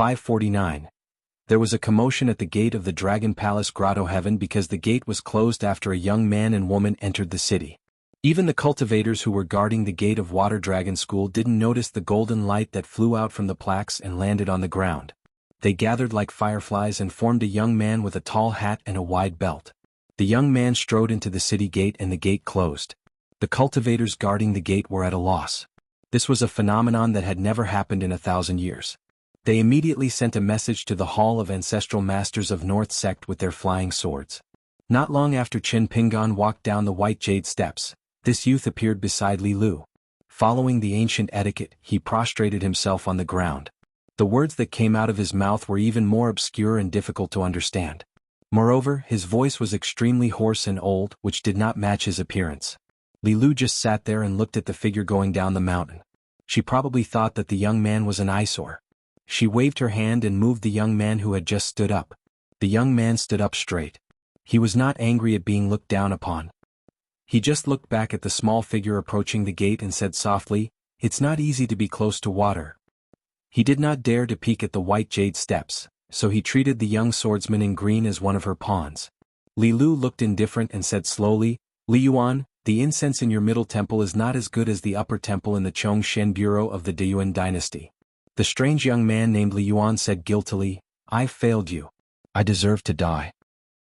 549. There was a commotion at the gate of the Dragon Palace Grotto Heaven because the gate was closed after a young man and woman entered the city. Even the cultivators who were guarding the gate of Water Dragon School didn't notice the golden light that flew out from the plaques and landed on the ground. They gathered like fireflies and formed a young man with a tall hat and a wide belt. The young man strode into the city gate and the gate closed. The cultivators guarding the gate were at a loss. This was a phenomenon that had never happened in 1,000 years. They immediately sent a message to the Hall of Ancestral Masters of North Sect with their flying swords. Not long after Qin Pingan walked down the white jade steps, this youth appeared beside Li Lu. Following the ancient etiquette, he prostrated himself on the ground. The words that came out of his mouth were even more obscure and difficult to understand. Moreover, his voice was extremely hoarse and old, which did not match his appearance. Li Lu just sat there and looked at the figure going down the mountain. She probably thought that the young man was an eyesore. She waved her hand and moved the young man who had just stood up. The young man stood up straight. He was not angry at being looked down upon. He just looked back at the small figure approaching the gate and said softly, "It's not easy to be close to water." He did not dare to peek at the white jade steps, so he treated the young swordsman in green as one of her pawns. Li Lu looked indifferent and said slowly, "Li Yuan, the incense in your middle temple is not as good as the upper temple in the Chongshen Bureau of the Deyuan dynasty." The strange young man named Li Yuan said guiltily, "I've failed you. I deserve to die."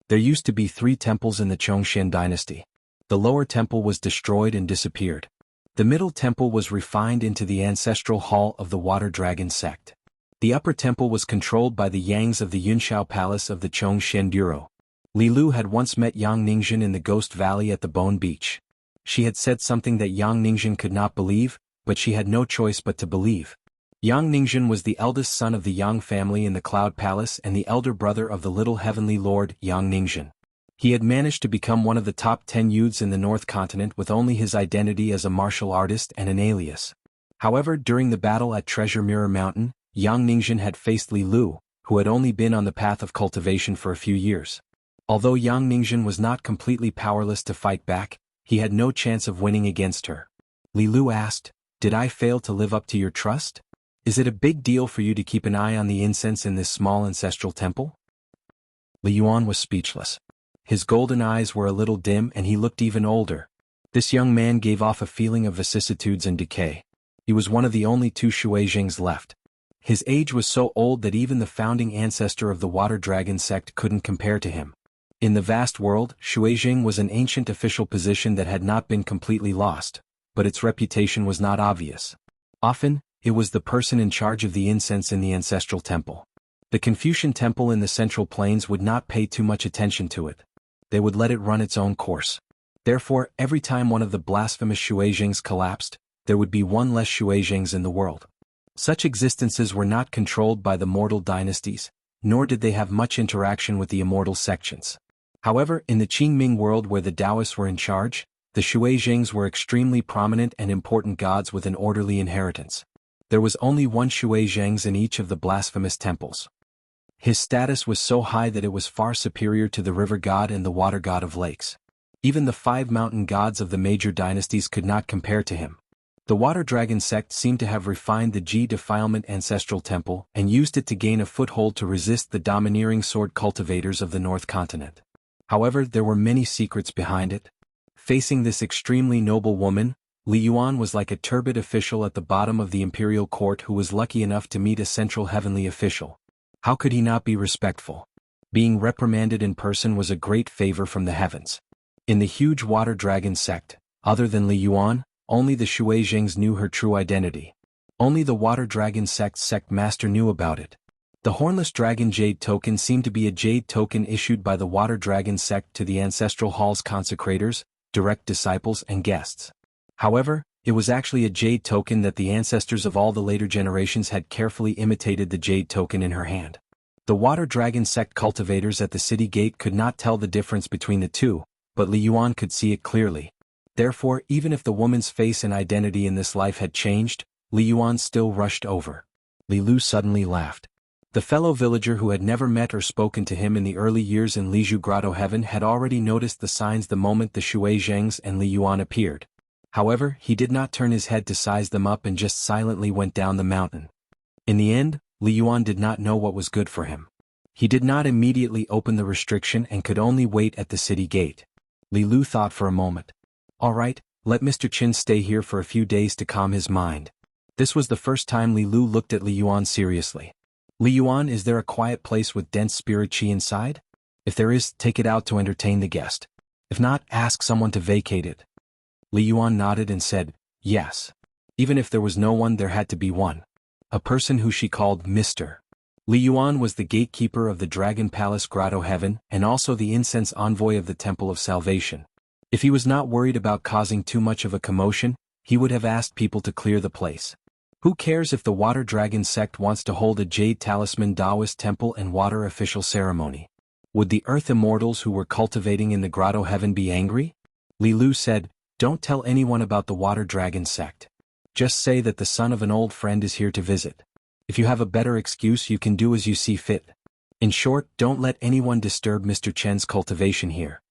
There used to be 3 temples in the Chongshen dynasty. The lower temple was destroyed and disappeared. The middle temple was refined into the ancestral hall of the Water Dragon sect. The upper temple was controlled by the Yangs of the Yunshao Palace of the Chongshen Bureau. Li Lu had once met Yang Ningzhen in the Ghost Valley at the Bone Beach. She had said something that Yang Ningzhen could not believe, but she had no choice but to believe. Yang Ningzhen was the eldest son of the Yang family in the Cloud Palace and the elder brother of the little heavenly lord, Yang Ningzhen. He had managed to become one of the top 10 youths in the North Continent with only his identity as a martial artist and an alias. However, during the battle at Treasure Mirror Mountain, Yang Ningzhen had faced Li Lu, who had only been on the path of cultivation for a few years. Although Yang Ningzhen was not completely powerless to fight back, he had no chance of winning against her. Li Lu asked, "Did I fail to live up to your trust? Is it a big deal for you to keep an eye on the incense in this small ancestral temple?" Li Yuan was speechless. His golden eyes were a little dim and he looked even older. This young man gave off a feeling of vicissitudes and decay. He was one of the only 2 Shueijings left. His age was so old that even the founding ancestor of the Water Dragon sect couldn't compare to him. In the vast world, Shueijing was an ancient official position that had not been completely lost, but its reputation was not obvious. Often, it was the person in charge of the incense in the ancestral temple. The Confucian temple in the Central Plains would not pay too much attention to it. They would let it run its own course. Therefore, every time one of the blasphemous Shueijings collapsed, there would be one less Shueijings in the world. Such existences were not controlled by the mortal dynasties, nor did they have much interaction with the immortal sections. However, in the Qingming world where the Taoists were in charge, the Shueijings were extremely prominent and important gods with an orderly inheritance. There was only one Shueijings in each of the blasphemous temples. His status was so high that it was far superior to the river god and the water god of lakes. Even the 5 mountain gods of the major dynasties could not compare to him. The Water Dragon sect seemed to have refined the Ji Defilement ancestral temple and used it to gain a foothold to resist the domineering sword cultivators of the North Continent. However, there were many secrets behind it. Facing this extremely noble woman, Li Yuan was like a turbid official at the bottom of the imperial court who was lucky enough to meet a central heavenly official. How could he not be respectful? Being reprimanded in person was a great favor from the heavens. In the huge Water Dragon sect, other than Li Yuan, only the Shueijings knew her true identity. Only the Water Dragon sect master knew about it. The Hornless Dragon Jade token seemed to be a jade token issued by the Water Dragon sect to the Ancestral Hall's consecrators, direct disciples and guests. However, it was actually a jade token that the ancestors of all the later generations had carefully imitated the jade token in her hand. The Water Dragon sect cultivators at the city gate could not tell the difference between the 2, but Li Yuan could see it clearly. Therefore, even if the woman's face and identity in this life had changed, Li Yuan still rushed over. Li Lu suddenly laughed. The fellow villager who had never met or spoken to him in the early years in Liju Grotto Heaven had already noticed the signs the moment the Shueijings and Li Yuan appeared. However, he did not turn his head to size them up and just silently went down the mountain. In the end, Li Yuan did not know what was good for him. He did not immediately open the restriction and could only wait at the city gate. Li Lu thought for a moment. All right, let Mr. Qin stay here for a few days to calm his mind. This was the first time Li Lu looked at Li Yuan seriously. Li Yuan, is there a quiet place with dense spirit qi inside? If there is, take it out to entertain the guest. If not, ask someone to vacate it. Li Yuan nodded and said, yes. Even if there was no one, there had to be one. A person who she called Mr. Li Yuan was the gatekeeper of the Dragon Palace Grotto Heaven and also the incense envoy of the Temple of Salvation. If he was not worried about causing too much of a commotion, he would have asked people to clear the place. Who cares if the Water Dragon sect wants to hold a Jade Talisman Taoist temple and water official ceremony? Would the Earth Immortals who were cultivating in the Grotto Heaven be angry? Li Lu said, don't tell anyone about the Water Dragon sect. Just say that the son of an old friend is here to visit. If you have a better excuse, you can do as you see fit. In short, don't let anyone disturb Mr. Chen's cultivation here.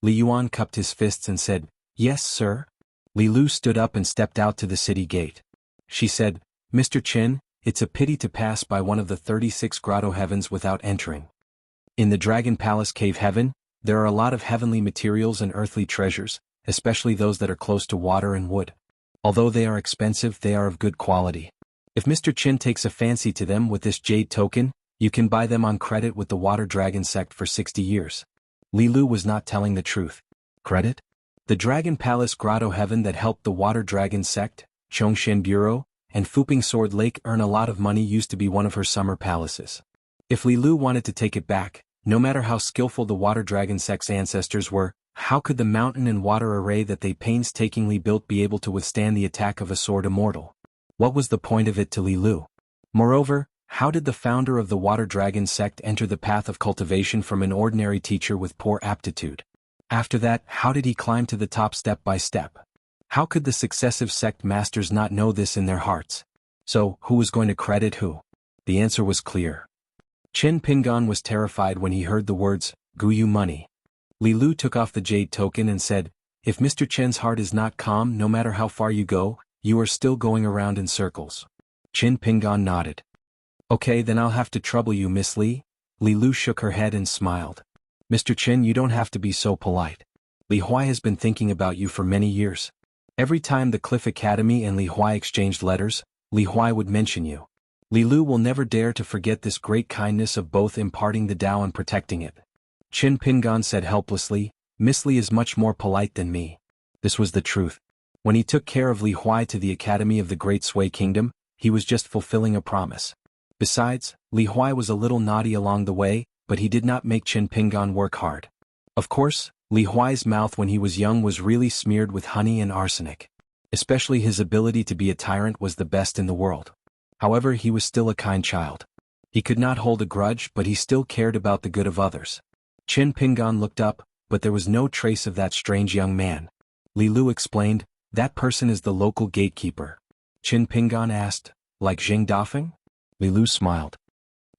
Li Yuan cupped his fists and said, yes, sir. Li Lu stood up and stepped out to the city gate. She said, Mr. Chen, it's a pity to pass by one of the 36 grotto heavens without entering. In the Dragon Palace Cave Heaven, there are a lot of heavenly materials and earthly treasures, especially those that are close to water and wood. Although they are expensive, they are of good quality. If Mr. Chen takes a fancy to them with this jade token, you can buy them on credit with the Water Dragon sect for 60 years. Li Lu was not telling the truth. Credit? The Dragon Palace Grotto Heaven that helped the Water Dragon sect, Chongshen Bureau, and Fuping Sword Lake earn a lot of money used to be one of her summer palaces. If Li Lu wanted to take it back, no matter how skillful the Water Dragon sect's ancestors were, how could the mountain and water array that they painstakingly built be able to withstand the attack of a sword immortal? What was the point of it to Li Lu? Moreover, how did the founder of the Water Dragon sect enter the path of cultivation from an ordinary teacher with poor aptitude? After that, how did he climb to the top step by step? How could the successive sect masters not know this in their hearts? So, who was going to credit who? The answer was clear. Qin Pingan was terrified when he heard the words, Guyu money. Li Lu took off the jade token and said, if Mr. Chen's heart is not calm, no matter how far you go, you are still going around in circles. Qin Pingan nodded. Okay, then I'll have to trouble you, Miss Li. Li Lu shook her head and smiled. Mr. Chen, you don't have to be so polite. Li Huai has been thinking about you for many years. Every time the Cliff Academy and Li Huai exchanged letters, Li Huai would mention you. Li Lu will never dare to forget this great kindness of both imparting the Tao and protecting it. Qin Pingan said helplessly, Miss Li is much more polite than me. This was the truth. When he took care of Li Huai to the Academy of the Great Sui Kingdom, he was just fulfilling a promise. Besides, Li Huai was a little naughty along the way, but he did not make Qin Pingan work hard. Of course, Li Huai's mouth when he was young was really smeared with honey and arsenic. Especially his ability to be a tyrant was the best in the world. However, he was still a kind child. He could not hold a grudge, but he still cared about the good of others. Qin Pingan looked up, but there was no trace of that strange young man. Li Lu explained, that person is the local gatekeeper. Qin Pingan asked, like Zheng Dafeng? Li Lu smiled.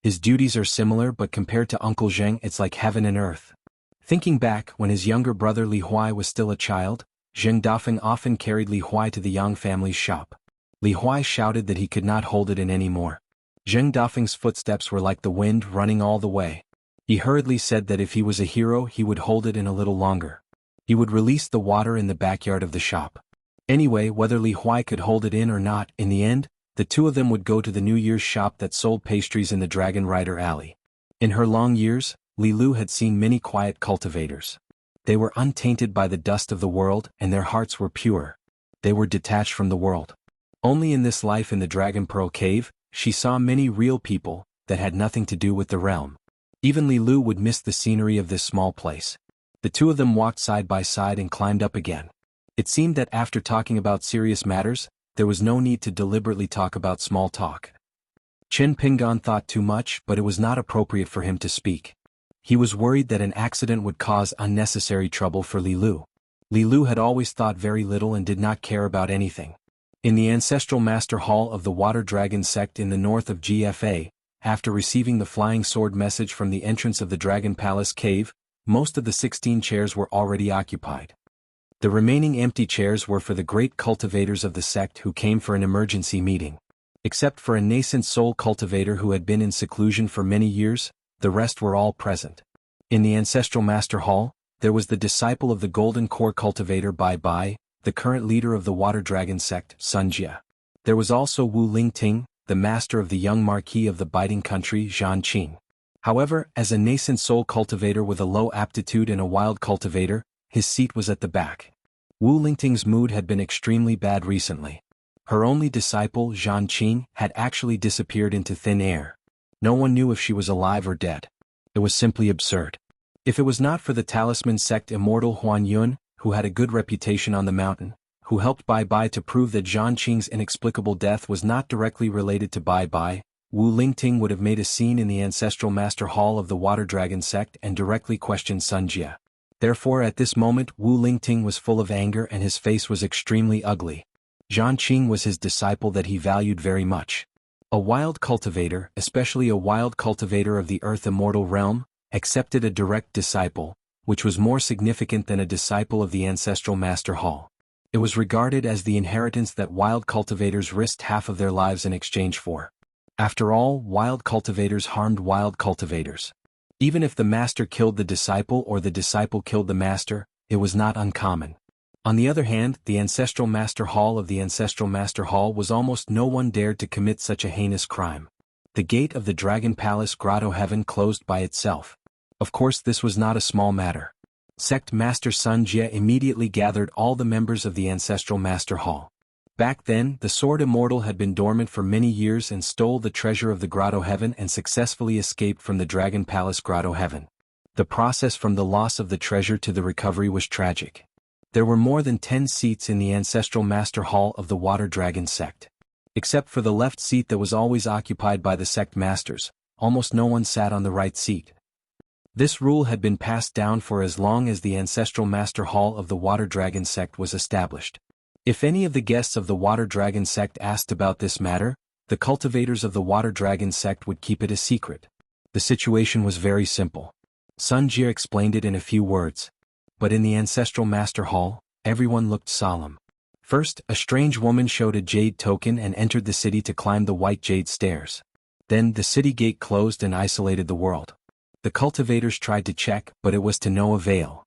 His duties are similar, but compared to Uncle Zheng, it's like heaven and earth. Thinking back, when his younger brother Li Huai was still a child, Zheng Dafeng often carried Li Huai to the Yang family's shop. Li Huai shouted that he could not hold it in anymore. Zheng Dafeng's footsteps were like the wind running all the way. He hurriedly said that if he was a hero, he would hold it in a little longer. He would release the water in the backyard of the shop. Anyway, whether Li Huai could hold it in or not, in the end, the two of them would go to the New Year's shop that sold pastries in the Dragon Rider Alley. In her long years, Li Lu had seen many quiet cultivators. They were untainted by the dust of the world, and their hearts were pure. They were detached from the world. Only in this life in the Dragon Pearl Cave, she saw many real people that had nothing to do with the realm. Even Li Lu would miss the scenery of this small place. The two of them walked side by side and climbed up again. It seemed that after talking about serious matters, there was no need to deliberately talk about small talk. Qin Pingan thought too much, but it was not appropriate for him to speak. He was worried that an accident would cause unnecessary trouble for Li Lu. Li Lu had always thought very little and did not care about anything. In the ancestral master hall of the Water Dragon sect in the north of GFA, after receiving the flying sword message from the entrance of the Dragon Palace cave, most of the 16 chairs were already occupied. The remaining empty chairs were for the great cultivators of the sect who came for an emergency meeting. Except for a nascent soul cultivator who had been in seclusion for many years, the rest were all present. In the Ancestral Master Hall, there was the disciple of the Golden Core cultivator Bai Bai, the current leader of the Water Dragon sect, Sun Jie. There was also Wu Lingting, the master of the young Marquis of the Biting Country, Zhan Qing. However, as a nascent soul cultivator with a low aptitude and a wild cultivator, his seat was at the back. Wu Lingting's mood had been extremely bad recently. Her only disciple, Zhan Qing, had actually disappeared into thin air. No one knew if she was alive or dead. It was simply absurd. If it was not for the talisman sect immortal Huan Yun, who had a good reputation on the mountain, who helped Bai Bai to prove that Zhan Qing's inexplicable death was not directly related to Bai Bai, Wu Lingting would have made a scene in the Ancestral Master Hall of the Water Dragon sect and directly questioned Sun Jie. Therefore at this moment Wu Lingting was full of anger and his face was extremely ugly. Zhan Qing was his disciple that he valued very much. A wild cultivator, especially a wild cultivator of the Earth Immortal Realm, accepted a direct disciple, which was more significant than a disciple of the Ancestral Master Hall. It was regarded as the inheritance that wild cultivators risked half of their lives in exchange for. After all, wild cultivators harmed wild cultivators. Even if the master killed the disciple or the disciple killed the master, it was not uncommon. On the other hand, the Ancestral Master Hall of the Ancestral Master Hall was almost no one dared to commit such a heinous crime. The gate of the Dragon Palace Grotto Heaven closed by itself. Of course this was not a small matter. Sect Master Sun Jie immediately gathered all the members of the Ancestral Master Hall. Back then, the Sword Immortal had been dormant for many years and stole the treasure of the Grotto Heaven and successfully escaped from the Dragon Palace Grotto Heaven. The process from the loss of the treasure to the recovery was tragic. There were more than 10 seats in the Ancestral Master Hall of the Water Dragon sect. Except for the left seat that was always occupied by the sect masters, almost no one sat on the right seat. This rule had been passed down for as long as the Ancestral Master Hall of the Water Dragon sect was established. If any of the guests of the Water Dragon sect asked about this matter, the cultivators of the Water Dragon sect would keep it a secret. The situation was very simple. Sun Jie explained it in a few words. But in the Ancestral Master Hall, everyone looked solemn. First, a strange woman showed a jade token and entered the city to climb the white jade stairs. Then the city gate closed and isolated the world. The cultivators tried to check, but it was to no avail.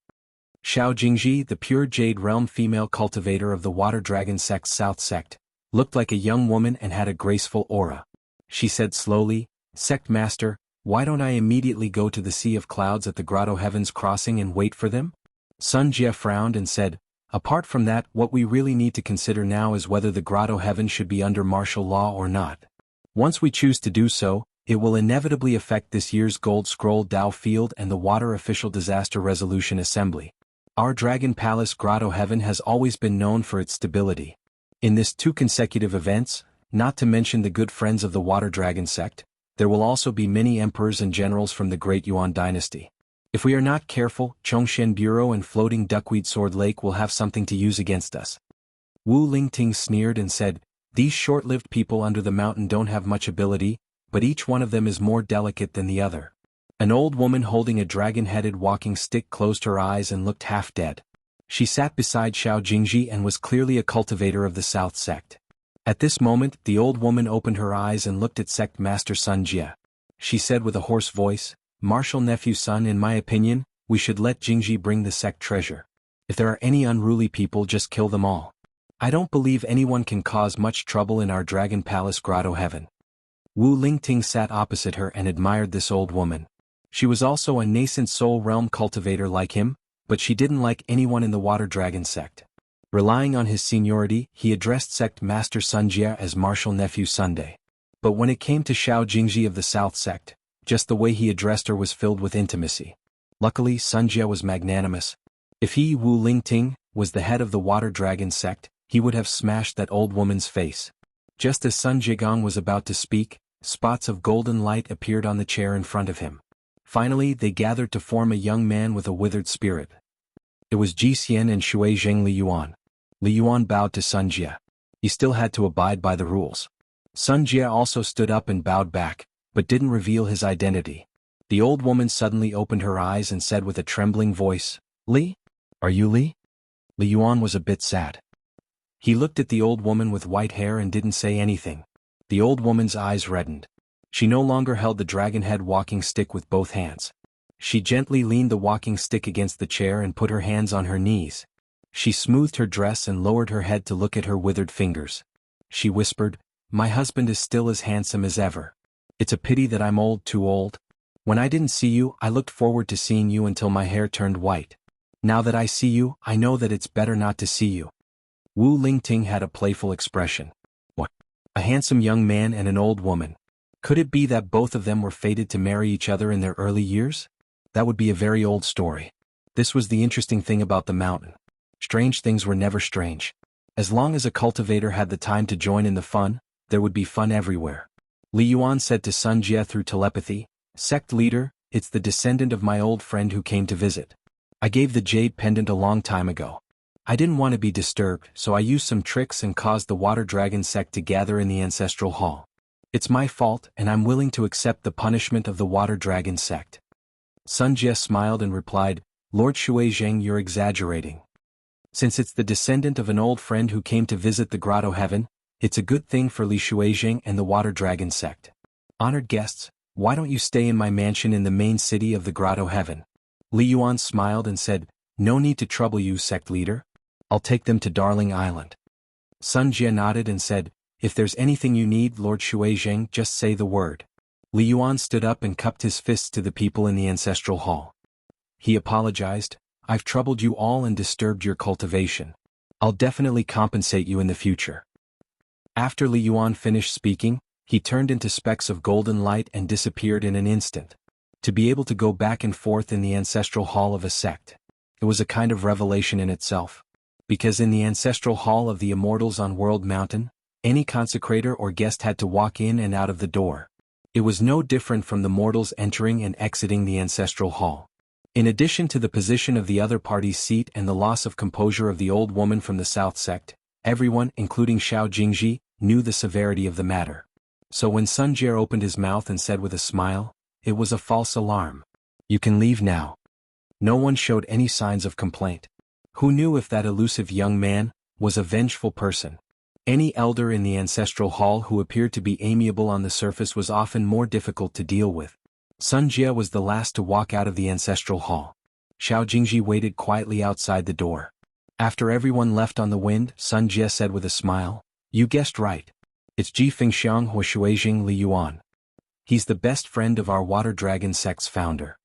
Xiao Jingji, the pure jade realm female cultivator of the Water Dragon sect's South sect, looked like a young woman and had a graceful aura. She said slowly, "Sect Master, why don't I immediately go to the Sea of Clouds at the Grotto Heavens crossing and wait for them?" Sun Jie frowned and said, "Apart from that, what we really need to consider now is whether the Grotto Heaven should be under martial law or not. Once we choose to do so, it will inevitably affect this year's Gold Scroll Dao Field and the Water Official Disaster Resolution Assembly. Our Dragon Palace Grotto Heaven has always been known for its stability. In this 2 consecutive events, not to mention the good friends of the Water Dragon sect, there will also be many emperors and generals from the Great Yuan dynasty. If we are not careful, Chongshen Bureau and Floating Duckweed Sword Lake will have something to use against us." Wu Lingting sneered and said, "These short-lived people under the mountain don't have much ability, but each one of them is more delicate than the other." An old woman holding a dragon-headed walking stick closed her eyes and looked half dead. She sat beside Xiao Jingji and was clearly a cultivator of the South sect. At this moment, the old woman opened her eyes and looked at Sect Master Sun Jie. She said with a hoarse voice, "Martial nephew Sun, in my opinion, we should let Jingji bring the sect treasure. If there are any unruly people, just kill them all. I don't believe anyone can cause much trouble in our Dragon Palace Grotto Heaven." Wu Lingting sat opposite her and admired this old woman. She was also a nascent soul realm cultivator like him, but she didn't like anyone in the Water Dragon sect. Relying on his seniority, he addressed Sect Master Sun Jie as Martial Nephew Sunday. But when it came to Xiao Jingji of the South sect, just the way he addressed her was filled with intimacy. Luckily, Sun Jie was magnanimous. If he, Wu Lingting, was the head of the Water Dragon sect, he would have smashed that old woman's face. Just as Sun Jigong was about to speak, spots of golden light appeared on the chair in front of him. Finally, they gathered to form a young man with a withered spirit. It was Ji Xian and Shui Zheng Li Yuan. Li Yuan bowed to Sun Jie. He still had to abide by the rules. Sun Jie also stood up and bowed back, but didn't reveal his identity. The old woman suddenly opened her eyes and said with a trembling voice, "Li? Are you Li?" Li Yuan was a bit sad. He looked at the old woman with white hair and didn't say anything. The old woman's eyes reddened. She no longer held the dragon-head walking stick with both hands. She gently leaned the walking stick against the chair and put her hands on her knees. She smoothed her dress and lowered her head to look at her withered fingers. She whispered, "My husband is still as handsome as ever. It's a pity that I'm old, too old. When I didn't see you, I looked forward to seeing you until my hair turned white. Now that I see you, I know that it's better not to see you." Wu Lingting had a playful expression. What? A handsome young man and an old woman. Could it be that both of them were fated to marry each other in their early years? That would be a very old story. This was the interesting thing about the mountain. Strange things were never strange. As long as a cultivator had the time to join in the fun, there would be fun everywhere. Li Yuan said to Sun Jie through telepathy, "Sect leader, it's the descendant of my old friend who came to visit. I gave the jade pendant a long time ago. I didn't want to be disturbed, so I used some tricks and caused the water dragon sect to gather in the ancestral hall. It's my fault, and I'm willing to accept the punishment of the water dragon sect." Sun Jie smiled and replied, "Lord Shuizheng, you're exaggerating. Since it's the descendant of an old friend who came to visit the grotto heaven, it's a good thing for Li Shuizheng and the water dragon sect. Honored guests, why don't you stay in my mansion in the main city of the grotto heaven?" Li Yuan smiled and said, "No need to trouble you, sect leader. I'll take them to Darling Island." Sun Jie nodded and said, "If there's anything you need, Lord Shuizheng, just say the word." Li Yuan stood up and cupped his fists to the people in the ancestral hall. He apologized, "I've troubled you all and disturbed your cultivation. I'll definitely compensate you in the future." After Li Yuan finished speaking, he turned into specks of golden light and disappeared in an instant. To be able to go back and forth in the ancestral hall of a sect, it was a kind of revelation in itself. Because in the ancestral hall of the immortals on World Mountain, any consecrator or guest had to walk in and out of the door. It was no different from the mortals entering and exiting the ancestral hall. In addition to the position of the other party's seat and the loss of composure of the old woman from the South sect, everyone, including Xiao Jingji, knew the severity of the matter. So when Sun Jie opened his mouth and said with a smile, "It was a false alarm. You can leave now." No one showed any signs of complaint. Who knew if that elusive young man was a vengeful person? Any elder in the ancestral hall who appeared to be amiable on the surface was often more difficult to deal with. Sun Jie was the last to walk out of the ancestral hall. Xiao Jingji waited quietly outside the door. After everyone left on the wind, Sun Jie said with a smile, "You guessed right. It's Ji Fengxiang or Shuizheng Li Yuan. He's the best friend of our water dragon sect's founder."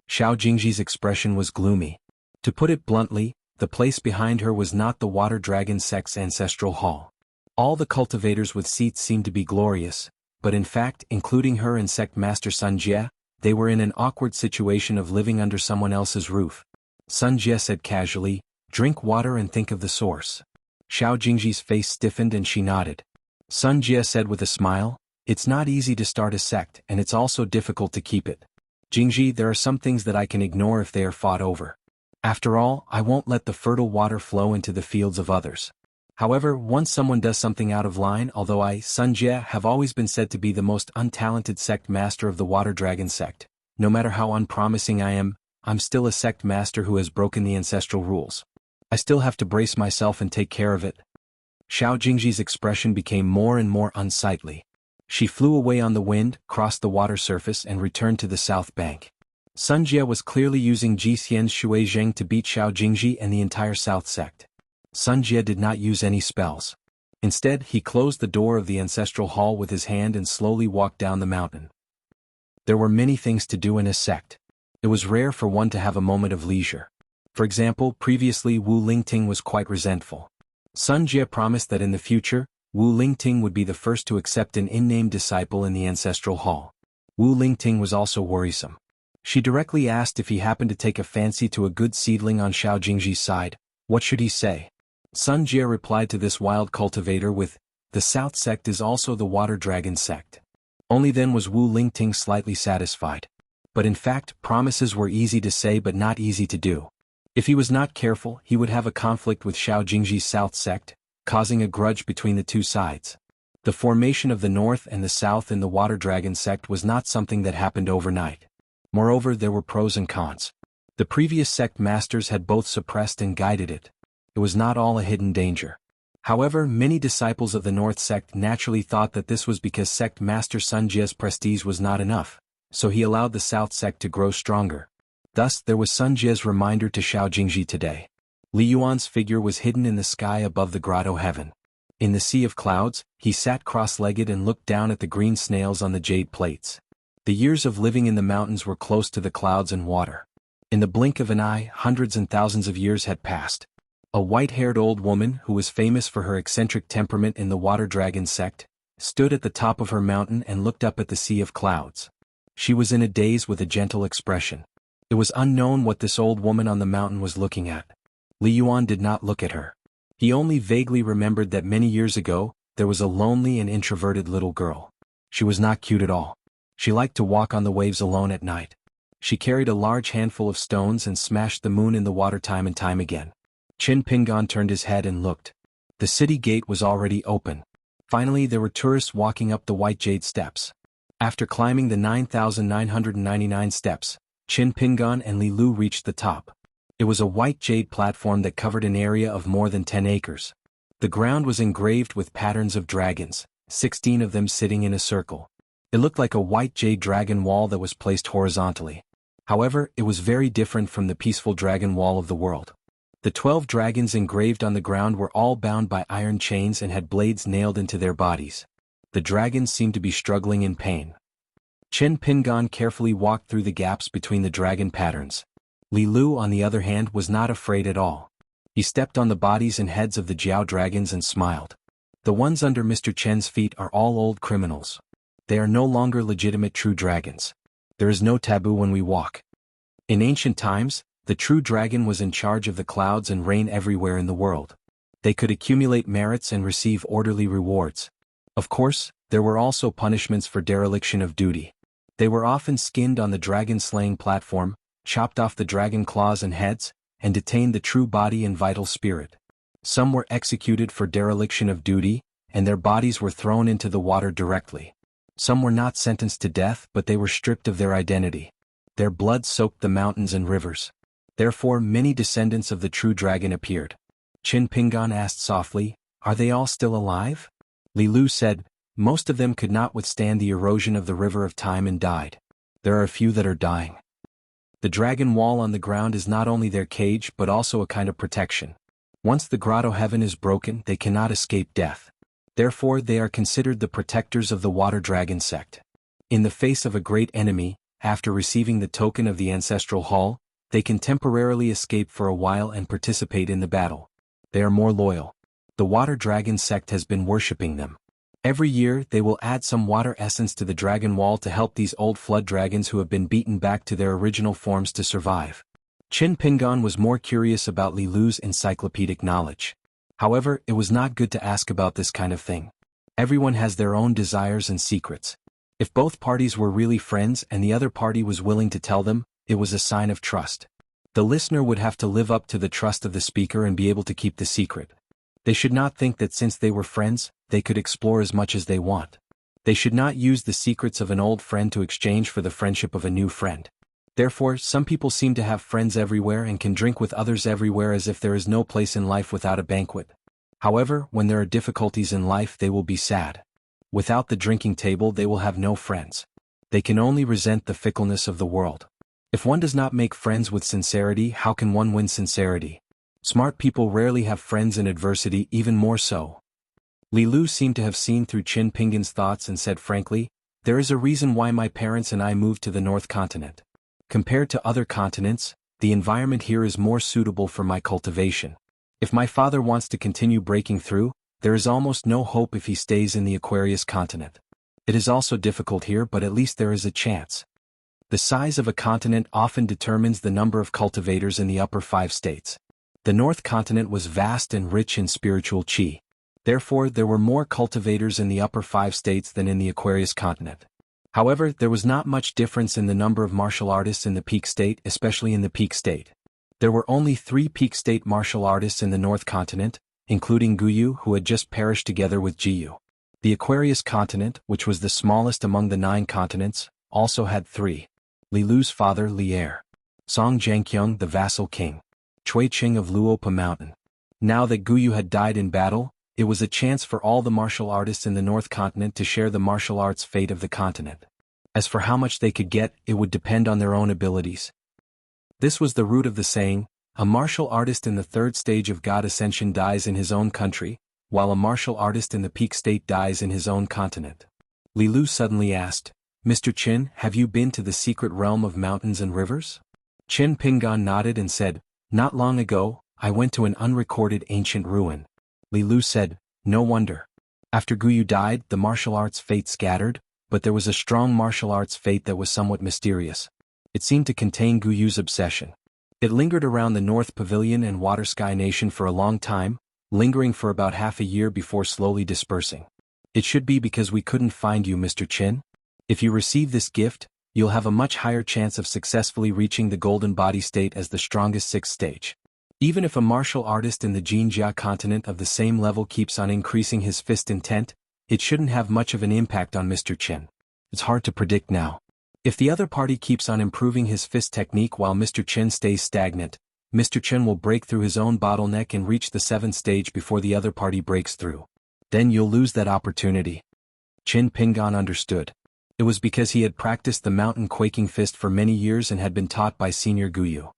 Xiao Jingji's expression was gloomy. To put it bluntly, the place behind her was not the water dragon sect's ancestral hall. All the cultivators with seats seemed to be glorious, but in fact, including her and sect master Sun Jie, they were in an awkward situation of living under someone else's roof. Sun Jie said casually, "Drink water and think of the source." Xiao Jingji's face stiffened and she nodded. Sun Jie said with a smile, "It's not easy to start a sect and it's also difficult to keep it. Jingji, there are some things that I can ignore if they are fought over. After all, I won't let the fertile water flow into the fields of others. However, once someone does something out of line, although I, Sun Jie, have always been said to be the most untalented sect master of the water dragon sect, no matter how unpromising I am, I'm still a sect master who has broken the ancestral rules. I still have to brace myself and take care of it." Xiao Jingji's expression became more and more unsightly. She flew away on the wind, crossed the water surface and returned to the south bank. Sun Jie was clearly using Ji Xian's Shuizheng to beat Xiao Jingji and the entire south sect. Sun Jie did not use any spells. Instead, he closed the door of the ancestral hall with his hand and slowly walked down the mountain. There were many things to do in a sect. It was rare for one to have a moment of leisure. For example, previously Wu Lingting was quite resentful. Sun Jie promised that in the future, Wu Lingting would be the first to accept an in-name disciple in the ancestral hall. Wu Lingting was also worrisome. She directly asked if he happened to take a fancy to a good seedling on Xiao Jingji's side. What should he say? Sun Jie replied to this wild cultivator with, "The South sect is also the water dragon sect." Only then was Wu Lingting slightly satisfied. But in fact, promises were easy to say but not easy to do. If he was not careful, he would have a conflict with Xiao Jingji's South sect, causing a grudge between the two sides. The formation of the North and the South in the water dragon sect was not something that happened overnight. Moreover, there were pros and cons. The previous sect masters had both suppressed and guided it. It was not all a hidden danger. However, many disciples of the North sect naturally thought that this was because sect master Sun Jie's prestige was not enough, so he allowed the South sect to grow stronger. Thus, there was Sun Jie's reminder to Xiao Jingji today. Li Yuan's figure was hidden in the sky above the grotto heaven. In the sea of clouds, he sat cross-legged and looked down at the green snails on the jade plates. The years of living in the mountains were close to the clouds and water. In the blink of an eye, hundreds and thousands of years had passed. A white-haired old woman, who was famous for her eccentric temperament in the water dragon sect, stood at the top of her mountain and looked up at the sea of clouds. She was in a daze with a gentle expression. It was unknown what this old woman on the mountain was looking at. Li Yuan did not look at her. He only vaguely remembered that many years ago, there was a lonely and introverted little girl. She was not cute at all. She liked to walk on the waves alone at night. She carried a large handful of stones and smashed the moon in the water time and time again. Qin Pingan turned his head and looked. The city gate was already open. Finally, there were tourists walking up the white jade steps. After climbing the 9,999 steps, Qin Pingan and Li Lu reached the top. It was a white jade platform that covered an area of more than 10 acres. The ground was engraved with patterns of dragons, 16 of them sitting in a circle. It looked like a white jade dragon wall that was placed horizontally. However, it was very different from the peaceful dragon wall of the world. The 12 dragons engraved on the ground were all bound by iron chains and had blades nailed into their bodies. The dragons seemed to be struggling in pain. Qin Pingan carefully walked through the gaps between the dragon patterns. Li Lu, on the other hand, was not afraid at all. He stepped on the bodies and heads of the Jiao dragons and smiled. The ones under Mr. Chen's feet are all old criminals. They are no longer legitimate true dragons. There is no taboo when we walk. In ancient times, the true dragon was in charge of the clouds and rain everywhere in the world. They could accumulate merits and receive orderly rewards. Of course, there were also punishments for dereliction of duty. They were often skinned on the dragon-slaying platform, chopped off the dragon claws and heads, and detained the true body and vital spirit. Some were executed for dereliction of duty, and their bodies were thrown into the water directly. Some were not sentenced to death, but they were stripped of their identity. Their blood soaked the mountains and rivers. Therefore, many descendants of the true dragon appeared. Qin Pingan asked softly, "Are they all still alive?" Li Lu said, "Most of them could not withstand the erosion of the river of time and died. There are a few that are dying." The dragon wall on the ground is not only their cage but also a kind of protection. Once the grotto heaven is broken, they cannot escape death. Therefore, they are considered the protectors of the water dragon sect. In the face of a great enemy, after receiving the token of the ancestral hall, they can temporarily escape for a while and participate in the battle. They are more loyal. The water dragon sect has been worshipping them. Every year, they will add some water essence to the dragon wall to help these old flood dragons who have been beaten back to their original forms to survive. Qin Pingan was more curious about Li Lu's encyclopedic knowledge. However, it was not good to ask about this kind of thing. Everyone has their own desires and secrets. If both parties were really friends and the other party was willing to tell them, it was a sign of trust. The listener would have to live up to the trust of the speaker and be able to keep the secret. They should not think that since they were friends, they could explore as much as they want. They should not use the secrets of an old friend to exchange for the friendship of a new friend. Therefore, some people seem to have friends everywhere and can drink with others everywhere as if there is no place in life without a banquet. However, when there are difficulties in life, they will be sad. Without the drinking table, they will have no friends. They can only resent the fickleness of the world. If one does not make friends with sincerity, how can one win sincerity? Smart people rarely have friends in adversity, even more so. Li Lu seemed to have seen through Qin Pingan's thoughts and said frankly, "There is a reason why my parents and I moved to the North Continent. Compared to other continents, the environment here is more suitable for my cultivation. If my father wants to continue breaking through, there is almost no hope if he stays in the Aquarius continent. It is also difficult here, but at least there is a chance." The size of a continent often determines the number of cultivators in the upper 5 states. The North Continent was vast and rich in spiritual qi. Therefore, there were more cultivators in the upper 5 states than in the Aquarius continent. However, there was not much difference in the number of martial artists in the Peak State, especially in the Peak State. There were only 3 Peak State martial artists in the North Continent, including Guyu, who had just perished together with Jiyu. The Aquarius continent, which was the smallest among the 9 continents, also had 3. Li Lu's father Li Er. Song Zhangqiang the vassal king. Chui Qing of Luopa Mountain. Now that Guyu had died in battle, It was a chance for all the martial artists in the North Continent to share the martial arts fate of the continent. As for how much they could get, it would depend on their own abilities. This was the root of the saying, a martial artist in the third stage of God Ascension dies in his own country, while a martial artist in the peak state dies in his own continent. Li Lu suddenly asked, Mr. Qin, have you been to the secret realm of mountains and rivers? Qin Pingan nodded and said, not long ago, I went to an unrecorded ancient ruin. Li Lu said, no wonder. After Guyu died, the martial arts fate scattered, but there was a strong martial arts fate that was somewhat mysterious. It seemed to contain Guyu's obsession. It lingered around the North Pavilion and Water Sky Nation for a long time, lingering for about half a year before slowly dispersing. It should be because we couldn't find you, Mr. Qin. If you receive this gift, you'll have a much higher chance of successfully reaching the golden body state as the strongest sixth stage. Even if a martial artist in the Jinjia continent of the same level keeps on increasing his fist intent, it shouldn't have much of an impact on Mr. Qin. It's hard to predict now. If the other party keeps on improving his fist technique while Mr. Qin stays stagnant, Mr. Qin will break through his own bottleneck and reach the 7th stage before the other party breaks through. Then you'll lose that opportunity. Qin Pingan understood. It was because he had practiced the mountain quaking fist for many years and had been taught by Senior Guyu.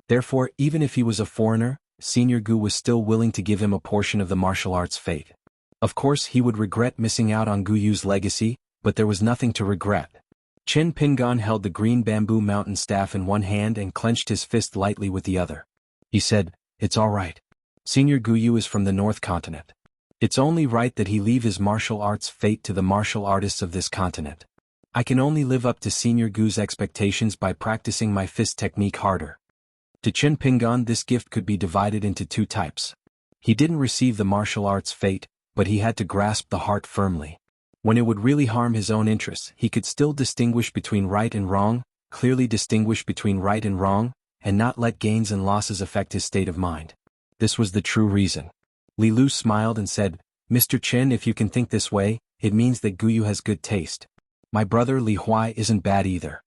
Therefore, even if he was a foreigner, Senior Gu was still willing to give him a portion of the martial arts fate. Of course, he would regret missing out on Guyu's legacy, but there was nothing to regret. Qin Pingan held the green bamboo mountain staff in one hand and clenched his fist lightly with the other. He said, it's all right. Senior Guyu is from the North Continent. It's only right that he leave his martial arts fate to the martial artists of this continent. I can only live up to Senior Gu's expectations by practicing my fist technique harder. To Qin Pingan, this gift could be divided into two types. He didn't receive the martial arts fate, but he had to grasp the heart firmly. When it would really harm his own interests, he could still distinguish between right and wrong, clearly distinguish between right and wrong, and not let gains and losses affect his state of mind. This was the true reason. Li Lu smiled and said, Mr. Qin, if you can think this way, it means that Guyu has good taste. My brother Li Huai isn't bad either.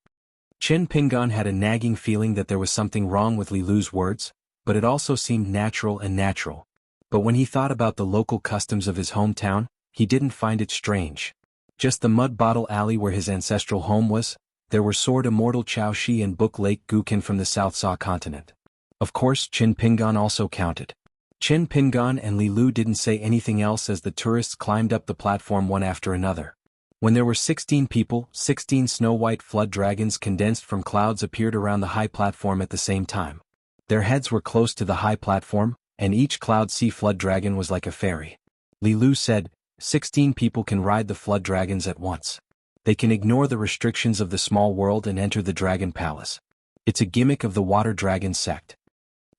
Qin Pingan had a nagging feeling that there was something wrong with Li Lu's words, but it also seemed natural. But when he thought about the local customs of his hometown, he didn't find it strange. Just the mud bottle alley where his ancestral home was, there were sword immortal Chao Shi and Book Lake Gukin from the South Sa continent. Of course, Qin Pingan also counted. Qin Pingan and Li Lu didn't say anything else as the tourists climbed up the platform one after another. When there were 16 people, 16 snow-white flood dragons condensed from clouds appeared around the high platform at the same time. Their heads were close to the high platform, and each cloud sea flood dragon was like a fairy. Li Lu said, 16 people can ride the flood dragons at once. They can ignore the restrictions of the small world and enter the dragon palace. It's a gimmick of the water dragon sect.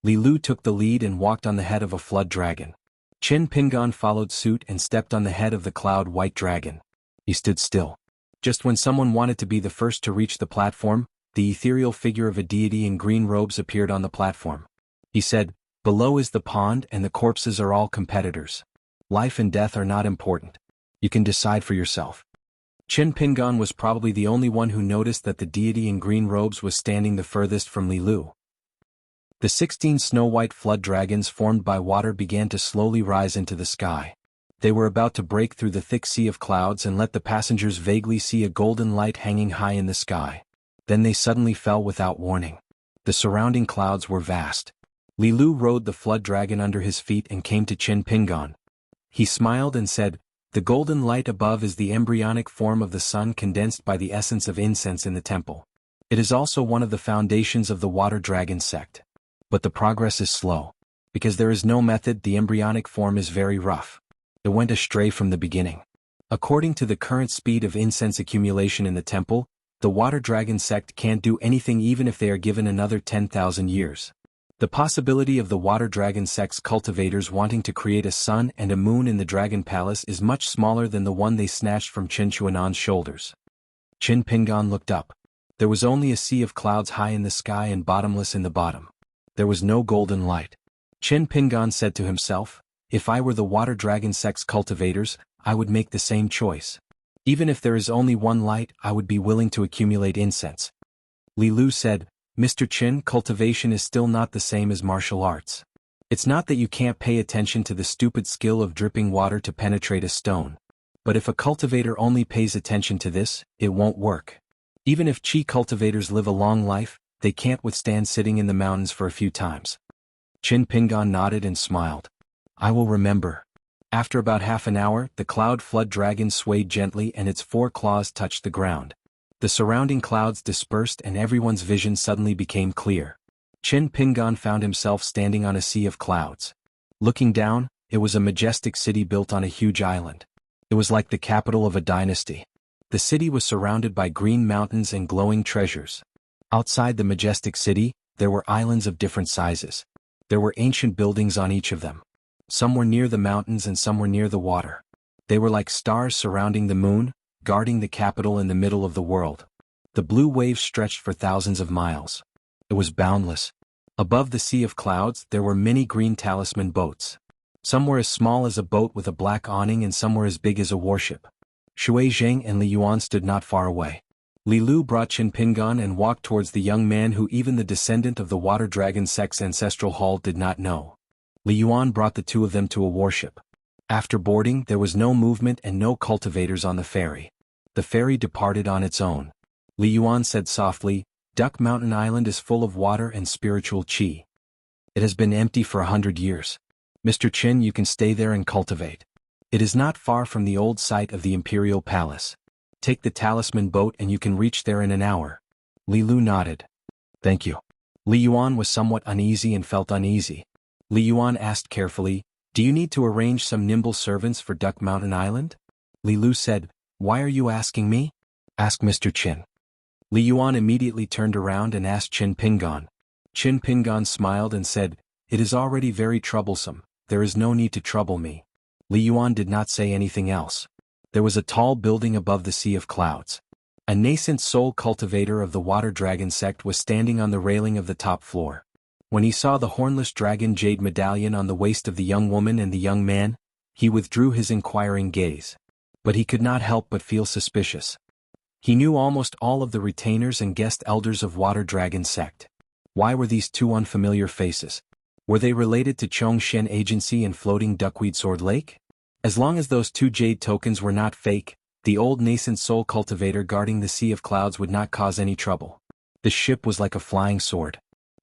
Li Lu took the lead and walked on the head of a flood dragon. Qin Pingan followed suit and stepped on the head of the cloud white dragon. He stood still. Just when someone wanted to be the first to reach the platform, the ethereal figure of a deity in green robes appeared on the platform. He said, below is the pond and the corpses are all competitors. Life and death are not important. You can decide for yourself. Qin Pingan was probably the only one who noticed that the deity in green robes was standing the furthest from Li Lu. The 16 snow-white flood dragons formed by water began to slowly rise into the sky. They were about to break through the thick sea of clouds and let the passengers vaguely see a golden light hanging high in the sky. Then they suddenly fell without warning. The surrounding clouds were vast. Li Lu rode the flood dragon under his feet and came to Qin Pingan. He smiled and said, the golden light above is the embryonic form of the sun condensed by the essence of incense in the temple. It is also one of the foundations of the water dragon sect. But the progress is slow. Because there is no method, the embryonic form is very rough. It went astray from the beginning. According to the current speed of incense accumulation in the temple, the water dragon sect can't do anything even if they are given another 10,000 years. The possibility of the water dragon sect's cultivators wanting to create a sun and a moon in the dragon palace is much smaller than the one they snatched from Qin Chuanan's shoulders. Qin Pingan looked up. There was only a sea of clouds high in the sky and bottomless in the bottom. There was no golden light. Qin Pingan said to himself, if I were the water dragon sect's cultivators, I would make the same choice. Even if there is only one light, I would be willing to accumulate incense. Li Lu said, Mr. Qin, cultivation is still not the same as martial arts. It's not that you can't pay attention to the stupid skill of dripping water to penetrate a stone. But if a cultivator only pays attention to this, it won't work. Even if Qi cultivators live a long life, they can't withstand sitting in the mountains for a few times. Qin Pingan nodded and smiled. I will remember. After about half an hour, the cloud flood dragon swayed gently and its 4 claws touched the ground. The surrounding clouds dispersed and everyone's vision suddenly became clear. Qin Pingan found himself standing on a sea of clouds. Looking down, it was a majestic city built on a huge island. It was like the capital of a dynasty. The city was surrounded by green mountains and glowing treasures. Outside the majestic city, there were islands of different sizes. There were ancient buildings on each of them. Some were near the mountains and some were near the water. They were like stars surrounding the moon, guarding the capital in the middle of the world. The blue waves stretched for thousands of miles. It was boundless. Above the sea of clouds, there were many green talisman boats. Some were as small as a boat with a black awning and some were as big as a warship. Shui Zheng and Li Yuan stood not far away. Li Lu brought Qin Pingan and walked towards the young man who even the descendant of the water dragon sect's ancestral hall did not know. Li Yuan brought the two of them to a warship. After boarding, there was no movement and no cultivators on the ferry. The ferry departed on its own. Li Yuan said softly, Duck Mountain Island is full of water and spiritual qi. It has been empty for 100 years. Mr. Qin, you can stay there and cultivate. It is not far from the old site of the Imperial Palace. Take the talisman boat and you can reach there in an hour. Li Lu nodded. Thank you. Li Yuan was somewhat uneasy and felt uneasy. Li Yuan asked carefully, Do you need to arrange some nimble servants for Duck Mountain Island? Li Lu said, Why are you asking me? Ask Mr. Qin. Li Yuan immediately turned around and asked Qin Pingan. Qin Pingan smiled and said, It is already very troublesome, there is no need to trouble me. Li Yuan did not say anything else. There was a tall building above the sea of clouds. A nascent soul cultivator of the water dragon sect was standing on the railing of the top floor. When he saw the hornless dragon jade medallion on the waist of the young woman and the young man, he withdrew his inquiring gaze. But he could not help but feel suspicious. He knew almost all of the retainers and guest elders of water dragon sect. Why were these two unfamiliar faces? Were they related to Chongshen Agency and Floating Duckweed Sword Lake? As long as those 2 jade tokens were not fake, the old nascent soul cultivator guarding the sea of clouds would not cause any trouble. The ship was like a flying sword.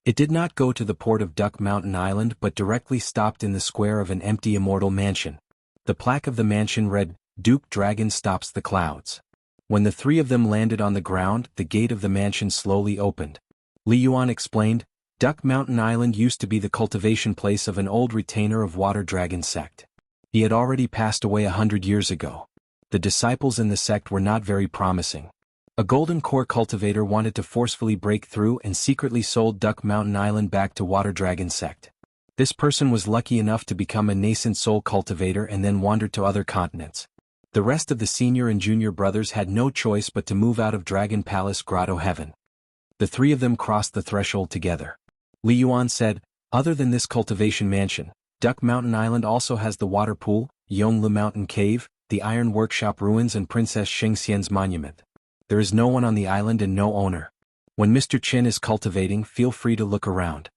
It did not go to the port of Duck Mountain Island but directly stopped in the square of an empty immortal mansion. The plaque of the mansion read, Duke Dragon Stops the Clouds. When the 3 of them landed on the ground, the gate of the mansion slowly opened. Li Yuan explained, Duck Mountain Island used to be the cultivation place of an old retainer of Water Dragon sect. He had already passed away 100 years ago. The disciples in the sect were not very promising. A golden core cultivator wanted to forcefully break through and secretly sold Duck Mountain Island back to Water Dragon sect. This person was lucky enough to become a nascent soul cultivator and then wandered to other continents. The rest of the senior and junior brothers had no choice but to move out of Dragon Palace Grotto Heaven. The 3 of them crossed the threshold together. Li Yuan said, Other than this cultivation mansion, Duck Mountain Island also has the water pool, Yongle Mountain Cave, the Iron Workshop ruins and Princess Shengxian's monument. There is no one on the island and no owner. When Mr. Qin is cultivating, feel free to look around.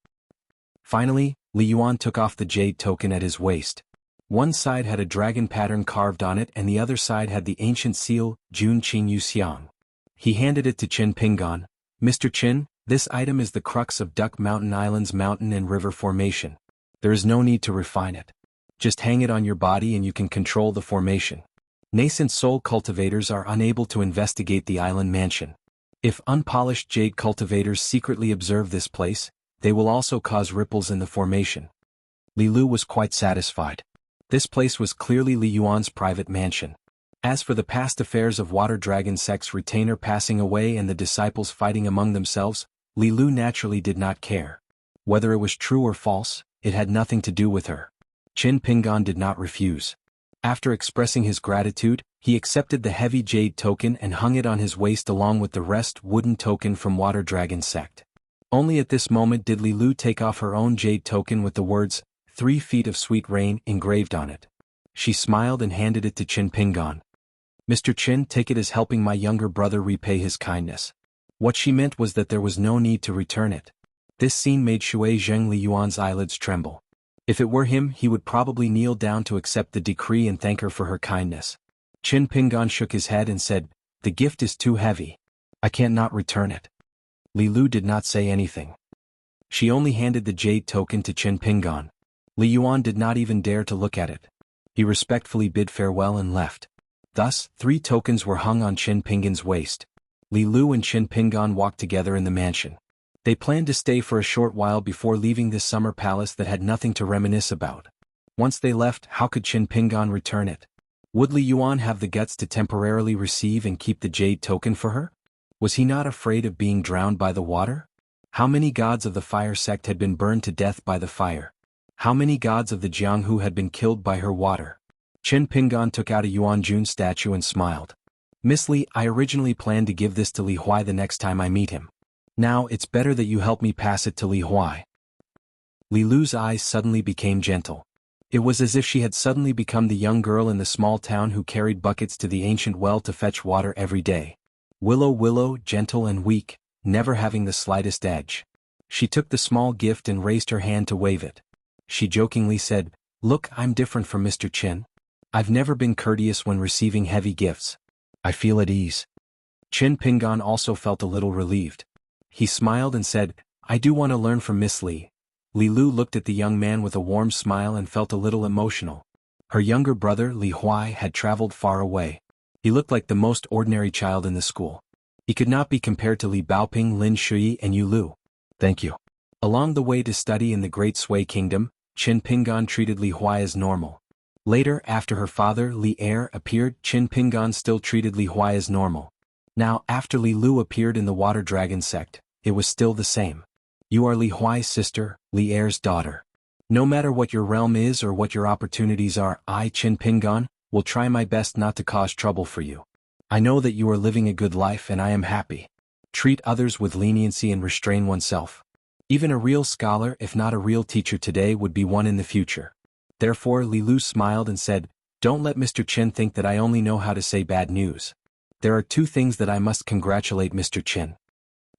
Finally, Li Yuan took off the jade token at his waist. One side had a dragon pattern carved on it and the other side had the ancient seal, Jun Qing Yu Xiang. He handed it to Qin Pingan. Mr. Qin, this item is the crux of Duck Mountain Island's mountain and river formation. There is no need to refine it. Just hang it on your body and you can control the formation. Nascent soul cultivators are unable to investigate the island mansion. If unpolished jade cultivators secretly observe this place, they will also cause ripples in the formation. Li Lu was quite satisfied. This place was clearly Li Yuan's private mansion. As for the past affairs of Water Dragon sect's retainer passing away and the disciples fighting among themselves, Li Lu naturally did not care. Whether it was true or false, it had nothing to do with her. Qin Pingan did not refuse. After expressing his gratitude, he accepted the heavy jade token and hung it on his waist along with the rest wooden token from Water Dragon sect. Only at this moment did Li Lu take off her own jade token with the words, 3 feet of sweet rain engraved on it. She smiled and handed it to Qin Pingan. Mr. Qin, take it as helping my younger brother repay his kindness. What she meant was that there was no need to return it. This scene made Shui Zheng Li Yuan's eyelids tremble. If it were him, he would probably kneel down to accept the decree and thank her for her kindness. Qin Pingan shook his head and said, "The gift is too heavy. I can't not return it." Li Lu did not say anything. She only handed the jade token to Qin Pingan. Li Yuan did not even dare to look at it. He respectfully bid farewell and left. Thus, 3 tokens were hung on Qin Pingan's waist. Li Lu and Qin Pingan walked together in the mansion. They planned to stay for a short while before leaving this summer palace that had nothing to reminisce about. Once they left, how could Qin Pingan return it? Would Li Yuan have the guts to temporarily receive and keep the jade token for her? Was he not afraid of being drowned by the water? How many gods of the fire sect had been burned to death by the fire? How many gods of the Jianghu had been killed by her water? Qin Pingan took out a Yuanjun statue and smiled. "Miss Li, I originally planned to give this to Li Huai the next time I meet him. Now it's better that you help me pass it to Li Huai." Li Lu's eyes suddenly became gentle. It was as if she had suddenly become the young girl in the small town who carried buckets to the ancient well to fetch water every day. Willow, gentle and weak, never having the slightest edge. She took the small gift and raised her hand to wave it. She jokingly said, "Look, I'm different from Mr. Qin. I've never been courteous when receiving heavy gifts. I feel at ease." Qin Pingan also felt a little relieved. He smiled and said, "I do want to learn from Miss Li." Li Lu looked at the young man with a warm smile and felt a little emotional. Her younger brother, Li Huai, had traveled far away. He looked like the most ordinary child in the school. He could not be compared to Li Baoping, Lin Shui, and Yu Lu. "Thank you." Along the way to study in the Great Sui Kingdom, Qin Pingan treated Li Huai as normal. Later, after her father, Li Er, appeared, Qin Pingan still treated Li Huai as normal. Now, after Li Lu appeared in the Water Dragon sect, it was still the same. "You are Li Huai's sister, Li Er's daughter. No matter what your realm is or what your opportunities are, I, Qin Pingan, will try my best not to cause trouble for you. I know that you are living a good life and I am happy. Treat others with leniency and restrain oneself. Even a real scholar, if not a real teacher today, would be one in the future." Therefore Li Lu smiled and said, "Don't let Mr. Qin think that I only know how to say bad news. There are 2 things that I must congratulate Mr. Qin."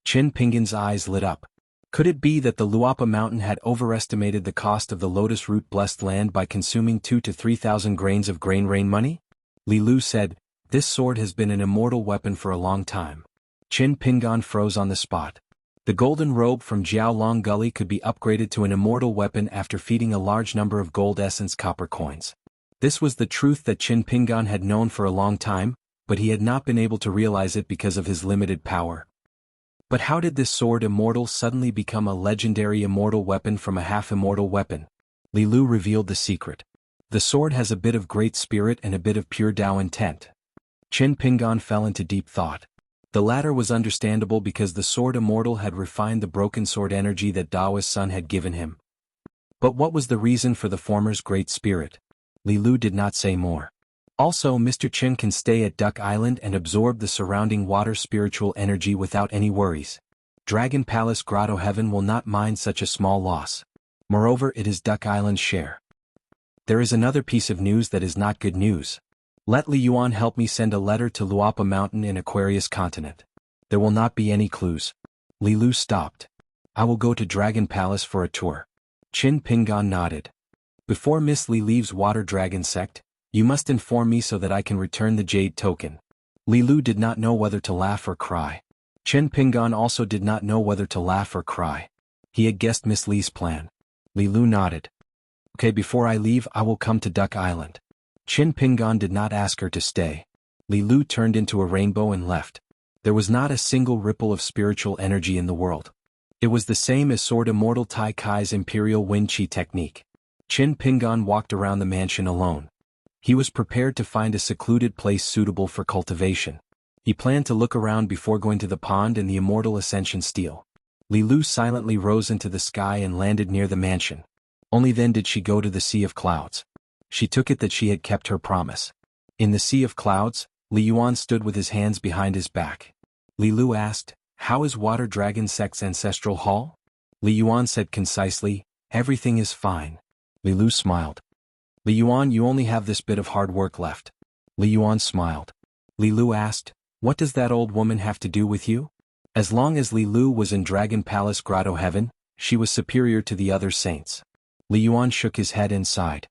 Qin Pingan's eyes lit up. Could it be that the Luapa mountain had overestimated the cost of the lotus root blessed land by consuming 2,000 to 3,000 grains of grain rain money? Li Lu said, "This sword has been an immortal weapon for a long time." Qin Pingan froze on the spot. The golden robe from Jiao Long Gully could be upgraded to an immortal weapon after feeding a large number of gold essence copper coins. This was the truth that Qin Pingan had known for a long time, but he had not been able to realize it because of his limited power. But how did this sword immortal suddenly become a legendary immortal weapon from a half-immortal weapon? Li Lu revealed the secret. The sword has a bit of great spirit and a bit of pure Tao intent. Qin Pingan fell into deep thought. The latter was understandable because the sword immortal had refined the broken sword energy that Dao's son had given him. But what was the reason for the former's great spirit? Li Lu did not say more. Also, Mr. Qin can stay at Duck Island and absorb the surrounding water spiritual energy without any worries. Dragon Palace Grotto Heaven will not mind such a small loss. Moreover, it is Duck Island's share. There is another piece of news that is not good news. Let Li Yuan help me send a letter to Luapa Mountain in Aquarius Continent. There will not be any clues. Li Lu stopped. "I will go to Dragon Palace for a tour." Qin Pingan nodded. "Before Miss Li leaves Water Dragon Sect, you must inform me so that I can return the jade token." Li Lu did not know whether to laugh or cry. Qin Pingan also did not know whether to laugh or cry. He had guessed Miss Li's plan. Li Lu nodded. "Okay, before I leave I will come to Duck Island." Qin Pingan did not ask her to stay. Li Lu turned into a rainbow and left. There was not a single ripple of spiritual energy in the world. It was the same as Sword Immortal Tai Kai's Imperial Wind Chi technique. Qin Pingan walked around the mansion alone. He was prepared to find a secluded place suitable for cultivation. He planned to look around before going to the pond and the immortal ascension steel. Li Lu silently rose into the sky and landed near the mansion. Only then did she go to the Sea of Clouds. She took it that she had kept her promise. In the Sea of Clouds, Li Yuan stood with his hands behind his back. Li Lu asked, "How is Water Dragon Sect's ancestral hall?" Li Yuan said concisely, "Everything is fine." Li Lu smiled. "Li Yuan, you only have this bit of hard work left." Li Yuan smiled. Li Lu asked, "What does that old woman have to do with you?" As long as Li Lu was in Dragon Palace Grotto Heaven, she was superior to the other saints. Li Yuan shook his head and sighed.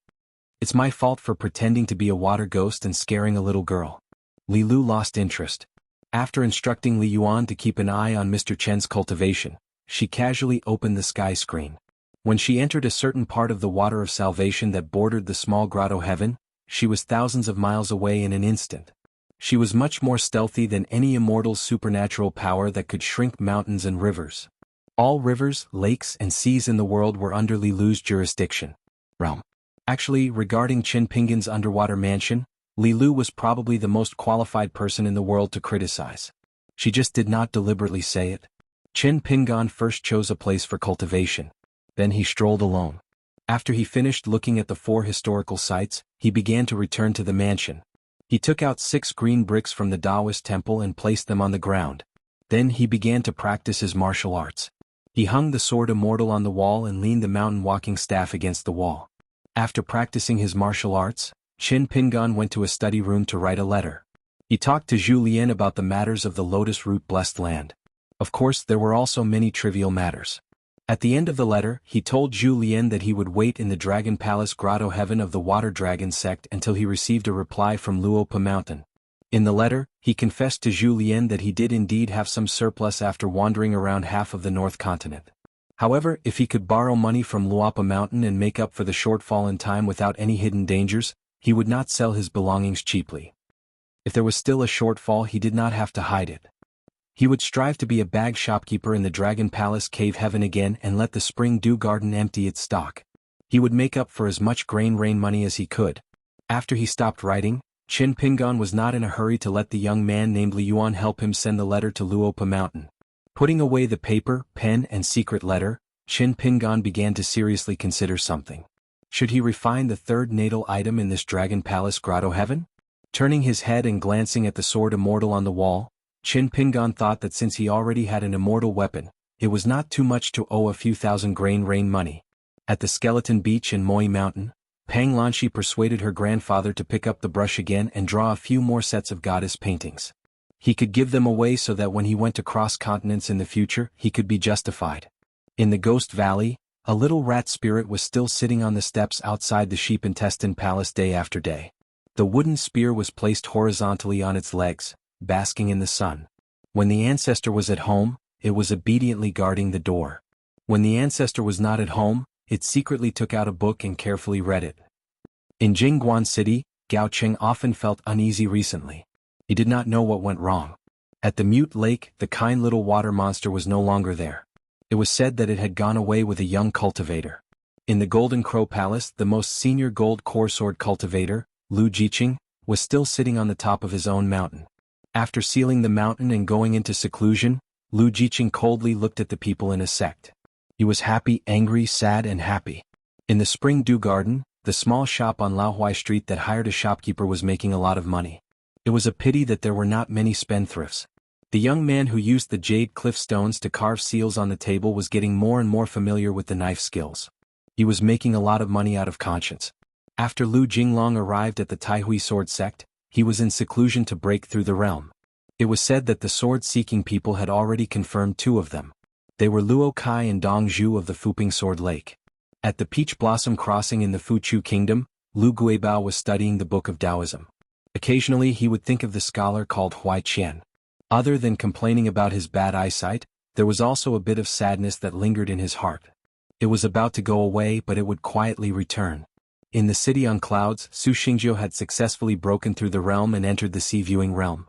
It's my fault for pretending to be a water ghost and scaring a little girl. Li Lu lost interest. After instructing Li Yuan to keep an eye on Mr. Chen's cultivation, she casually opened the sky screen. When she entered a certain part of the water of salvation that bordered the small grotto heaven, she was thousands of miles away in an instant. She was much more stealthy than any immortal's supernatural power that could shrink mountains and rivers. All rivers, lakes, and seas in the world were under Li Lu's jurisdiction. Realm. Actually, regarding Qin Pingan's underwater mansion, Li Lu was probably the most qualified person in the world to criticize. She just did not deliberately say it. Qin Pingan first chose a place for cultivation. Then he strolled alone. After he finished looking at the 4 historical sites, he began to return to the mansion. He took out 6 green bricks from the Taoist temple and placed them on the ground. Then he began to practice his martial arts. He hung the sword immortal on the wall and leaned the mountain walking staff against the wall. After practicing his martial arts, Qin Pingan went to a study room to write a letter. He talked to Zhu Lian about the matters of the lotus root blessed land. Of course, there were also many trivial matters. At the end of the letter, he told Zhu Lian that he would wait in the Dragon Palace Grotto Heaven of the Water Dragon sect until he received a reply from Luopa Mountain. In the letter, he confessed to Zhu Lian that he did indeed have some surplus after wandering around half of the North Continent. However, if he could borrow money from Luopa Mountain and make up for the shortfall in time without any hidden dangers, he would not sell his belongings cheaply. If there was still a shortfall, he did not have to hide it. He would strive to be a bag shopkeeper in the Dragon Palace Cave Heaven again and let the Spring Dew Garden empty its stock. He would make up for as much grain rain money as he could. After he stopped writing, Qin Pingan was not in a hurry to let the young man named Li Yuan help him send the letter to Luopa Mountain. Putting away the paper, pen, and secret letter, Qin Pingan began to seriously consider something. Should he refine the 3rd natal item in this Dragon Palace Grotto Heaven? Turning his head and glancing at the sword immortal on the wall, Qin Pingan thought that since he already had an immortal weapon, it was not too much to owe a few thousand grain rain money. At the Skeleton Beach in Moi Mountain, Pang Lanshi persuaded her grandfather to pick up the brush again and draw a few more sets of goddess paintings. He could give them away so that when he went across continents in the future, he could be justified. In the Ghost Valley, a little rat spirit was still sitting on the steps outside the Sheep Intestine Palace day after day. The wooden spear was placed horizontally on its legs, basking in the sun. When the ancestor was at home, it was obediently guarding the door. When the ancestor was not at home, it secretly took out a book and carefully read it. In Jingguan City, Gao Cheng often felt uneasy recently. He did not know what went wrong. At the Mute Lake, the kind little water monster was no longer there. It was said that it had gone away with a young cultivator. In the Golden Crow Palace, the most senior gold core sword cultivator, Lu Jiqing, was still sitting on the top of his own mountain. After sealing the mountain and going into seclusion, Lu Jiqing coldly looked at the people in his sect. He was happy, angry, sad, and happy. In the Spring Dew Garden, the small shop on Laohuai Street that hired a shopkeeper was making a lot of money. It was a pity that there were not many spendthrifts. The young man who used the jade cliff stones to carve seals on the table was getting more and more familiar with the knife skills. He was making a lot of money out of conscience. After Lu Jinglong arrived at the Taihui sword sect, he was in seclusion to break through the realm. It was said that the sword-seeking people had already confirmed 2 of them. They were Luo Kai and Dong Zhu of the Fuping Sword Lake. At the Peach Blossom Crossing in the Fuchu Kingdom, Lu Guibao was studying the Book of Taoism. Occasionally he would think of the scholar called Huai Qian. Other than complaining about his bad eyesight, there was also a bit of sadness that lingered in his heart. It was about to go away, but it would quietly return. In the city on clouds, Su Xingjiu had successfully broken through the realm and entered the sea-viewing realm.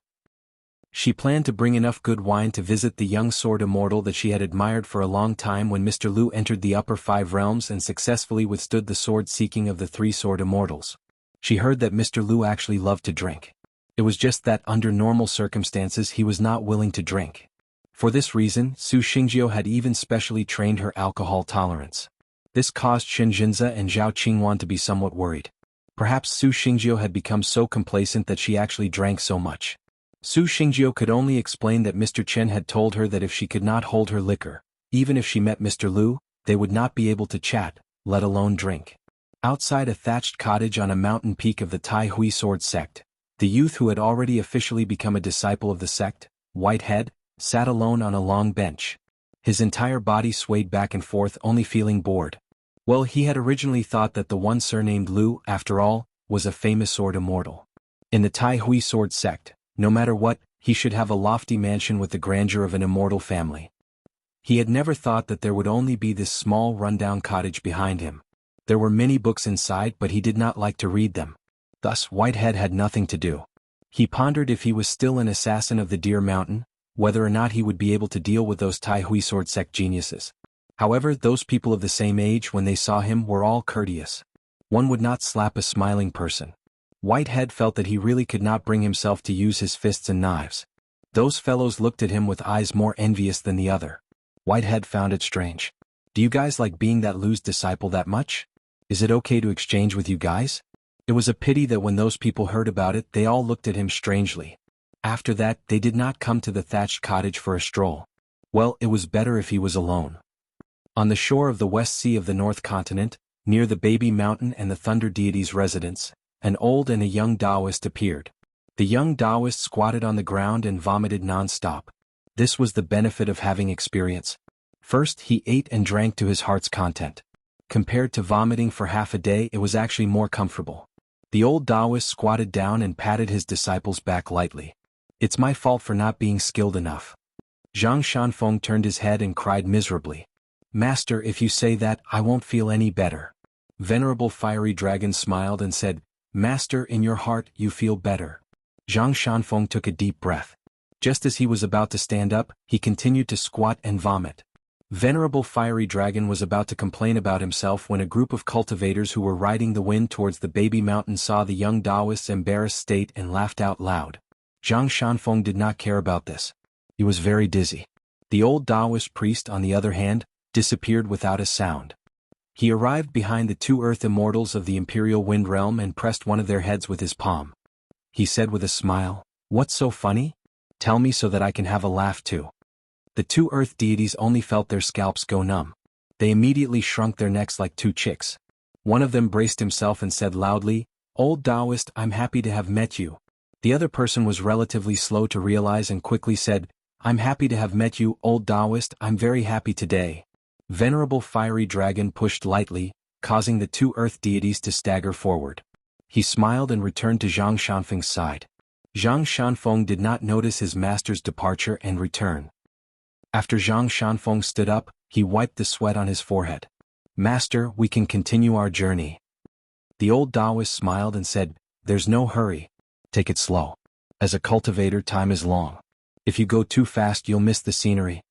She planned to bring enough good wine to visit the young sword immortal that she had admired for a long time when Mr. Lu entered the upper 5 realms and successfully withstood the sword-seeking of the 3 sword immortals. She heard that Mr. Lu actually loved to drink. It was just that under normal circumstances he was not willing to drink. For this reason, Su Xingjiu had even specially trained her alcohol tolerance. This caused Shen Jinza and Zhao Qingwan to be somewhat worried. Perhaps Su Xingjiu had become so complacent that she actually drank so much. Su Xingjiu could only explain that Mr. Chen had told her that if she could not hold her liquor, even if she met Mr. Lu, they would not be able to chat, let alone drink. Outside a thatched cottage on a mountain peak of the Tai Hui sword sect, the youth who had already officially become a disciple of the sect, Whitehead, sat alone on a long bench. His entire body swayed back and forth, only feeling bored. Well, he had originally thought that the one surnamed Lu, after all, was a famous sword immortal. In the Tai Hui sword sect, no matter what, he should have a lofty mansion with the grandeur of an immortal family. He had never thought that there would only be this small rundown cottage behind him. There were many books inside, but he did not like to read them. Thus, Whitehead had nothing to do. He pondered if he was still an assassin of the Deer Mountain, whether or not he would be able to deal with those Tai Hui sword sect geniuses. However, those people of the same age when they saw him were all courteous. One would not slap a smiling person. Whitehead felt that he really could not bring himself to use his fists and knives. Those fellows looked at him with eyes more envious than the other. Whitehead found it strange. Do you guys like being that Lu's disciple that much? Is it okay to exchange with you guys? It was a pity that when those people heard about it, they all looked at him strangely. After that, they did not come to the thatched cottage for a stroll. Well, it was better if he was alone. On the shore of the West Sea of the North Continent, near the Baby Mountain and the Thunder Deity's residence, an old and a young Taoist appeared. The young Taoist squatted on the ground and vomited non-stop. This was the benefit of having experience. First, he ate and drank to his heart's content. Compared to vomiting for half a day, it was actually more comfortable. The old Taoist squatted down and patted his disciple's back lightly. It's my fault for not being skilled enough. Zhang Shanfeng turned his head and cried miserably. Master, if you say that, I won't feel any better. Venerable Fiery Dragon smiled and said, Master, in your heart, you feel better. Zhang Shanfeng took a deep breath. Just as he was about to stand up, he continued to squat and vomit. Venerable Fiery Dragon was about to complain about himself when a group of cultivators who were riding the wind towards the Baby Mountain saw the young Taoist's embarrassed state and laughed out loud. Zhang Shanfeng did not care about this. He was very dizzy. The old Taoist priest, on the other hand, disappeared without a sound. He arrived behind the two earth immortals of the Imperial Wind Realm and pressed one of their heads with his palm. He said with a smile, What's so funny? Tell me so that I can have a laugh too. The two earth deities only felt their scalps go numb. They immediately shrunk their necks like two chicks. One of them braced himself and said loudly, Old Taoist, I'm happy to have met you. The other person was relatively slow to realize and quickly said, I'm happy to have met you, Old Taoist, I'm very happy today. Venerable Fiery Dragon pushed lightly, causing the two earth deities to stagger forward. He smiled and returned to Zhang Shanfeng's side. Zhang Shanfeng did not notice his master's departure and return. After Zhang Shanfeng stood up, he wiped the sweat on his forehead. Master, we can continue our journey. The old Taoist smiled and said, There's no hurry. Take it slow. As a cultivator, time is long. If you go too fast, you'll miss the scenery.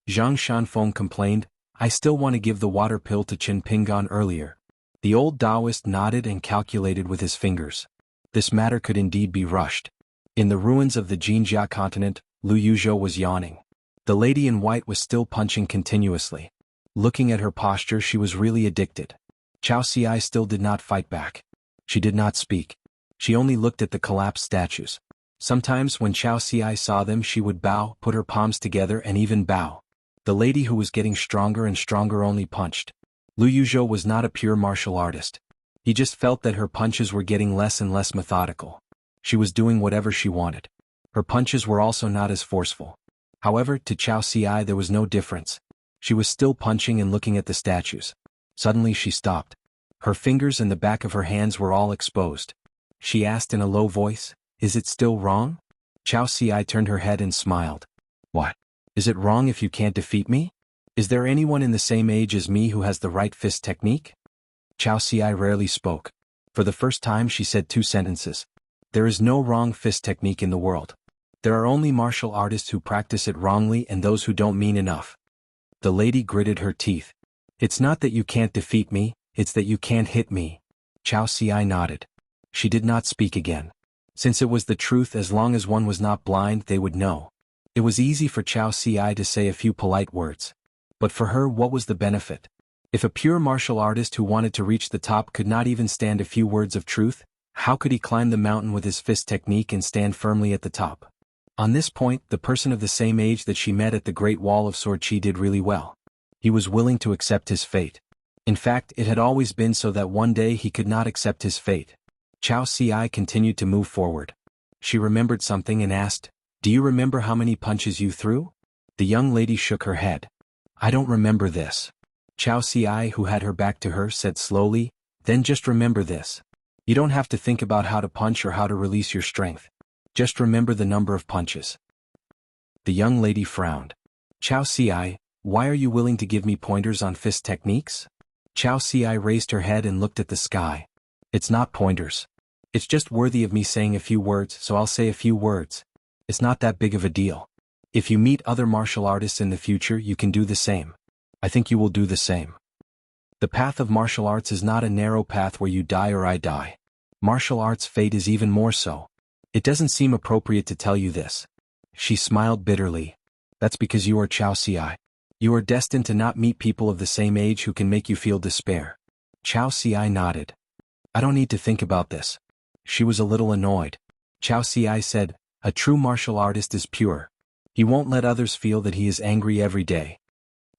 Zhang Shanfeng complained, I still want to give the water pill to Qin Pingan earlier. The old Taoist nodded and calculated with his fingers. This matter could indeed be rushed. In the ruins of the Jinjia continent, Lu Yuzhou was yawning. The lady in white was still punching continuously. Looking at her posture, she was really addicted. Chao Xiai still did not fight back. She did not speak. She only looked at the collapsed statues. Sometimes when Chao Xiai saw them, she would bow, put her palms together and even bow. The lady who was getting stronger and stronger only punched. Lu Yuzhou was not a pure martial artist. He just felt that her punches were getting less and less methodical. She was doing whatever she wanted. Her punches were also not as forceful. However, to Chao Xiai there was no difference. She was still punching and looking at the statues. Suddenly she stopped. Her fingers and the back of her hands were all exposed. She asked in a low voice, Is it still wrong? Chao Xiai turned her head and smiled. What? Is it wrong if you can't defeat me? Is there anyone in the same age as me who has the right fist technique? Chao Xiai rarely spoke. For the first time she said two sentences. There is no wrong fist technique in the world. There are only martial artists who practice it wrongly and those who don't mean enough. The lady gritted her teeth. It's not that you can't defeat me, it's that you can't hit me. Chao Xiai nodded. She did not speak again. Since it was the truth, as long as one was not blind, they would know. It was easy for Chao Xiai to say a few polite words. But for her, what was the benefit? If a pure martial artist who wanted to reach the top could not even stand a few words of truth, how could he climb the mountain with his fist technique and stand firmly at the top? On this point, the person of the same age that she met at the Great Wall of Sword Chi did really well. He was willing to accept his fate. In fact, it had always been so that one day he could not accept his fate. Chao Xiai continued to move forward. She remembered something and asked, Do you remember how many punches you threw? The young lady shook her head. I don't remember this. Chao Si, who had her back to her, said slowly, then just remember this. You don't have to think about how to punch or how to release your strength. Just remember the number of punches. The young lady frowned. Chao Si, why are you willing to give me pointers on fist techniques? Chao Si raised her head and looked at the sky. It's not pointers. It's just worthy of me saying a few words, so I'll say a few words. It's not that big of a deal. If you meet other martial artists in the future, you can do the same. I think you will do the same. The path of martial arts is not a narrow path where you die or I die. Martial arts' fate is even more so. It doesn't seem appropriate to tell you this. She smiled bitterly. That's because you are Chao Si. You are destined to not meet people of the same age who can make you feel despair. Chao Si nodded. I don't need to think about this. She was a little annoyed. Chao Si said, a true martial artist is pure. He won't let others feel that he is angry every day.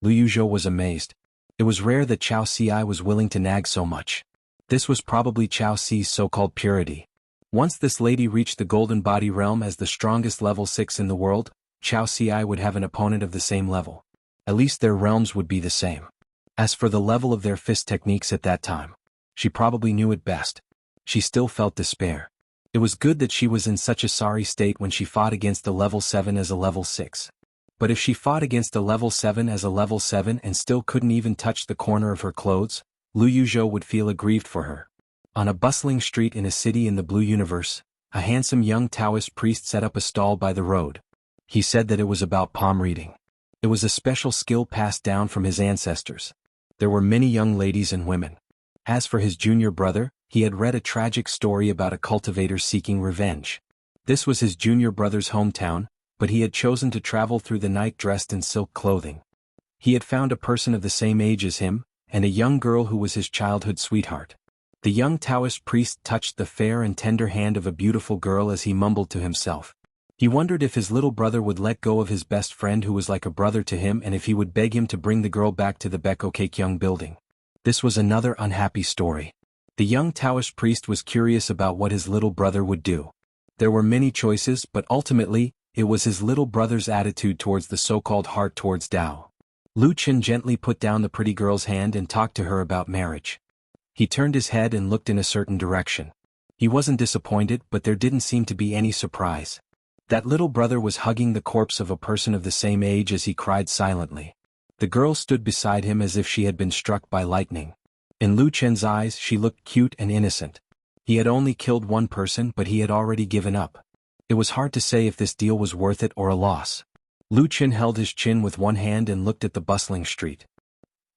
Lu Yuzhou was amazed. It was rare that Chao Si was willing to nag so much. This was probably Chao Si's so-called purity. Once this lady reached the golden body realm as the strongest level 6 in the world, Chao Si would have an opponent of the same level. At least their realms would be the same. As for the level of their fist techniques at that time, she probably knew it best. She still felt despair. It was good that she was in such a sorry state when she fought against a level 7 as a level 6. But if she fought against a level 7 as a level 7 and still couldn't even touch the corner of her clothes, Lu Yuzhou would feel aggrieved for her. On a bustling street in a city in the blue universe, a handsome young Taoist priest set up a stall by the road. He said that it was about palm reading. It was a special skill passed down from his ancestors. There were many young ladies and women. As for his junior brother, he had read a tragic story about a cultivator seeking revenge. This was his junior brother's hometown, but he had chosen to travel through the night dressed in silk clothing. He had found a person of the same age as him, and a young girl who was his childhood sweetheart. The young Taoist priest touched the fair and tender hand of a beautiful girl as he mumbled to himself. He wondered if his little brother would let go of his best friend who was like a brother to him and if he would beg him to bring the girl back to the Baekokyeong building. This was another unhappy story. The young Taoist priest was curious about what his little brother would do. There were many choices, but ultimately, it was his little brother's attitude towards the so-called heart towards Tao. Lu Chen gently put down the pretty girl's hand and talked to her about marriage. He turned his head and looked in a certain direction. He wasn't disappointed, but there didn't seem to be any surprise. That little brother was hugging the corpse of a person of the same age as he cried silently. The girl stood beside him as if she had been struck by lightning. In Lu Chen's eyes she looked cute and innocent. He had only killed one person, but he had already given up. It was hard to say if this deal was worth it or a loss. Lu Chen held his chin with one hand and looked at the bustling street.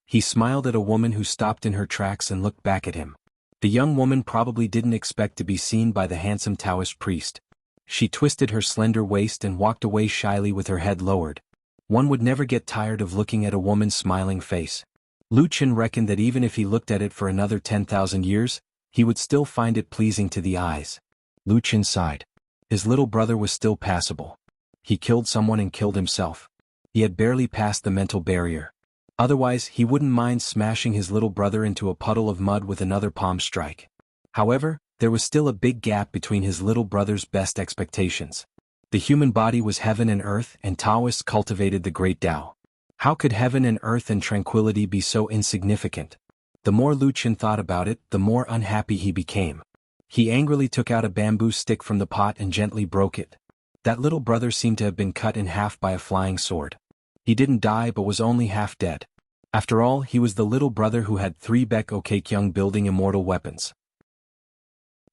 He smiled at a woman who stopped in her tracks and looked back at him. The young woman probably didn't expect to be seen by the handsome Taoist priest. She twisted her slender waist and walked away shyly with her head lowered. One would never get tired of looking at a woman's smiling face. Lu Chen reckoned that even if he looked at it for another 10,000 years, he would still find it pleasing to the eyes. Lu Chen sighed. His little brother was still passable. He killed someone and killed himself. He had barely passed the mental barrier. Otherwise, he wouldn't mind smashing his little brother into a puddle of mud with another palm strike. However, there was still a big gap between his little brother's best expectations. The human body was heaven and earth, and Taoists cultivated the great Tao. How could heaven and earth and tranquility be so insignificant? The more Lu Chen thought about it, the more unhappy he became. He angrily took out a bamboo stick from the pot and gently broke it. That little brother seemed to have been cut in half by a flying sword. He didn't die but was only half dead. After all, he was the little brother who had 3 Baekokyeong building immortal weapons.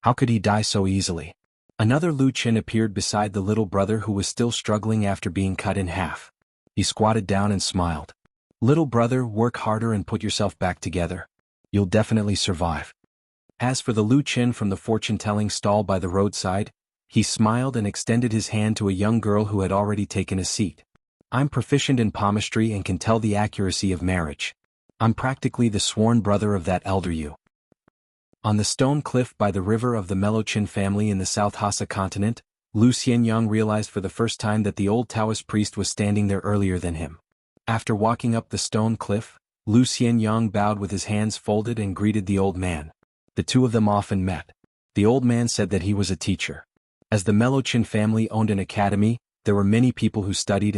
How could he die so easily? Another Lu Chen appeared beside the little brother who was still struggling after being cut in half. He squatted down and smiled. Little brother, work harder and put yourself back together. You'll definitely survive. As for the Lu Chen from the fortune-telling stall by the roadside, he smiled and extended his hand to a young girl who had already taken a seat. I'm proficient in palmistry and can tell the accuracy of marriage. I'm practically the sworn brother of that elder Yu. On the stone cliff by the river of the Melochin family in the South Hassa continent, Lu Xianyang realized for the first time that the old Taoist priest was standing there earlier than him. After walking up the stone cliff, Lu Xianyang bowed with his hands folded and greeted the old man. The two of them often met. The old man said that he was a teacher. As the Melochin family owned an academy, there were many people who studied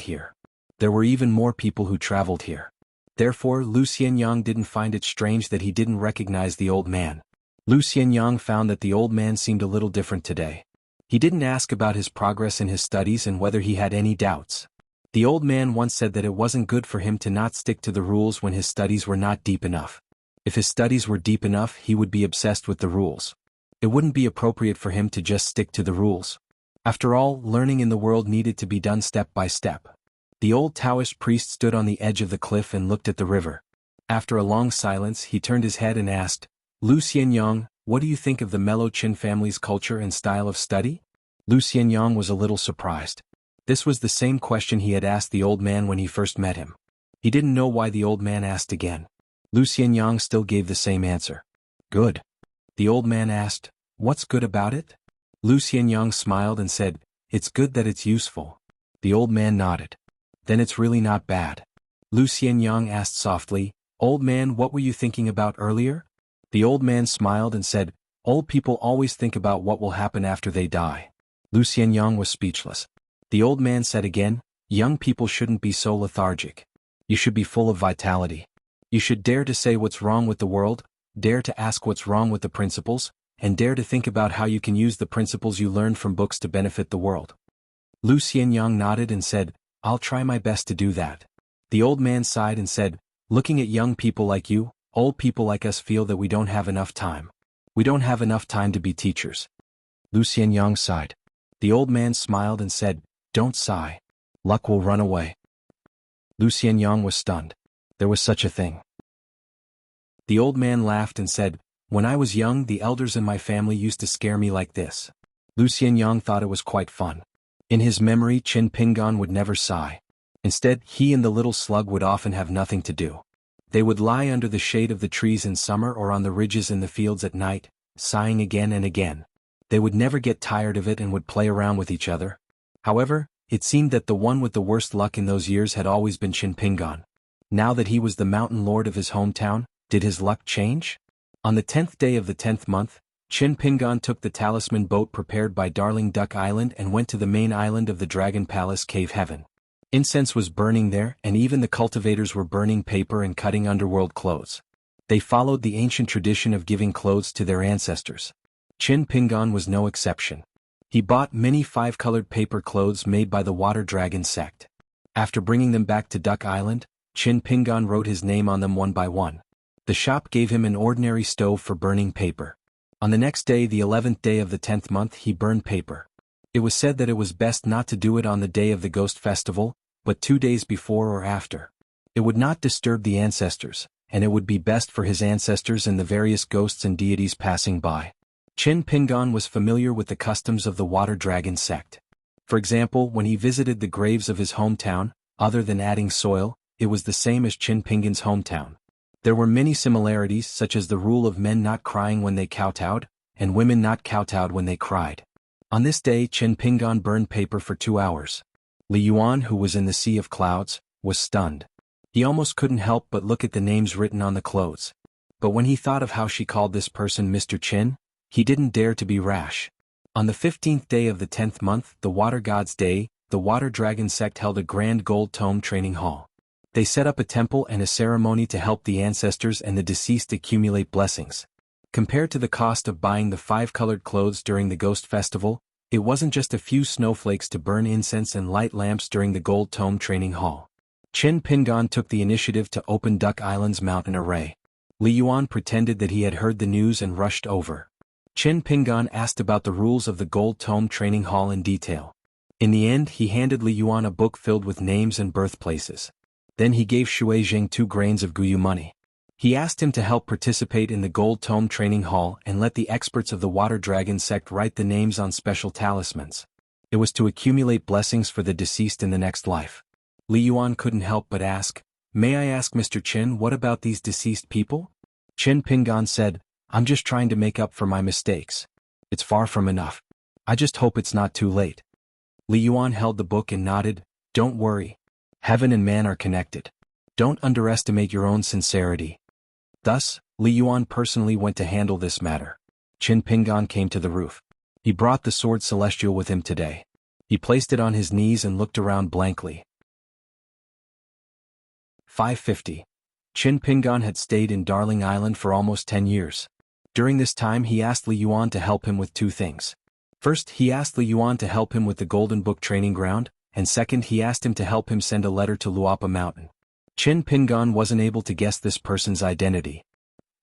here. There were even more people who traveled here. Therefore Lu Xianyang didn't find it strange that he didn't recognize the old man. Lu Xianyang found that the old man seemed a little different today. He didn't ask about his progress in his studies and whether he had any doubts. The old man once said that it wasn't good for him to not stick to the rules when his studies were not deep enough. If his studies were deep enough, he would be obsessed with the rules. It wouldn't be appropriate for him to just stick to the rules. After all, learning in the world needed to be done step by step. The old Taoist priest stood on the edge of the cliff and looked at the river. After a long silence, he turned his head and asked, Lu Xianyang, what do you think of the Mellow Qin family's culture and style of study? Lu Xianyang was a little surprised. This was the same question he had asked the old man when he first met him. He didn't know why the old man asked again. Lu Xianyang still gave the same answer. Good. The old man asked, what's good about it? Lu Xianyang smiled and said, it's good that it's useful. The old man nodded. Then it's really not bad. Lu Xianyang asked softly, old man, what were you thinking about earlier? The old man smiled and said, old people always think about what will happen after they die. Lu Xianyang was speechless. The old man said again, young people shouldn't be so lethargic. You should be full of vitality. You should dare to say what's wrong with the world, dare to ask what's wrong with the principles, and dare to think about how you can use the principles you learned from books to benefit the world. Lu Xianyang nodded and said, I'll try my best to do that. The old man sighed and said, looking at young people like you, old people like us feel that we don't have enough time. We don't have enough time to be teachers. Lu Xianyang sighed. The old man smiled and said, don't sigh. Luck will run away. Lu Xianyang was stunned. There was such a thing. The old man laughed and said, when I was young, the elders in my family used to scare me like this. Lu Xianyang thought it was quite fun. In his memory, Qin Pingan would never sigh. Instead, he and the little slug would often have nothing to do. They would lie under the shade of the trees in summer or on the ridges in the fields at night, sighing again and again. They would never get tired of it and would play around with each other. However, it seemed that the one with the worst luck in those years had always been Qin Pingan. Now that he was the mountain lord of his hometown, did his luck change? On the 10th day of the 10th month, Qin Pingan took the talisman boat prepared by Darling Duck Island and went to the main island of the Dragon Palace Cave Heaven. Incense was burning there, and even the cultivators were burning paper and cutting underworld clothes. They followed the ancient tradition of giving clothes to their ancestors. Qin Pingan was no exception. He bought many 5-colored paper clothes made by the Water Dragon sect. After bringing them back to Duck Island, Qin Pingan wrote his name on them one by one. The shop gave him an ordinary stove for burning paper. On the next day, the 11th day of the 10th month, he burned paper. It was said that it was best not to do it on the day of the Ghost Festival, but 2 days before or after. It would not disturb the ancestors, and it would be best for his ancestors and the various ghosts and deities passing by. Qin Pingan was familiar with the customs of the Water Dragon sect. For example, when he visited the graves of his hometown, other than adding soil, it was the same as Qin Pingan's hometown. There were many similarities, such as the rule of men not crying when they kowtowed, and women not kowtowed when they cried. On this day, Qin Pingan burned paper for 2 hours. Li Yuan, who was in the sea of clouds, was stunned. He almost couldn't help but look at the names written on the clothes. But when he thought of how she called this person Mr. Qin, he didn't dare to be rash. On the 15th day of the 10th month, the Water God's Day, the Water Dragon sect held a grand gold tome training hall. They set up a temple and a ceremony to help the ancestors and the deceased accumulate blessings. Compared to the cost of buying the 5-colored clothes during the Ghost Festival, it wasn't just a few snowflakes to burn incense and light lamps during the Gold Tome Training Hall. Qin Pingan took the initiative to open Duck Island's mountain array. Li Yuan pretended that he had heard the news and rushed over. Qin Pingan asked about the rules of the Gold Tome Training Hall in detail. In the end, he handed Li Yuan a book filled with names and birthplaces. Then he gave Shui Jing 2 grains of Guyu money. He asked him to help participate in the Gold Tome Training Hall and let the experts of the Water Dragon sect write the names on special talismans. It was to accumulate blessings for the deceased in the next life. Li Yuan couldn't help but ask, "May I ask Mr. Qin, what about these deceased people?" Qin Pingan said, "I'm just trying to make up for my mistakes. It's far from enough. I just hope it's not too late." Li Yuan held the book and nodded, "Don't worry. Heaven and man are connected. Don't underestimate your own sincerity." Thus, Li Yuan personally went to handle this matter. Qin Pingan came to the roof. He brought the sword celestial with him today. He placed it on his knees and looked around blankly. 550. Qin Pingan had stayed in Darling Island for almost 10 years. During this time he asked Li Yuan to help him with two things. First, he asked Li Yuan to help him with the Golden Book training ground, and second he asked him to help him send a letter to Luapa Mountain. Qin Pingan wasn't able to guess this person's identity.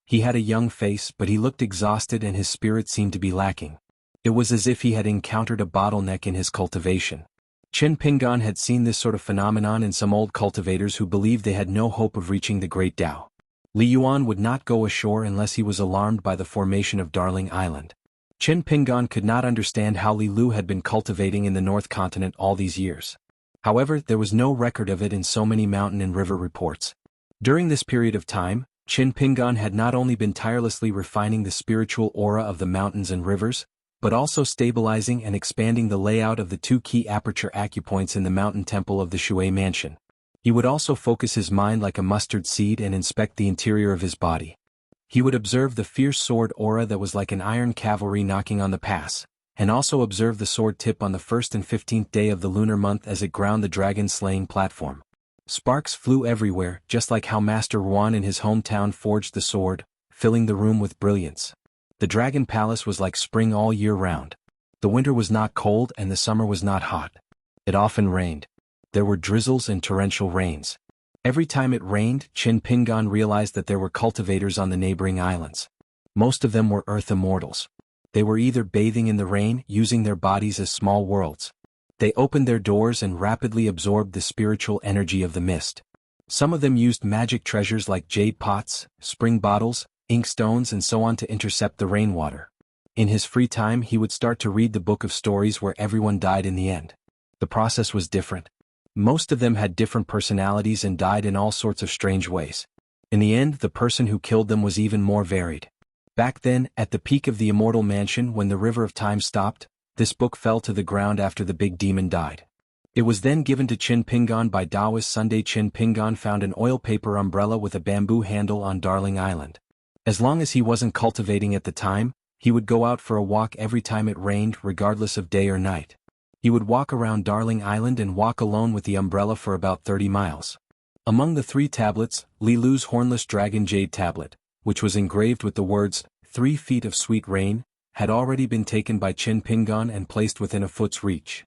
He had a young face but he looked exhausted and his spirit seemed to be lacking. It was as if he had encountered a bottleneck in his cultivation. Qin Pingan had seen this sort of phenomenon in some old cultivators who believed they had no hope of reaching the Great Tao. Li Yuan would not go ashore unless he was alarmed by the formation of Darling Island. Qin Pingan could not understand how Li Lu had been cultivating in the North Continent all these years. However, there was no record of it in so many mountain and river reports. During this period of time, Qin Pingan had not only been tirelessly refining the spiritual aura of the mountains and rivers, but also stabilizing and expanding the layout of the two key aperture acupoints in the mountain temple of the Shui Mansion. He would also focus his mind like a mustard seed and inspect the interior of his body. He would observe the fierce sword aura that was like an iron cavalry knocking on the pass, and also observe the sword tip on the 1st and 15th day of the lunar month as it ground the dragon-slaying platform. Sparks flew everywhere, just like how Master Ruan in his hometown forged the sword, filling the room with brilliance. The Dragon Palace was like spring all year round. The winter was not cold and the summer was not hot. It often rained. There were drizzles and torrential rains. Every time it rained, Qin Pingan realized that there were cultivators on the neighboring islands. Most of them were earth immortals. They were either bathing in the rain, using their bodies as small worlds. They opened their doors and rapidly absorbed the spiritual energy of the mist. Some of them used magic treasures like jade pots, spring bottles, inkstones and so on to intercept the rainwater. In his free time he would start to read the book of stories where everyone died in the end. The process was different. Most of them had different personalities and died in all sorts of strange ways. In the end, the person who killed them was even more varied. Back then, at the peak of the immortal mansion when the river of time stopped, this book fell to the ground after the big demon died. It was then given to Qin Pingan by Taoist Sunday. Qin Pingan found an oil paper umbrella with a bamboo handle on Darling Island. As long as he wasn't cultivating at the time, he would go out for a walk every time it rained regardless of day or night. He would walk around Darling Island and walk alone with the umbrella for about 30 miles. Among the 3 tablets, Li Lu's hornless dragon jade tablet, which was engraved with the words, 3 feet of sweet rain, had already been taken by Qin Pingan and placed within a foot's reach.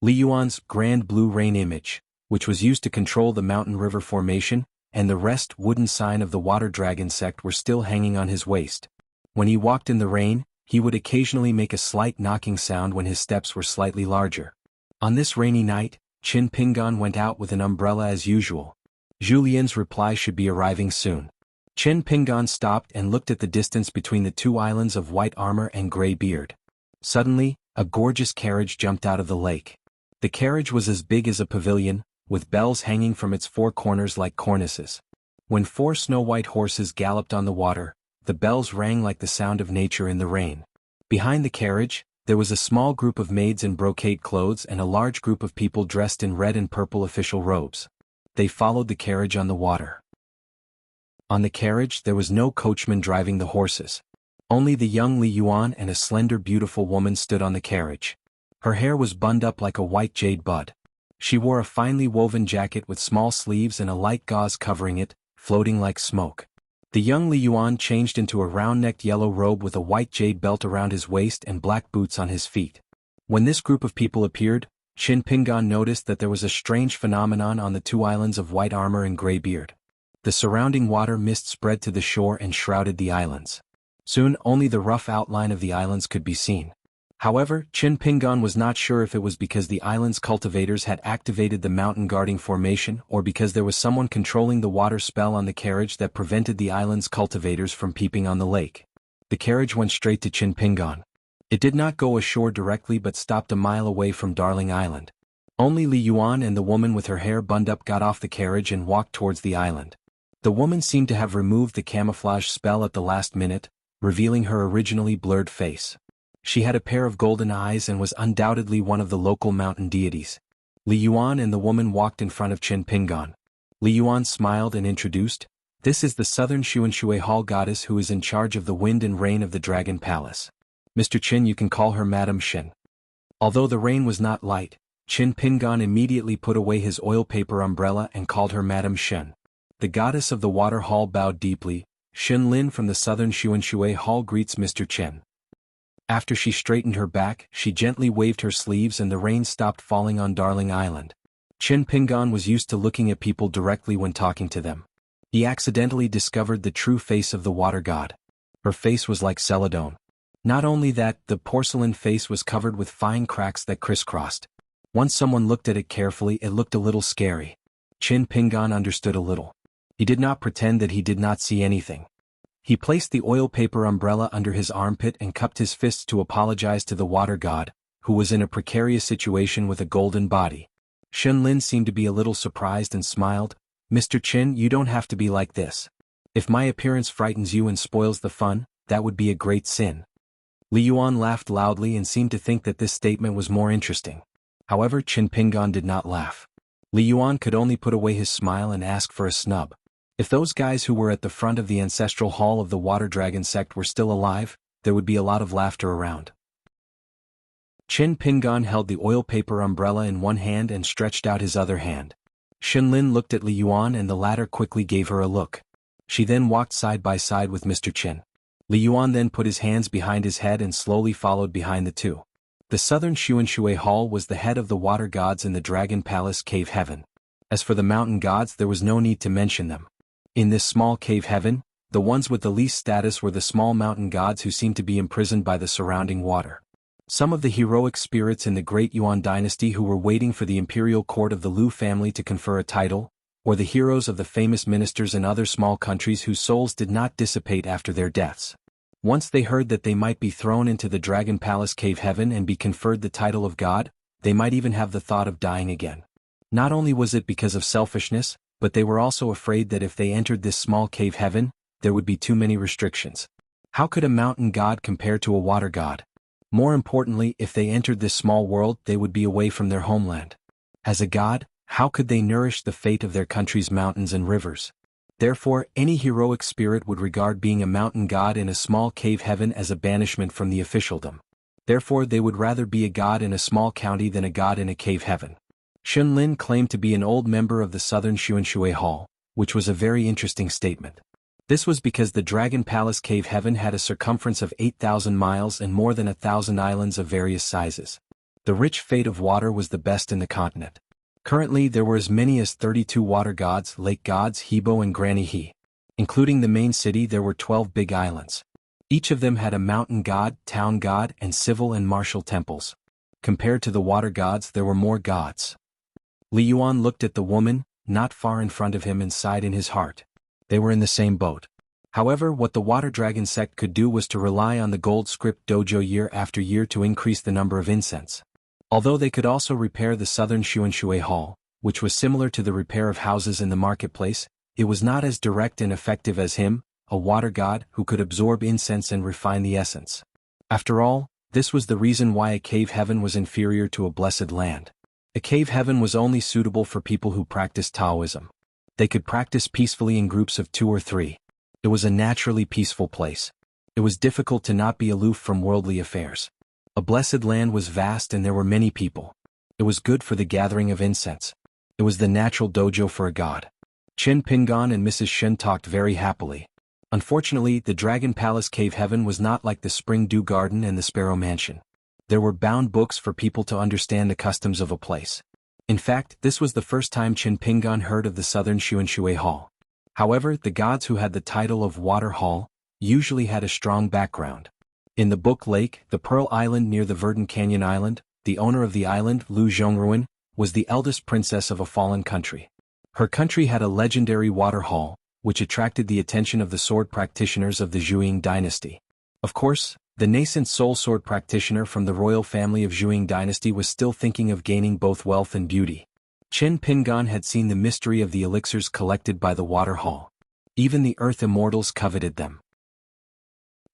Li Yuan's grand blue rain image, which was used to control the mountain river formation, and the rest wooden sign of the water dragon sect were still hanging on his waist. When he walked in the rain, he would occasionally make a slight knocking sound when his steps were slightly larger. On this rainy night, Qin Pingan went out with an umbrella as usual. Julien's reply should be arriving soon. Qin Pingan stopped and looked at the distance between the 2 islands of White Armor and Grey Beard. Suddenly, a gorgeous carriage jumped out of the lake. The carriage was as big as a pavilion, with bells hanging from its 4 corners like cornices. When 4 snow-white horses galloped on the water, the bells rang like the sound of nature in the rain. Behind the carriage, there was a small group of maids in brocade clothes and a large group of people dressed in red and purple official robes. They followed the carriage on the water. On the carriage there was no coachman driving the horses. Only the young Li Yuan and a slender beautiful woman stood on the carriage. Her hair was bunned up like a white jade bud. She wore a finely woven jacket with small sleeves and a light gauze covering it, floating like smoke. The young Li Yuan changed into a round-necked yellow robe with a white jade belt around his waist and black boots on his feet. When this group of people appeared, Qin Pingan noticed that there was a strange phenomenon on the 2 islands of White Armor and Grey Beard. The surrounding water mist spread to the shore and shrouded the islands. Soon only the rough outline of the islands could be seen. However, Qin Pingan was not sure if it was because the island's cultivators had activated the mountain guarding formation or because there was someone controlling the water spell on the carriage that prevented the island's cultivators from peeping on the lake. The carriage went straight to Qin Pingan. It did not go ashore directly but stopped a mile away from Darling Island. Only Li Yuan and the woman with her hair bunned up got off the carriage and walked towards the island. The woman seemed to have removed the camouflage spell at the last minute, revealing her originally blurred face. She had a pair of golden eyes and was undoubtedly one of the local mountain deities. Li Yuan and the woman walked in front of Qin Pingan. Li Yuan smiled and introduced, "This is the southern Xuanshui Hall goddess who is in charge of the wind and rain of the Dragon Palace. Mr. Qin, you can call her Madame Shen." Although the rain was not light, Qin Pingan immediately put away his oil paper umbrella and called her Madame Shen. The goddess of the water hall bowed deeply. Shen Lin from the southern Xuanshui Hall greets Mr. Chen. After she straightened her back, she gently waved her sleeves and the rain stopped falling on Darling Island. Chen Pingan was used to looking at people directly when talking to them. He accidentally discovered the true face of the water god. Her face was like celadone. Not only that, the porcelain face was covered with fine cracks that crisscrossed. Once someone looked at it carefully, it looked a little scary. Chen Pingan understood a little. He did not pretend that he did not see anything. He placed the oil paper umbrella under his armpit and cupped his fists to apologize to the water god, who was in a precarious situation with a golden body. Shen Lin seemed to be a little surprised and smiled. "Mr. Chen, you don't have to be like this. If my appearance frightens you and spoils the fun, that would be a great sin." Li Yuan laughed loudly and seemed to think that this statement was more interesting. However, Chen Pingan did not laugh. Li Yuan could only put away his smile and ask for a snub. If those guys who were at the front of the ancestral hall of the Water Dragon sect were still alive, there would be a lot of laughter around. Chen Pingan held the oil paper umbrella in one hand and stretched out his other hand. Shen Lin looked at Li Yuan and the latter quickly gave her a look. She then walked side by side with Mr. Chen. Li Yuan then put his hands behind his head and slowly followed behind the two. The southern Xuanshui Hall was the head of the water gods in the Dragon Palace Cave Heaven. As for the mountain gods, there was no need to mention them. In this small cave heaven, the ones with the least status were the small mountain gods who seemed to be imprisoned by the surrounding water. Some of the heroic spirits in the Great Yuan dynasty who were waiting for the imperial court of the Lu family to confer a title, or the heroes of the famous ministers in other small countries whose souls did not dissipate after their deaths. Once they heard that they might be thrown into the Dragon Palace Cave Heaven and be conferred the title of God, they might even have the thought of dying again. Not only was it because of selfishness, but they were also afraid that if they entered this small cave heaven, there would be too many restrictions. How could a mountain god compare to a water god? More importantly, if they entered this small world, they would be away from their homeland. As a god, how could they nourish the fate of their country's mountains and rivers? Therefore, any heroic spirit would regard being a mountain god in a small cave heaven as a banishment from the officialdom. Therefore, they would rather be a god in a small county than a god in a cave heaven. Shen Lin claimed to be an old member of the southern Xuanshui Hall, which was a very interesting statement. This was because the Dragon Palace Cave Heaven had a circumference of 8,000 miles and more than 1,000 islands of various sizes. The rich fate of water was the best in the continent. Currently there were as many as 32 water gods, lake gods, Hebo and Granny He. Including the main city, there were 12 big islands. Each of them had a mountain god, town god, and civil and martial temples. Compared to the water gods, there were more gods. Li Yuan looked at the woman, not far in front of him, and sighed in his heart. They were in the same boat. However, what the Water Dragon sect could do was to rely on the gold script dojo year after year to increase the number of incense. Although they could also repair the southern Xuanshui Hall, which was similar to the repair of houses in the marketplace, it was not as direct and effective as him, a water god who could absorb incense and refine the essence. After all, this was the reason why a cave heaven was inferior to a blessed land. A cave heaven was only suitable for people who practiced Taoism. They could practice peacefully in groups of 2 or 3. It was a naturally peaceful place. It was difficult to not be aloof from worldly affairs. A blessed land was vast and there were many people. It was good for the gathering of incense. It was the natural dojo for a god. Chen Pingan and Mrs. Shen talked very happily. Unfortunately, the Dragon Palace Cave Heaven was not like the Spring Dew Garden and the Sparrow Mansion. There were bound books for people to understand the customs of a place. In fact, this was the first time Chen Pingan heard of the southern Xuanshui Hall. However, the gods who had the title of Water Hall usually had a strong background. In the Book Lake, the Pearl Island near the Verdant Canyon Island, the owner of the island, Lu Zhongruan, was the eldest princess of a fallen country. Her country had a legendary water hall, which attracted the attention of the sword practitioners of the Zhuang dynasty. Of course, the nascent soul sword practitioner from the royal family of Zhuang dynasty was still thinking of gaining both wealth and beauty. Chen Pingan had seen the mystery of the elixirs collected by the water hall. Even the earth immortals coveted them.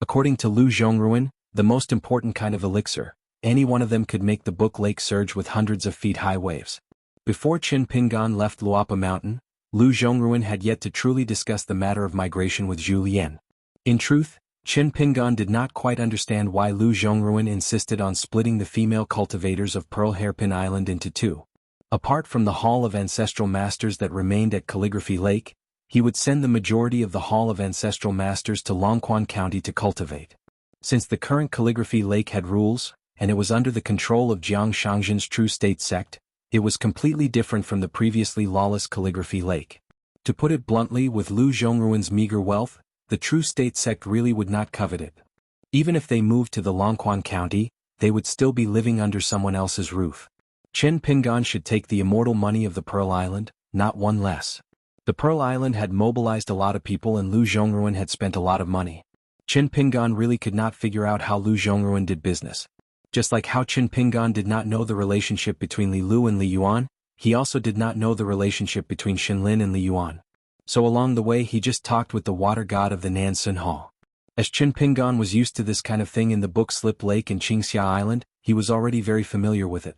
According to Lu Zhongruan, the most important kind of elixir, any one of them could make the Book Lake surge with hundreds of feet high waves. Before Chen Pingan left Luapa Mountain, Lu Zhongruan had yet to truly discuss the matter of migration with Zhu Lian. In truth, Chen Pingan did not quite understand why Lu Zhongruan insisted on splitting the female cultivators of Pearl Hairpin Island into 2. Apart from the Hall of Ancestral Masters that remained at Calligraphy Lake, he would send the majority of the Hall of Ancestral Masters to Longquan County to cultivate. Since the current calligraphy lake had rules, and it was under the control of Jiang Shangjin's True State sect, it was completely different from the previously lawless calligraphy lake. To put it bluntly, with Lu Zhongruan's meager wealth, the True State sect really would not covet it. Even if they moved to the Longquan County, they would still be living under someone else's roof. Chen Pingan should take the immortal money of the Pearl Island, not one less. The Pearl Island had mobilized a lot of people and Lu Zhongruan had spent a lot of money. Chen Pingan really could not figure out how Lu Zhongruan did business. Just like how Chen Pingan did not know the relationship between Li Lu and Li Yuan, he also did not know the relationship between Xinlin and Li Yuan. So along the way he just talked with the water god of the Nansen Hall. As Chen Pingan was used to this kind of thing in the book Slip Lake and Qingxia Island, he was already very familiar with it.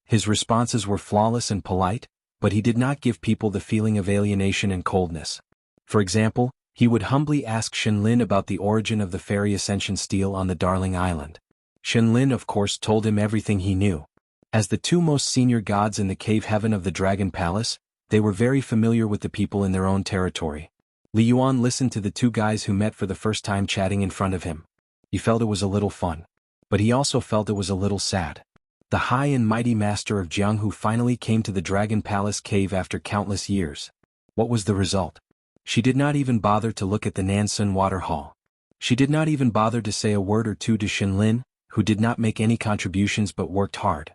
His responses were flawless and polite, but he did not give people the feeling of alienation and coldness. For example, he would humbly ask Xinlin about the origin of the fairy ascension stele on the Darling Island. Xinlin of course told him everything he knew. As the two most senior gods in the cave heaven of the Dragon Palace, they were very familiar with the people in their own territory. Li Yuan listened to the two guys who met for the first time chatting in front of him. He felt it was a little fun. But he also felt it was a little sad. The high and mighty master of Jianghu finally came to the Dragon Palace cave after countless years. What was the result? She did not even bother to look at the Nansen Water Hall. She did not even bother to say a word or two to Xinlin, who did not make any contributions but worked hard.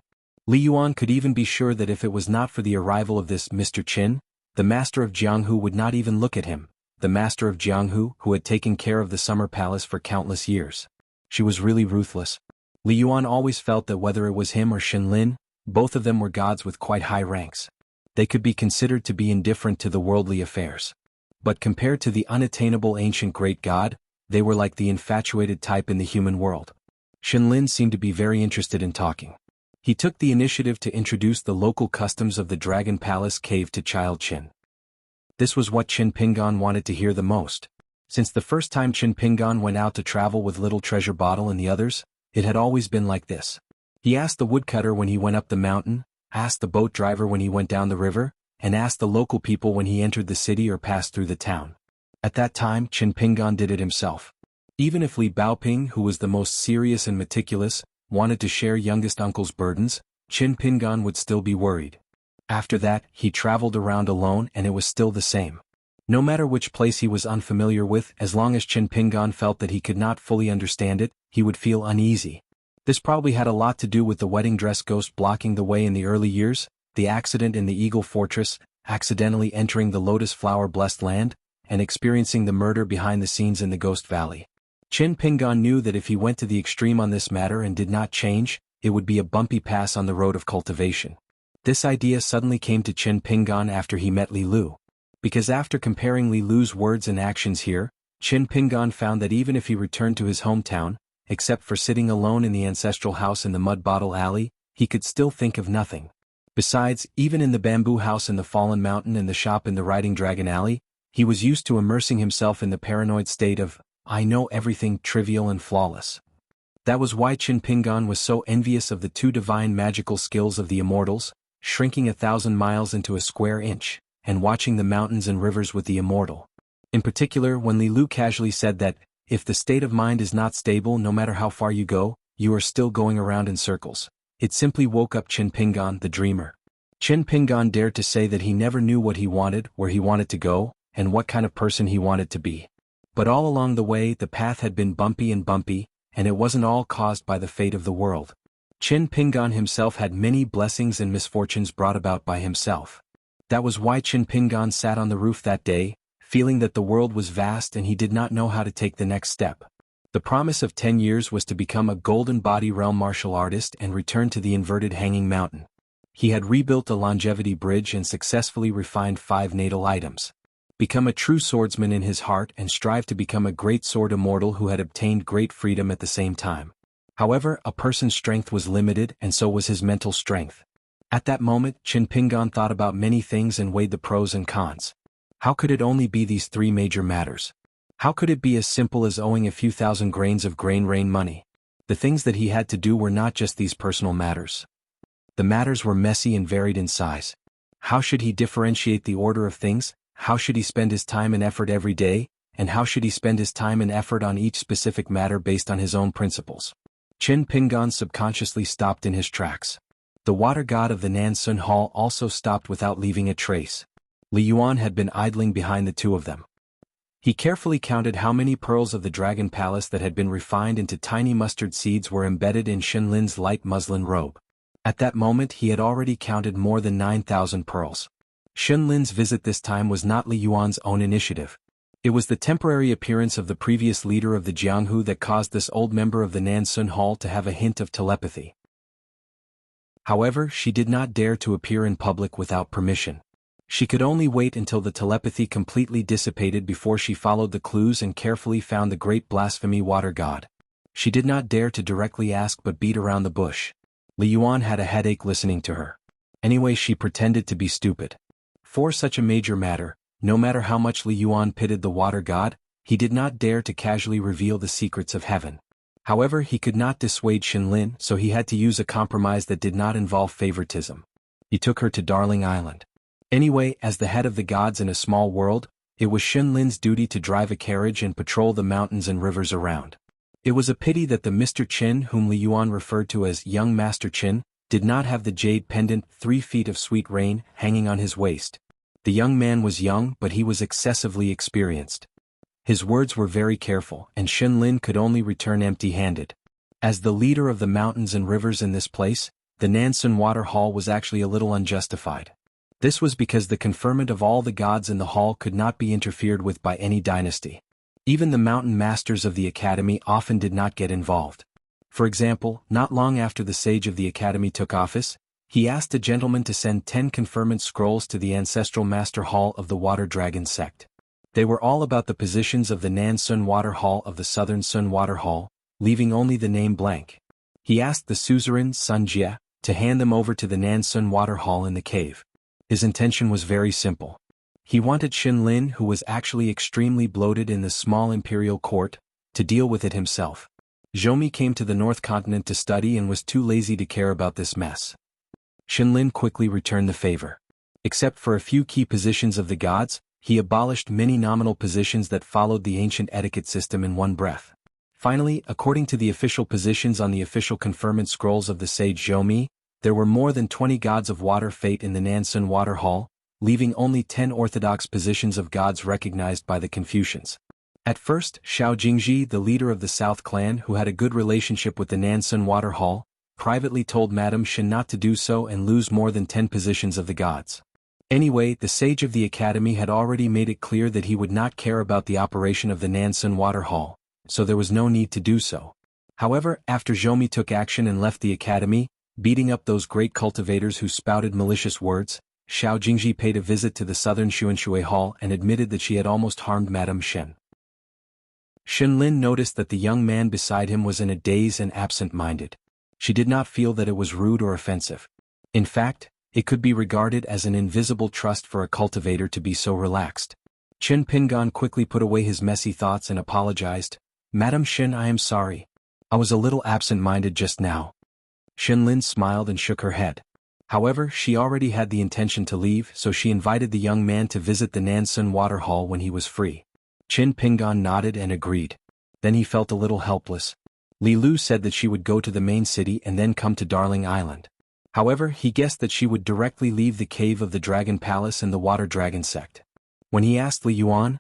Li Yuan could even be sure that if it was not for the arrival of this Mr. Qin, the master of Jianghu would not even look at him, the master of Jianghu who had taken care of the summer palace for countless years. She was really ruthless. Li Yuan always felt that whether it was him or Xinlin, both of them were gods with quite high ranks. They could be considered to be indifferent to the worldly affairs. But compared to the unattainable ancient great god, they were like the infatuated type in the human world. Xinlin seemed to be very interested in talking. He took the initiative to introduce the local customs of the Dragon Palace cave to Child Qin. This was what Chen Pingan wanted to hear the most. Since the first time Chen Pingan went out to travel with Little Treasure Bottle and the others, it had always been like this. He asked the woodcutter when he went up the mountain, asked the boat driver when he went down the river, and asked the local people when he entered the city or passed through the town. At that time Chen Pingan did it himself. Even if Li Baoping, who was the most serious and meticulous, wanted to share youngest uncle's burdens, Chen Pingan would still be worried. After that, he traveled around alone and it was still the same. No matter which place he was unfamiliar with, as long as Chen Pingan felt that he could not fully understand it, he would feel uneasy. This probably had a lot to do with the wedding dress ghost blocking the way in the early years, the accident in the Eagle Fortress, accidentally entering the Lotus Flower Blessed Land, and experiencing the murder behind the scenes in the Ghost Valley. Chen Pingan knew that if he went to the extreme on this matter and did not change, it would be a bumpy pass on the road of cultivation. This idea suddenly came to Chen Pingan after he met Li Lu. Because after comparing Li Lu's words and actions here, Chen Pingan found that even if he returned to his hometown, except for sitting alone in the ancestral house in the Mud Bottle Alley, he could still think of nothing. Besides, even in the bamboo house in the Fallen Mountain and the shop in the Riding Dragon Alley, he was used to immersing himself in the paranoid state of, I know everything trivial and flawless. That was why Chen Pingan was so envious of the two divine magical skills of the immortals, shrinking 1,000 miles into a square inch, and watching the mountains and rivers with the immortal. In particular, when Li Lu casually said that, if the state of mind is not stable no matter how far you go, you are still going around in circles. It simply woke up Chen Pingan the dreamer. Chen Pingan dared to say that he never knew what he wanted, where he wanted to go, and what kind of person he wanted to be. But all along the way the path had been bumpy, and it wasn't all caused by the fate of the world. Chen Pingan himself had many blessings and misfortunes brought about by himself. That was why Chen Pingan sat on the roof that day, feeling that the world was vast and he did not know how to take the next step. The promise of 10 years was to become a Golden Body Realm martial artist and return to the inverted hanging mountain. He had rebuilt a longevity bridge and successfully refined 5 natal items. Become a true swordsman in his heart and strive to become a great sword immortal who had obtained great freedom at the same time. However, a person's strength was limited and so was his mental strength. At that moment, Chen Pingan thought about many things and weighed the pros and cons. How could it only be these 3 major matters? How could it be as simple as owing a few thousand grains of grain rain money? The things that he had to do were not just these personal matters. The matters were messy and varied in size. How should he differentiate the order of things, how should he spend his time and effort every day, and how should he spend his time and effort on each specific matter based on his own principles? Qin Pingan subconsciously stopped in his tracks. The water god of the Nansun Hall also stopped without leaving a trace. Li Yuan had been idling behind the two of them. He carefully counted how many pearls of the Dragon Palace that had been refined into tiny mustard seeds were embedded in Xinlin's light muslin robe. At that moment he had already counted more than 9,000 pearls. Xinlin's visit this time was not Li Yuan's own initiative. It was the temporary appearance of the previous leader of the Jianghu that caused this old member of the Nansun Hall to have a hint of telepathy. However, she did not dare to appear in public without permission. She could only wait until the telepathy completely dissipated before she followed the clues and carefully found the great blasphemy water god. She did not dare to directly ask but beat around the bush. Li Yuan had a headache listening to her. Anyway, she pretended to be stupid. For such a major matter, no matter how much Li Yuan pitied the water god, he did not dare to casually reveal the secrets of heaven. However, he could not dissuade Xinlin, so he had to use a compromise that did not involve favoritism. He took her to Darling Island. Anyway, as the head of the gods in a small world, it was Xinlin's duty to drive a carriage and patrol the mountains and rivers around. It was a pity that the Mr. Qin whom Li Yuan referred to as Young Master Qin, did not have the jade pendant 3 feet of sweet rain hanging on his waist. The young man was young but he was excessively experienced. His words were very careful and Xinlin could only return empty-handed. As the leader of the mountains and rivers in this place, the Nansun Water Hall was actually a little unjustified. This was because the conferment of all the gods in the hall could not be interfered with by any dynasty. Even the mountain masters of the academy often did not get involved. For example, not long after the sage of the academy took office, he asked a gentleman to send 10 conferment scrolls to the ancestral master hall of the Water Dragon sect. They were all about the positions of the Nansun Water Hall of the Southern Sun Water Hall, leaving only the name blank. He asked the suzerain Sun Jie to hand them over to the Nansun Water Hall in the cave. His intention was very simple. He wanted Xinlin, who was actually extremely bloated in the small imperial court, to deal with it himself. Zhoumi came to the North Continent to study and was too lazy to care about this mess. Xinlin quickly returned the favor. Except for a few key positions of the gods, he abolished many nominal positions that followed the ancient etiquette system in one breath. Finally, according to the official positions on the official conferment scrolls of the sage Zhoumi, there were more than 20 gods of water fate in the Nansun Water Hall, leaving only 10 orthodox positions of gods recognized by the Confucians. At first, Xiao Jingji, the leader of the South clan who had a good relationship with the Nansun Water Hall, privately told Madame Shen not to do so and lose more than 10 positions of the gods. Anyway, the sage of the academy had already made it clear that he would not care about the operation of the Nansun Water Hall, so there was no need to do so. However, after Zhoumi took action and left the academy, beating up those great cultivators who spouted malicious words, Xiao Jingji paid a visit to the southern Xuanshui Hall and admitted that she had almost harmed Madame Shen. Xinlin noticed that the young man beside him was in a daze and absent-minded. She did not feel that it was rude or offensive. In fact, it could be regarded as an invisible trust for a cultivator to be so relaxed. Qin Pingan quickly put away his messy thoughts and apologized. Madam Shen, I am sorry. I was a little absent-minded just now. Xinlin smiled and shook her head. However, she already had the intention to leave, so she invited the young man to visit the Nansun Water Hall when he was free. Qin Pingan nodded and agreed. Then he felt a little helpless. Li Lu said that she would go to the main city and then come to Darling Island. However, he guessed that she would directly leave the cave of the Dragon Palace and the Water Dragon sect. When he asked Li Yuan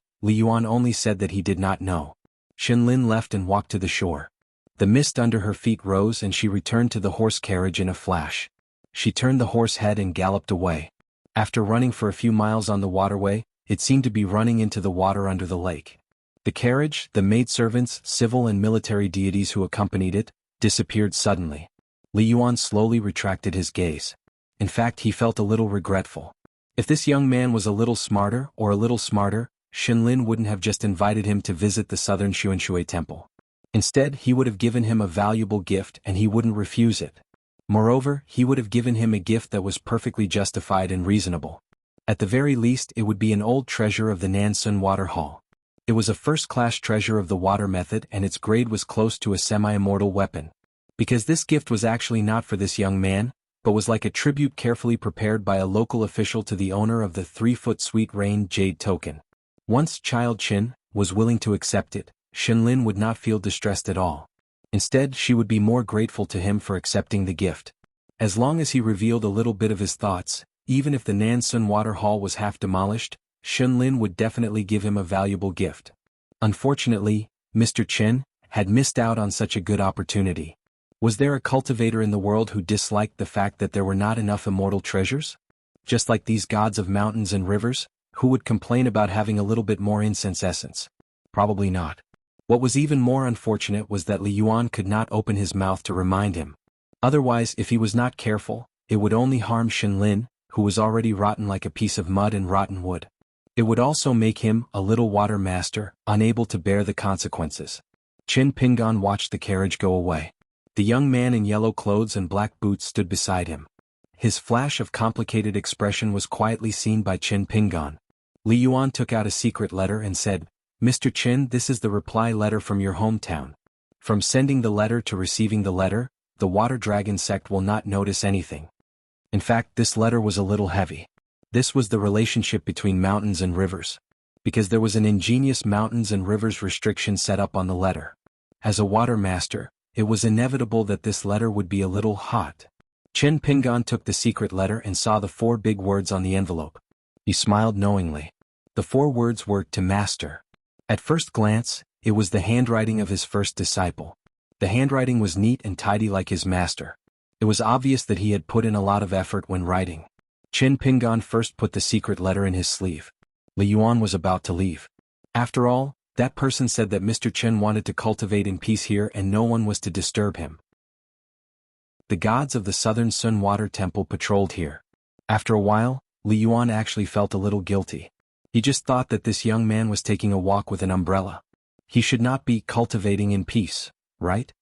only said that he did not know. Xinlin left and walked to the shore. The mist under her feet rose and she returned to the horse carriage in a flash. She turned the horse head and galloped away. After running for a few miles on the waterway, it seemed to be running into the water under the lake. The carriage, the maidservants, civil and military deities who accompanied it, disappeared suddenly. Li Yuan slowly retracted his gaze. In fact, he felt a little regretful. If this young man was a little smarter, Xinlin wouldn't have just invited him to visit the southern Xuanshui temple. Instead, he would have given him a valuable gift and he wouldn't refuse it. Moreover, he would have given him a gift that was perfectly justified and reasonable. At the very least, it would be an old treasure of the Nansun Water Hall. It was a first-class treasure of the water method and its grade was close to a semi-immortal weapon. Because this gift was actually not for this young man, but was like a tribute carefully prepared by a local official to the owner of the 3-foot sweet rain jade token. Once Child Chin was willing to accept it, Shenlin would not feel distressed at all. Instead, she would be more grateful to him for accepting the gift. As long as he revealed a little bit of his thoughts, even if the Nansun Water Hall was half demolished, Shenlin would definitely give him a valuable gift. Unfortunately, Mr. Chen had missed out on such a good opportunity. Was there a cultivator in the world who disliked the fact that there were not enough immortal treasures? Just like these gods of mountains and rivers, who would complain about having a little bit more incense essence? Probably not. What was even more unfortunate was that Li Yuan could not open his mouth to remind him. Otherwise, if he was not careful, it would only harm Shenlin, who was already rotten like a piece of mud and rotten wood. It would also make him, a little water master, unable to bear the consequences. Qin Pingan watched the carriage go away. The young man in yellow clothes and black boots stood beside him. His flash of complicated expression was quietly seen by Qin Pingan. Li Yuan took out a secret letter and said, "Mr. Qin, this is the reply letter from your hometown. From sending the letter to receiving the letter, the Water Dragon sect will not notice anything." In fact, this letter was a little heavy. This was the relationship between mountains and rivers. Because there was an ingenious mountains and rivers restriction set up on the letter. As a water master, it was inevitable that this letter would be a little hot. Qin Pingan took the secret letter and saw the 4 big words on the envelope. He smiled knowingly. The 4 words were, "to master." At first glance, it was the handwriting of his first disciple. The handwriting was neat and tidy like his master. It was obvious that he had put in a lot of effort when writing. Qin Pingan first put the secret letter in his sleeve. Li Yuan was about to leave. After all, that person said that Mr. Chen wanted to cultivate in peace here and no one was to disturb him. The gods of the Southern Sun Water Temple patrolled here. After a while, Li Yuan actually felt a little guilty. He just thought that this young man was taking a walk with an umbrella. He should not be cultivating in peace, right?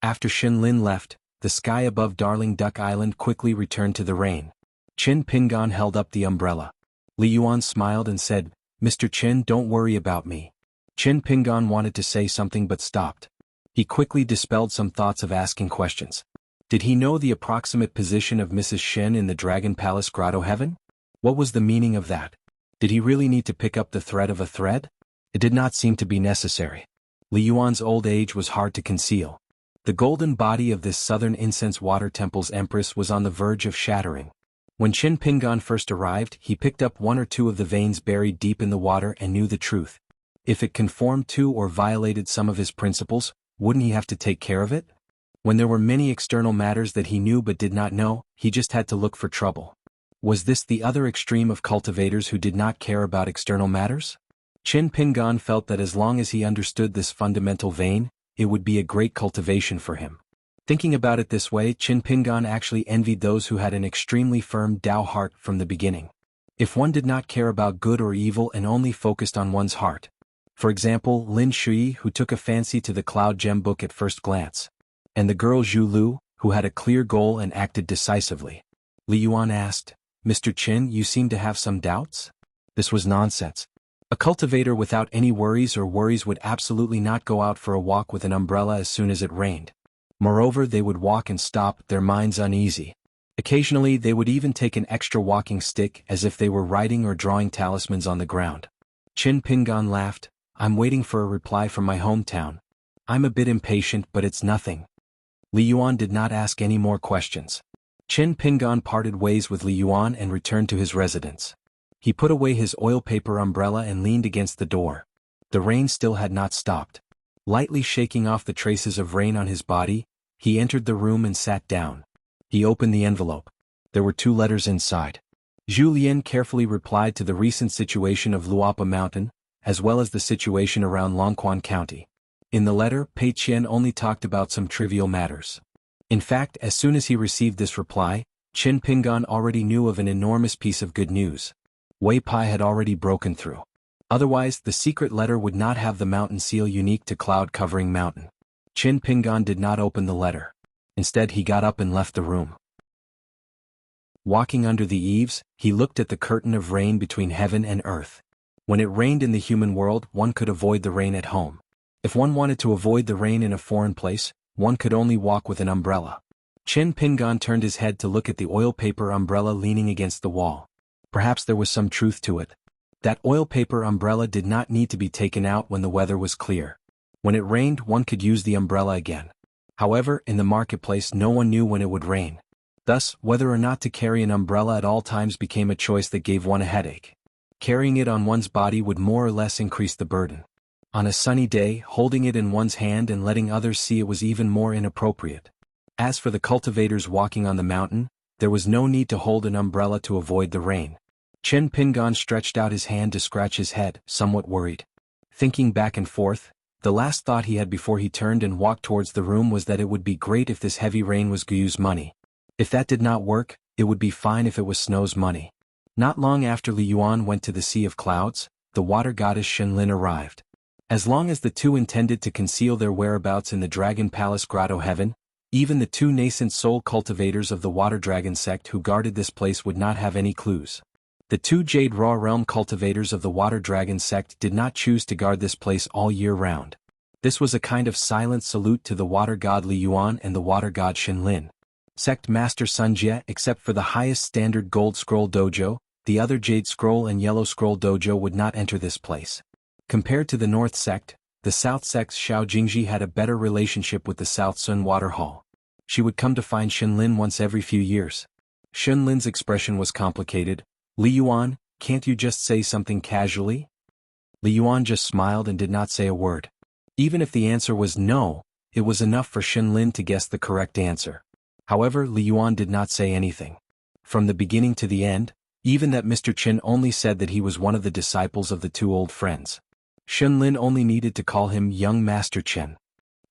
After Shenlin left, the sky above Darling Duck Island quickly returned to the rain. Qin Pingan held up the umbrella. Li Yuan smiled and said, "Mr. Chen, don't worry about me." Qin Pingan wanted to say something but stopped. He quickly dispelled some thoughts of asking questions. Did he know the approximate position of Mrs. Shen in the Dragon Palace Grotto Heaven? What was the meaning of that? Did he really need to pick up the thread of a thread? It did not seem to be necessary. Li Yuan's old age was hard to conceal. The golden body of this southern incense water temple's empress was on the verge of shattering. When Qin Pingan first arrived, he picked up 1 or 2 of the veins buried deep in the water and knew the truth. If it conformed to or violated some of his principles, wouldn't he have to take care of it? When there were many external matters that he knew but did not know, he just had to look for trouble. Was this the other extreme of cultivators who did not care about external matters? Qin Pingan felt that as long as he understood this fundamental vein, it would be a great cultivation for him. Thinking about it this way, Qin Pingan actually envied those who had an extremely firm Tao heart from the beginning. If one did not care about good or evil and only focused on one's heart. For example, Lin Shui, who took a fancy to the Cloud Gem book at first glance. And the girl Zhu Lu, who had a clear goal and acted decisively. Li Yuan asked, "Mr. Qin, you seem to have some doubts?" This was nonsense. A cultivator without any worries would absolutely not go out for a walk with an umbrella as soon as it rained. Moreover, they would walk and stop, their minds uneasy. Occasionally, they would even take an extra walking stick as if they were writing or drawing talismans on the ground. Qin Pingan laughed, "I'm waiting for a reply from my hometown. I'm a bit impatient, but it's nothing." Li Yuan did not ask any more questions. Qin Pingan parted ways with Li Yuan and returned to his residence. He put away his oil paper umbrella and leaned against the door. The rain still had not stopped. Lightly shaking off the traces of rain on his body, he entered the room and sat down. He opened the envelope. There were 2 letters inside. Zhu Lian carefully replied to the recent situation of Luapa Mountain, as well as the situation around Longquan County. In the letter, Pei Qian only talked about some trivial matters. In fact, as soon as he received this reply, Qin Pingan already knew of an enormous piece of good news. Wei Pai had already broken through. Otherwise, the secret letter would not have the mountain seal unique to cloud-covering mountain. Qin Pingan did not open the letter. Instead, he got up and left the room. Walking under the eaves, he looked at the curtain of rain between heaven and earth. When it rained in the human world, one could avoid the rain at home. If one wanted to avoid the rain in a foreign place, one could only walk with an umbrella. Chen Pingon turned his head to look at the oil paper umbrella leaning against the wall. Perhaps there was some truth to it. That oil paper umbrella did not need to be taken out when the weather was clear. When it rained, one could use the umbrella again. However, in the marketplace no one knew when it would rain. Thus, whether or not to carry an umbrella at all times became a choice that gave one a headache. Carrying it on one's body would more or less increase the burden. On a sunny day, holding it in one's hand and letting others see it was even more inappropriate. As for the cultivators walking on the mountain, there was no need to hold an umbrella to avoid the rain. Chen Pingon stretched out his hand to scratch his head, somewhat worried. Thinking back and forth, the last thought he had before he turned and walked towards the room was that it would be great if this heavy rain was Guyu's money. If that did not work, it would be fine if it was Snow's money. Not long after Li Yuan went to the Sea of Clouds, the water goddess Shenlin arrived. As long as the two intended to conceal their whereabouts in the Dragon Palace Grotto Heaven, even the two nascent soul cultivators of the Water Dragon sect who guarded this place would not have any clues. The two Jade Raw Realm cultivators of the Water Dragon sect did not choose to guard this place all year round. This was a kind of silent salute to the water god Li Yuan and the water god Shenlin. Sect Master Sun Jie, except for the highest standard Gold Scroll Dojo, the other Jade Scroll and Yellow Scroll Dojo would not enter this place. Compared to the North sect, the South sect's Xiao Jingji had a better relationship with the South Sun Water Hall. She would come to find Shenlin once every few years. Shenlin's expression was complicated. Li Yuan, can't you just say something casually? Li Yuan just smiled and did not say a word. Even if the answer was no, it was enough for Shenlin to guess the correct answer. However, Li Yuan did not say anything. From the beginning to the end, even that Mr. Chen only said that he was one of the disciples of the two old friends. Shenlin only needed to call him young Master Chen.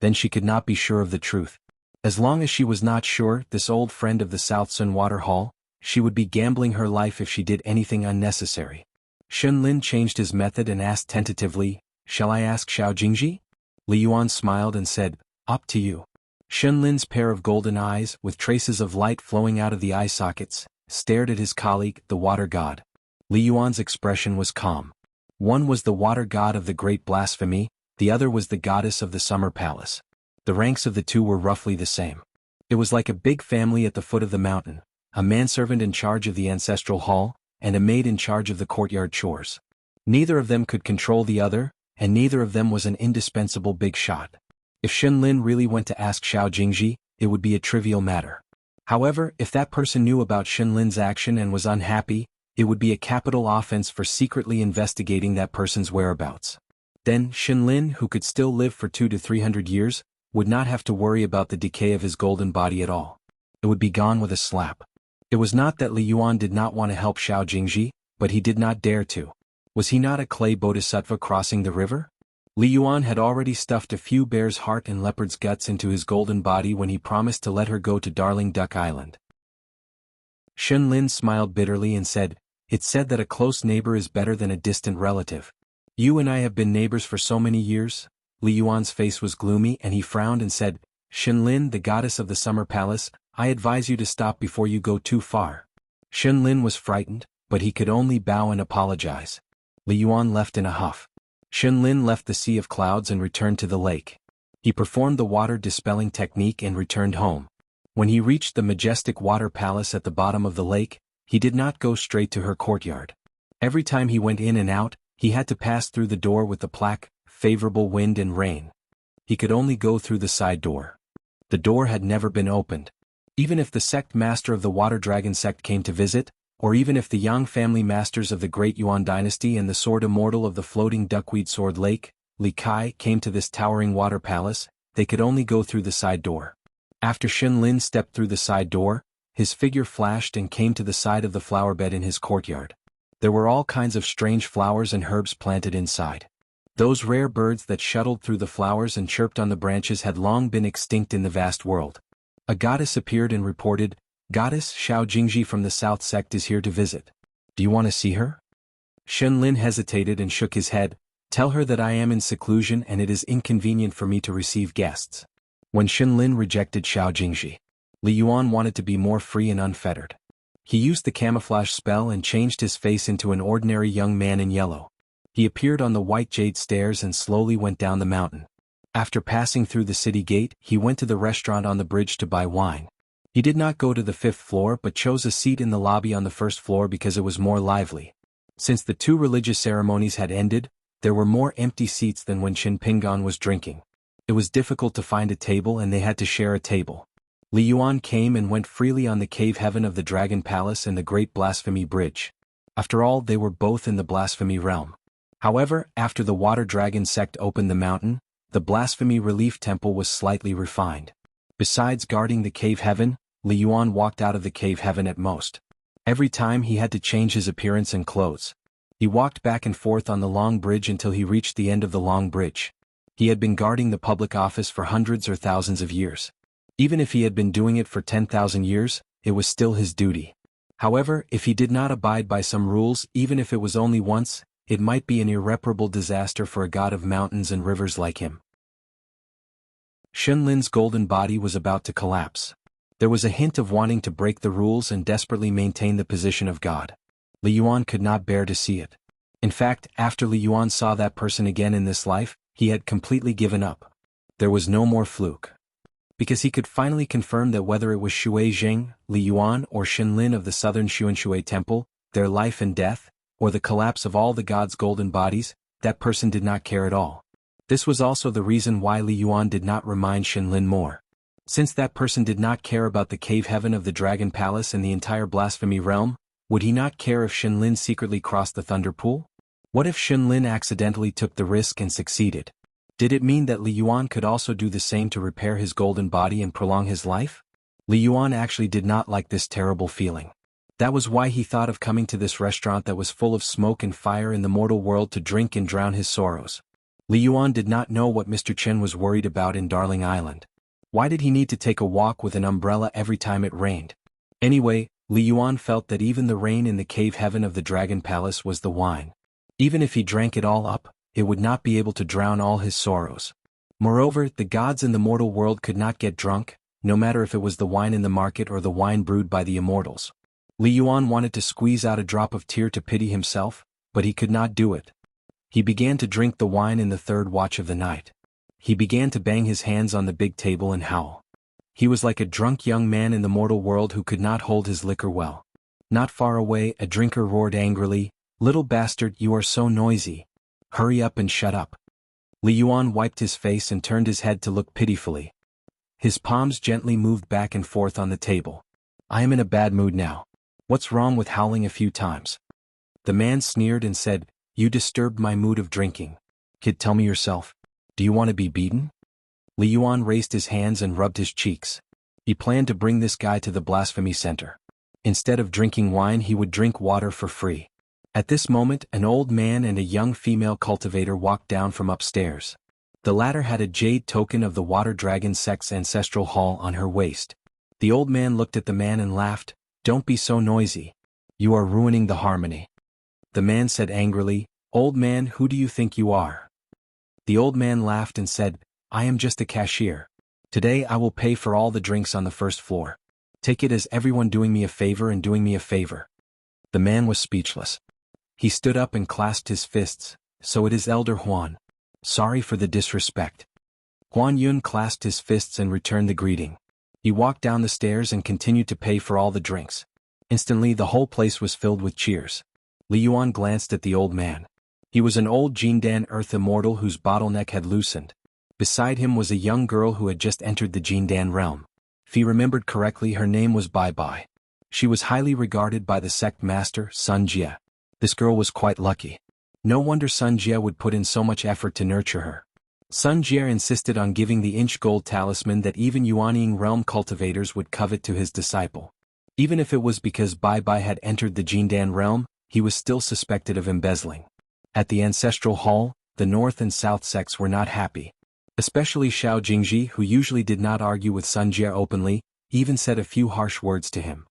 Then she could not be sure of the truth. As long as she was not sure, this old friend of the South Sun Water Hall, she would be gambling her life if she did anything unnecessary. Shenlin changed his method and asked tentatively, "Shall I ask Xiao Jingji?" Li Yuan smiled and said, "Up to you." Shenlin's pair of golden eyes, with traces of light flowing out of the eye sockets, stared at his colleague, the water god. Li Yuan's expression was calm. One was the water god of the great blasphemy, the other was the goddess of the summer palace. The ranks of the two were roughly the same. It was like a big family at the foot of the mountain, a manservant in charge of the ancestral hall, and a maid in charge of the courtyard chores. Neither of them could control the other, and neither of them was an indispensable big shot. If Shenlin really went to ask Xiao Jingji, it would be a trivial matter. However, if that person knew about Shenlin's action and was unhappy, it would be a capital offense for secretly investigating that person's whereabouts. Then, Shenlin, who could still live for 200 to 300 years, would not have to worry about the decay of his golden body at all. It would be gone with a slap. It was not that Li Yuan did not want to help Xiao Jingji, but he did not dare to. Was he not a clay bodhisattva crossing the river? Li Yuan had already stuffed a few bear's heart and leopard's guts into his golden body when he promised to let her go to Darling Duck Island. Shenlin smiled bitterly and said, "It's said that a close neighbor is better than a distant relative. You and I have been neighbors for so many years." Li Yuan's face was gloomy and he frowned and said, "Shenlin, the goddess of the summer palace, I advise you to stop before you go too far." Shenlin was frightened, but he could only bow and apologize. Li Yuan left in a huff. Shenlin left the Sea of Clouds and returned to the lake. He performed the water dispelling technique and returned home. When he reached the majestic water palace at the bottom of the lake, he did not go straight to her courtyard. Every time he went in and out, he had to pass through the door with the plaque, "Favorable wind and rain." He could only go through the side door. The door had never been opened. Even if the sect master of the Water Dragon sect came to visit, or even if the Yang family masters of the Great Yuan dynasty and the sword immortal of the floating duckweed sword lake, Li Kai, came to this towering water palace, they could only go through the side door. After Shenlin stepped through the side door, his figure flashed and came to the side of the flower bed in his courtyard. There were all kinds of strange flowers and herbs planted inside. Those rare birds that shuttled through the flowers and chirped on the branches had long been extinct in the vast world. A goddess appeared and reported, "Goddess Xiao Jingji from the South sect is here to visit. Do you want to see her?" Shenlin hesitated and shook his head. "Tell her that I am in seclusion and it is inconvenient for me to receive guests." When Shenlin rejected Xiao Jingji, Li Yuan wanted to be more free and unfettered. He used the camouflage spell and changed his face into an ordinary young man in yellow. He appeared on the white jade stairs and slowly went down the mountain. After passing through the city gate, he went to the restaurant on the bridge to buy wine. He did not go to the 5th floor but chose a seat in the lobby on the 1st floor because it was more lively. Since the 2 religious ceremonies had ended, there were more empty seats than when Qin Pingan was drinking. It was difficult to find a table and they had to share a table. Li Yuan came and went freely on the cave heaven of the Dragon Palace and the Great Blasphemy Bridge. After all, they were both in the blasphemy realm. However, after the Water Dragon sect opened the mountain, the Blasphemy Relief Temple was slightly refined. Besides guarding the cave heaven, Li Yuan walked out of the cave heaven at most. Every time he had to change his appearance and clothes. He walked back and forth on the long bridge until he reached the end of the long bridge. He had been guarding the public office for hundreds or thousands of years. Even if he had been doing it for 10,000 years, it was still his duty. However, if he did not abide by some rules, even if it was only once, it might be an irreparable disaster for a god of mountains and rivers like him. Shenlin's golden body was about to collapse. There was a hint of wanting to break the rules and desperately maintain the position of God. Li Yuan could not bear to see it. In fact, after Li Yuan saw that person again in this life, he had completely given up. There was no more fluke. Because he could finally confirm that whether it was Shui Jing, Li Yuan or Shenlin of the southern Xuanshui Temple, their life and death, or the collapse of all the gods' golden bodies, that person did not care at all. This was also the reason why Li Yuan did not remind Shenlin more. Since that person did not care about the cave heaven of the Dragon Palace and the entire blasphemy realm, would he not care if Shenlin secretly crossed the Thunder Pool? What if Shenlin accidentally took the risk and succeeded? Did it mean that Li Yuan could also do the same to repair his golden body and prolong his life? Li Yuan actually did not like this terrible feeling. That was why he thought of coming to this restaurant that was full of smoke and fire in the mortal world to drink and drown his sorrows. Li Yuan did not know what Mr. Chen was worried about in Darling Island. Why did he need to take a walk with an umbrella every time it rained? Anyway, Li Yuan felt that even the rain in the cave heaven of the Dragon Palace was the wine. Even if he drank it all up, it would not be able to drown all his sorrows. Moreover, the gods in the mortal world could not get drunk, no matter if it was the wine in the market or the wine brewed by the immortals. Li Yuan wanted to squeeze out a drop of tear to pity himself, but he could not do it. He began to drink the wine in the 3rd watch of the night. He began to bang his hands on the big table and howl. He was like a drunk young man in the mortal world who could not hold his liquor well. Not far away, a drinker roared angrily, "Little bastard, you are so noisy. Hurry up and shut up." Li Yuan wiped his face and turned his head to look pitifully. His palms gently moved back and forth on the table. "I am in a bad mood now. What's wrong with howling a few times?" The man sneered and said, "You disturbed my mood of drinking. Kid, tell me yourself. Do you want to be beaten?" Li Yuan raised his hands and rubbed his cheeks. He planned to bring this guy to the blasphemy center. Instead of drinking wine, he would drink water for free. At this moment, an old man and a young female cultivator walked down from upstairs. The latter had a jade token of the Water Dragon sect's ancestral hall on her waist. The old man looked at the man and laughed, "Don't be so noisy. You are ruining the harmony." The man said angrily, "Old man, who do you think you are?" The old man laughed and said, "I am just a cashier. Today I will pay for all the drinks on the 1st floor. Take it as everyone doing me a favor and doing me a favor." The man was speechless. He stood up and clasped his fists. "So it is Elder Huan. Sorry for the disrespect." Huan Yun clasped his fists and returned the greeting. He walked down the stairs and continued to pay for all the drinks. Instantly the whole place was filled with cheers. Li Yuan glanced at the old man. He was an old Jindan Earth Immortal whose bottleneck had loosened. Beside him was a young girl who had just entered the Jindan realm. If he remembered correctly, her name was Bai Bai. She was highly regarded by the sect master, Sun Jie. This girl was quite lucky. No wonder Sun Jie would put in so much effort to nurture her. Sun Jie insisted on giving the inch gold talisman that even Yuanying realm cultivators would covet to his disciple. Even if it was because Bai Bai had entered the Jindan realm, he was still suspected of embezzling. At the ancestral hall, the north and south sects were not happy. Especially Xiao Jingji, who usually did not argue with Sun Jie openly, even said a few harsh words to him.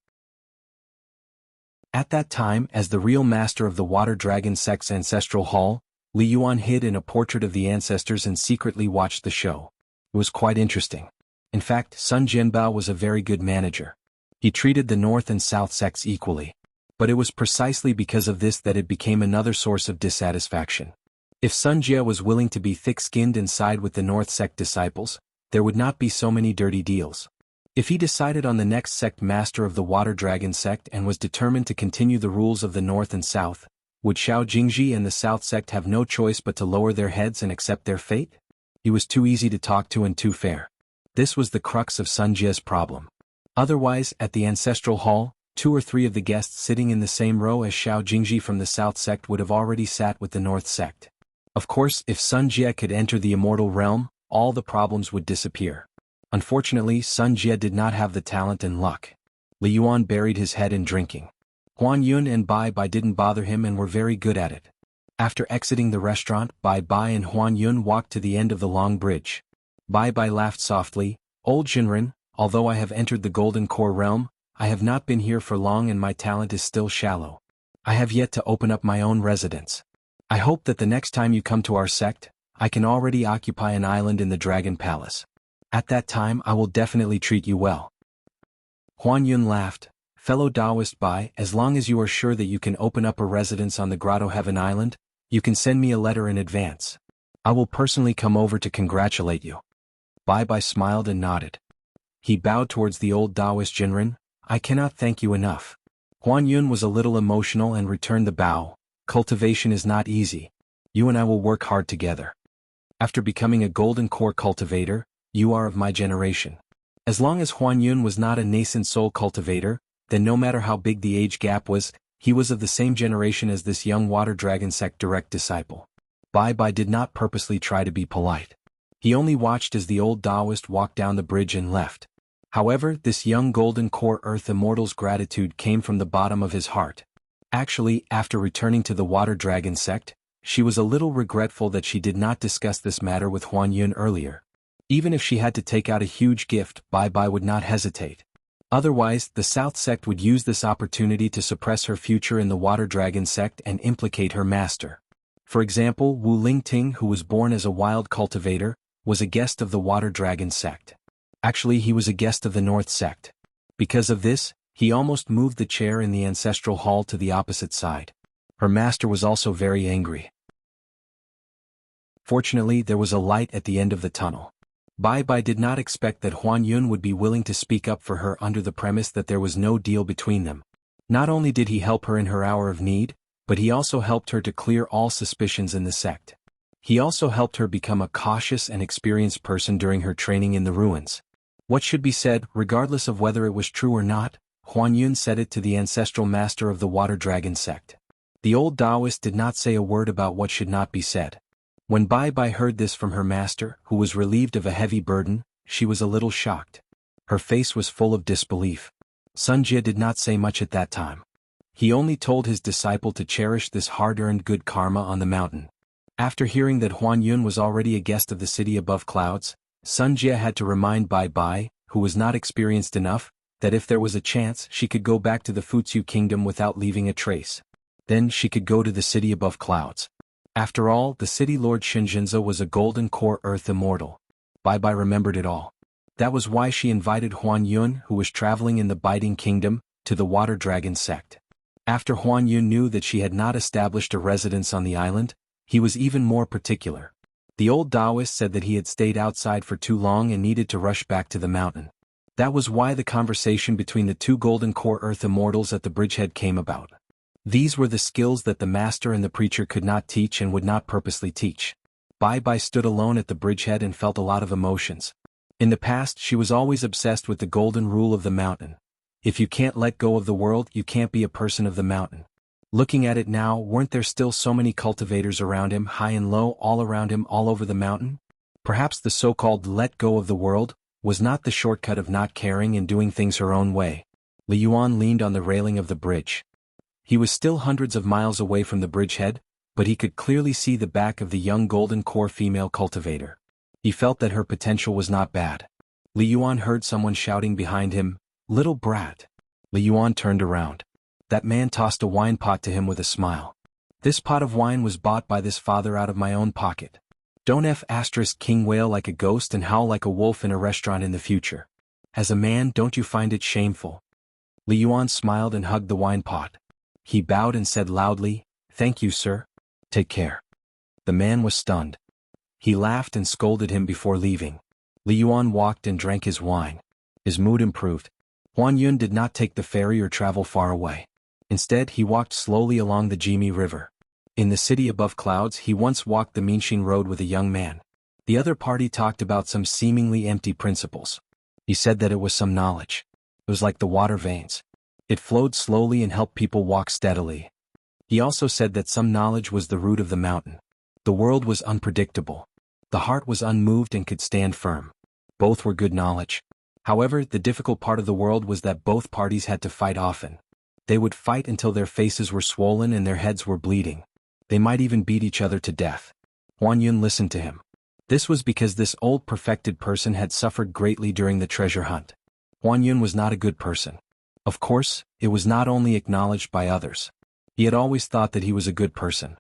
At that time, as the real master of the Water Dragon sect's ancestral hall, Li Yuan hid in a portrait of the ancestors and secretly watched the show. It was quite interesting. In fact, Sun Jianbao was a very good manager. He treated the north and south sects equally. But it was precisely because of this that it became another source of dissatisfaction. If Sun Jie was willing to be thick-skinned and side with the North sect disciples, there would not be so many dirty deals. If he decided on the next sect master of the Water Dragon sect and was determined to continue the rules of the North and South, would Xiao Jingji and the South sect have no choice but to lower their heads and accept their fate? He was too easy to talk to and too fair. This was the crux of Sun Jie's problem. Otherwise, at the ancestral hall, 2 or 3 of the guests sitting in the same row as Xiao Jingji from the South sect would have already sat with the North sect. Of course, if Sun Jie could enter the immortal realm, all the problems would disappear. Unfortunately, Sun Jie did not have the talent and luck. Li Yuan buried his head in drinking. Huan Yun and Bai Bai didn't bother him and were very good at it. After exiting the restaurant, Bai Bai and Huan Yun walked to the end of the long bridge. Bai Bai laughed softly, "Old Jinren, although I have entered the Golden Core realm, I have not been here for long and my talent is still shallow. I have yet to open up my own residence. I hope that the next time you come to our sect, I can already occupy an island in the Dragon Palace. At that time I will definitely treat you well." Huan Yun laughed, "Fellow Taoist Bai, as long as you are sure that you can open up a residence on the Grotto Heaven Island, you can send me a letter in advance. I will personally come over to congratulate you." Bai Bai smiled and nodded. He bowed towards the old Taoist Jinren, "I cannot thank you enough." Huan Yun was a little emotional and returned the bow. "Cultivation is not easy. You and I will work hard together. After becoming a Golden Core cultivator, you are of my generation." As long as Huan Yun was not a nascent soul cultivator, then no matter how big the age gap was, he was of the same generation as this young Water Dragon sect direct disciple. Bai Bai did not purposely try to be polite. He only watched as the old Taoist walked down the bridge and left. However, this young Golden Core Earth Immortal's gratitude came from the bottom of his heart. Actually, after returning to the Water Dragon sect, she was a little regretful that she did not discuss this matter with Huan Yun earlier. Even if she had to take out a huge gift, Bai Bai would not hesitate. Otherwise, the South sect would use this opportunity to suppress her future in the Water Dragon sect and implicate her master. For example, Wu Lingting, who was born as a wild cultivator, was a guest of the Water Dragon sect. Actually, he was a guest of the North sect. Because of this, he almost moved the chair in the ancestral hall to the opposite side. Her master was also very angry. Fortunately, there was a light at the end of the tunnel. Bai Bai did not expect that Huan Yun would be willing to speak up for her under the premise that there was no deal between them. Not only did he help her in her hour of need, but he also helped her to clear all suspicions in the sect. He also helped her become a cautious and experienced person during her training in the ruins. What should be said, regardless of whether it was true or not, Huan Yun said it to the ancestral master of the Water Dragon sect. The old Taoist did not say a word about what should not be said. When Bai Bai heard this from her master, who was relieved of a heavy burden, she was a little shocked. Her face was full of disbelief. Sun Jie did not say much at that time. He only told his disciple to cherish this hard-earned good karma on the mountain. After hearing that Huan Yun was already a guest of the city above clouds, Sun Jie had to remind Bai Bai, who was not experienced enough, that if there was a chance she could go back to the Futsu kingdom without leaving a trace. Then she could go to the city above clouds. After all, the city lord Shinjinzo was a Golden Core Earth Immortal. Bai Bai remembered it all. That was why she invited Huan Yun, who was traveling in the Biting Kingdom, to the Water Dragon sect. After Huan Yun knew that she had not established a residence on the island, he was even more particular. The old Taoist said that he had stayed outside for too long and needed to rush back to the mountain. That was why the conversation between the 2 Golden Core Earth Immortals at the bridgehead came about. These were the skills that the master and the preacher could not teach and would not purposely teach. Bai Bai stood alone at the bridgehead and felt a lot of emotions. In the past, she was always obsessed with the golden rule of the mountain. If you can't let go of the world, you can't be a person of the mountain. Looking at it now, weren't there still so many cultivators around him, high and low, all around him, all over the mountain? Perhaps the so-called let go of the world was not the shortcut of not caring and doing things her own way. Li Yuan leaned on the railing of the bridge. He was still hundreds of miles away from the bridgehead, but he could clearly see the back of the young Golden Core female cultivator. He felt that her potential was not bad. Li Yuan heard someone shouting behind him, "Little brat." Li Yuan turned around. That man tossed a wine pot to him with a smile. "This pot of wine was bought by this father out of my own pocket. Don't king wail like a ghost and howl like a wolf in a restaurant in the future. As a man, don't you find it shameful?" Li Yuan smiled and hugged the wine pot. He bowed and said loudly, "Thank you, sir. Take care." The man was stunned. He laughed and scolded him before leaving. Li Yuan walked and drank his wine. His mood improved. Huan Yun did not take the ferry or travel far away. Instead, he walked slowly along the Jimi River. In the city above clouds, he once walked the Minxing Road with a young man. The other party talked about some seemingly empty principles. He said that it was some knowledge. It was like the water veins. It flowed slowly and helped people walk steadily. He also said that some knowledge was the root of the mountain. The world was unpredictable. The heart was unmoved and could stand firm. Both were good knowledge. However, the difficult part of the world was that both parties had to fight often. They would fight until their faces were swollen and their heads were bleeding. They might even beat each other to death. Huan Yun listened to him. This was because this old perfected person had suffered greatly during the treasure hunt. Huan Yun was not a good person. Of course, it was not only acknowledged by others. He had always thought that he was a good person.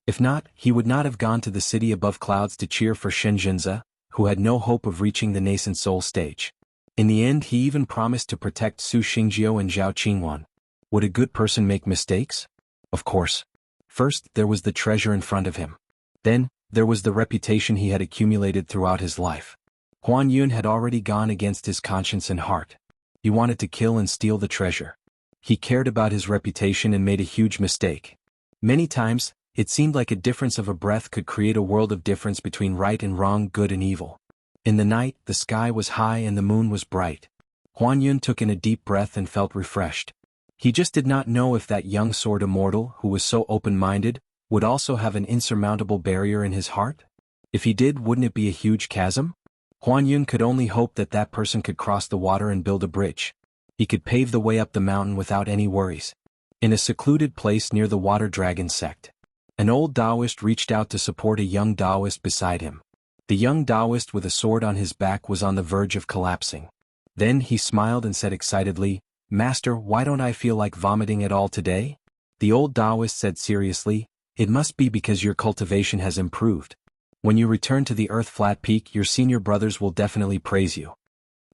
If not, he would not have gone to the city above clouds to cheer for Shen Zhenze, who had no hope of reaching the nascent soul stage. In the end, he even promised to protect Su Xingjiu and Zhao Qingwan. Would a good person make mistakes? Of course. First, there was the treasure in front of him. Then, there was the reputation he had accumulated throughout his life. Huan Yun had already gone against his conscience and heart. He wanted to kill and steal the treasure. He cared about his reputation and made a huge mistake. Many times, it seemed like a difference of a breath could create a world of difference between right and wrong, good and evil. In the night, the sky was high and the moon was bright. Huan Yun took in a deep breath and felt refreshed. He just did not know if that young sword immortal, who was so open-minded, would also have an insurmountable barrier in his heart? If he did, wouldn't it be a huge chasm? Huan Yun could only hope that that person could cross the water and build a bridge. He could pave the way up the mountain without any worries. In a secluded place near the water dragon sect, an old Taoist reached out to support a young Taoist beside him. The young Taoist with a sword on his back was on the verge of collapsing. Then he smiled and said excitedly, "Master, why don't I feel like vomiting at all today?" The old Taoist said seriously, "It must be because your cultivation has improved. When you return to the Earth Flat Peak, your senior brothers will definitely praise you."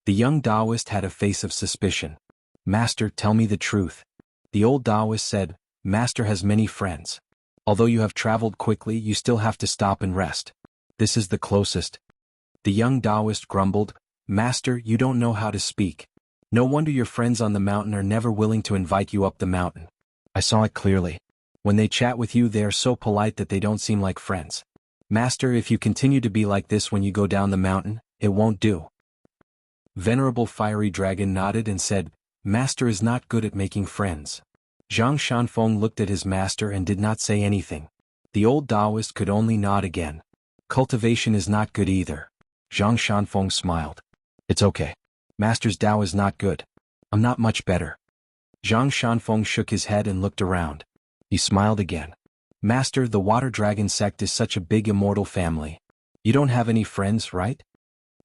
The young Taoist had a face of suspicion. "Master, tell me the truth." The old Taoist said, "Master has many friends. Although you have traveled quickly, you still have to stop and rest. This is the closest." The young Taoist grumbled, "Master, you don't know how to speak. No wonder your friends on the mountain are never willing to invite you up the mountain. I saw it clearly. When they chat with you, they are so polite that they don't seem like friends. Master, if you continue to be like this when you go down the mountain, it won't do." Venerable Fiery Dragon nodded and said, "Master is not good at making friends." Zhang Shanfeng looked at his master and did not say anything. The old Taoist could only nod again. "Cultivation is not good either." Zhang Shanfeng smiled. "It's okay. Master's Tao is not good. I'm not much better." Zhang Shanfeng shook his head and looked around. He smiled again. "Master, the Water Dragon sect is such a big immortal family. You don't have any friends, right?"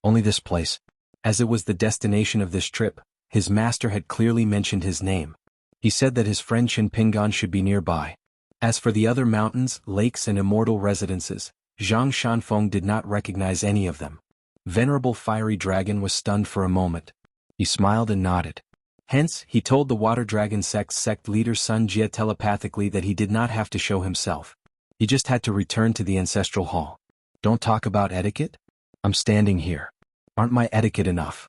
"Only this place." As it was the destination of this trip, his master had clearly mentioned his name. He said that his friend Qin Pingan should be nearby. As for the other mountains, lakes and immortal residences, Zhang Shanfeng did not recognize any of them. Venerable Fiery Dragon was stunned for a moment. He smiled and nodded. Hence, he told the Water Dragon sect's sect leader Sun Jie telepathically that he did not have to show himself. He just had to return to the ancestral hall. "Don't talk about etiquette? I'm standing here. Aren't my etiquette enough?"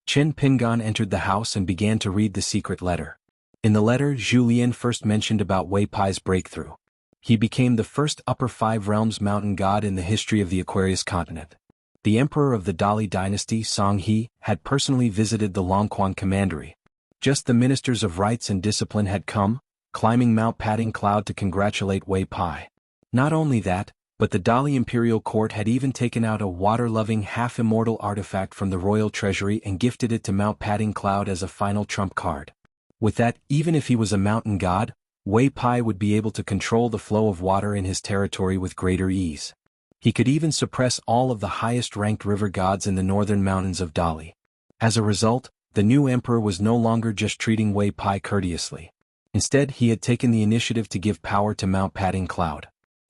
Qin Pingan entered the house and began to read the secret letter. In the letter, Zhu Lian first mentioned about Wei Pai's breakthrough. He became the first Upper Five Realms mountain god in the history of the Aquarius continent. The emperor of the Dali dynasty, Song He, had personally visited the Longquan commandery. Just the ministers of rites and discipline had come, climbing Mount Padding Cloud to congratulate Wei Pai. Not only that, but the Dali imperial court had even taken out a water-loving half-immortal artifact from the royal treasury and gifted it to Mount Padding Cloud as a final trump card. With that, even if he was a mountain god, Wei Pai would be able to control the flow of water in his territory with greater ease. He could even suppress all of the highest-ranked river gods in the northern mountains of Dali. As a result, the new emperor was no longer just treating Wei Pai courteously. Instead, he had taken the initiative to give power to Mount Padding Cloud.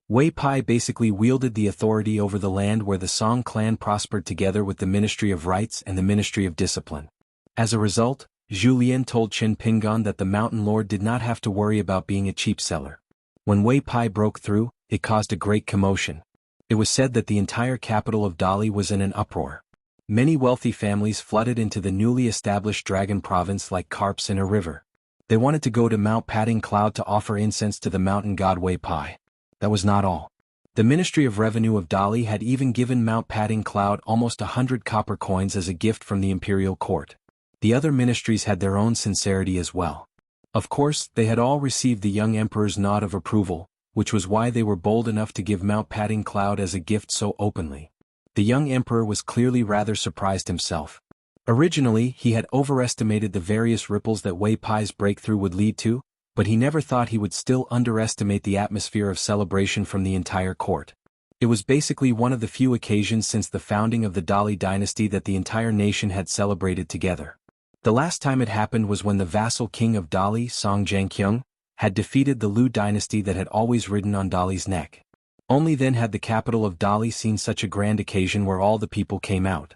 Wei Pai basically wielded the authority over the land where the Song clan prospered together with the Ministry of Rites and the Ministry of Discipline. As a result, Zhu Lian told Qin Pingan that the Mountain Lord did not have to worry about being a cheap seller. When Wei Pai broke through, it caused a great commotion. It was said that the entire capital of Dali was in an uproar. Many wealthy families flooded into the newly established dragon province like carps in a river. They wanted to go to Mount Patting Cloud to offer incense to the mountain god Wei Pai. That was not all. The Ministry of Revenue of Dali had even given Mount Patting Cloud almost 100 copper coins as a gift from the imperial court. The other ministries had their own sincerity as well. Of course, they had all received the young emperor's nod of approval, which was why they were bold enough to give Mount Patting Cloud as a gift so openly. The young emperor was clearly rather surprised himself. Originally, he had overestimated the various ripples that Wei Pai's breakthrough would lead to, but he never thought he would still underestimate the atmosphere of celebration from the entire court. It was basically one of the few occasions since the founding of the Dali dynasty that the entire nation had celebrated together. The last time it happened was when the vassal king of Dali, Song Jianqiang, had defeated the Lu dynasty that had always ridden on Dali's neck. Only then had the capital of Dali seen such a grand occasion where all the people came out.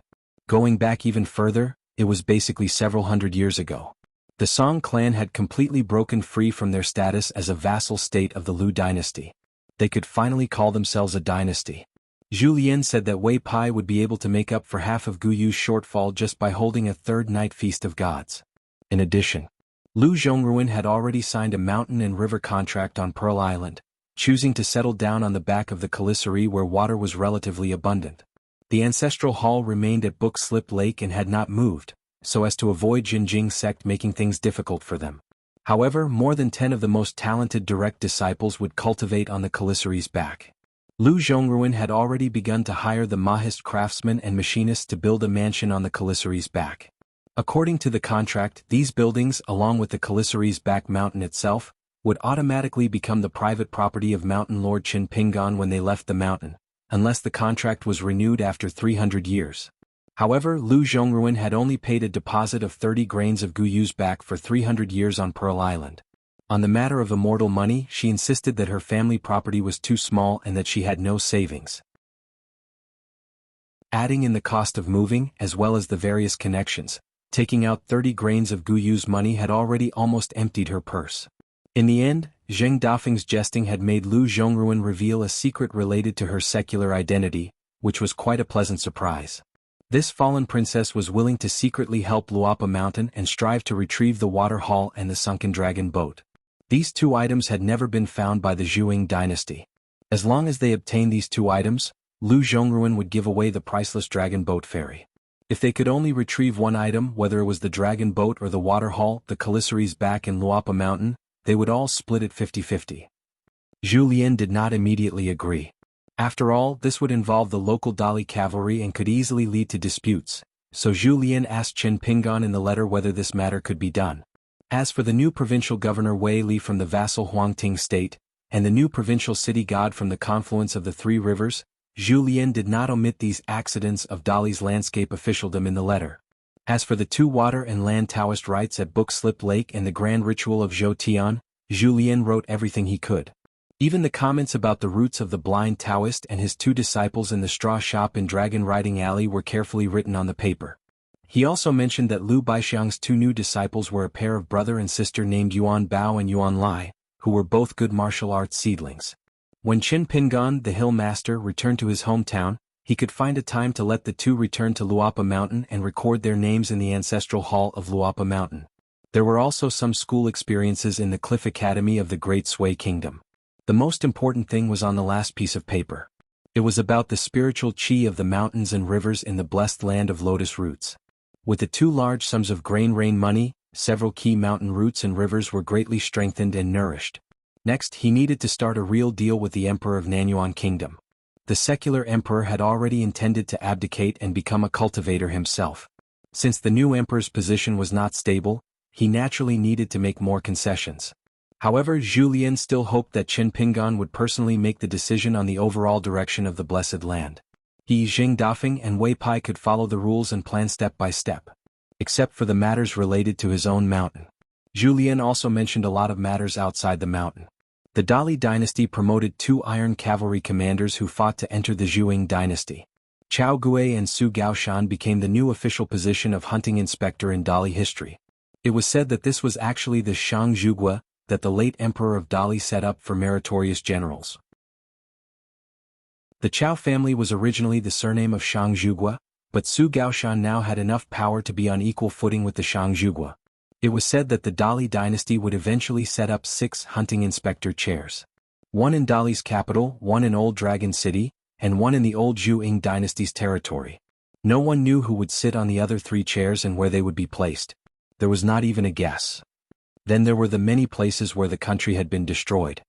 Going back even further, it was basically several hundred years ago. The Song clan had completely broken free from their status as a vassal state of the Lu dynasty. They could finally call themselves a dynasty. Zhu Lian said that Wei Pai would be able to make up for half of Gu Yu's shortfall just by holding a third night feast of gods. In addition, Lu Zhongruan had already signed a mountain and river contract on Pearl Island, choosing to settle down on the back of the Kalisari where water was relatively abundant. The ancestral hall remained at Book Slip Lake and had not moved, so as to avoid Jinjing sect making things difficult for them. However, more than 10 of the most talented direct disciples would cultivate on the Kalisari's back. Lu Zhongruan had already begun to hire the Mahist craftsmen and machinists to build a mansion on the Kalisari's back. According to the contract, these buildings, along with the Kalisari's back mountain itself, would automatically become the private property of Mountain Lord Qin Pingan when they left the mountain, unless the contract was renewed after 300 years. However, Lu Zhongruan had only paid a deposit of 30 grains of Gu Yu's back for 300 years on Pearl Island. On the matter of immortal money, she insisted that her family property was too small and that she had no savings. Adding in the cost of moving, as well as the various connections, taking out 30 grains of Gu Yu's money had already almost emptied her purse. In the end, Zheng Dafeng's jesting had made Lu Zhongruan reveal a secret related to her secular identity, which was quite a pleasant surprise. This fallen princess was willing to secretly help Luapa Mountain and strive to retrieve the water hall and the sunken dragon boat. These two items had never been found by the Zhuang dynasty. As long as they obtained these two items, Lu Zhongruan would give away the priceless dragon boat ferry. If they could only retrieve one item, whether it was the dragon boat or the water hall, the Kalisari's back and Luapa Mountain, they would all split it 50-50. Zhu Lian did not immediately agree. After all, this would involve the local Dali cavalry and could easily lead to disputes, so Zhu Lian asked Qin Pingan in the letter whether this matter could be done. As for the new provincial governor Wei Li from the vassal Huangting state, and the new provincial city god from the confluence of the three rivers, Zhu Lian did not omit these accidents of Dali's landscape officialdom in the letter. As for the two water and land Taoist rites at Book Slip Lake and the grand ritual of Zhou Tian, Zhu Lian wrote everything he could. Even the comments about the roots of the blind Taoist and his two disciples in the straw shop in Dragon Riding Alley were carefully written on the paper. He also mentioned that Lu Baixiang's two new disciples were a pair of brother and sister named Yuan Bao and Yuan Lai, who were both good martial arts seedlings. When Qin Pingan, the hill master, returned to his hometown, he could find a time to let the two return to Luapa Mountain and record their names in the ancestral hall of Luapa Mountain. There were also some school experiences in the Cliff Academy of the Great Sui Kingdom. The most important thing was on the last piece of paper. It was about the spiritual qi of the mountains and rivers in the blessed land of lotus roots. With the two large sums of grain rain money, several key mountain roots and rivers were greatly strengthened and nourished. Next, he needed to start a real deal with the emperor of Nanyuan Kingdom. The secular emperor had already intended to abdicate and become a cultivator himself. Since the new emperor's position was not stable, he naturally needed to make more concessions. However, Zhu Lian still hoped that Qin Pingan would personally make the decision on the overall direction of the blessed land. He, Zheng Dafeng and Wei Pai could follow the rules and plan step by step. Except for the matters related to his own mountain. Zhu Lian also mentioned a lot of matters outside the mountain. The Dali dynasty promoted two iron cavalry commanders who fought to enter the Zhuang dynasty. Chao Gui and Su Gaoshan became the new official position of hunting inspector in Dali history. It was said that this was actually the Shang Zhugua that the late emperor of Dali set up for meritorious generals. The Chao family was originally the surname of Shangzhugua, but Su Gaoshan now had enough power to be on equal footing with the Shangzhugua. It was said that the Dali dynasty would eventually set up 6 hunting inspector chairs. One in Dali's capital, one in Old Dragon City, and one in the old Zhu dynasty's territory. No one knew who would sit on the other 3 chairs and where they would be placed. There was not even a guess. Then there were the many places where the country had been destroyed.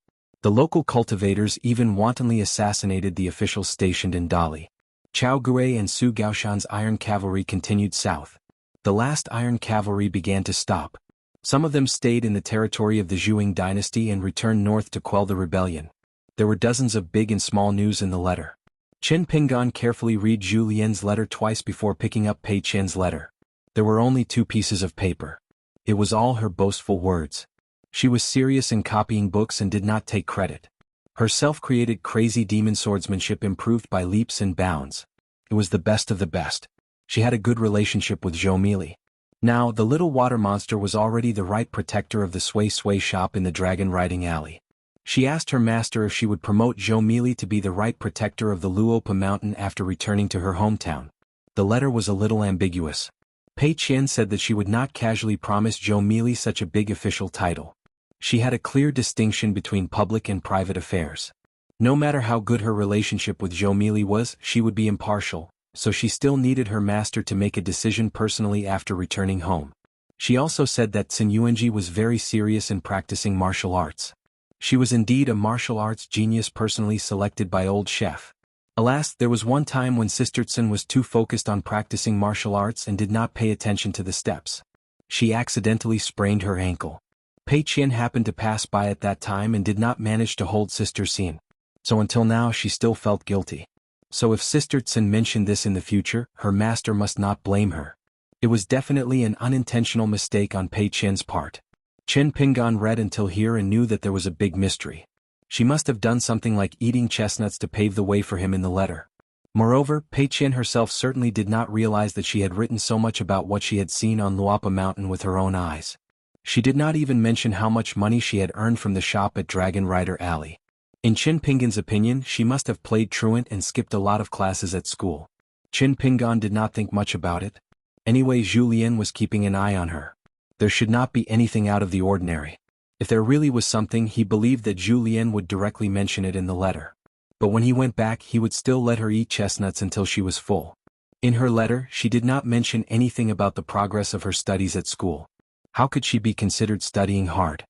The local cultivators even wantonly assassinated the officials stationed in Dali. Chao Gui and Su Gaoshan's iron cavalry continued south. The last iron cavalry began to stop. Some of them stayed in the territory of the Zhu dynasty and returned north to quell the rebellion. There were dozens of big and small news in the letter. Chen Pinggan carefully read Zhu Lian's letter twice before picking up Pei Qian's letter. There were only 2 pieces of paper. It was all her boastful words. She was serious in copying books and did not take credit. Her self-created crazy demon swordsmanship improved by leaps and bounds. It was the best of the best. She had a good relationship with Zhou Mili. Now, the little water monster was already the right protector of the Sui Sui shop in the dragon riding alley. She asked her master if she would promote Zhou Mili to be the right protector of the Luopa mountain after returning to her hometown. The letter was a little ambiguous. Pei Qian said that she would not casually promise Zhou Mili such a big official title. She had a clear distinction between public and private affairs. No matter how good her relationship with Zhou Mili was, she would be impartial, so she still needed her master to make a decision personally after returning home. She also said that Xin Yuanji was very serious in practicing martial arts. She was indeed a martial arts genius personally selected by old chef. Alas, there was one time when Sister Tsun was too focused on practicing martial arts and did not pay attention to the steps. She accidentally sprained her ankle. Pei Qian happened to pass by at that time and did not manage to hold Sister Tsun. So until now she still felt guilty. So if Sister Tsun mentioned this in the future, her master must not blame her. It was definitely an unintentional mistake on Pei Qian's part. Chen Pinggan read until here and knew that there was a big mystery. She must have done something like eating chestnuts to pave the way for him in the letter. Moreover, Pei Qian herself certainly did not realize that she had written so much about what she had seen on Luopa Mountain with her own eyes. She did not even mention how much money she had earned from the shop at Dragon Rider Alley. In Chen Pinggan's opinion, she must have played truant and skipped a lot of classes at school. Chen Pinggan did not think much about it. Anyway, Zhu Lian was keeping an eye on her. There should not be anything out of the ordinary. If there really was something, he believed that Zhu Lian would directly mention it in the letter. But when he went back, he would still let her eat chestnuts until she was full. In her letter, she did not mention anything about the progress of her studies at school. How could she be considered studying hard?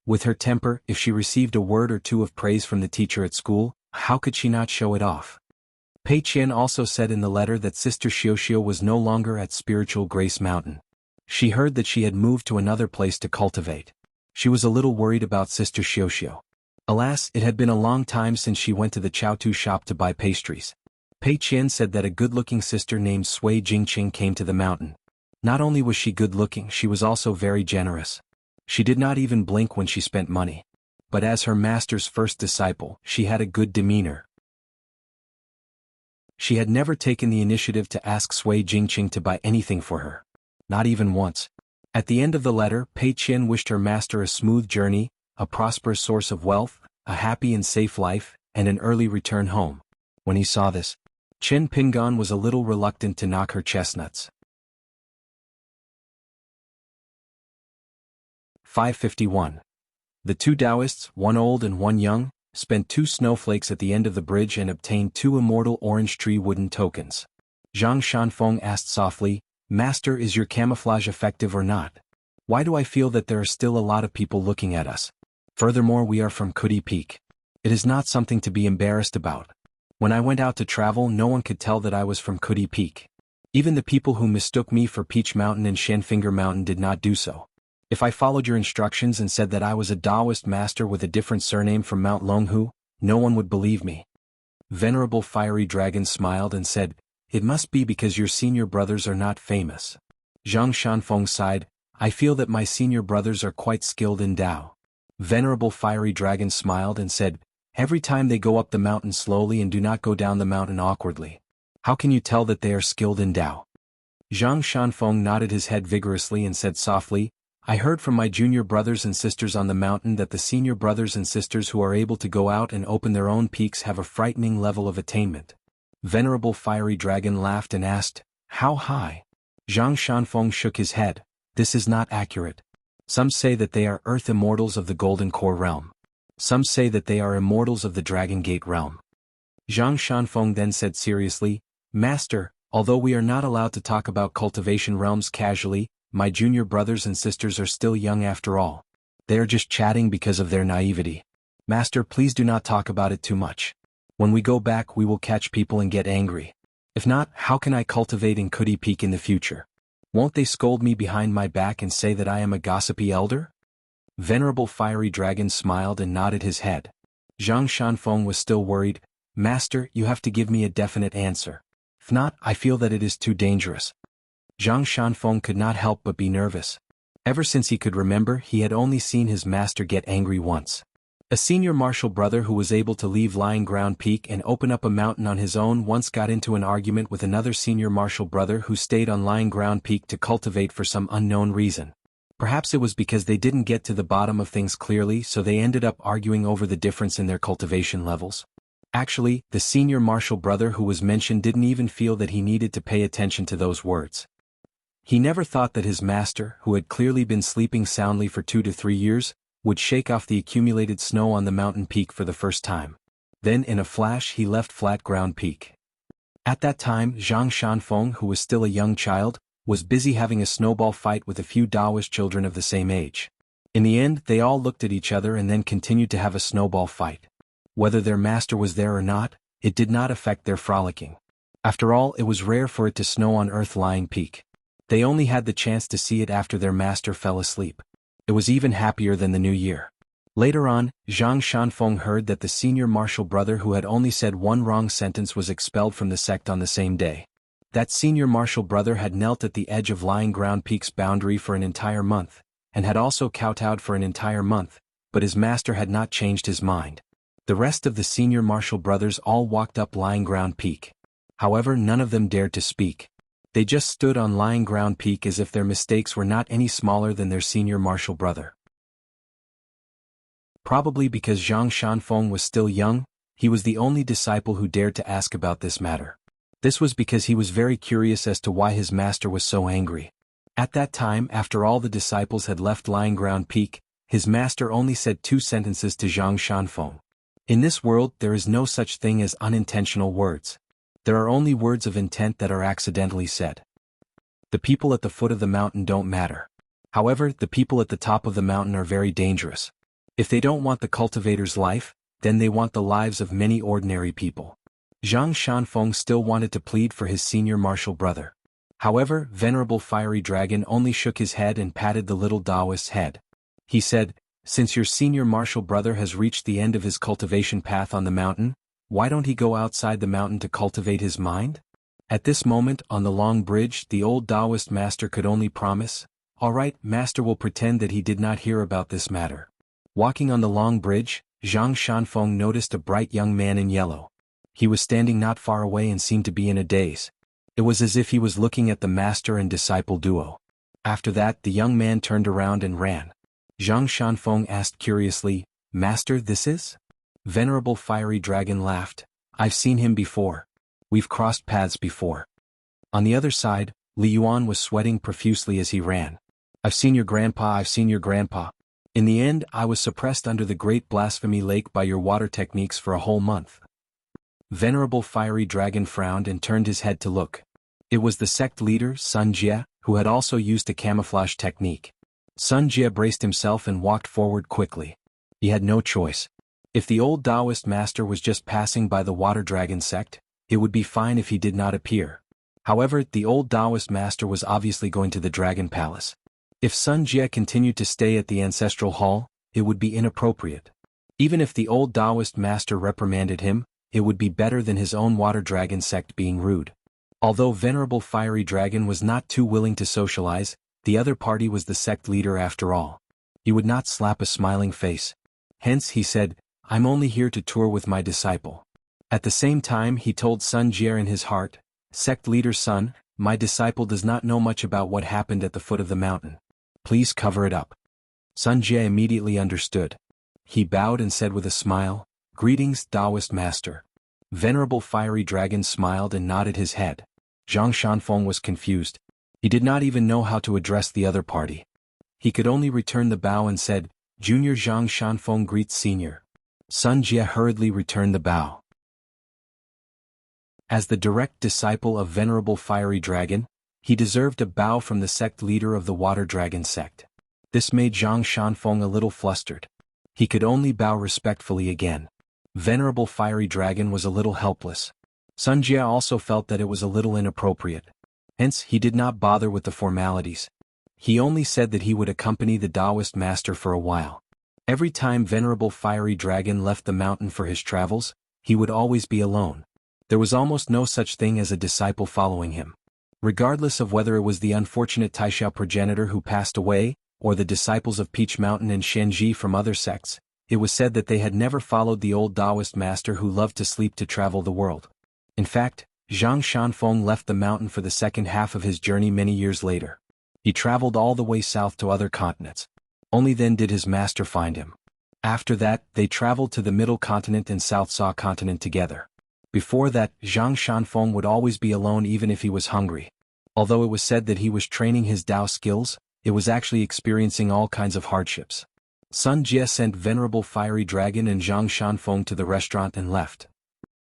With her temper, if she received a word or two of praise from the teacher at school, how could she not show it off? Pei Qian also said in the letter that Sister Xiuxiu was no longer at Spiritual Grace Mountain. She heard that she had moved to another place to cultivate. She was a little worried about Sister Xiuxiu. Alas, it had been a long time since she went to the Chaotu shop to buy pastries. Pei Qian said that a good-looking sister named Sui Jingqing came to the mountain. Not only was she good-looking, she was also very generous. She did not even blink when she spent money. But as her master's first disciple, she had a good demeanor. She had never taken the initiative to ask Sui Jingqing to buy anything for her. Not even once. At the end of the letter, Pei Qian wished her master a smooth journey, a prosperous source of wealth, a happy and safe life, and an early return home. When he saw this, Chen Pinggan was a little reluctant to knock her chestnuts. 551. The 2 Taoists, one old and one young, spent 2 snowflakes at the end of the bridge and obtained 2 immortal orange tree wooden tokens. Zhang Shanfeng asked softly, "Master, is your camouflage effective or not? Why do I feel that there are still a lot of people looking at us? Furthermore, we are from Kuti Peak. It is not something to be embarrassed about. When I went out to travel, no one could tell that I was from Kuti Peak. Even the people who mistook me for Peach Mountain and Shenfinger Mountain did not do so. If I followed your instructions and said that I was a Taoist master with a different surname from Mount Longhu, no one would believe me." Venerable Fiery Dragon smiled and said, "It must be because your senior brothers are not famous." Zhang Shanfeng sighed, "I feel that my senior brothers are quite skilled in Tao." Venerable Fiery Dragon smiled and said, "Every time they go up the mountain slowly and do not go down the mountain awkwardly. How can you tell that they are skilled in Tao?" Zhang Shanfeng nodded his head vigorously and said softly, I heard from my junior brothers and sisters on the mountain that the senior brothers and sisters who are able to go out and open their own peaks have a frightening level of attainment. Venerable Fiery Dragon laughed and asked, "How high?" Zhang Shanfeng shook his head. "This is not accurate. Some say that they are Earth Immortals of the Golden Core realm. Some say that they are Immortals of the Dragon Gate realm." Zhang Shanfeng then said seriously, "Master, although we are not allowed to talk about cultivation realms casually, my junior brothers and sisters are still young after all. They are just chatting because of their naivety. Master, please do not talk about it too much. When we go back we will catch people and get angry. If not, how can I cultivate in Kuti Peak in the future? Won't they scold me behind my back and say that I am a gossipy elder?" Venerable Fiery Dragon smiled and nodded his head. Zhang Shanfeng was still worried. "Master, you have to give me a definite answer. If not, I feel that it is too dangerous." Zhang Shanfeng could not help but be nervous. Ever since he could remember, he had only seen his master get angry once. A senior martial brother who was able to leave Lying Ground Peak and open up a mountain on his own once got into an argument with another senior martial brother who stayed on Lying Ground Peak to cultivate for some unknown reason. Perhaps it was because they didn't get to the bottom of things clearly, so they ended up arguing over the difference in their cultivation levels. Actually, the senior martial brother who was mentioned didn't even feel that he needed to pay attention to those words. He never thought that his master, who had clearly been sleeping soundly for 2 to 3 years, would shake off the accumulated snow on the mountain peak for the first time. Then in a flash he left Flat Ground Peak. At that time Zhang Shanfeng, who was still a young child, was busy having a snowball fight with a few Taoist children of the same age. In the end they all looked at each other and then continued to have a snowball fight. Whether their master was there or not, it did not affect their frolicking. After all, it was rare for it to snow on Earth Lying Peak. They only had the chance to see it after their master fell asleep. It was even happier than the new year. Later on, Zhang Shanfeng heard that the senior martial brother who had only said one wrong sentence was expelled from the sect on the same day. That senior martial brother had knelt at the edge of Lying Ground Peak's boundary for an entire month, and had also kowtowed for an entire month, but his master had not changed his mind. The rest of the senior martial brothers all walked up Lying Ground Peak. However, none of them dared to speak. They just stood on Lying Ground Peak as if their mistakes were not any smaller than their senior martial brother. Probably because Zhang Shanfeng was still young, he was the only disciple who dared to ask about this matter. This was because he was very curious as to why his master was so angry. At that time, after all the disciples had left Lying Ground Peak, his master only said 2 sentences to Zhang Shanfeng. In this world there is no such thing as unintentional words. There are only words of intent that are accidentally said. The people at the foot of the mountain don't matter. However, the people at the top of the mountain are very dangerous. If they don't want the cultivator's life, then they want the lives of many ordinary people. Zhang Shanfeng still wanted to plead for his senior martial brother. However, Venerable Fiery Dragon only shook his head and patted the little Taoist's head. He said, "Since your senior martial brother has reached the end of his cultivation path on the mountain, why don't he go outside the mountain to cultivate his mind?" At this moment, on the long bridge, the old Taoist master could only promise, "All right, master will pretend that he did not hear about this matter." Walking on the long bridge, Zhang Shanfeng noticed a bright young man in yellow. He was standing not far away and seemed to be in a daze. It was as if he was looking at the master and disciple duo. After that, the young man turned around and ran. Zhang Shanfeng asked curiously, "Master, this is?" Venerable Fiery Dragon laughed. "I've seen him before. We've crossed paths before." On the other side, Li Yuan was sweating profusely as he ran. "I've seen your grandpa, I've seen your grandpa. In the end, I was suppressed under the Great Blasphemy Lake by your water techniques for a whole month." Venerable Fiery Dragon frowned and turned his head to look. It was the sect leader, Sun Jie, who had also used a camouflage technique. Sun Jie braced himself and walked forward quickly. He had no choice. If the old Taoist master was just passing by the Water Dragon sect, it would be fine if he did not appear. However, the old Taoist master was obviously going to the Dragon Palace. If Sun Jie continued to stay at the Ancestral Hall, it would be inappropriate. Even if the old Taoist master reprimanded him, it would be better than his own Water Dragon sect being rude. Although Venerable Fiery Dragon was not too willing to socialize, the other party was the sect leader after all. He would not slap a smiling face. Hence he said, "I'm only here to tour with my disciple." At the same time he told Sun Jie in his heart, "Sect leader Sun, my disciple does not know much about what happened at the foot of the mountain. Please cover it up. Sun Jie immediately understood. He bowed and said with a smile, "Greetings, Taoist master." Venerable Fiery Dragon smiled and nodded his head. Zhang Shanfeng was confused. He did not even know how to address the other party. He could only return the bow and said, "Junior Zhang Shanfeng greets Senior." Sun Jie hurriedly returned the bow. As the direct disciple of Venerable Fiery Dragon, he deserved a bow from the sect leader of the Water Dragon sect. This made Zhang Shanfeng a little flustered. He could only bow respectfully again. Venerable Fiery Dragon was a little helpless. Sun Jie also felt that it was a little inappropriate. Hence, he did not bother with the formalities. He only said that he would accompany the Taoist master for a while. Every time Venerable Fiery Dragon left the mountain for his travels, he would always be alone. There was almost no such thing as a disciple following him. Regardless of whether it was the unfortunate Taishao progenitor who passed away, or the disciples of Peach Mountain and Shenji from other sects, it was said that they had never followed the old Taoist master who loved to sleep to travel the world. In fact, Zhang Shanfeng left the mountain for the second half of his journey many years later. He traveled all the way south to other continents. Only then did his master find him. After that, they traveled to the Middle Continent and South Sa Continent together. Before that, Zhang Shanfeng would always be alone even if he was hungry. Although it was said that he was training his Tao skills, it was actually experiencing all kinds of hardships. Sun Jie sent Venerable Fiery Dragon and Zhang Shanfeng to the restaurant and left.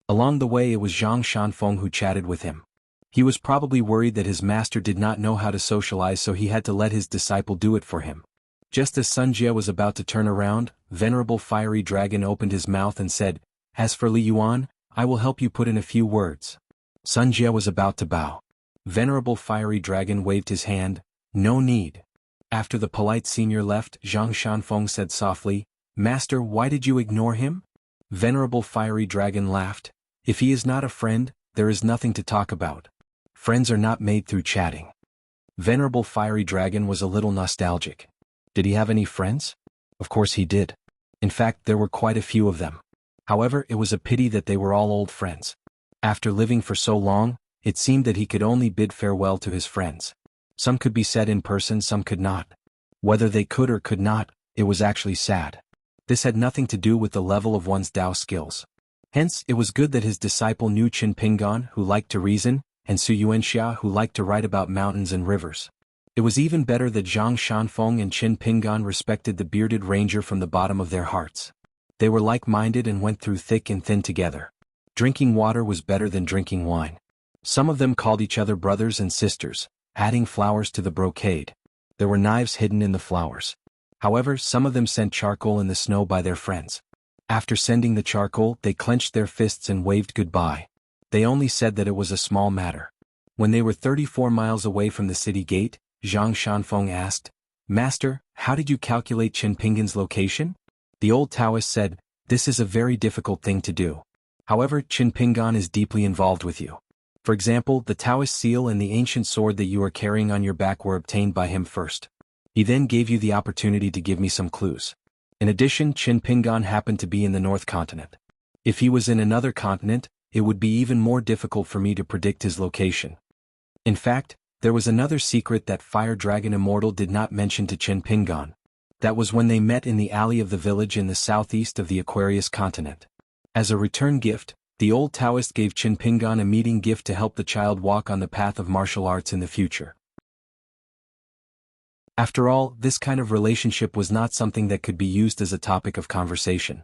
Along the way it was Zhang Shanfeng who chatted with him. He was probably worried that his master did not know how to socialize, so he had to let his disciple do it for him. Just as Sun Jie was about to turn around, Venerable Fiery Dragon opened his mouth and said, "As for Li Yuan, I will help you put in a few words." Sun Jie was about to bow. Venerable Fiery Dragon waved his hand, "No need." After the polite senior left, Zhang Shanfeng said softly, "Master, why did you ignore him?" Venerable Fiery Dragon laughed, "If he is not a friend, there is nothing to talk about. Friends are not made through chatting." Venerable Fiery Dragon was a little nostalgic. Did he have any friends? Of course he did. In fact, there were quite a few of them. However, it was a pity that they were all old friends. After living for so long, it seemed that he could only bid farewell to his friends. Some could be said in person, some could not. Whether they could or could not, it was actually sad. This had nothing to do with the level of one's Tao skills. Hence, it was good that his disciple knew Qin Pingan, who liked to reason, and Su Yuanxia, who liked to write about mountains and rivers. It was even better that Zhang Shanfeng and Qin Pingan respected the bearded ranger from the bottom of their hearts. They were like-minded and went through thick and thin together. Drinking water was better than drinking wine. Some of them called each other brothers and sisters, adding flowers to the brocade. There were knives hidden in the flowers. However, some of them sent charcoal in the snow by their friends. After sending the charcoal, they clenched their fists and waved goodbye. They only said that it was a small matter. When they were 34 miles away from the city gate, Zhang Shanfeng asked, "Master, how did you calculate Qin Pingan's location?" The old Taoist said, "This is a very difficult thing to do. However, Qin Pingan is deeply involved with you. For example, the Taoist seal and the ancient sword that you are carrying on your back were obtained by him first. He then gave you the opportunity to give me some clues. In addition, Qin Pingan happened to be in the North Continent. If he was in another continent, it would be even more difficult for me to predict his location. In fact, there was another secret that Fire Dragon Immortal did not mention to Qin Pingan. That was when they met in the alley of the village in the southeast of the Aquarius continent. As a return gift, the old Taoist gave Qin Pingan a meeting gift to help the child walk on the path of martial arts in the future. After all, this kind of relationship was not something that could be used as a topic of conversation.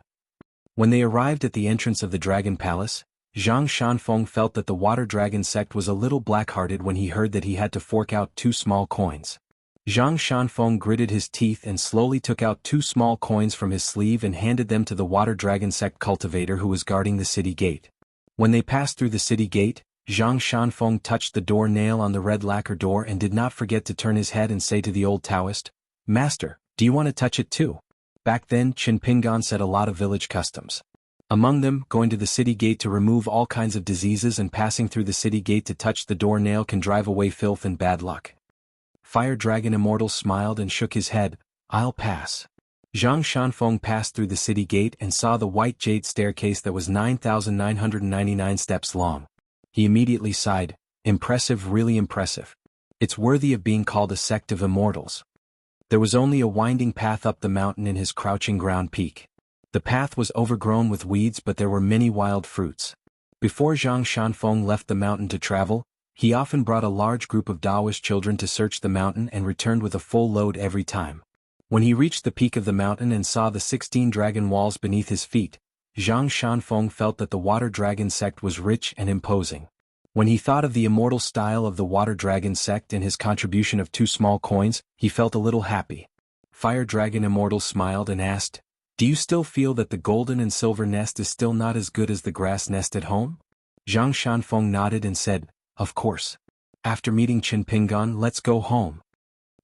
When they arrived at the entrance of the Dragon Palace, Zhang Shanfeng felt that the Water Dragon sect was a little black-hearted when he heard that he had to fork out 2 small coins. Zhang Shanfeng gritted his teeth and slowly took out 2 small coins from his sleeve and handed them to the Water Dragon sect cultivator who was guarding the city gate. When they passed through the city gate, Zhang Shanfeng touched the door nail on the red lacquer door and did not forget to turn his head and say to the old Taoist, "Master, do you want to touch it too?" Back then, Qin Pingan said a lot of village customs. Among them, going to the city gate to remove all kinds of diseases and passing through the city gate to touch the door nail can drive away filth and bad luck. Fire Dragon Immortal smiled and shook his head, "I'll pass." Zhang Shanfeng passed through the city gate and saw the white jade staircase that was 9,999 steps long. He immediately sighed, "Impressive, really impressive. It's worthy of being called a sect of immortals." There was only a winding path up the mountain in his crouching ground peak. The path was overgrown with weeds, but there were many wild fruits. Before Zhang Shanfeng left the mountain to travel, he often brought a large group of Daoist children to search the mountain and returned with a full load every time. When he reached the peak of the mountain and saw the 16 dragon walls beneath his feet, Zhang Shanfeng felt that the water dragon sect was rich and imposing. When he thought of the immortal style of the water dragon sect and his contribution of 2 small coins, he felt a little happy. Fire Dragon Immortal smiled and asked, "Do you still feel that the golden and silver nest is still not as good as the grass nest at home?" Zhang Shanfeng nodded and said, "Of course. After meeting Qin Pingan, let's go home."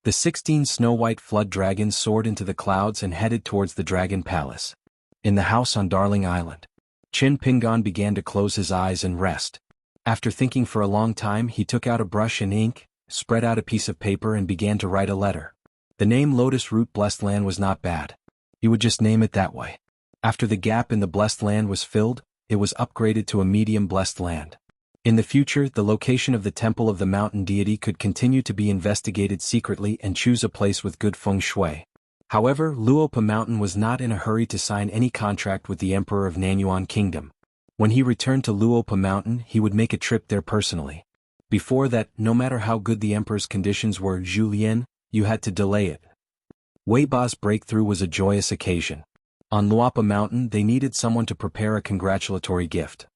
The 16 snow-white flood dragons soared into the clouds and headed towards the dragon palace. In the house on Darling Island, Qin Pingan began to close his eyes and rest. After thinking for a long time, he took out a brush and ink, spread out a piece of paper and began to write a letter. The name Lotus Root Blessed Land was not bad. He would just name it that way. After the gap in the Blessed Land was filled, it was upgraded to a medium Blessed Land. In the future, the location of the temple of the mountain deity could continue to be investigated secretly and choose a place with good feng shui. However, Luopa Mountain was not in a hurry to sign any contract with the Emperor of Nanyuan Kingdom. When he returned to Luopa Mountain, he would make a trip there personally. Before that, no matter how good the Emperor's conditions were, Zhu Lian, you had to delay it. Wei Ba's breakthrough was a joyous occasion. On Luopa Mountain, they needed someone to prepare a congratulatory gift.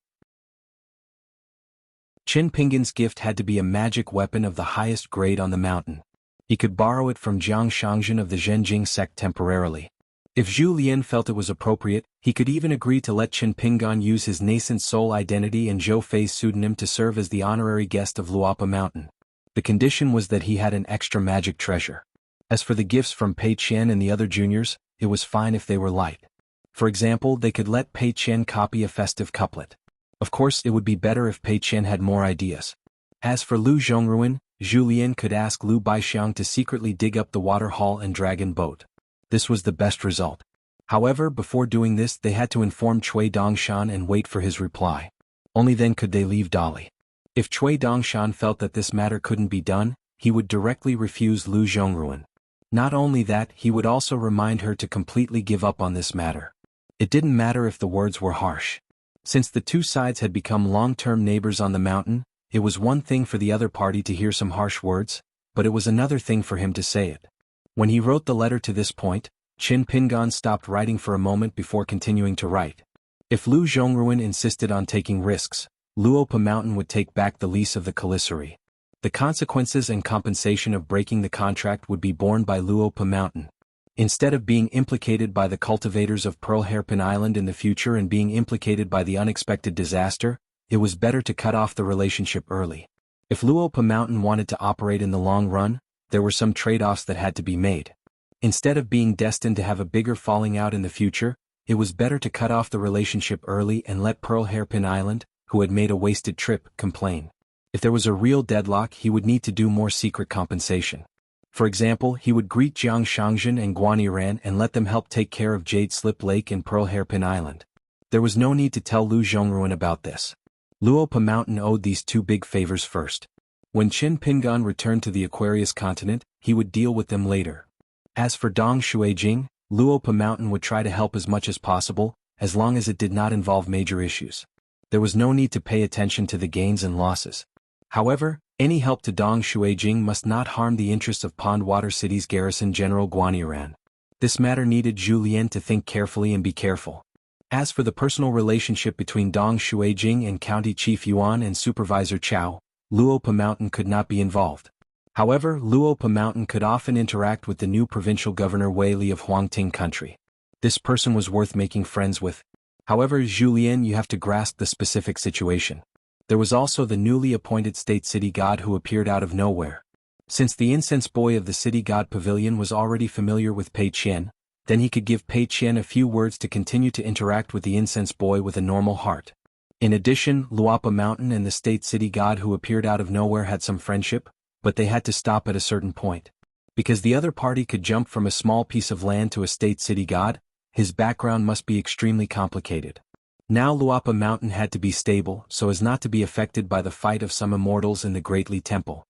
Qin Pingan's gift had to be a magic weapon of the highest grade on the mountain. He could borrow it from Jiang Shangzhen of the Zhenjing sect temporarily. If Zhu Lian felt it was appropriate, he could even agree to let Qin Pingan use his nascent soul identity and Zhou Fei's pseudonym to serve as the honorary guest of Luopa Mountain. The condition was that he had an extra magic treasure. As for the gifts from Pei Qian and the other juniors, it was fine if they were light. For example, they could let Pei Qian copy a festive couplet. Of course, it would be better if Pei Qian had more ideas. As for Lu Zhongruan, Zhu Lian could ask Lu Baixiang to secretly dig up the water hall and dragon boat. This was the best result. However, before doing this, they had to inform Cui Dongshan and wait for his reply. Only then could they leave Dali. If Cui Dongshan felt that this matter couldn't be done, he would directly refuse Lu Zhongruan. Not only that, he would also remind her to completely give up on this matter. It didn't matter if the words were harsh. Since the two sides had become long-term neighbors on the mountain, it was one thing for the other party to hear some harsh words, but it was another thing for him to say it. When he wrote the letter to this point, Qin Pingan stopped writing for a moment before continuing to write. If Lu Zhongruan insisted on taking risks, Luopa Mountain would take back the lease of the commissary. The consequences and compensation of breaking the contract would be borne by Luopa Mountain. Instead of being implicated by the cultivators of Pearl Hairpin Island in the future and being implicated by the unexpected disaster, it was better to cut off the relationship early. If Luopa Mountain wanted to operate in the long run, there were some trade-offs that had to be made. Instead of being destined to have a bigger falling out in the future, it was better to cut off the relationship early and let Pearl Hairpin Island, who had made a wasted trip, complain. If there was a real deadlock, he would need to do more secret compensation. For example, he would greet Jiang Shangzhen and Guaniran and let them help take care of Jade Slip Lake and Pearl Hairpin Island. There was no need to tell Lu Zhongruan about this. Luopa Mountain owed these two big favors first. When Qin Pingan returned to the Aquarius continent, he would deal with them later. As for Dong Shuijing, Luopa Mountain would try to help as much as possible, as long as it did not involve major issues. There was no need to pay attention to the gains and losses. However, any help to Dong Shuijing must not harm the interests of Pondwater City's garrison General Guaniran. This matter needed Zhu Lian to think carefully and be careful. As for the personal relationship between Dong Shuijing and County Chief Yuan and Supervisor Chao, Luopa Mountain could not be involved. However, Luopa Mountain could often interact with the new provincial governor Wei Li of Huangting Country. This person was worth making friends with. However, Zhu Lian, you have to grasp the specific situation. There was also the newly appointed state city god who appeared out of nowhere. Since the incense boy of the city god pavilion was already familiar with Pei Qian, then he could give Pei Qian a few words to continue to interact with the incense boy with a normal heart. In addition, Luopa Mountain and the state city god who appeared out of nowhere had some friendship, but they had to stop at a certain point. Because the other party could jump from a small piece of land to a state city god, his background must be extremely complicated. Now Luopa Mountain had to be stable so as not to be affected by the fight of some immortals in the Great Li Temple.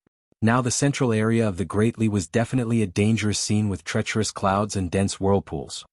Now the central area of the Great Li was definitely a dangerous scene with treacherous clouds and dense whirlpools.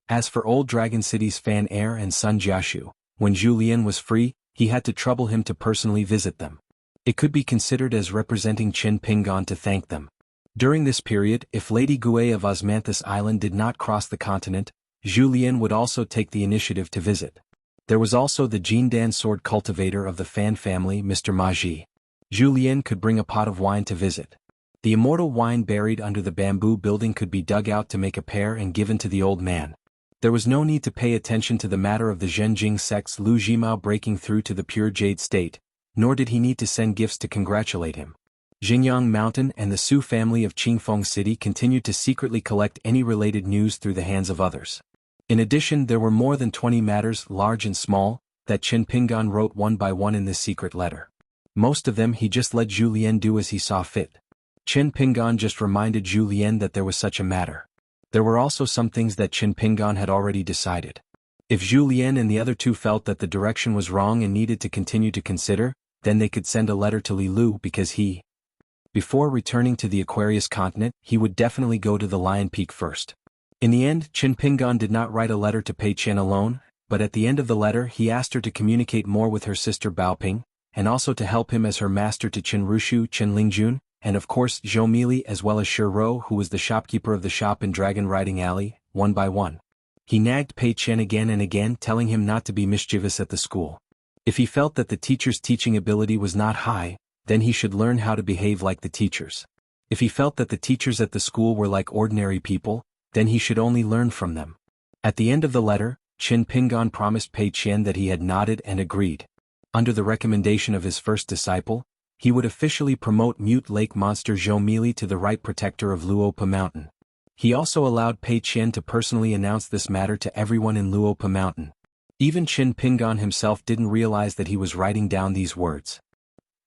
As for Old Dragon City's Fan Air and Sun Jiashu, when Julien was free, he had to trouble him to personally visit them. It could be considered as representing Qin Pingan to thank them. During this period, if Lady Gui of Osmanthus Island did not cross the continent, Julien would also take the initiative to visit. There was also the Jindan sword cultivator of the Fan family, Mr. Maji. Julien could bring a pot of wine to visit. The immortal wine buried under the bamboo building could be dug out to make a pair and given to the old man. There was no need to pay attention to the matter of the Zhenjing sect's Lu Jimao breaking through to the pure jade state, nor did he need to send gifts to congratulate him. Xinjiang Mountain and the Su family of Qingfeng City continued to secretly collect any related news through the hands of others. In addition, there were more than 20 matters, large and small, that Qin Pingan wrote one by one in this secret letter. Most of them he just let Julien do as he saw fit. Qin Pingan just reminded Julien that there was such a matter. There were also some things that Qin Pingan had already decided. If Julien and the other two felt that the direction was wrong and needed to continue to consider, then they could send a letter to Li Lu because before returning to the Aquarius continent, he would definitely go to the Lion Peak first. In the end, Qin Pingan did not write a letter to Pei Qian alone, but at the end of the letter he asked her to communicate more with her sister Baoping, and also to help him as her master to Qin Rushu, Qin Lingjun, and of course Zhou Mili as well as Shi Ro, who was the shopkeeper of the shop in Dragon Riding Alley, one by one. He nagged Pei Qian again and again, telling him not to be mischievous at the school. If he felt that the teacher's teaching ability was not high, then he should learn how to behave like the teachers. If he felt that the teachers at the school were like ordinary people, then he should only learn from them. At the end of the letter, Qin Pingan promised Pei Qian that he had nodded and agreed. Under the recommendation of his first disciple, he would officially promote Mute Lake Monster Zhou Mili to the right protector of Luopa Mountain. He also allowed Pei Qian to personally announce this matter to everyone in Luopa Mountain. Even Qin Pingan himself didn't realize that he was writing down these words.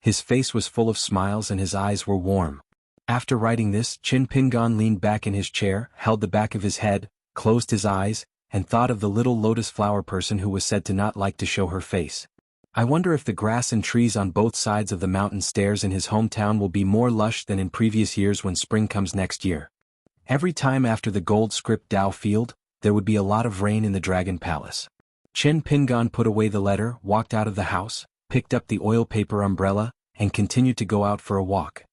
His face was full of smiles and his eyes were warm. After writing this, Qin Pingan leaned back in his chair, held the back of his head, closed his eyes, and thought of the little lotus flower person who was said to not like to show her face. I wonder if the grass and trees on both sides of the mountain stairs in his hometown will be more lush than in previous years when spring comes next year. Every time after the gold script Dao field, there would be a lot of rain in the Dragon Palace. Qin Pingan put away the letter, walked out of the house, picked up the oil paper umbrella, and continued to go out for a walk.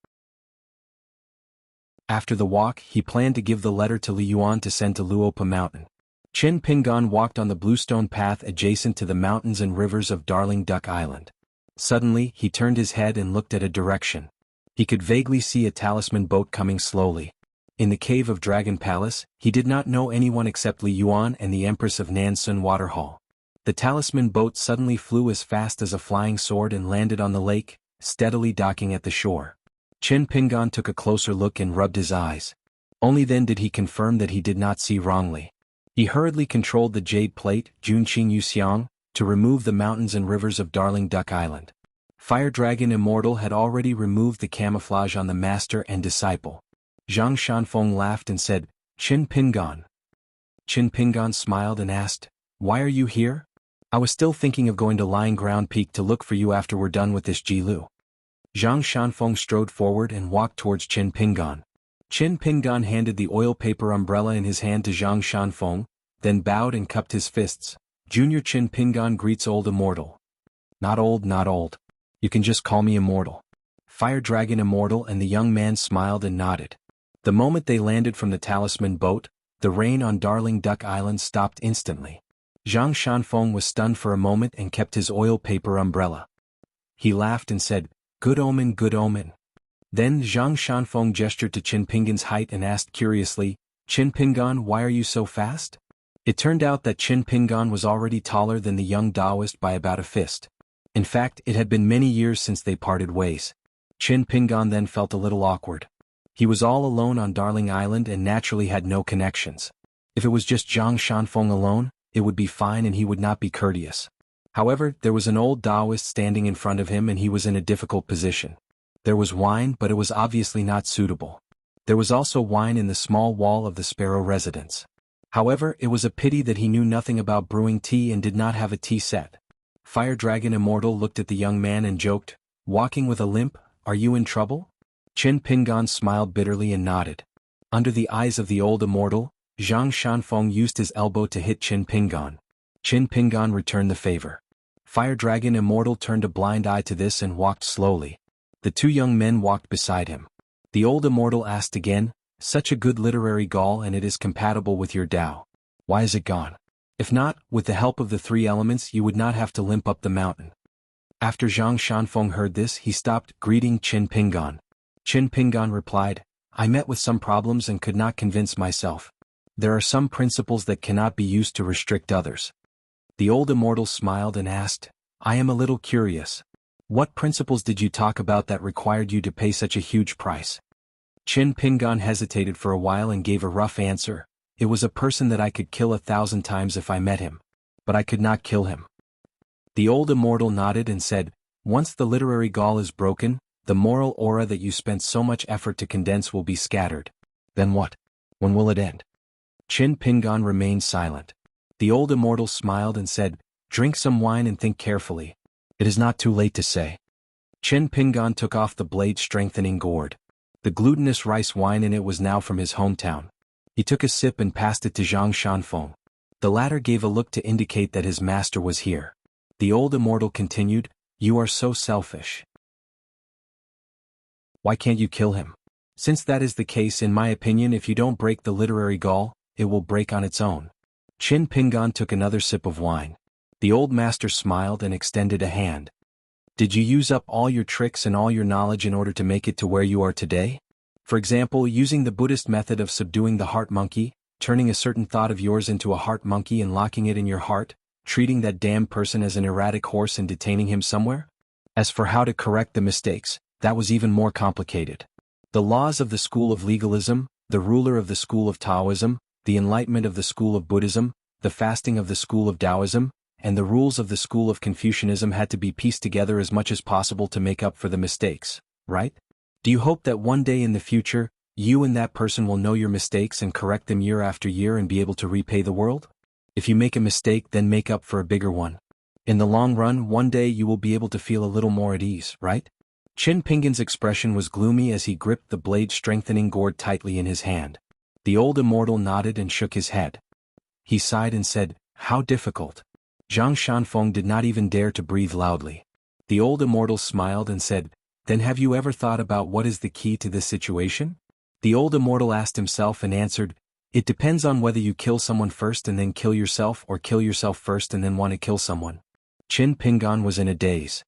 After the walk, he planned to give the letter to Li Yuan to send to Luopa Mountain. Qin Pingan walked on the bluestone path adjacent to the mountains and rivers of Darling Duck Island. Suddenly, he turned his head and looked at a direction. He could vaguely see a talisman boat coming slowly. In the cave of Dragon Palace, he did not know anyone except Li Yuan and the Empress of Nansun Waterhall. The talisman boat suddenly flew as fast as a flying sword and landed on the lake, steadily docking at the shore. Qin Pingan took a closer look and rubbed his eyes. Only then did he confirm that he did not see wrongly. He hurriedly controlled the jade plate, Junqing Yuxiang, to remove the mountains and rivers of Darling Duck Island. Fire Dragon Immortal had already removed the camouflage on the master and disciple. Zhang Shanfeng laughed and said, "Qin Pingan." Qin Pingan smiled and asked, "Why are you here?" "I was still thinking of going to Lying Ground Peak to look for you after we're done with this Jilu." Zhang Shanfeng strode forward and walked towards Qin Pingan. Qin Pingan handed the oil paper umbrella in his hand to Zhang Shanfeng, then bowed and cupped his fists. "Junior Qin Pingan greets Old Immortal." Not old, not old. You can just call me Immortal." Fire Dragon Immortal and the young man smiled and nodded. The moment they landed from the talisman boat, the rain on Darling Duck Island stopped instantly. Zhang Shanfeng was stunned for a moment and kept his oil paper umbrella. He laughed and said, "Good omen, good omen." Then Zhang Shanfeng gestured to Qin Pingan's height and asked curiously, "Qin Pingan, why are you so fast?" It turned out that Qin Pingan was already taller than the young Taoist by about a fist. In fact, it had been many years since they parted ways. Qin Pingan then felt a little awkward. He was all alone on Darling Island and naturally had no connections. If it was just Zhang Shanfeng alone, it would be fine and he would not be courteous. However, there was an old Taoist standing in front of him and he was in a difficult position. There was wine, but it was obviously not suitable. There was also wine in the small wall of the Sparrow residence. However, it was a pity that he knew nothing about brewing tea and did not have a tea set. Fire Dragon Immortal looked at the young man and joked, "Walking with a limp, are you in trouble? Qin Pingan smiled bitterly and nodded. Under the eyes of the old immortal, Zhang Shanfeng used his elbow to hit Qin Pingan. Qin Pingan returned the favor. Fire Dragon Immortal turned a blind eye to this and walked slowly. The two young men walked beside him. The old immortal asked again, such a good literary gall, and it is compatible with your Tao. Why is it gone? If not, with the help of the three elements you would not have to limp up the mountain. After Zhang Shanfeng heard this, he stopped, greeting Qin Pingan. Qin Pingan replied, I met with some problems and could not convince myself. There are some principles that cannot be used to restrict others. The old immortal smiled and asked, I am a little curious. What principles did you talk about that required you to pay such a huge price? Qin Pingan hesitated for a while and gave a rough answer. It was a person that I could kill 1,000 times if I met him. But I could not kill him. The old immortal nodded and said, once the literary gall is broken, the moral aura that you spent so much effort to condense will be scattered. Then what? When will it end? Qin Pingan remained silent. The old immortal smiled and said, drink some wine and think carefully. It is not too late to say. Qin Pingan took off the blade-strengthening gourd. The glutinous rice wine in it was now from his hometown. He took a sip and passed it to Zhang Shanfeng. The latter gave a look to indicate that his master was here. The old immortal continued, you are so selfish. Why can't you kill him? Since that is the case, in my opinion, if you don't break the literary gall, it will break on its own. Qin Pingan took another sip of wine. The old master smiled and extended a hand. Did you use up all your tricks and all your knowledge in order to make it to where you are today? For example, using the Buddhist method of subduing the heart monkey, turning a certain thought of yours into a heart monkey and locking it in your heart, treating that damned person as an erratic horse and detaining him somewhere? As for how to correct the mistakes, that was even more complicated. The laws of the school of legalism, the ruler of the school of Taoism, the enlightenment of the school of Buddhism, the fasting of the school of Taoism, and the rules of the school of Confucianism had to be pieced together as much as possible to make up for the mistakes, right? Do you hope that one day in the future, you and that person will know your mistakes and correct them year after year and be able to repay the world? If you make a mistake, then make up for a bigger one. In the long run, one day you will be able to feel a little more at ease, right? Qin Pingan's expression was gloomy as he gripped the blade-strengthening gourd tightly in his hand. The old immortal nodded and shook his head. He sighed and said, how difficult. Zhang Shanfeng did not even dare to breathe loudly. The old immortal smiled and said, then have you ever thought about what is the key to this situation? The old immortal asked himself and answered, it depends on whether you kill someone first and then kill yourself, or kill yourself first and then want to kill someone. Qin Pingan was in a daze.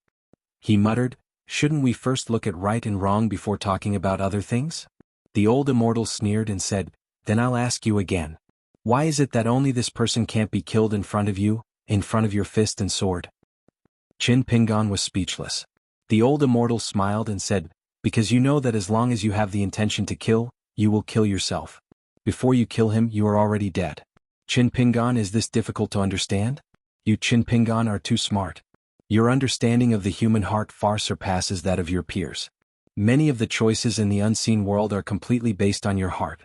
He muttered, shouldn't we first look at right and wrong before talking about other things? The old immortal sneered and said, then I'll ask you again. Why is it that only this person can't be killed in front of you, in front of your fist and sword? Qin Pingan was speechless. The old immortal smiled and said, because you know that as long as you have the intention to kill, you will kill yourself. Before you kill him, you are already dead. Qin Pingan, is this difficult to understand? You Qin Pingan are too smart. Your understanding of the human heart far surpasses that of your peers. Many of the choices in the unseen world are completely based on your heart.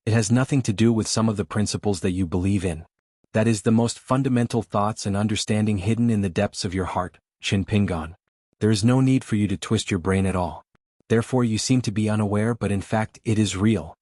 It has nothing to do with some of the principles that you believe in. That is the most fundamental thoughts and understanding hidden in the depths of your heart, Qin Pingan. There is no need for you to twist your brain at all. Therefore you seem to be unaware, but in fact it is real.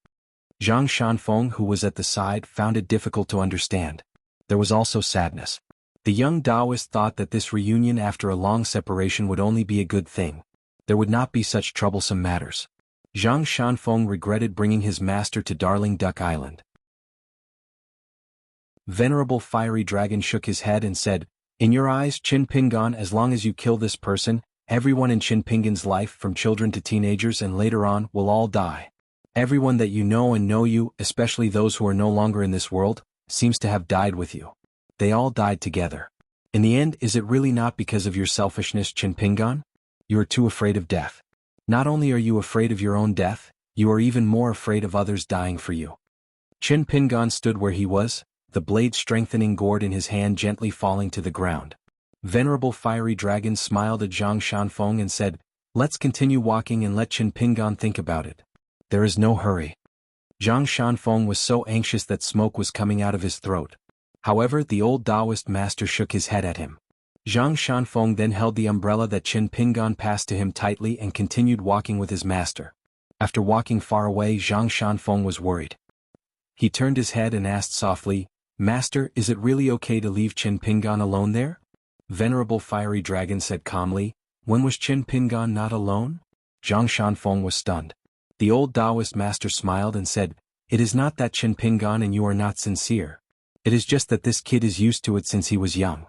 Zhang Shanfeng, who was at the side, found it difficult to understand. There was also sadness. The young Taoist thought that this reunion after a long separation would only be a good thing. There would not be such troublesome matters. Zhang Shanfeng regretted bringing his master to Darling Duck Island. Venerable Fiery Dragon shook his head and said, in your eyes, Qin Pingan, as long as you kill this person, everyone in Qin Pingan's life, from children to teenagers and later on, will all die. Everyone that you know and know you, especially those who are no longer in this world, seems to have died with you. They all died together. In the end, is it really not because of your selfishness, Qin Pingan? You are too afraid of death. Not only are you afraid of your own death, you are even more afraid of others dying for you. Qin Pingan stood where he was, the blade-strengthening gourd in his hand gently falling to the ground. Venerable Fiery Dragon smiled at Zhang Shanfeng and said, let's continue walking and let Qin Pingan think about it. There is no hurry. Zhang Shanfeng was so anxious that smoke was coming out of his throat. However, the old Taoist master shook his head at him. Zhang Shanfeng then held the umbrella that Qin Pingan passed to him tightly and continued walking with his master. After walking far away, Zhang Shanfeng was worried. He turned his head and asked softly, "Master, is it really okay to leave Qin Pingan alone there?" Venerable Fiery Dragon said calmly, "When was Qin Pingan not alone?" Zhang Shanfeng was stunned. The old Taoist master smiled and said, "It is not that Qin Pingan and you are not sincere. It is just that this kid is used to it since he was young."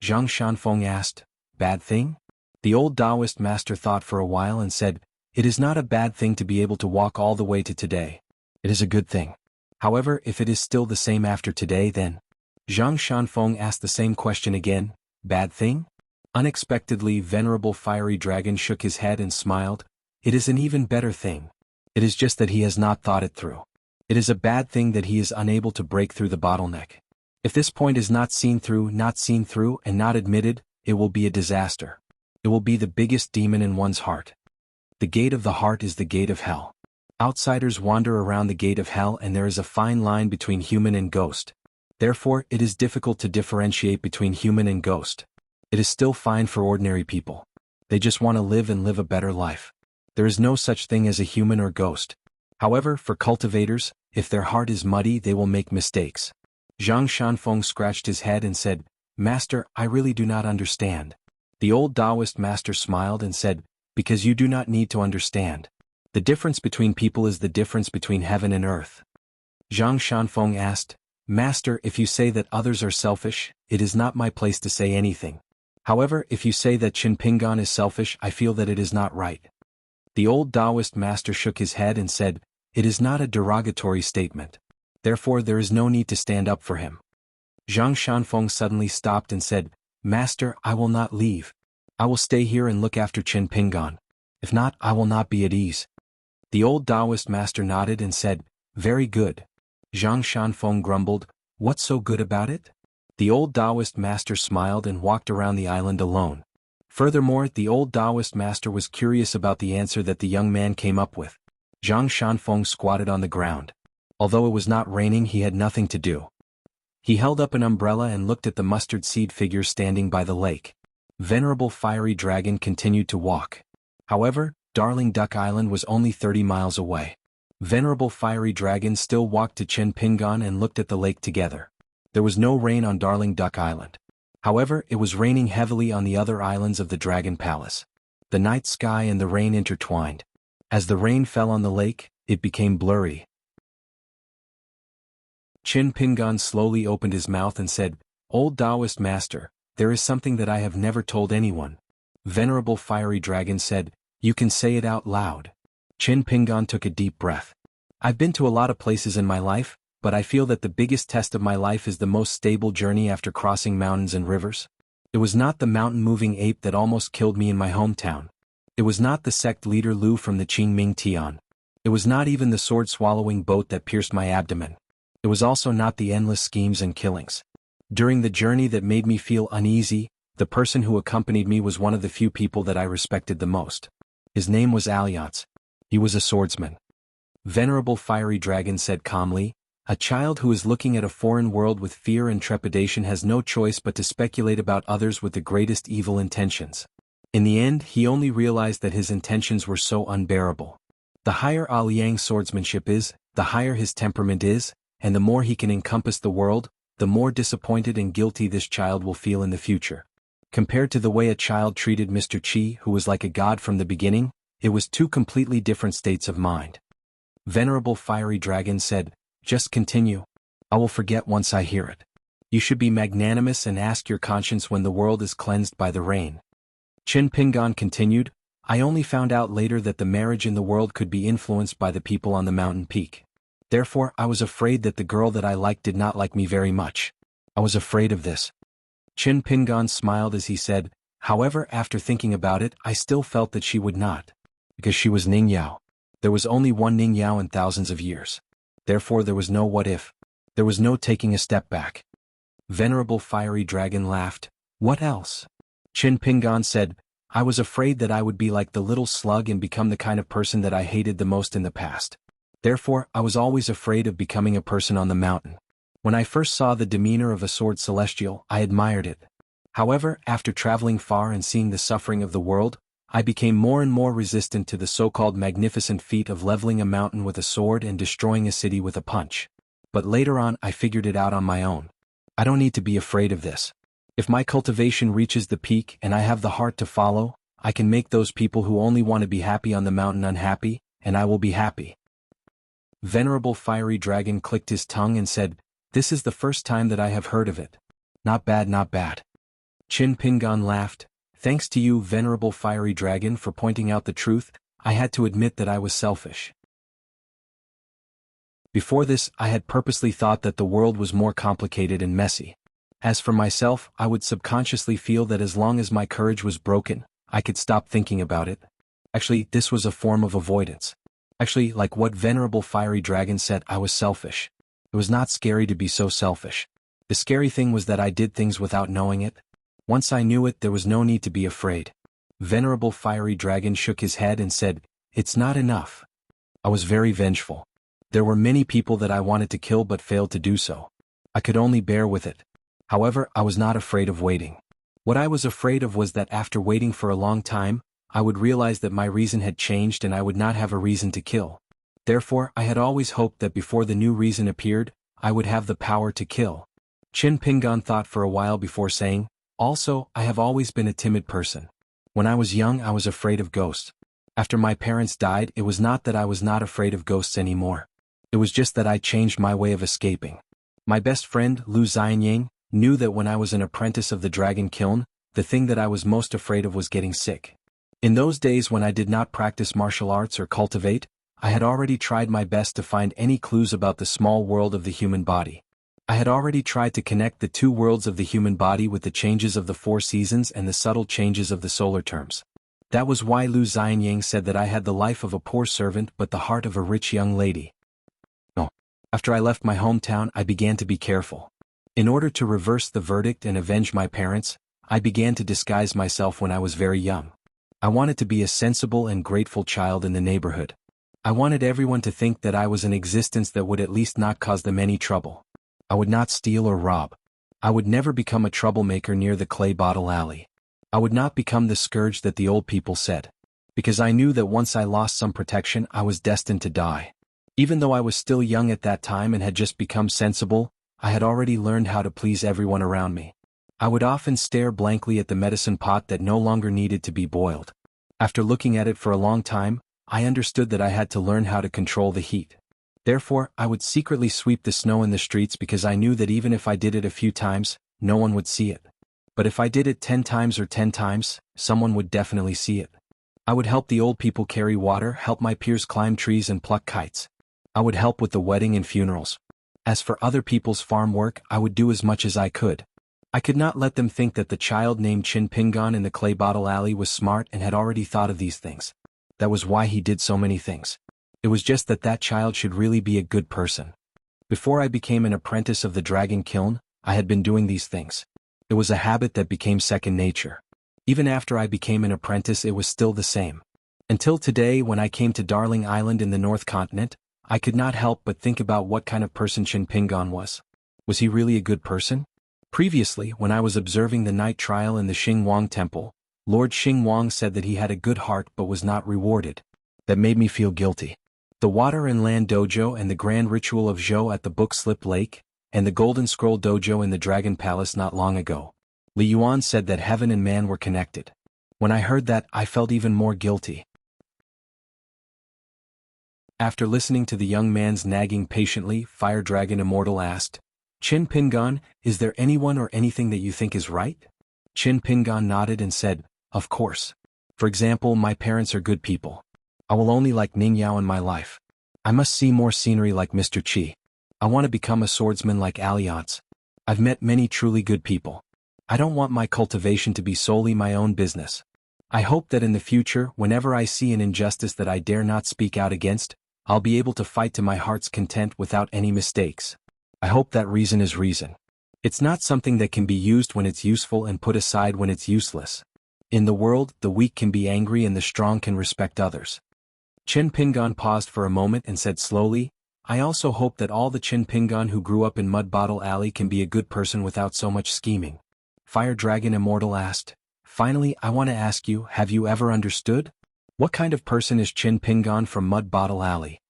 Zhang Shanfeng asked, "Bad thing?" The old Taoist master thought for a while and said, "It is not a bad thing to be able to walk all the way to today. It is a good thing. However, if it is still the same after today, then—" Zhang Shanfeng asked the same question again, "Bad thing?" Unexpectedly, Venerable Fiery Dragon shook his head and smiled, "It is an even better thing. It is just that he has not thought it through. It is a bad thing that he is unable to break through the bottleneck. If this point is not seen through, and not admitted, it will be a disaster. It will be the biggest demon in one's heart. The gate of the heart is the gate of hell. Outsiders wander around the gate of hell and there is a fine line between human and ghost. Therefore, it is difficult to differentiate between human and ghost. It is still fine for ordinary people. They just want to live and live a better life. There is no such thing as a human or ghost. However, for cultivators, if their heart is muddy, they will make mistakes." Zhang Shanfeng scratched his head and said, "Master, I really do not understand." The old Taoist master smiled and said, "Because you do not need to understand. The difference between people is the difference between heaven and earth." Zhang Shanfeng asked, "Master, if you say that others are selfish, it is not my place to say anything. However, if you say that Qin Pingan is selfish, I feel that it is not right." The old Taoist master shook his head and said, "It is not a derogatory statement. Therefore there is no need to stand up for him." Zhang Shanfeng suddenly stopped and said, "Master, I will not leave. I will stay here and look after Qin Pingan. If not, I will not be at ease." The old Taoist master nodded and said, "Very good." Zhang Shanfeng grumbled, "What's so good about it?" The old Taoist master smiled and walked around the island alone. Furthermore, the old Taoist master was curious about the answer that the young man came up with. Zhang Shanfeng squatted on the ground. Although it was not raining, he had nothing to do. He held up an umbrella and looked at the mustard seed figure standing by the lake. Venerable Fiery Dragon continued to walk. However, Darling Duck Island was only 30 miles away. Venerable Fiery Dragon still walked to Qin Pingan and looked at the lake together. There was no rain on Darling Duck Island. However, it was raining heavily on the other islands of the Dragon Palace. The night sky and the rain intertwined. As the rain fell on the lake, it became blurry. Qin Pingan slowly opened his mouth and said, "Old Taoist master, there is something that I have never told anyone." Venerable Fiery Dragon said, "You can say it out loud." Qin Pingan took a deep breath. "I've been to a lot of places in my life, but I feel that the biggest test of my life is the most stable journey after crossing mountains and rivers. It was not the mountain-moving ape that almost killed me in my hometown. It was not the sect leader Lu from the Qingming Tian. It was not even the sword-swallowing boat that pierced my abdomen. It was also not the endless schemes and killings. During the journey that made me feel uneasy, the person who accompanied me was one of the few people that I respected the most. His name was Alliance. He was a swordsman." Venerable Fiery Dragon said calmly, "A child who is looking at a foreign world with fear and trepidation has no choice but to speculate about others with the greatest evil intentions. In the end, he only realized that his intentions were so unbearable. The higher Liang swordsmanship is, the higher his temperament is, and the more he can encompass the world, the more disappointed and guilty this child will feel in the future. Compared to the way a child treated Mr. Qi, who was like a god from the beginning, it was two completely different states of mind." Venerable Fiery Dragon said, "Just continue. I will forget once I hear it. You should be magnanimous and ask your conscience when the world is cleansed by the rain." Qin Pingan continued, "I only found out later that the marriage in the world could be influenced by the people on the mountain peak. Therefore, I was afraid that the girl that I liked did not like me very much. I was afraid of this." Qin Pingan smiled as he said, "However, after thinking about it, I still felt that she would not. Because she was Ning Yao. There was only one Ning Yao in thousands of years. Therefore there was no what if. There was no taking a step back." Venerable Fiery Dragon laughed, "What else?" Qin Pingan said, "I was afraid that I would be like the little slug and become the kind of person that I hated the most in the past. Therefore, I was always afraid of becoming a person on the mountain. When I first saw the demeanor of a sword celestial, I admired it. However, after traveling far and seeing the suffering of the world, I became more and more resistant to the so-called magnificent feat of leveling a mountain with a sword and destroying a city with a punch. But later on I figured it out on my own. I don't need to be afraid of this. If my cultivation reaches the peak and I have the heart to follow, I can make those people who only want to be happy on the mountain unhappy, and I will be happy. Venerable Fiery Dragon clicked his tongue and said, "This is the first time that I have heard of it. Not bad, not bad." Chin Pingan laughed. "Thanks to you, Venerable Fiery Dragon, for pointing out the truth. I had to admit that I was selfish. Before this, I had purposely thought that the world was more complicated and messy. As for myself, I would subconsciously feel that as long as my courage was broken, I could stop thinking about it. Actually, this was a form of avoidance. Actually, like what Venerable Fiery Dragon said, I was selfish. It was not scary to be so selfish. The scary thing was that I did things without knowing it. Once I knew it, there was no need to be afraid." Venerable Fiery Dragon shook his head and said, "It's not enough. I was very vengeful. There were many people that I wanted to kill but failed to do so. I could only bear with it. However, I was not afraid of waiting. What I was afraid of was that after waiting for a long time, I would realize that my reason had changed and I would not have a reason to kill. Therefore, I had always hoped that before the new reason appeared, I would have the power to kill." Chin Pingan thought for a while before saying, "Also, I have always been a timid person. When I was young, I was afraid of ghosts. After my parents died, it was not that I was not afraid of ghosts anymore. It was just that I changed my way of escaping. My best friend, Lu Xianyang, knew that when I was an apprentice of the dragon kiln, the thing that I was most afraid of was getting sick. In those days when I did not practice martial arts or cultivate, I had already tried my best to find any clues about the small world of the human body. I had already tried to connect the two worlds of the human body with the changes of the 4 seasons and the subtle changes of the solar terms. That was why Lu Xianyang said that I had the life of a poor servant but the heart of a rich young lady. No. After I left my hometown, I began to be careful. In order to reverse the verdict and avenge my parents, I began to disguise myself when I was very young. I wanted to be a sensible and grateful child in the neighborhood. I wanted everyone to think that I was an existence that would at least not cause them any trouble. I would not steal or rob. I would never become a troublemaker near the clay bottle alley. I would not become the scourge that the old people said. Because I knew that once I lost some protection, I was destined to die. Even though I was still young at that time and had just become sensible, I had already learned how to please everyone around me. I would often stare blankly at the medicine pot that no longer needed to be boiled. After looking at it for a long time, I understood that I had to learn how to control the heat. Therefore, I would secretly sweep the snow in the streets because I knew that even if I did it a few times, no one would see it. But if I did it 10 times or 10 times, someone would definitely see it. I would help the old people carry water, help my peers climb trees and pluck kites. I would help with the wedding and funerals. As for other people's farm work, I would do as much as I could. I could not let them think that the child named Chin Pingan in the clay bottle alley was smart and had already thought of these things. That was why he did so many things. It was just that that child should really be a good person. Before I became an apprentice of the dragon kiln, I had been doing these things. It was a habit that became second nature. Even after I became an apprentice, it was still the same. Until today, when I came to Darling Island in the North Continent, I could not help but think about what kind of person Chin Pingan was. Was he really a good person? Previously, when I was observing the night trial in the Xingwang Temple, Lord Xingwang said that he had a good heart but was not rewarded. That made me feel guilty. The Water and Land Dojo and the Grand Ritual of Zhou at the Book Slip Lake, and the Golden Scroll Dojo in the Dragon Palace not long ago. Li Yuan said that heaven and man were connected. When I heard that, I felt even more guilty. After listening to the young man's nagging patiently, Fire Dragon Immortal asked, "Chin Pingan, is there anyone or anything that you think is right?" Chin Pingan nodded and said, "Of course. For example, my parents are good people. I will only like Ning Yao in my life. I must see more scenery like Mr. Qi. I want to become a swordsman like Alliance. I've met many truly good people. I don't want my cultivation to be solely my own business. I hope that in the future, whenever I see an injustice that I dare not speak out against, I'll be able to fight to my heart's content without any mistakes. I hope that reason is reason. It's not something that can be used when it's useful and put aside when it's useless. In the world, the weak can be angry and the strong can respect others." Chin Pingan paused for a moment and said slowly, "I also hope that all the Chin Pingan who grew up in Mud Bottle Alley can be a good person without so much scheming. Fire Dragon Immortal asked. Finally, I want to ask you, have you ever understood? What kind of person is Chin Pingon from Mud Bottle Alley?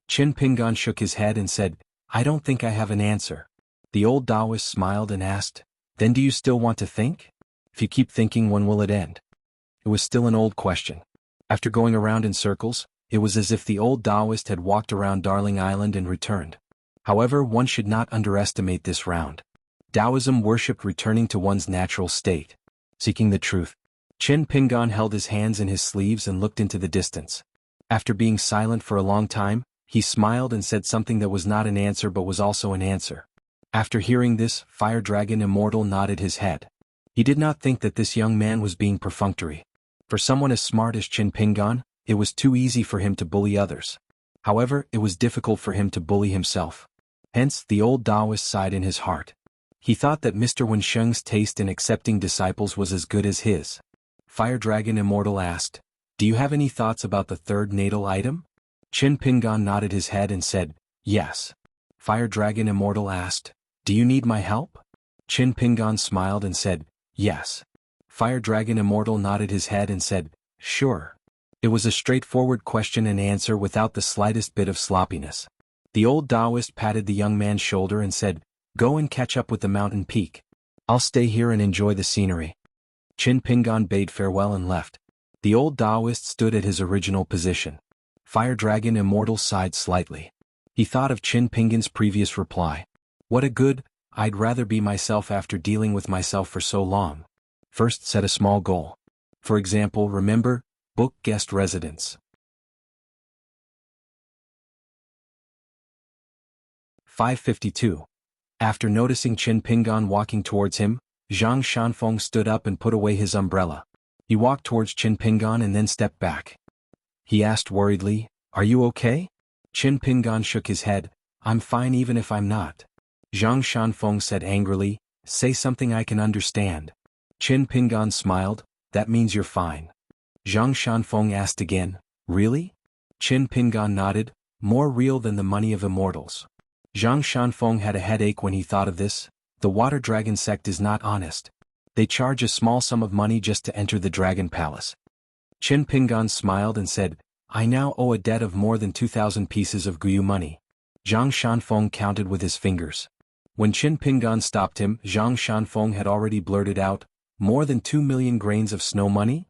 Chin Pingon shook his head and said, I don't think I have an answer. The old Taoist smiled and asked, then do you still want to think? If you keep thinking, when will it end? It was still an old question. After going around in circles, it was as if the old Taoist had walked around Darling Island and returned. However, one should not underestimate this round. Taoism worshipped returning to one's natural state, seeking the truth. Chin Pingon held his hands in his sleeves and looked into the distance. After being silent for a long time, he smiled and said something that was not an answer but was also an answer. After hearing this, Fire Dragon Immortal nodded his head. He did not think that this young man was being perfunctory. For someone as smart as Chin Pingon, it was too easy for him to bully others. However, it was difficult for him to bully himself. Hence, the old Taoist sighed in his heart. He thought that Mr. Wensheng's taste in accepting disciples was as good as his. Fire Dragon Immortal asked, do you have any thoughts about the third natal item? Chin Pingon nodded his head and said, yes. Fire Dragon Immortal asked, do you need my help? Chin Pingon smiled and said, yes. Fire Dragon Immortal nodded his head and said, sure. It was a straightforward question and answer without the slightest bit of sloppiness. The old Taoist patted the young man's shoulder and said, go and catch up with the mountain peak. I'll stay here and enjoy the scenery. Chin Pingon bade farewell and left. The old Taoist stood at his original position. Fire Dragon Immortal sighed slightly. He thought of Chin Pingon's previous reply. What a good, I'd rather be myself after dealing with myself for so long. First, set a small goal. For example, remember, book guest residence. 552. After noticing Chin Pingon walking towards him, Zhang Shanfeng stood up and put away his umbrella. He walked towards Chin Pingon and then stepped back. He asked worriedly, are you okay? Chin Pingon shook his head, I'm fine even if I'm not. Zhang Shanfeng said angrily, say something I can understand. Chin Pingon smiled, that means you're fine. Zhang Shanfeng asked again, really? Chin Pingon nodded, more real than the money of immortals. Zhang Shanfeng had a headache when he thought of this. The Water Dragon sect is not honest. They charge a small sum of money just to enter the Dragon Palace. Chin Pingon smiled and said, I now owe a debt of more than 2,000 pieces of Guyu money. Zhang Shanfeng counted with his fingers. When Chin Pingon stopped him, Zhang Shanfeng had already blurted out, more than 2 million grains of snow money?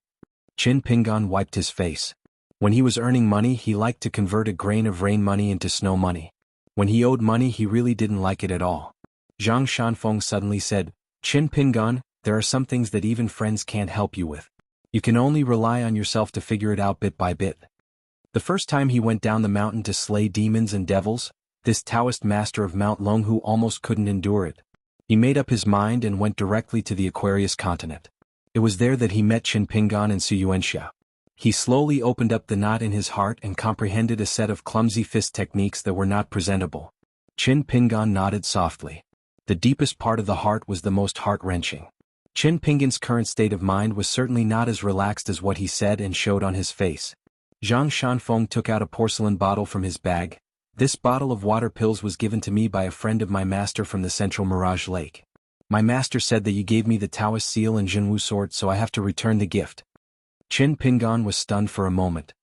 Chin Pingon wiped his face. When he was earning money, he liked to convert a grain of rain money into snow money. When he owed money, he really didn't like it at all. Zhang Shanfeng suddenly said, Chin Pingon, there are some things that even friends can't help you with. You can only rely on yourself to figure it out bit by bit. The first time he went down the mountain to slay demons and devils, this Taoist master of Mount Longhu almost couldn't endure it. He made up his mind and went directly to the Aquarius continent. It was there that he met Chin Pingon and Su Yuanxia. He slowly opened up the knot in his heart and comprehended a set of clumsy fist techniques that were not presentable. Chin Pingon nodded softly. The deepest part of the heart was the most heart-wrenching. Chin Pingon's current state of mind was certainly not as relaxed as what he said and showed on his face. Zhang Shanfeng took out a porcelain bottle from his bag. This bottle of water pills was given to me by a friend of my master from the Central Mirage Lake. My master said that you gave me the Taoist seal and Jinwu sword, so I have to return the gift. Chin Pingon was stunned for a moment.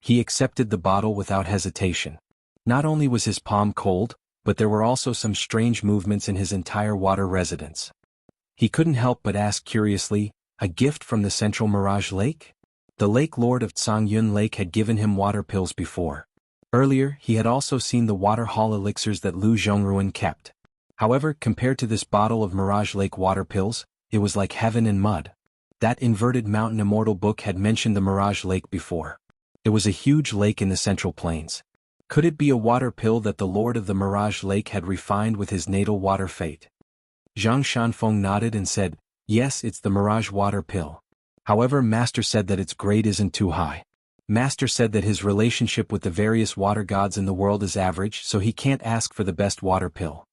He accepted the bottle without hesitation. Not only was his palm cold, but there were also some strange movements in his entire water residence. He couldn't help but ask curiously, a gift from the Central Mirage Lake? The Lake Lord of Tsangyun Lake had given him water pills before. Earlier, he had also seen the water hall elixirs that Lu Zhongruan kept. However, compared to this bottle of Mirage Lake water pills, it was like heaven and mud. That inverted mountain immortal book had mentioned the Mirage Lake before. It was a huge lake in the Central Plains. Could it be a water pill that the Lord of the Mirage Lake had refined with his natal water fate? Zhang Shanfeng nodded and said, yes, it's the Mirage water pill. However, Master said that its grade isn't too high. Master said that his relationship with the various water gods in the world is average, so he can't ask for the best water pill.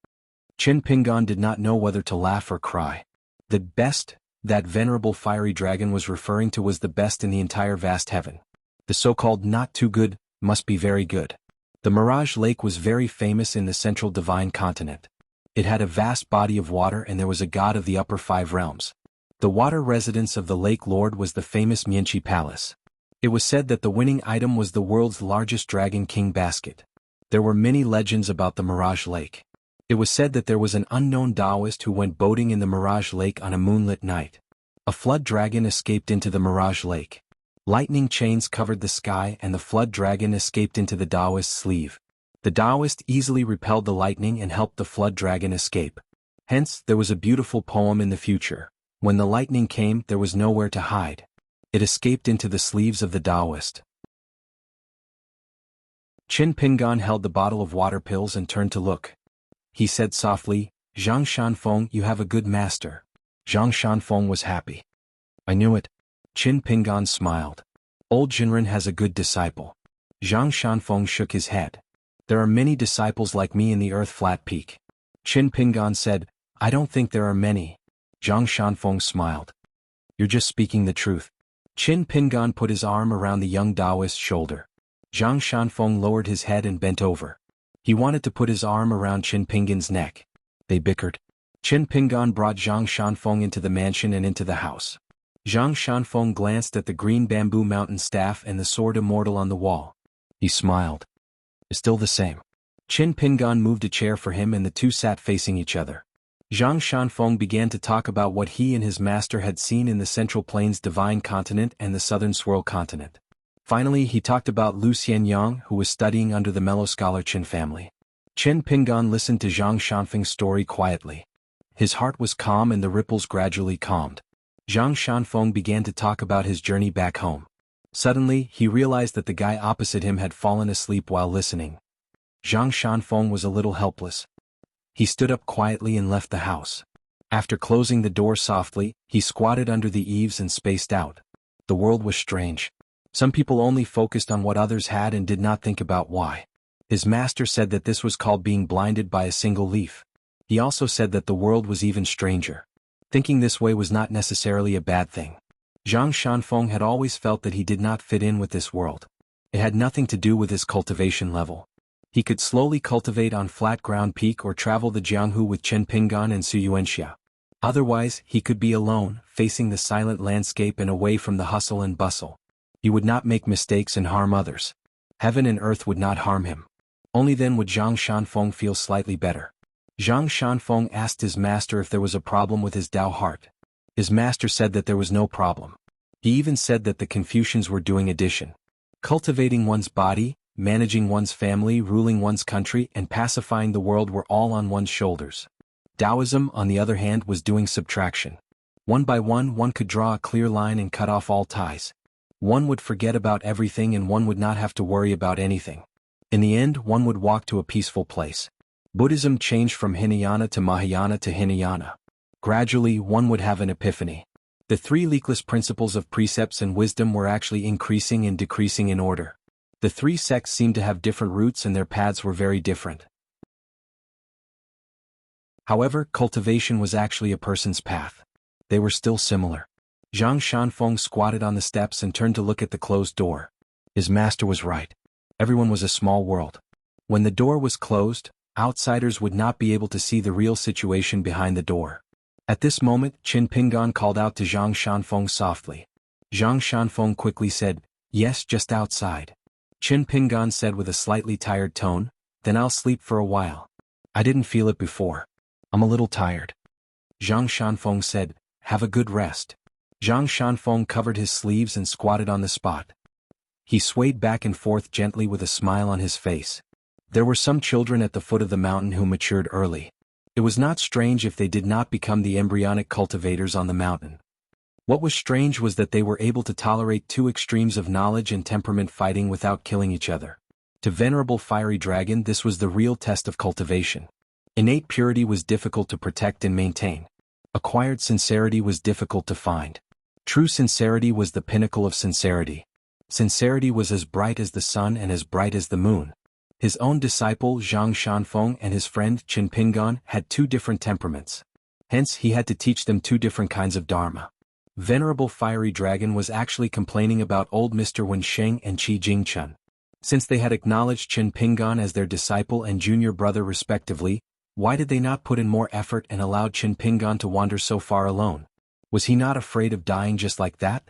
Chin Pingon did not know whether to laugh or cry. The best that venerable fiery dragon was referring to was the best in the entire vast heaven. The so-called not too good must be very good. The Mirage Lake was very famous in the central divine continent. It had a vast body of water and there was a god of the upper 5 realms. The water residence of the Lake Lord was the famous Mienchi Palace. It was said that the winning item was the world's largest Dragon King basket. There were many legends about the Mirage Lake. It was said that there was an unknown Taoist who went boating in the Mirage Lake on a moonlit night. A flood dragon escaped into the Mirage Lake. Lightning chains covered the sky and the flood dragon escaped into the Taoist's sleeve. The Taoist easily repelled the lightning and helped the flood dragon escape. Hence, there was a beautiful poem in the future. When the lightning came, there was nowhere to hide. It escaped into the sleeves of the Taoist. Qin Pingan held the bottle of water pills and turned to look. He said softly, "Zhang Shanfeng, you have a good master." Zhang Shanfeng was happy. "I knew it." Qin Pingan smiled. "Old Jinren has a good disciple." Zhang Shanfeng shook his head. "There are many disciples like me in the Earth Flat Peak." Qin Pingan said, "I don't think there are many." Zhang Shanfeng smiled. "You're just speaking the truth." Qin Pingan put his arm around the young Taoist's shoulder. Zhang Shanfeng lowered his head and bent over. He wanted to put his arm around Qin Pingan's neck. They bickered. Qin Pingan brought Zhang Shanfeng into the mansion and into the house. Zhang Shanfeng glanced at the green bamboo mountain staff and the sword immortal on the wall. He smiled. "It's still the same." Qin Pingan moved a chair for him and the two sat facing each other. Zhang Shanfeng began to talk about what he and his master had seen in the Central Plains Divine Continent and the Southern Swirl Continent. Finally, he talked about Lu Xianyang, who was studying under the mellow scholar Qin family. Qin Pingan listened to Zhang Shanfeng's story quietly. His heart was calm and the ripples gradually calmed. Zhang Shanfeng began to talk about his journey back home. Suddenly, he realized that the guy opposite him had fallen asleep while listening. Zhang Shanfeng was a little helpless. He stood up quietly and left the house. After closing the door softly, he squatted under the eaves and spaced out. The world was strange. Some people only focused on what others had and did not think about why. His master said that this was called being blinded by a single leaf. He also said that the world was even stranger. Thinking this way was not necessarily a bad thing. Zhang Shanfeng had always felt that he did not fit in with this world. It had nothing to do with his cultivation level. He could slowly cultivate on flat ground peak or travel the Jianghu with Qin Pingan and Su Yuanxia. Otherwise, he could be alone, facing the silent landscape and away from the hustle and bustle. He would not make mistakes and harm others. Heaven and earth would not harm him. Only then would Zhang Shanfeng feel slightly better. Zhang Shanfeng asked his master if there was a problem with his Tao heart. His master said that there was no problem. He even said that the Confucians were doing addition. Cultivating one's body, managing one's family, ruling one's country, and pacifying the world were all on one's shoulders. Taoism, on the other hand, was doing subtraction. One by one could draw a clear line and cut off all ties. One would forget about everything and one would not have to worry about anything. In the end, one would walk to a peaceful place. Buddhism changed from Hinayana to Mahayana to Hinayana. Gradually, one would have an epiphany. The three leakless principles of precepts and wisdom were actually increasing and decreasing in order. The three sects seemed to have different roots and their paths were very different. However, cultivation was actually a person's path. They were still similar. Zhang Shanfeng squatted on the steps and turned to look at the closed door. His master was right. Everyone was a small world. When the door was closed, outsiders would not be able to see the real situation behind the door. At this moment, Qin Pingan called out to Zhang Shanfeng softly. Zhang Shanfeng quickly said, "Yes, just outside." Qin Pingan said with a slightly tired tone, "Then I'll sleep for a while. I didn't feel it before. I'm a little tired." Zhang Shanfeng said, "Have a good rest." Zhang Shanfeng covered his sleeves and squatted on the spot. He swayed back and forth gently with a smile on his face. There were some children at the foot of the mountain who matured early. It was not strange if they did not become the embryonic cultivators on the mountain. What was strange was that they were able to tolerate two extremes of knowledge and temperament fighting without killing each other. To Venerable Fiery Dragon, this was the real test of cultivation. Innate purity was difficult to protect and maintain. Acquired sincerity was difficult to find. True sincerity was the pinnacle of sincerity. Sincerity was as bright as the sun and as bright as the moon. His own disciple Zhang Shanfeng and his friend Qin Pingan had two different temperaments. Hence he had to teach them two different kinds of dharma. Venerable Fiery Dragon was actually complaining about old Mr. Wensheng and Qi Jingchun. Since they had acknowledged Qin Pingan as their disciple and junior brother respectively, Why did they not put in more effort and allowed Qin Pingan to wander so far alone? Was he not afraid of dying just like that?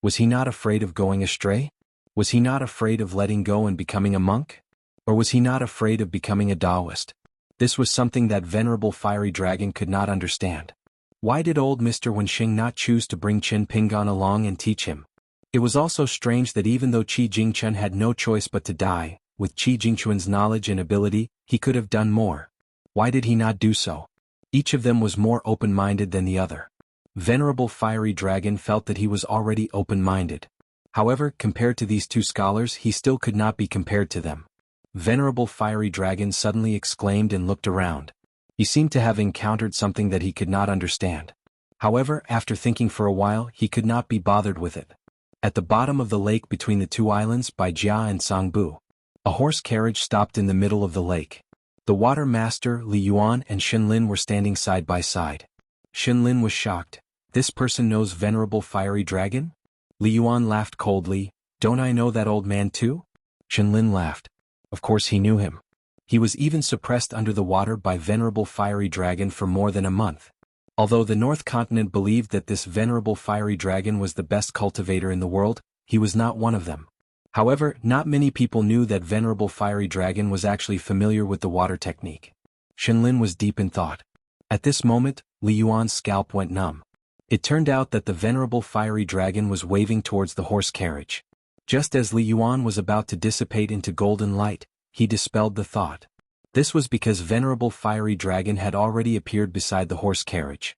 Was he not afraid of going astray? Was he not afraid of letting go and becoming a monk? Or was he not afraid of becoming a Taoist? This was something that venerable fiery dragon could not understand. Why did old Mr. Wenxing not choose to bring Qin Pingan along and teach him? It was also strange that even though Qi Jingchen had no choice but to die, with Qi Jingquan's knowledge and ability, he could have done more. Why did he not do so? Each of them was more open-minded than the other. Venerable fiery dragon felt that he was already open-minded. However, compared to these two scholars, he still could not be compared to them. Venerable fiery dragon suddenly exclaimed and looked around. He seemed to have encountered something that he could not understand. However, after thinking for a while, he could not be bothered with it. At the bottom of the lake between the two islands by Jia and Sangbu, a horse carriage stopped in the middle of the lake. The water master, Li Yuan, and Shenlin were standing side by side. Shenlin was shocked. This person knows venerable fiery dragon? Li Yuan laughed coldly. Don't I know that old man too? Shenlin laughed. Of course he knew him. He was even suppressed under the water by venerable fiery dragon for more than a month. Although the North Continent believed that this venerable fiery dragon was the best cultivator in the world, he was not one of them. However, not many people knew that venerable fiery dragon was actually familiar with the water technique. Shenlin was deep in thought. At this moment, Li Yuan's scalp went numb. It turned out that the venerable fiery dragon was waving towards the horse carriage. Just as Li Yuan was about to dissipate into golden light, he dispelled the thought. This was because venerable fiery dragon had already appeared beside the horse carriage.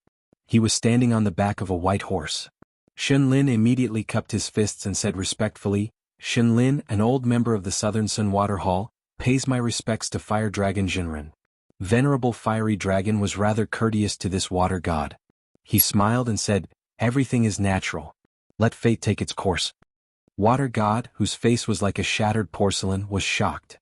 He was standing on the back of a white horse. Shenlin immediately cupped his fists and said respectfully, Shenlin, an old member of the Southern Sun Water Hall, pays my respects to Fire Dragon Jinren. Venerable fiery dragon was rather courteous to this water god. He smiled and said, everything is natural. Let fate take its course. Water god, whose face was like a shattered porcelain, was shocked.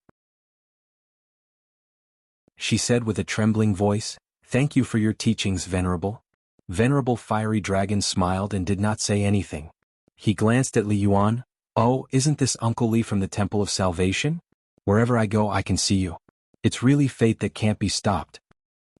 She said with a trembling voice, thank you for your teachings, Venerable. Venerable fiery dragon smiled and did not say anything. He glanced at Li Yuan. Oh, isn't this Uncle Li from the Temple of Salvation? Wherever I go I can see you. It's really fate that can't be stopped.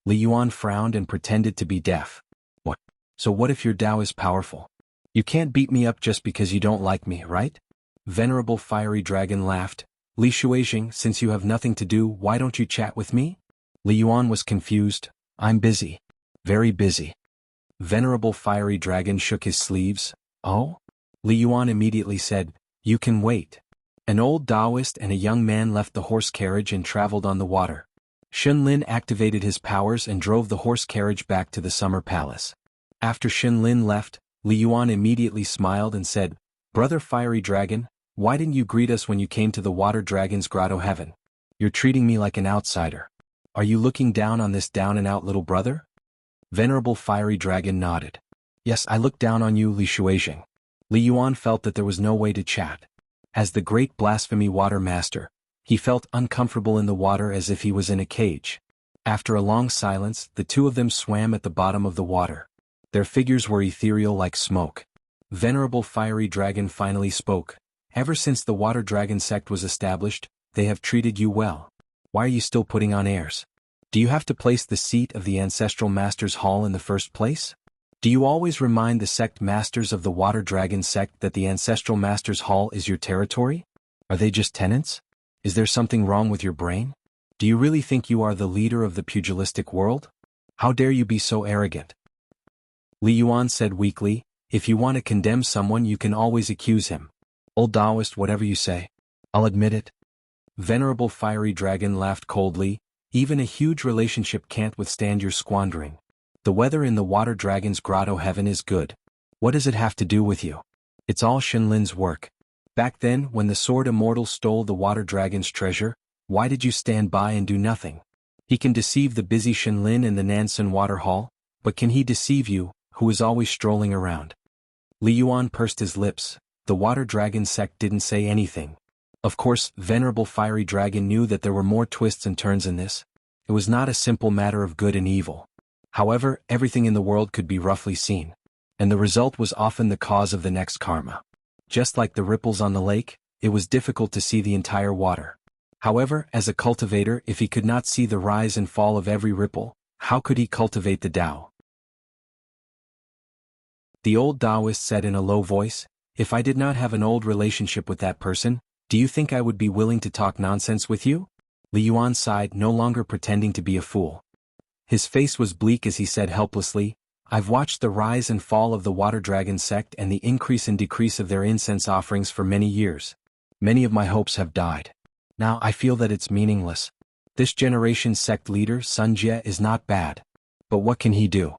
Li Yuan frowned and pretended to be deaf. What? So what if your Tao is powerful? You can't beat me up just because you don't like me, right? Venerable fiery dragon laughed. Li Shuijing, since you have nothing to do, why don't you chat with me? Li Yuan was confused. I'm busy. Very busy. Venerable fiery dragon shook his sleeves. Oh? Li Yuan immediately said, you can wait. An old Taoist and a young man left the horse carriage and traveled on the water. Shenlin activated his powers and drove the horse carriage back to the summer palace. After Shenlin left, Li Yuan immediately smiled and said, Brother Fiery Dragon, why didn't you greet us when you came to the Water Dragon's Grotto Heaven? You're treating me like an outsider. Are you looking down on this down-and-out little brother? Venerable Fiery Dragon nodded. Yes, I look down on you, Li Shuijing. Li Yuan felt that there was no way to chat. As the great blasphemy water master, he felt uncomfortable in the water as if he was in a cage. After a long silence, the two of them swam at the bottom of the water. Their figures were ethereal like smoke. Venerable Fiery Dragon finally spoke. Ever since the Water Dragon sect was established, they have treated you well. Why are you still putting on airs? Do you have to place the seat of the Ancestral Master's Hall in the first place? Do you always remind the sect masters of the Water Dragon sect that the Ancestral Master's Hall is your territory? Are they just tenants? Is there something wrong with your brain? Do you really think you are the leader of the pugilistic world? How dare you be so arrogant? Li Yuan said weakly, if you want to condemn someone you can always accuse him. Old Taoist, whatever you say. I'll admit it. Venerable Fiery Dragon laughed coldly, even a huge relationship can't withstand your squandering. The weather in the Water Dragon's Grotto Heaven is good. What does it have to do with you? It's all Shenlin's work. Back then, when the Sword Immortal stole the Water Dragon's treasure, why did you stand by and do nothing? He can deceive the busy Shenlin in the Nansen Water Hall, but can he deceive you, who is always strolling around? Li Yuan pursed his lips. The Water Dragon sect didn't say anything. Of course, Venerable Fiery Dragon knew that there were more twists and turns in this. It was not a simple matter of good and evil. However, everything in the world could be roughly seen. And the result was often the cause of the next karma. Just like the ripples on the lake, it was difficult to see the entire water. However, as a cultivator, if he could not see the rise and fall of every ripple, how could he cultivate the Tao? The old Taoist said in a low voice, "If I did not have an old relationship with that person, do you think I would be willing to talk nonsense with you?" Li Yuan sighed, no longer pretending to be a fool. His face was bleak as he said helplessly, "I've watched the rise and fall of the Water Dragon sect and the increase and decrease of their incense offerings for many years. Many of my hopes have died. Now I feel that it's meaningless. This generation's sect leader, Sun Jie, is not bad. But what can he do?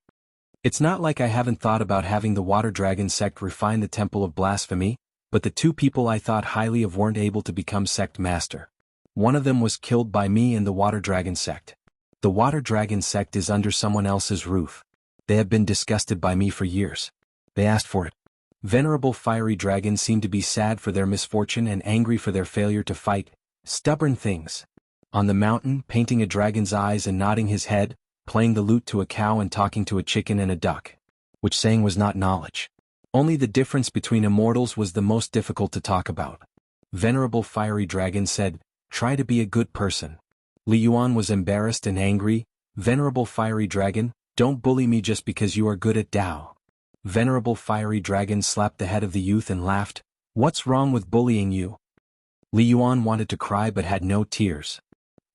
It's not like I haven't thought about having the Water Dragon sect refine the Temple of Blasphemy, but the two people I thought highly of weren't able to become sect master. One of them was killed by me in the Water Dragon sect. The Water Dragon sect is under someone else's roof. They have been disgusted by me for years. They asked for it." Venerable Fiery Dragon seemed to be sad for their misfortune and angry for their failure to fight. Stubborn things. On the mountain, painting a dragon's eyes and nodding his head, playing the lute to a cow and talking to a chicken and a duck. Which saying was not knowledge. Only the difference between immortals was the most difficult to talk about. Venerable Fiery Dragon said, "Try to be a good person." Li Yuan was embarrassed and angry. "Venerable Fiery Dragon, don't bully me just because you are good at Tao." Venerable Fiery Dragon slapped the head of the youth and laughed, "What's wrong with bullying you?" Li Yuan wanted to cry but had no tears.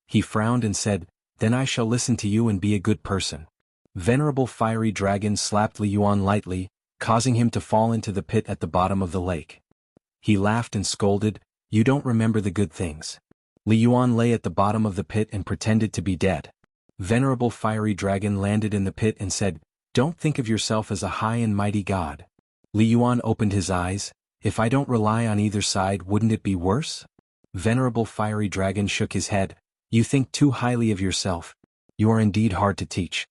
He frowned and said, "Then I shall listen to you and be a good person." Venerable Fiery Dragon slapped Li Yuan lightly, causing him to fall into the pit at the bottom of the lake. He laughed and scolded, "You don't remember the good things." Li Yuan lay at the bottom of the pit and pretended to be dead. Venerable Fiery Dragon landed in the pit and said, "Don't think of yourself as a high and mighty god." Li Yuan opened his eyes, "If I don't rely on either side, wouldn't it be worse?" Venerable Fiery Dragon shook his head, "You think too highly of yourself. You are indeed hard to teach."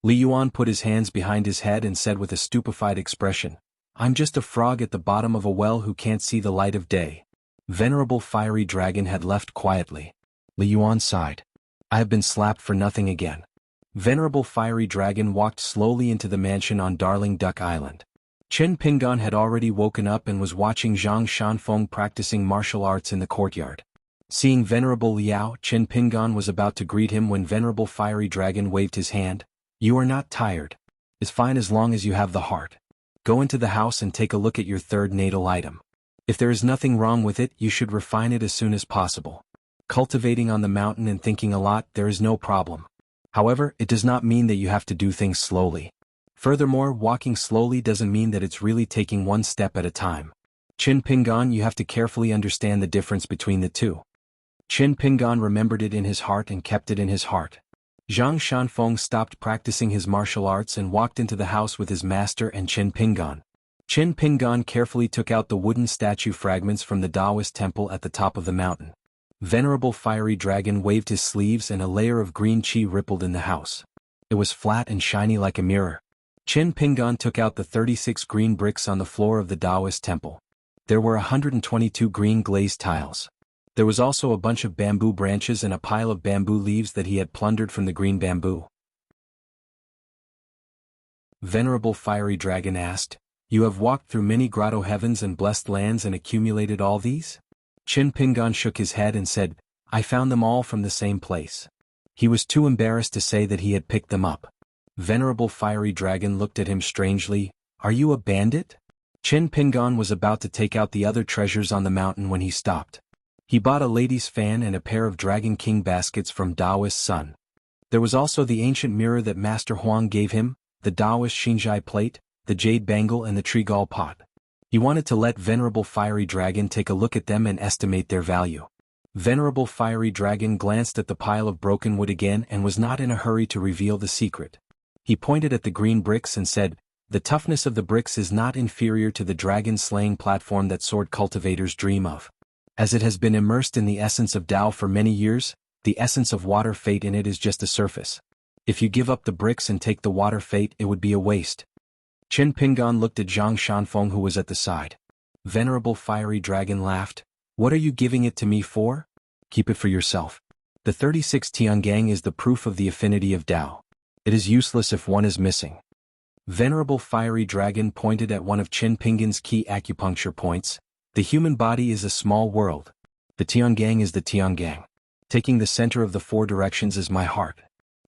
Li Yuan put his hands behind his head and said with a stupefied expression, "I'm just a frog at the bottom of a well who can't see the light of day." Venerable Fiery Dragon had left quietly. Li Yuan sighed. "I have been slapped for nothing again." Venerable Fiery Dragon walked slowly into the mansion on Darling Duck Island. Chen Pingon had already woken up and was watching Zhang Shanfeng practicing martial arts in the courtyard. Seeing Venerable Liao, Chen Pingon was about to greet him when Venerable Fiery Dragon waved his hand. "You are not tired. It's fine as long as you have the heart. Go into the house and take a look at your third natal item. If there is nothing wrong with it, you should refine it as soon as possible. Cultivating on the mountain and thinking a lot, there is no problem. However, it does not mean that you have to do things slowly. Furthermore, walking slowly doesn't mean that it's really taking one step at a time. Qin Pingon, you have to carefully understand the difference between the two." Qin Pingon remembered it in his heart and kept it in his heart. Zhang Shanfeng stopped practicing his martial arts and walked into the house with his master and Qin Pingon. Qin Pingon carefully took out the wooden statue fragments from the Taoist temple at the top of the mountain. Venerable Fiery Dragon waved his sleeves and a layer of green qi rippled in the house. It was flat and shiny like a mirror. Qin Pingon took out the 36 green bricks on the floor of the Taoist temple. There were 122 green glazed tiles. There was also a bunch of bamboo branches and a pile of bamboo leaves that he had plundered from the green bamboo. Venerable Fiery Dragon asked, "You have walked through many grotto heavens and blessed lands and accumulated all these?" Qin Pingon shook his head and said, "I found them all from the same place." He was too embarrassed to say that he had picked them up. Venerable Fiery Dragon looked at him strangely, "Are you a bandit?" Qin Pingon was about to take out the other treasures on the mountain when he stopped. He bought a lady's fan and a pair of Dragon King baskets from Taoist Sun. There was also the ancient mirror that Master Huang gave him, the Taoist Xinzhai plate, the jade bangle and the tregal pot. He wanted to let Venerable Fiery Dragon take a look at them and estimate their value. Venerable Fiery Dragon glanced at the pile of broken wood again and was not in a hurry to reveal the secret. He pointed at the green bricks and said, "The toughness of the bricks is not inferior to the dragon-slaying platform that sword cultivators dream of. As it has been immersed in the essence of Tao for many years, the essence of water fate in it is just a surface. If you give up the bricks and take the water fate, it would be a waste." Qin Pingon looked at Zhang Shanfeng who was at the side. Venerable Fiery Dragon laughed, "What are you giving it to me for? Keep it for yourself. The 36 Tiangang is the proof of the affinity of Tao. It is useless if one is missing." Venerable Fiery Dragon pointed at one of Qin Pingon's key acupuncture points. "The human body is a small world. The Tiangang is the Tiangang. Taking the center of the four directions is my heart.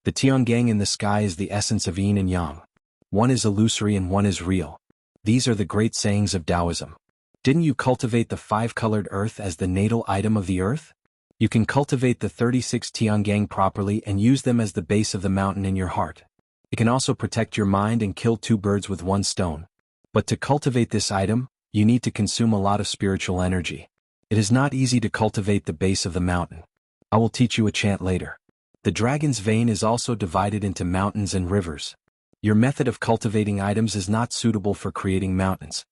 The Tiangang in the sky is the essence of yin and yang. One is illusory and one is real. These are the great sayings of Taoism. Didn't you cultivate the five-colored earth as the natal item of the earth? You can cultivate the 36 Tiangang properly and use them as the base of the mountain in your heart. It can also protect your mind and kill two birds with one stone. But to cultivate this item, you need to consume a lot of spiritual energy. It is not easy to cultivate the base of the mountain. I will teach you a chant later. The dragon's vein is also divided into mountains and rivers. Your method of cultivating items is not suitable for creating mountains.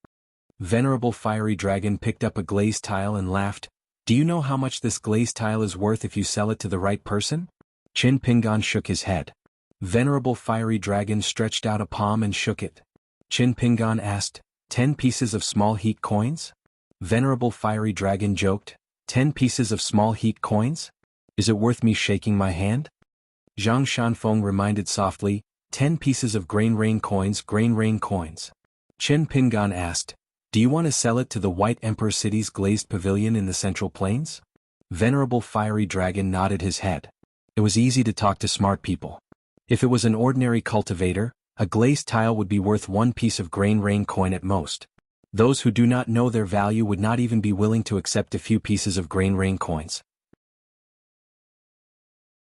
Venerable Fiery Dragon picked up a glazed tile and laughed. Do you know how much this glazed tile is worth if you sell it to the right person? Qin Pingan shook his head. Venerable Fiery Dragon stretched out a palm and shook it. Qin Pingan asked, 10 pieces of small heat coins? Venerable Fiery Dragon joked, 10 pieces of small heat coins? Is it worth me shaking my hand? Zhang Shanfeng reminded softly, 10 pieces of grain rain coins, grain rain coins. Qin Pingan asked, do you want to sell it to the White Emperor City's glazed pavilion in the Central Plains? Venerable Fiery Dragon nodded his head. It was easy to talk to smart people. If it was an ordinary cultivator, a glazed tile would be worth 1 piece of grain rain coin at most. Those who do not know their value would not even be willing to accept a few pieces of grain rain coins.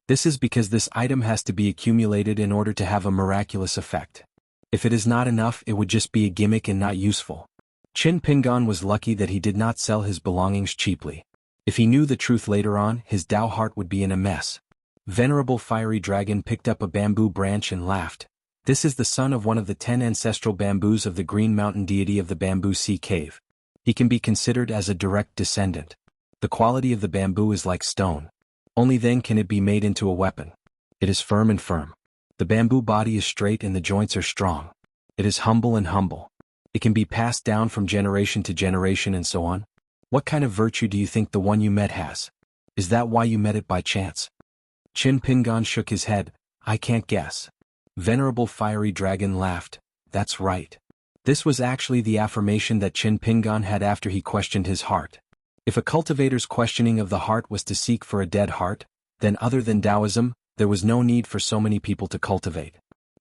This is because this item has to be accumulated in order to have a miraculous effect. If it is not enough, it would just be a gimmick and not useful. Qin Pingan was lucky that he did not sell his belongings cheaply. If he knew the truth later on, his Tao heart would be in a mess. Venerable Fiery Dragon picked up a bamboo branch and laughed. This is the son of one of the 10 ancestral bamboos of the Green Mountain deity of the Bamboo Sea Cave. He can be considered as a direct descendant. The quality of the bamboo is like stone. Only then can it be made into a weapon. It is firm and firm. The bamboo body is straight and the joints are strong. It is humble and humble. It can be passed down from generation to generation and so on. What kind of virtue do you think the one you met has? Is that why you met it by chance? Qin Pingan shook his head. I can't guess. Venerable Fiery Dragon laughed. That's right. This was actually the affirmation that Qin Pingan had after he questioned his heart. If a cultivator's questioning of the heart was to seek for a dead heart, then other than Taoism, there was no need for so many people to cultivate.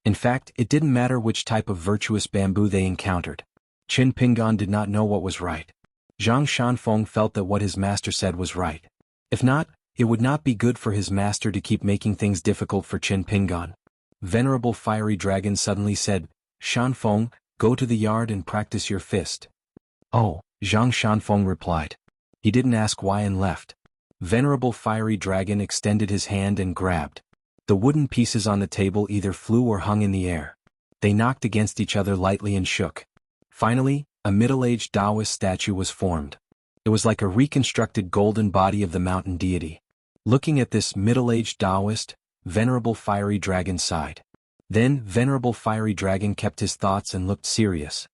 In fact, it didn't matter which type of virtuous bamboo they encountered. Qin Pingan did not know what was right. Zhang Shanfeng felt that what his master said was right. If not, it would not be good for his master to keep making things difficult for Qin Pingan. Venerable Fiery Dragon suddenly said, Shanfeng, go to the yard and practice your fist. Oh, Zhang Shanfeng replied. He didn't ask why and left. Venerable Fiery Dragon extended his hand and grabbed. The wooden pieces on the table either flew or hung in the air. They knocked against each other lightly and shook. Finally, a middle-aged Taoist statue was formed. It was like a reconstructed golden body of the mountain deity. Looking at this middle-aged Taoist, Venerable Fiery Dragon sighed. Then Venerable Fiery Dragon kept his thoughts and looked serious.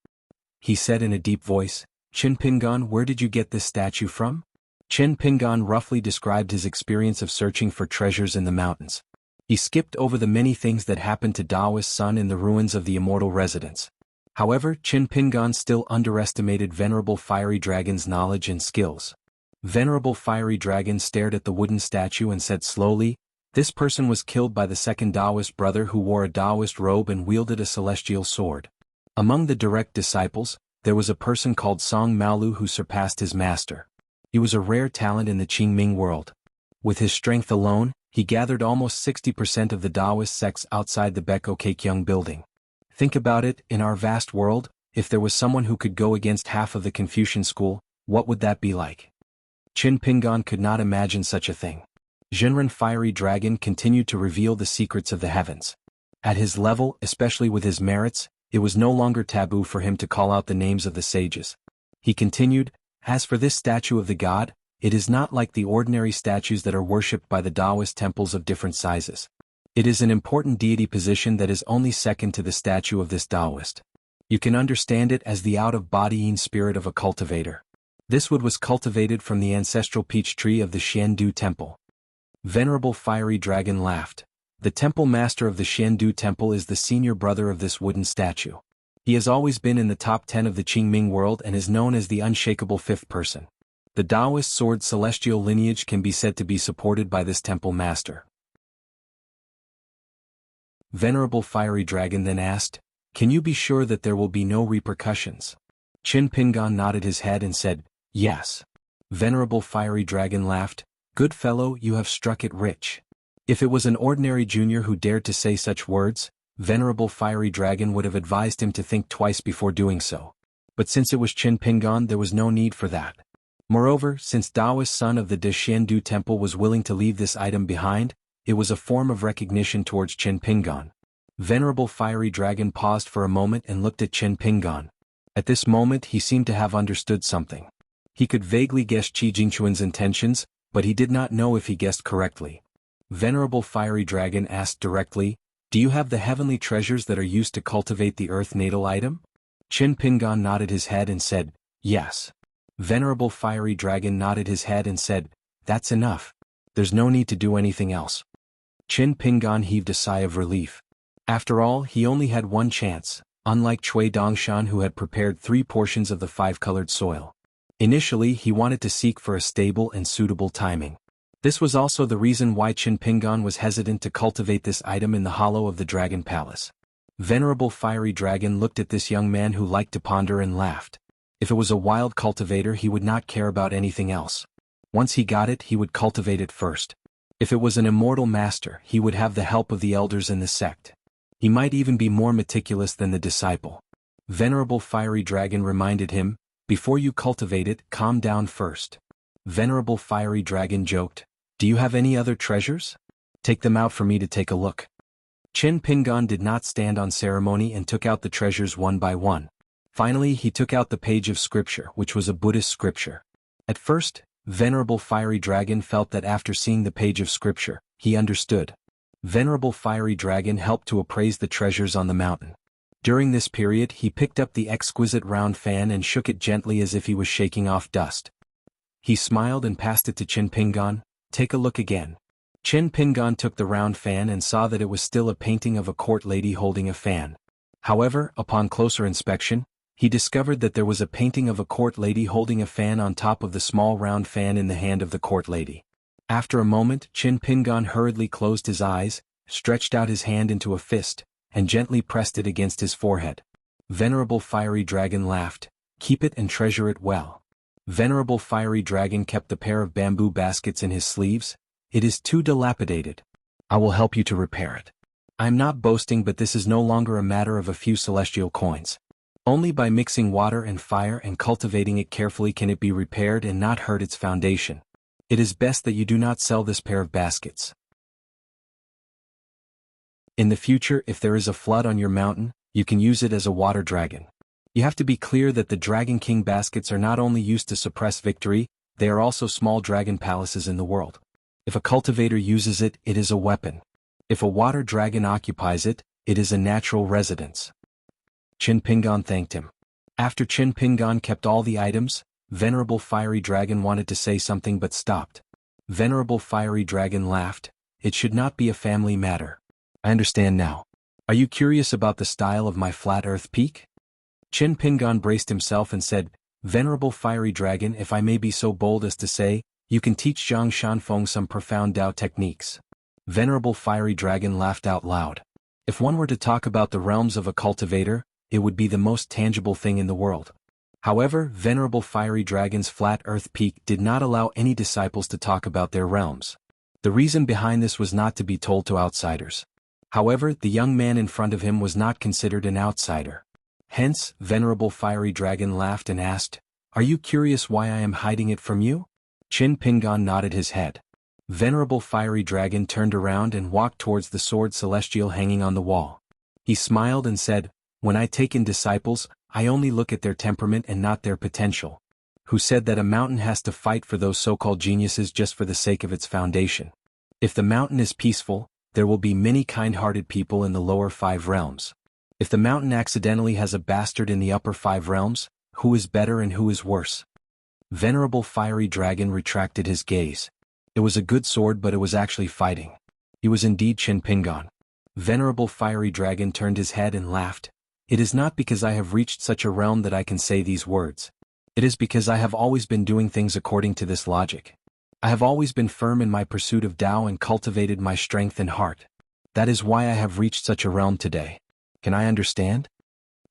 He said in a deep voice, Qin Pingan, where did you get this statue from? Qin Pingan roughly described his experience of searching for treasures in the mountains. He skipped over the many things that happened to Taoist's son in the ruins of the immortal residence. However, Qin Pingan still underestimated Venerable Fiery Dragon's knowledge and skills. Venerable Fiery Dragon stared at the wooden statue and said slowly, this person was killed by the second Taoist brother who wore a Taoist robe and wielded a celestial sword. Among the direct disciples, there was a person called Song Maolu who surpassed his master. He was a rare talent in the Qingming world. With his strength alone, he gathered almost 60% of the Taoist sects outside the Beko Keikyung building. Think about it, in our vast world, if there was someone who could go against half of the Confucian school, what would that be like? Qin Pingan could not imagine such a thing. Zhenren Fiery Dragon continued to reveal the secrets of the heavens. At his level, especially with his merits, it was no longer taboo for him to call out the names of the sages. He continued, as for this statue of the god, it is not like the ordinary statues that are worshipped by the Taoist temples of different sizes. It is an important deity position that is only second to the statue of this Taoist. You can understand it as the out-of-bodying spirit of a cultivator. This wood was cultivated from the ancestral peach tree of the Xiandu temple. Venerable Fiery Dragon laughed. The temple master of the Xiandu temple is the senior brother of this wooden statue. He has always been in the top 10 of the Qingming world and is known as the unshakable fifth person. The Taoist sword celestial lineage can be said to be supported by this temple master. Venerable Fiery Dragon then asked, "Can you be sure that there will be no repercussions?" Qin Pingan nodded his head and said, "Yes." Venerable Fiery Dragon laughed, "Good fellow, you have struck it rich." If it was an ordinary junior who dared to say such words, Venerable Fiery Dragon would have advised him to think twice before doing so. But since it was Qin Pingan, there was no need for that. Moreover, since Taoist son of the Deshiendu Temple was willing to leave this item behind, it was a form of recognition towards Qin Pingan. Venerable Fiery Dragon paused for a moment and looked at Qin Pingan. At this moment he seemed to have understood something. He could vaguely guess Qi Jingquan's intentions, but he did not know if he guessed correctly. Venerable Fiery Dragon asked directly, "Do you have the heavenly treasures that are used to cultivate the earth natal item?" Qin Pingan nodded his head and said, "Yes." Venerable Fiery Dragon nodded his head and said, "That's enough. There's no need to do anything else." Qin Pingan heaved a sigh of relief. After all, he only had one chance, unlike Cui Dongshan who had prepared 3 portions of the 5-colored soil. Initially he wanted to seek for a stable and suitable timing. This was also the reason why Qin Pingan was hesitant to cultivate this item in the hollow of the Dragon Palace. Venerable Fiery Dragon looked at this young man who liked to ponder and laughed. If it was a wild cultivator he would not care about anything else. Once he got it he would cultivate it first. If it was an immortal master he would have the help of the elders in the sect. He might even be more meticulous than the disciple. Venerable Fiery Dragon reminded him, "Before you cultivate it, calm down first." Venerable Fiery Dragon joked, "Do you have any other treasures? Take them out for me to take a look." Qin Pingan did not stand on ceremony and took out the treasures one by one. Finally he took out the page of scripture, which was a Buddhist scripture. At first, Venerable Fiery Dragon felt that after seeing the page of scripture, he understood. Venerable Fiery Dragon helped to appraise the treasures on the mountain. During this period he picked up the exquisite round fan and shook it gently as if he was shaking off dust. He smiled and passed it to Qin Pingan. "Take a look again." Qin Pingan took the round fan and saw that it was still a painting of a court lady holding a fan. However, upon closer inspection, he discovered that there was a painting of a court lady holding a fan on top of the small round fan in the hand of the court lady. After a moment, Qin Pingan hurriedly closed his eyes, stretched out his hand into a fist, and gently pressed it against his forehead. Venerable Fiery Dragon laughed, "Keep it and treasure it well." Venerable Fiery Dragon kept the pair of bamboo baskets in his sleeves. "It is too dilapidated. I will help you to repair it. I am not boasting, but this is no longer a matter of a few celestial coins. Only by mixing water and fire and cultivating it carefully can it be repaired and not hurt its foundation. It is best that you do not sell this pair of baskets. In the future, if there is a flood on your mountain, you can use it as a water dragon. You have to be clear that the Dragon King baskets are not only used to suppress victory, they are also small dragon palaces in the world. If a cultivator uses it, it is a weapon. If a water dragon occupies it, it is a natural residence." Qin Pingan thanked him. After Qin Pingan kept all the items, Venerable Fiery Dragon wanted to say something but stopped. Venerable Fiery Dragon laughed, "It should not be a family matter. I understand now. Are you curious about the style of my flat earth peak?" Qin Pingan braced himself and said, "Venerable Fiery Dragon, if I may be so bold as to say, you can teach Zhang Shanfeng some profound Tao techniques." Venerable Fiery Dragon laughed out loud. If one were to talk about the realms of a cultivator, it would be the most tangible thing in the world. However, Venerable Fiery Dragon's flat earth peak did not allow any disciples to talk about their realms. The reason behind this was not to be told to outsiders. However, the young man in front of him was not considered an outsider. Hence, Venerable Fiery Dragon laughed and asked, "Are you curious why I am hiding it from you?" Qin Pingan nodded his head. Venerable Fiery Dragon turned around and walked towards the sword celestial hanging on the wall. He smiled and said, "When I take in disciples, I only look at their temperament and not their potential." Who said that a mountain has to fight for those so-called geniuses just for the sake of its foundation? If the mountain is peaceful, there will be many kind-hearted people in the lower 5 realms. If the mountain accidentally has a bastard in the upper 5 realms, who is better and who is worse? Venerable Fiery Dragon retracted his gaze. It was a good sword, but it was actually fighting. He was indeed Qin Pingan. Venerable Fiery Dragon turned his head and laughed. "It is not because I have reached such a realm that I can say these words. It is because I have always been doing things according to this logic. I have always been firm in my pursuit of Tao and cultivated my strength and heart. That is why I have reached such a realm today. Can I understand?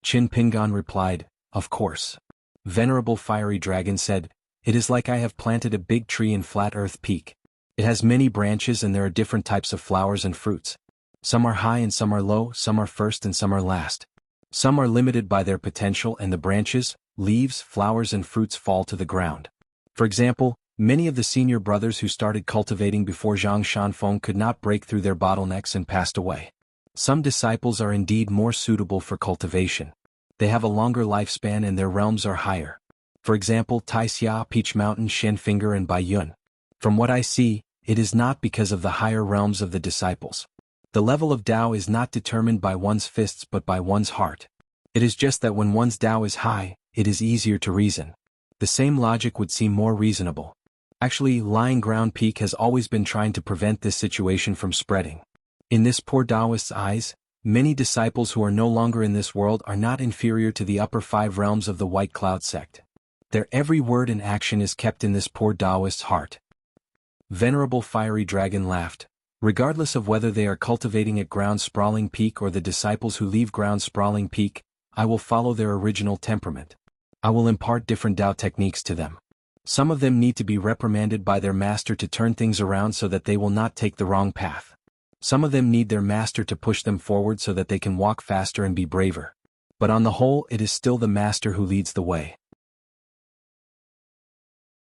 Qin Pingan replied, Of course. Venerable Fiery Dragon said, It is like I have planted a big tree in Flat Earth Peak. It has many branches and there are different types of flowers and fruits. Some are high and some are low, some are first and some are last. Some are limited by their potential and the branches, leaves, flowers and fruits fall to the ground. For example, many of the senior brothers who started cultivating before Zhang Shanfeng could not break through their bottlenecks and passed away. Some disciples are indeed more suitable for cultivation. They have a longer lifespan and their realms are higher. For example, Taixia, Peach Mountain, Shenfinger and Baiyun. From what I see, it is not because of the higher realms of the disciples. The level of Tao is not determined by one's fists but by one's heart. It is just that when one's Tao is high, it is easier to reason. The same logic would seem more reasonable. Actually, Lying Ground Peak has always been trying to prevent this situation from spreading. In this poor Taoist's eyes, many disciples who are no longer in this world are not inferior to the upper 5 realms of the White Cloud sect. Their every word and action is kept in this poor Taoist's heart. Venerable Fiery Dragon laughed. Regardless of whether they are cultivating at Ground Sprawling Peak or the disciples who leave Ground Sprawling Peak, I will follow their original temperament. I will impart different Tao techniques to them. Some of them need to be reprimanded by their master to turn things around so that they will not take the wrong path. Some of them need their master to push them forward so that they can walk faster and be braver. But on the whole, it is still the master who leads the way.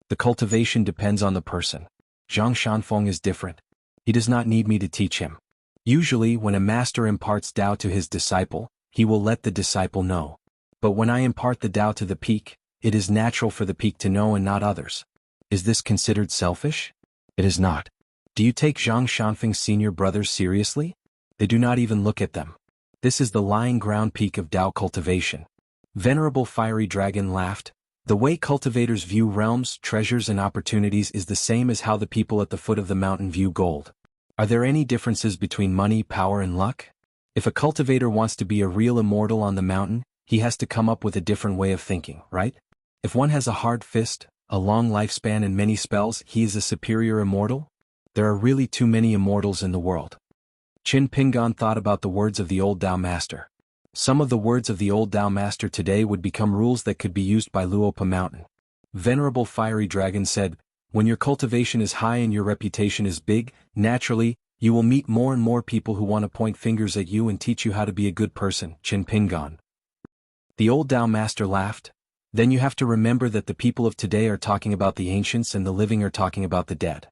The cultivation depends on the person. Zhang Shanfeng is different. He does not need me to teach him. Usually, when a master imparts Tao to his disciple, he will let the disciple know. But when I impart the Tao to the peak, it is natural for the peak to know and not others. Is this considered selfish? It is not. Do you take Zhang Shanfeng's senior brothers seriously? They do not even look at them. This is the Lying Ground Peak of Tao cultivation. Venerable Fiery Dragon laughed. The way cultivators view realms, treasures and opportunities is the same as how the people at the foot of the mountain view gold. Are there any differences between money, power and luck? If a cultivator wants to be a real immortal on the mountain, he has to come up with a different way of thinking, right? If one has a hard fist, a long lifespan and many spells, he is a superior immortal? There are really too many immortals in the world. Qin Pingan thought about the words of the old Tao master. Some of the words of the old Tao master today would become rules that could be used by Luopa Mountain. Venerable Fiery Dragon said, When your cultivation is high and your reputation is big, naturally, you will meet more and more people who want to point fingers at you and teach you how to be a good person, Qin Pingan. The old Tao master laughed. Then you have to remember that the people of today are talking about the ancients and the living are talking about the dead.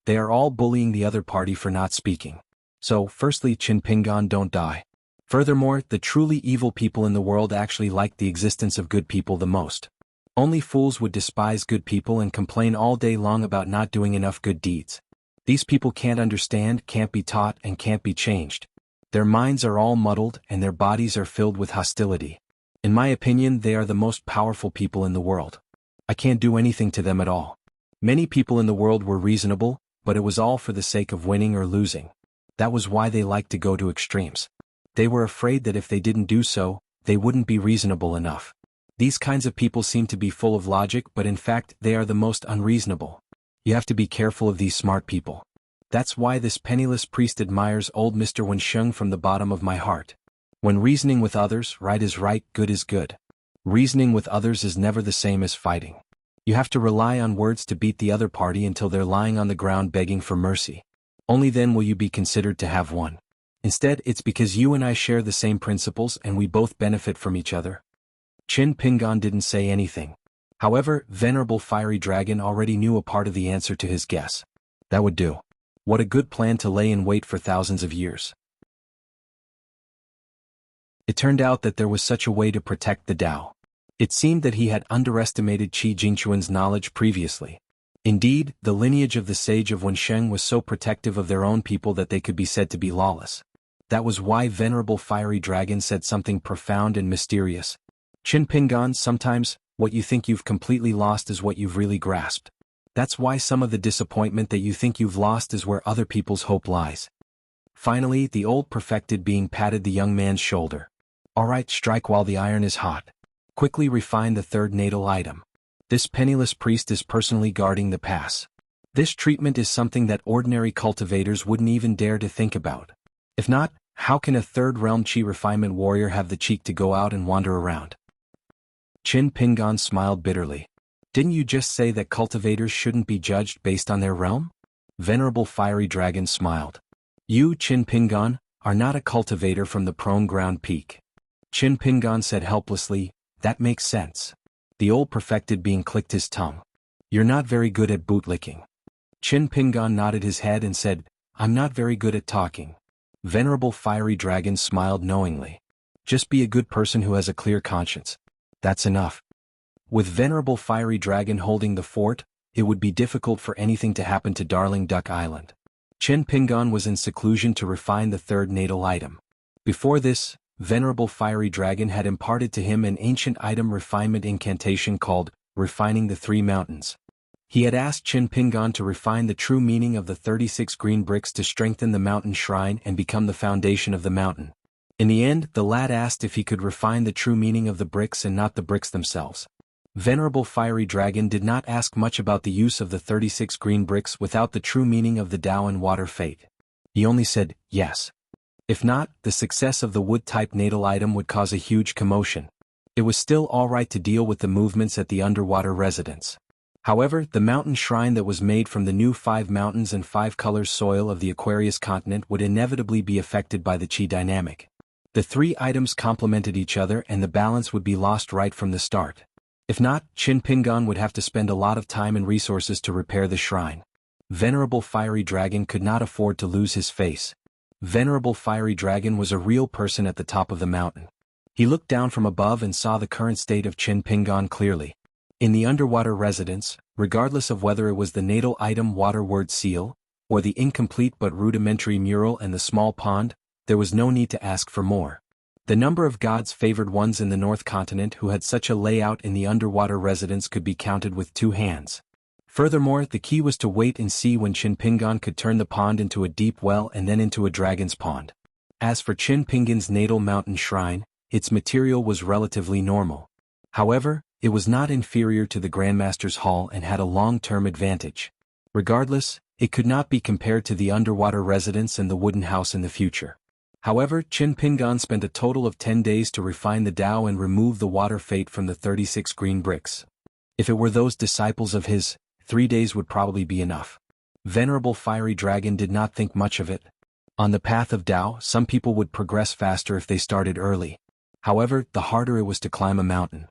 They are all bullying the other party for not speaking. So, firstly, Qin Pingan, don't die. Furthermore, the truly evil people in the world actually like the existence of good people the most. Only fools would despise good people and complain all day long about not doing enough good deeds. These people can't understand, can't be taught, and can't be changed. Their minds are all muddled and their bodies are filled with hostility. In my opinion, they are the most powerful people in the world. I can't do anything to them at all. Many people in the world were reasonable, but it was all for the sake of winning or losing. That was why they liked to go to extremes. They were afraid that if they didn't do so, they wouldn't be reasonable enough. These kinds of people seem to be full of logic, but in fact, they are the most unreasonable. You have to be careful of these smart people. That's why this penniless priest admires old Mr. Wensheng from the bottom of my heart. When reasoning with others, right is right, good is good. Reasoning with others is never the same as fighting. You have to rely on words to beat the other party until they're lying on the ground begging for mercy. Only then will you be considered to have won. Instead, it's because you and I share the same principles and we both benefit from each other. Qin Pingan didn't say anything. However, Venerable Fiery Dragon already knew a part of the answer to his guess. That would do. What a good plan to lay in wait for thousands of years. It turned out that there was such a way to protect the Tao. It seemed that he had underestimated Qi Jingquan's knowledge previously. Indeed, the lineage of the sage of Wensheng was so protective of their own people that they could be said to be lawless. That was why Venerable Fiery Dragon said something profound and mysterious. Qin Pingan, sometimes, what you think you've completely lost is what you've really grasped. That's why some of the disappointment that you think you've lost is where other people's hope lies. Finally, the old perfected being patted the young man's shoulder. All right, strike while the iron is hot. Quickly refine the third natal item. This penniless priest is personally guarding the pass. This treatment is something that ordinary cultivators wouldn't even dare to think about. If not, how can a third realm chi refinement warrior have the cheek to go out and wander around? Qin Pingan smiled bitterly. Didn't you just say that cultivators shouldn't be judged based on their realm? Venerable Fiery Dragon smiled. You, Qin Pingan, are not a cultivator from the prone ground peak. Qin Pingan said helplessly, that makes sense. The old perfected being clicked his tongue. You're not very good at bootlicking. Qin Pingan nodded his head and said, I'm not very good at talking. Venerable Fiery Dragon smiled knowingly. Just be a good person who has a clear conscience. That's enough. With Venerable Fiery Dragon holding the fort, it would be difficult for anything to happen to Darling Duck Island. Qin Pingan was in seclusion to refine the third natal item. Before this, Venerable Fiery Dragon had imparted to him an ancient item refinement incantation called Refining the Three Mountains. He had asked Qin Pingan to refine the true meaning of the 36 green bricks to strengthen the mountain shrine and become the foundation of the mountain. In the end, the lad asked if he could refine the true meaning of the bricks and not the bricks themselves. Venerable Fiery Dragon did not ask much about the use of the 36 green bricks without the true meaning of the Tao and water fate. He only said, yes. If not, the success of the wood-type natal item would cause a huge commotion. It was still alright to deal with the movements at the underwater residence. However, the mountain shrine that was made from the new 5 mountains and 5 colors soil of the Aquarius continent would inevitably be affected by the chi dynamic. The 3 items complemented each other and the balance would be lost right from the start. If not, Qin Pingan would have to spend a lot of time and resources to repair the shrine. Venerable Fiery Dragon could not afford to lose his face. Venerable Fiery Dragon was a real person at the top of the mountain. He looked down from above and saw the current state of Qin Pingan clearly. In the underwater residence, regardless of whether it was the natal item water word seal, or the incomplete but rudimentary mural and the small pond, there was no need to ask for more. The number of God's favored ones in the North Continent who had such a layout in the underwater residence could be counted with 2 hands. Furthermore, the key was to wait and see when Qin Pingan could turn the pond into a deep well and then into a dragon's pond. As for Qin Pingan's natal mountain shrine, its material was relatively normal. However, it was not inferior to the Grandmaster's Hall and had a long-term advantage. Regardless, it could not be compared to the underwater residence and the wooden house in the future. However, Qin Pingan spent a total of 10 days to refine the Tao and remove the water fate from the 36 green bricks. If it were those disciples of his, 3 days would probably be enough. Venerable Fiery Dragon did not think much of it. On the path of Tao, some people would progress faster if they started early. However, the harder it was to climb a mountain.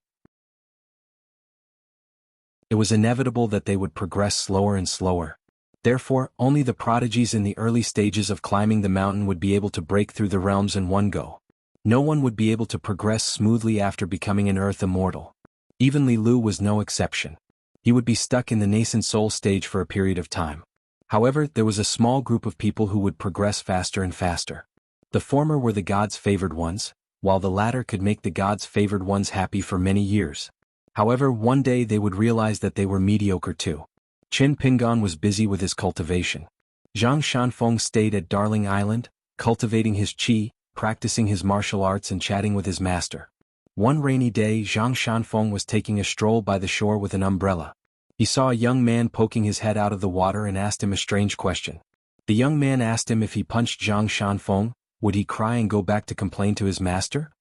It was inevitable that they would progress slower and slower. Therefore, only the prodigies in the early stages of climbing the mountain would be able to break through the realms in one go. No one would be able to progress smoothly after becoming an earth immortal. Even Li Lu was no exception. He would be stuck in the nascent soul stage for a period of time. However, there was a small group of people who would progress faster and faster. The former were the gods' favored ones, while the latter could make the gods' favored ones happy for many years. However, one day they would realize that they were mediocre too. Qin Pingan was busy with his cultivation. Zhang Shanfeng stayed at Darling Island, cultivating his qi, practicing his martial arts and chatting with his master. One rainy day Zhang Shanfeng was taking a stroll by the shore with an umbrella. He saw a young man poking his head out of the water and asked him a strange question. The young man asked him if he punched Zhang Shanfeng, would he cry and go back to complain to his master?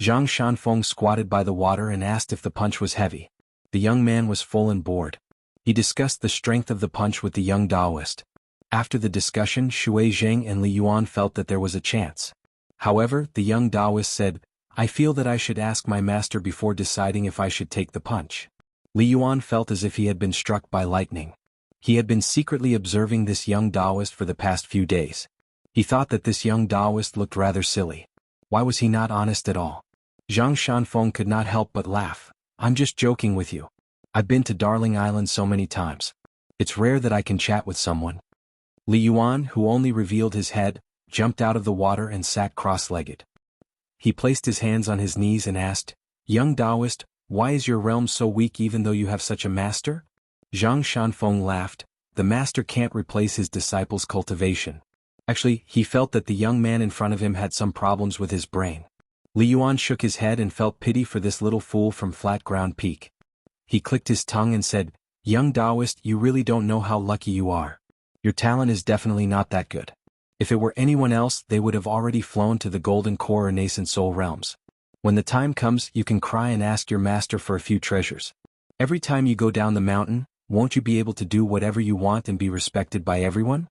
Zhang Shanfeng squatted by the water and asked if the punch was heavy. The young man was full and bored. He discussed the strength of the punch with the young Taoist. After the discussion, Shui Zheng and Li Yuan felt that there was a chance. However, the young Taoist said, I feel that I should ask my master before deciding if I should take the punch. Li Yuan felt as if he had been struck by lightning. He had been secretly observing this young Taoist for the past few days. He thought that this young Taoist looked rather silly. Why was he not honest at all? Zhang Shanfeng could not help but laugh. I'm just joking with you. I've been to Darling Island so many times. It's rare that I can chat with someone. Li Yuan, who only revealed his head, jumped out of the water and sat cross-legged. He placed his hands on his knees and asked, Young Taoist, why is your realm so weak even though you have such a master? Zhang Shanfeng laughed. The master can't replace his disciple's cultivation. Actually, he felt that the young man in front of him had some problems with his brain. Li Yuan shook his head and felt pity for this little fool from Flat Ground Peak. He clicked his tongue and said, "Young Taoist, you really don't know how lucky you are. Your talent is definitely not that good. If it were anyone else, they would have already flown to the golden core or nascent soul realms. When the time comes, you can cry and ask your master for a few treasures. Every time you go down the mountain, won't you be able to do whatever you want and be respected by everyone?"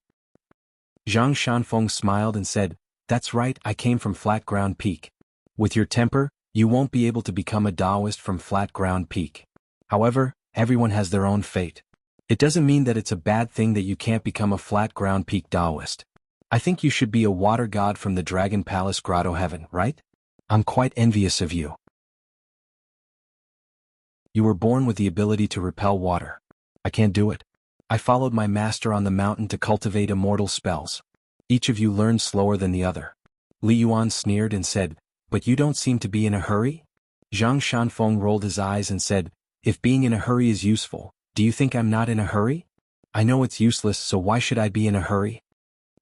Zhang Shanfeng smiled and said, "That's right, I came from Flat Ground Peak. With your temper, you won't be able to become a Taoist from Flat Ground Peak. However, everyone has their own fate. It doesn't mean that it's a bad thing that you can't become a Flat Ground Peak Taoist. I think you should be a water god from the Dragon Palace Grotto Heaven, right? I'm quite envious of you. You were born with the ability to repel water. I can't do it. I followed my master on the mountain to cultivate immortal spells. Each of you learned slower than the other." Li Yuan sneered and said, "But you don't seem to be in a hurry?" Zhang Shanfeng rolled his eyes and said, "If being in a hurry is useful, do you think I'm not in a hurry? I know it's useless, so why should I be in a hurry?"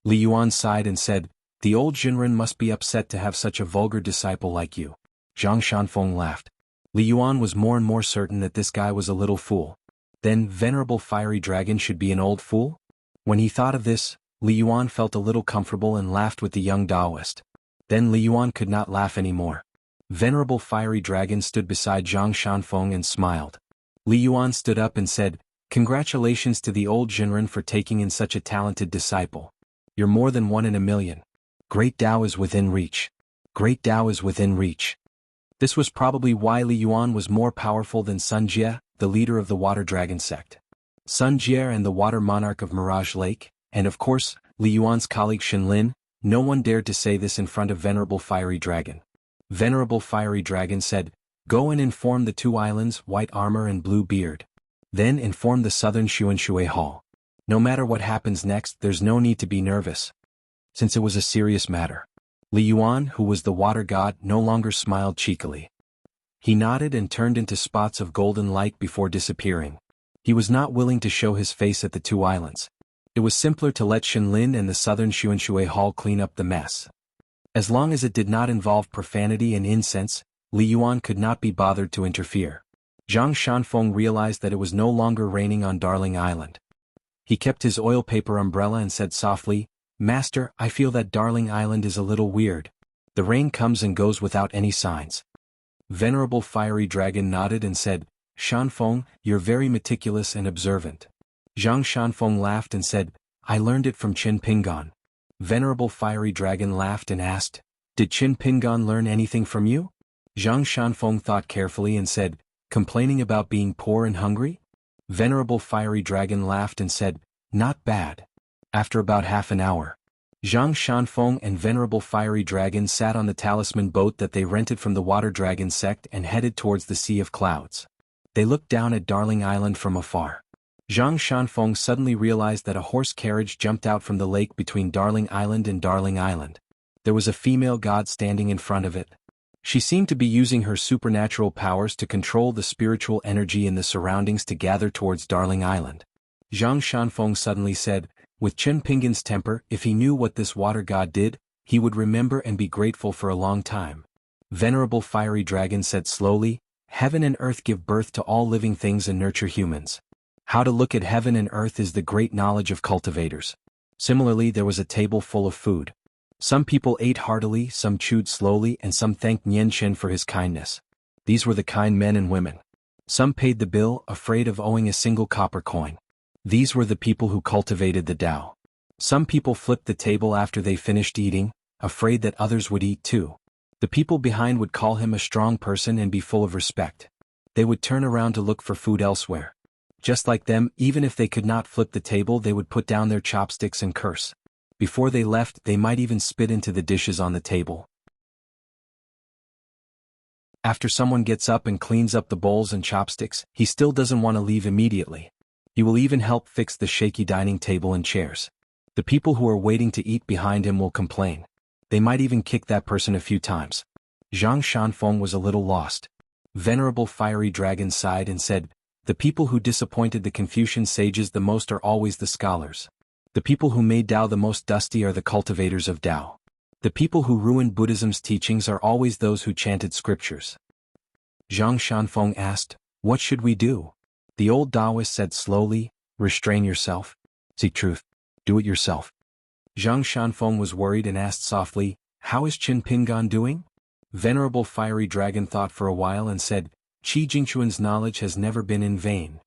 Li Yuan sighed and said, "The old Jinren must be upset to have such a vulgar disciple like you." Zhang Shanfeng laughed. Li Yuan was more and more certain that this guy was a little fool. Then, Venerable Fiery Dragon should be an old fool? When he thought of this, Li Yuan felt a little comfortable and laughed with the young Taoist. Then Li Yuan could not laugh anymore. Venerable Fiery Dragon stood beside Zhang Shanfeng and smiled. Li Yuan stood up and said, "Congratulations to the old Jinren for taking in such a talented disciple. You're more than one in a million. Great Tao is within reach. Great Tao is within reach." This was probably why Li Yuan was more powerful than Sun Jie, the leader of the Water Dragon sect. Sun Jie and the Water Monarch of Mirage Lake, and of course, Li Yuan's colleague Shenlin, no one dared to say this in front of Venerable Fiery Dragon. Venerable Fiery Dragon said, "Go and inform the two islands, White Armor and Blue Beard. Then inform the southern Xuanshui Hall. No matter what happens next, there's no need to be nervous." Since it was a serious matter, Li Yuan, who was the water god, no longer smiled cheekily. He nodded and turned into spots of golden light before disappearing. He was not willing to show his face at the two islands. It was simpler to let Shenlin and the southern Xuanshui Hall clean up the mess. As long as it did not involve profanity and incense, Li Yuan could not be bothered to interfere. Zhang Shanfeng realized that it was no longer raining on Darling Island. He kept his oil paper umbrella and said softly, "Master, I feel that Darling Island is a little weird. The rain comes and goes without any signs." Venerable Fiery Dragon nodded and said, "Shanfeng, you're very meticulous and observant." Zhang Shanfeng laughed and said, "I learned it from Qin Pingan." Venerable Fiery Dragon laughed and asked, "Did Qin Pingan learn anything from you?" Zhang Shanfeng thought carefully and said, "Complaining about being poor and hungry?" Venerable Fiery Dragon laughed and said, "Not bad." After about half an hour, Zhang Shanfeng and Venerable Fiery Dragon sat on the talisman boat that they rented from the Water Dragon sect and headed towards the Sea of Clouds. They looked down at Darling Island from afar. Zhang Shanfeng suddenly realized that a horse carriage jumped out from the lake between Darling Island and Darling Island. There was a female god standing in front of it. She seemed to be using her supernatural powers to control the spiritual energy in the surroundings to gather towards Darling Island. Zhang Shanfeng suddenly said, with Qin Pingan's temper, if he knew what this water god did, he would remember and be grateful for a long time. Venerable Fiery Dragon said slowly, "Heaven and earth give birth to all living things and nurture humans. How to look at heaven and earth is the great knowledge of cultivators." Similarly, there was a table full of food. Some people ate heartily, some chewed slowly, and some thanked Nian Chen for his kindness. These were the kind men and women. Some paid the bill, afraid of owing a single copper coin. These were the people who cultivated the Tao. Some people flipped the table after they finished eating, afraid that others would eat too. The people behind would call him a strong person and be full of respect. They would turn around to look for food elsewhere. Just like them, even if they could not flip the table, they would put down their chopsticks and curse. Before they left, they might even spit into the dishes on the table. After someone gets up and cleans up the bowls and chopsticks, he still doesn't want to leave immediately. He will even help fix the shaky dining table and chairs. The people who are waiting to eat behind him will complain. They might even kick that person a few times. Zhang Shanfeng was a little lost. Venerable Fiery Dragon sighed and said, "The people who disappointed the Confucian sages the most are always the scholars. The people who made Tao the most dusty are the cultivators of Tao. The people who ruined Buddhism's teachings are always those who chanted scriptures." Zhang Shanfeng asked, What should we do? The old Taoist said slowly, restrain yourself. Seek truth. Do it yourself. Zhang Shanfeng was worried and asked softly, how is Qin Pingan doing? Venerable Fiery Dragon thought for a while and said, Qi Jingchuan's knowledge has never been in vain.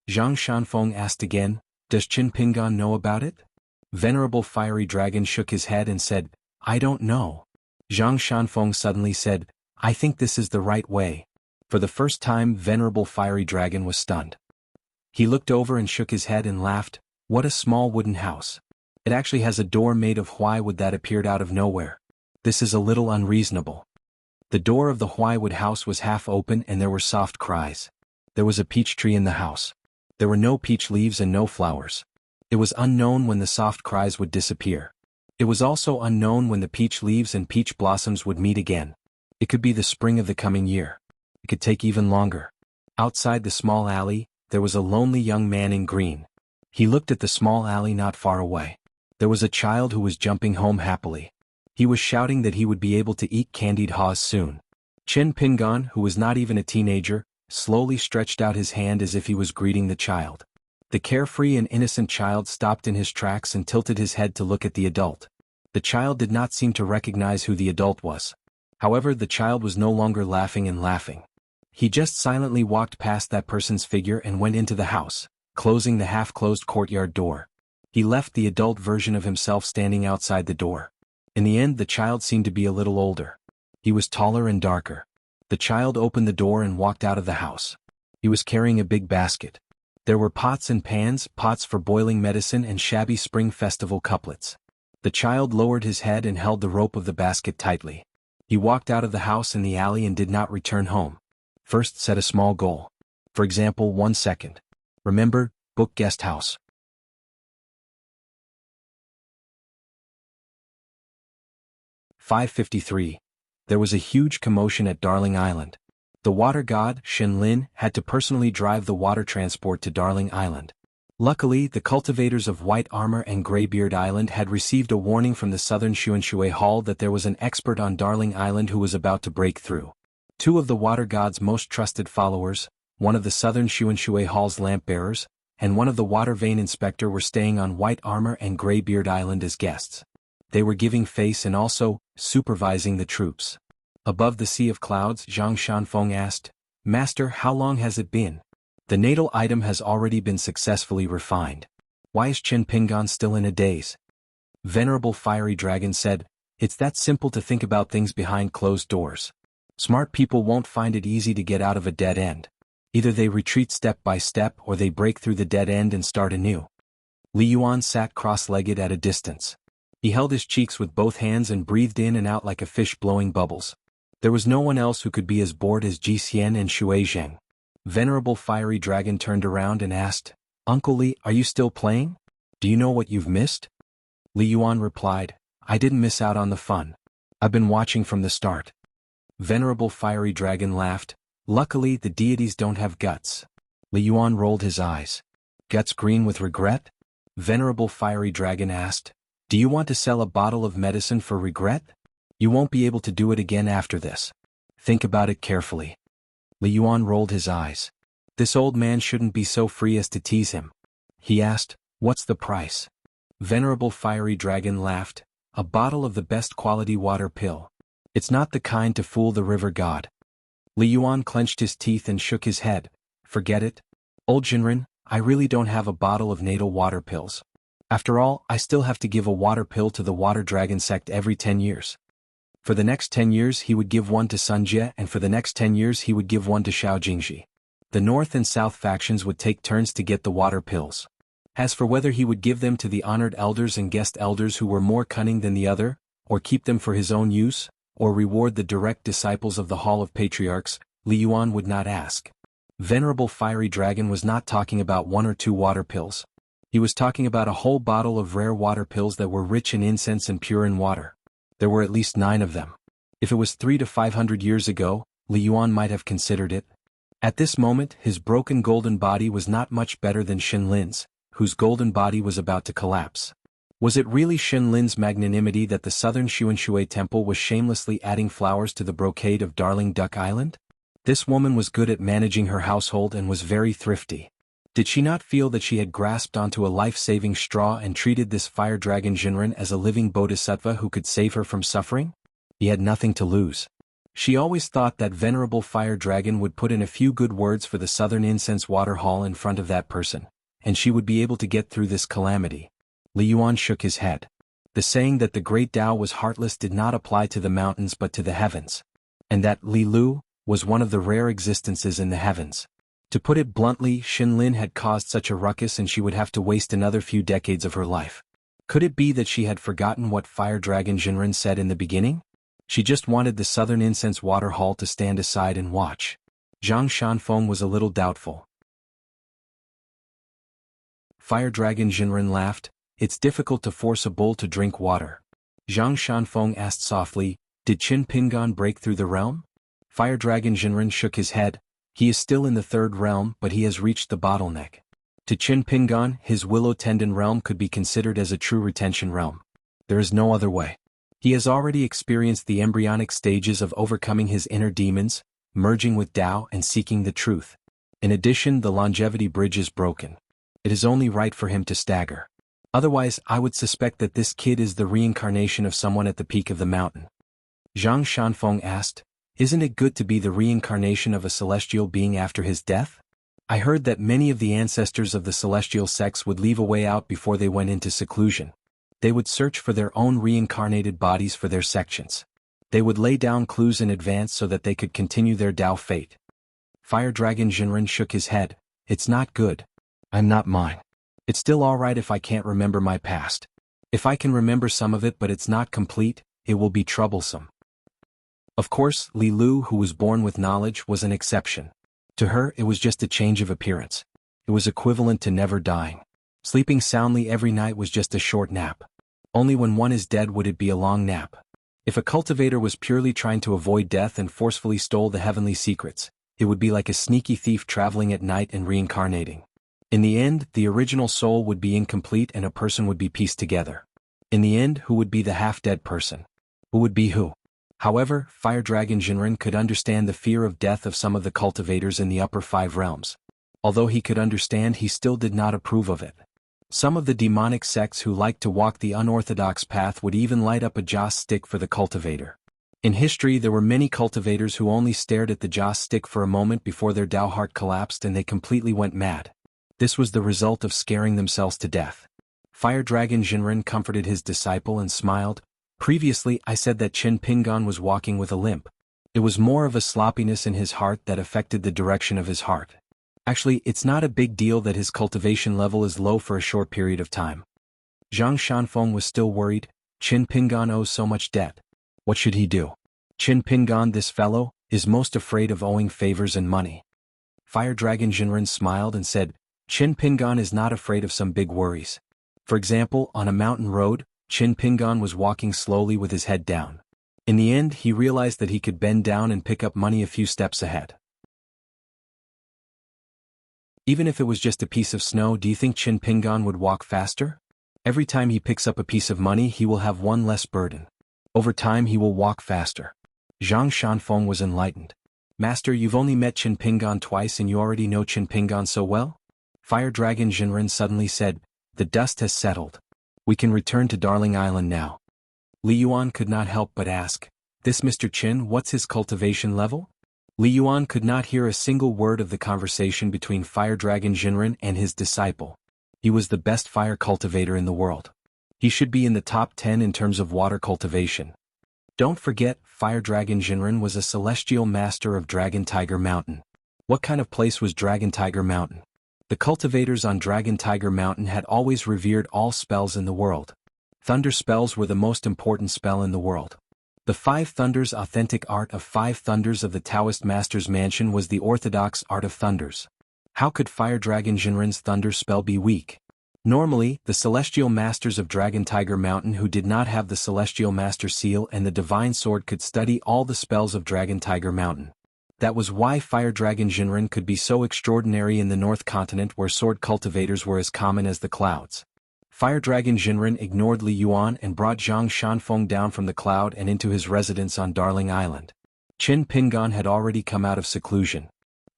Zhang Shanfeng asked again, does Qin Pingan know about it? Venerable Fiery Dragon shook his head and said, I don't know. Zhang Shanfeng suddenly said, I think this is the right way. For the first time Venerable Fiery Dragon was stunned. He looked over and shook his head and laughed, what a small wooden house. It actually has a door made of Huaiwood that appeared out of nowhere. This is a little unreasonable. The door of the Huaiwood house was half open and there were soft cries. There was a peach tree in the house. There were no peach leaves and no flowers. It was unknown when the soft cries would disappear. It was also unknown when the peach leaves and peach blossoms would meet again. It could be the spring of the coming year. It could take even longer. Outside the small alley, there was a lonely young man in green. He looked at the small alley not far away. There was a child who was jumping home happily. He was shouting that he would be able to eat candied haws soon. Qin Pingan, who was not even a teenager, slowly stretched out his hand as if he was greeting the child. The carefree and innocent child stopped in his tracks and tilted his head to look at the adult. The child did not seem to recognize who the adult was. However, the child was no longer laughing and laughing. He just silently walked past that person's figure and went into the house, closing the half-closed courtyard door. He left the adult version of himself standing outside the door. In the end, the child seemed to be a little older. He was taller and darker. The child opened the door and walked out of the house. He was carrying a big basket. There were pots and pans, pots for boiling medicine and shabby spring festival couplets. The child lowered his head and held the rope of the basket tightly. He walked out of the house in the alley and did not return home. First, set a small goal. For example, 1 second. Remember, book guest house. "5:53. There was a huge commotion at Darling Island. The water god, Shin Lin, had to personally drive the water transport to Darling Island. Luckily, the cultivators of White Armor and Greybeard Island had received a warning from the Southern Xuanshui Hall that there was an expert on Darling Island who was about to break through. 2 of the water god's most trusted followers, one of the Southern Xuanshui Hall's lamp-bearers, and one of the water vein inspector were staying on White Armor and Greybeard Island as guests. They were giving face and also supervising the troops. Above the sea of clouds, Zhang Shanfeng asked, Master, how long has it been? The natal item has already been successfully refined. Why is Qin Pingan still in a daze? Venerable Fiery Dragon said, it's that simple to think about things behind closed doors. Smart people won't find it easy to get out of a dead end. Either they retreat step by step or they break through the dead end and start anew. Li Yuan sat cross-legged at a distance. He held his cheeks with both hands and breathed in and out like a fish blowing bubbles. There was no one else who could be as bored as Ji Xian and Shui Zheng. Venerable Fiery Dragon turned around and asked, Uncle Li, are you still playing? Do you know what you've missed? Li Yuan replied, I didn't miss out on the fun. I've been watching from the start. Venerable Fiery Dragon laughed, luckily the deities don't have guts. Li Yuan rolled his eyes. Guts green with regret? Venerable Fiery Dragon asked, do you want to sell a bottle of medicine for regret? You won't be able to do it again after this. Think about it carefully. Li Yuan rolled his eyes. This old man shouldn't be so free as to tease him. He asked, what's the price? Venerable Fiery Dragon laughed, a bottle of the best quality water pill. It's not the kind to fool the river god. Li Yuan clenched his teeth and shook his head. Forget it. Old Jinren, I really don't have a bottle of natal water pills. After all, I still have to give a water pill to the water dragon sect every 10 years. For the next 10 years he would give one to Sunjie and for the next 10 years he would give one to Xiao Jingji. The north and south factions would take turns to get the water pills. As for whether he would give them to the honored elders and guest elders who were more cunning than the other, or keep them for his own use, or reward the direct disciples of the Hall of Patriarchs, Li Yuan would not ask. Venerable Fiery Dragon was not talking about 1 or 2 water pills. He was talking about a whole bottle of rare water pills that were rich in incense and pure in water. There were at least 9 of them. If it was 300 to 500 years ago, Li Yuan might have considered it. At this moment, his broken golden body was not much better than Shin Lin's, whose golden body was about to collapse. Was it really Shin Lin's magnanimity that the southern Xuanshui temple was shamelessly adding flowers to the brocade of Darling Duck Island? This woman was good at managing her household and was very thrifty. Did she not feel that she had grasped onto a life-saving straw and treated this fire dragon Jinren as a living bodhisattva who could save her from suffering? He had nothing to lose. She always thought that venerable fire dragon would put in a few good words for the Southern Incense Water Hall in front of that person, and she would be able to get through this calamity. Li Yuan shook his head. The saying that the great Tao was heartless did not apply to the mountains but to the heavens. And that Li Lu was one of the rare existences in the heavens. To put it bluntly, Xinlin had caused such a ruckus and she would have to waste another few decades of her life. Could it be that she had forgotten what Fire Dragon Jinren said in the beginning? She just wanted the Southern Incense Water Hall to stand aside and watch. Zhang Shanfeng was a little doubtful. Fire Dragon Jinren laughed. It's difficult to force a bull to drink water. Zhang Shanfeng asked softly, did Qin Pingan break through the realm? Fire Dragon Jinren shook his head. He is still in the third realm but he has reached the bottleneck. To Qin Pingan, his Willow Tendon realm could be considered as a true retention realm. There is no other way. He has already experienced the embryonic stages of overcoming his inner demons, merging with Tao and seeking the truth. In addition, the longevity bridge is broken. It is only right for him to stagger. Otherwise, I would suspect that this kid is the reincarnation of someone at the peak of the mountain. Zhang Shanfeng asked, isn't it good to be the reincarnation of a celestial being after his death? I heard that many of the ancestors of the celestial sects would leave a way out before they went into seclusion. They would search for their own reincarnated bodies for their sections. They would lay down clues in advance so that they could continue their Tao fate. Fire Dragon Jinren shook his head. It's not good. I'm not mine. It's still alright if I can't remember my past. If I can remember some of it but it's not complete, it will be troublesome. Of course, Li Lu, who was born with knowledge, was an exception. To her, it was just a change of appearance. It was equivalent to never dying. Sleeping soundly every night was just a short nap. Only when one is dead would it be a long nap. If a cultivator was purely trying to avoid death and forcefully stole the heavenly secrets, it would be like a sneaky thief traveling at night and reincarnating. In the end, the original soul would be incomplete and a person would be pieced together. In the end, who would be the half-dead person? Who would be who? However, Fire Dragon Jinren could understand the fear of death of some of the cultivators in the upper 5 realms. Although he could understand, he still did not approve of it. Some of the demonic sects who liked to walk the unorthodox path would even light up a joss stick for the cultivator. In history, there were many cultivators who only stared at the joss stick for a moment before their Tao heart collapsed and they completely went mad. This was the result of scaring themselves to death. Fire Dragon Jinren comforted his disciple and smiled. Previously, I said that Qin Pingan was walking with a limp. It was more of a sloppiness in his heart that affected the direction of his heart. Actually, it's not a big deal that his cultivation level is low for a short period of time. Zhang Shanfeng was still worried. Qin Pingan owes so much debt. What should he do? Qin Pingan, this fellow, is most afraid of owing favors and money. Fire Dragon Jinren smiled and said, Qin Pingan is not afraid of some big worries. For example, on a mountain road, Qin Pingan was walking slowly with his head down. In the end, he realized that he could bend down and pick up money a few steps ahead. Even if it was just a piece of snow, do you think Qin Pingan would walk faster? Every time he picks up a piece of money, he will have one less burden. Over time, he will walk faster. Zhang Shanfeng was enlightened. Master, you've only met Qin Pingan twice and you already know Qin Pingan so well? Fire Dragon Jinren suddenly said, the dust has settled. We can return to Darling Island now. Li Yuan could not help but ask, this Mr. Qin, what's his cultivation level? Li Yuan could not hear a single word of the conversation between Fire Dragon Jinren and his disciple. He was the best fire cultivator in the world. He should be in the top 10 in terms of water cultivation. Don't forget, Fire Dragon Jinren was a celestial master of Dragon Tiger Mountain. What kind of place was Dragon Tiger Mountain? The cultivators on Dragon Tiger Mountain had always revered all spells in the world. Thunder spells were the most important spell in the world. The 5 Thunders authentic art of 5 Thunders of the Taoist Master's Mansion was the orthodox art of thunders. How could Fire Dragon Jinren's thunder spell be weak? Normally, the celestial masters of Dragon Tiger Mountain who did not have the celestial master seal and the divine sword could study all the spells of Dragon Tiger Mountain. That was why Fire Dragon Jinren could be so extraordinary in the North Continent where sword cultivators were as common as the clouds. Fire Dragon Jinren ignored Li Yuan and brought Zhang Shanfeng down from the cloud and into his residence on Darling Island. Qin Pingan had already come out of seclusion.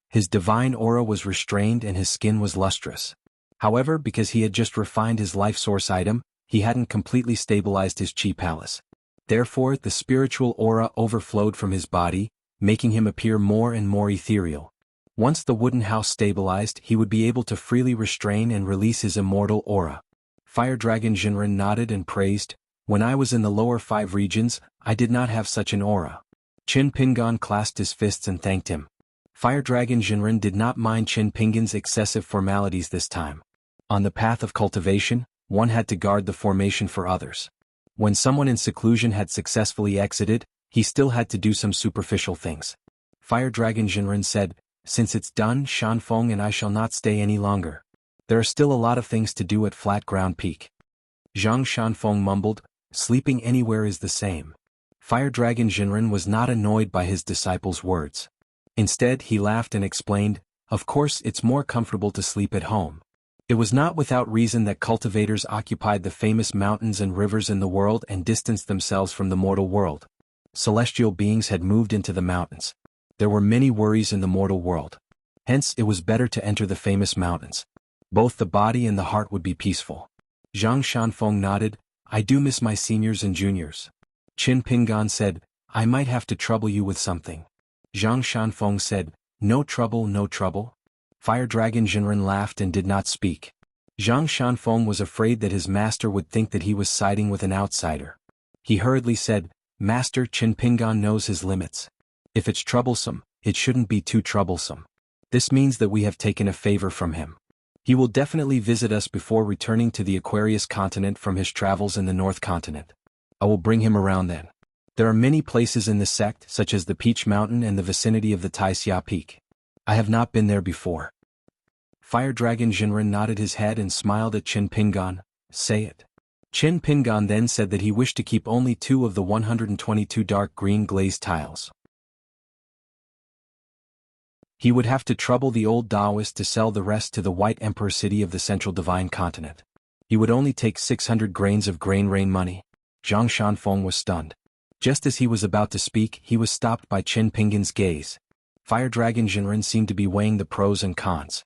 His divine aura was restrained and his skin was lustrous. However, because he had just refined his life source item, he hadn't completely stabilized his chi palace. Therefore, the spiritual aura overflowed from his body, making him appear more and more ethereal. Once the wooden house stabilized, he would be able to freely restrain and release his immortal aura. Fire Dragon Jinren nodded and praised, "When I was in the lower 5 regions, I did not have such an aura." Qin Pingan clasped his fists and thanked him. Fire Dragon Jinren did not mind Qin Pingan's excessive formalities this time. On the path of cultivation, one had to guard the formation for others. When someone in seclusion had successfully exited, he still had to do some superficial things. Fire Dragon Jinren said, "Since it's done, Shanfeng and I shall not stay any longer. There are still a lot of things to do at Flat Ground Peak." Zhang Shanfeng mumbled, "Sleeping anywhere is the same." Fire Dragon Jinren was not annoyed by his disciple's words. Instead, he laughed and explained, "Of course it's more comfortable to sleep at home." It was not without reason that cultivators occupied the famous mountains and rivers in the world and distanced themselves from the mortal world. Celestial beings had moved into the mountains. There were many worries in the mortal world. Hence, it was better to enter the famous mountains. Both the body and the heart would be peaceful. Zhang Shanfeng nodded, "I do miss my seniors and juniors." Qin Pingan said, "I might have to trouble you with something." Zhang Shanfeng said, "No trouble, no trouble." Fire Dragon Jinren laughed and did not speak. Zhang Shanfeng was afraid that his master would think that he was siding with an outsider. He hurriedly said, "Master, Qin Pingan knows his limits. If it's troublesome, it shouldn't be too troublesome. This means that we have taken a favor from him. He will definitely visit us before returning to the Aquarius continent from his travels in the North Continent. I will bring him around then. There are many places in the sect, such as the Peach Mountain and the vicinity of the Taixia Peak. I have not been there before." Fire Dragon Jinren nodded his head and smiled at Qin Pingan, "Say it." Qin Pingan then said that he wished to keep only 2 of the 122 dark green glazed tiles. He would have to trouble the old Taoist to sell the rest to the White Emperor city of the Central Divine Continent. He would only take 600 grains of grain rain money. Zhang Shanfeng was stunned. Just as he was about to speak, he was stopped by Qin Pingan's gaze. Fire Dragon Jinren seemed to be weighing the pros and cons.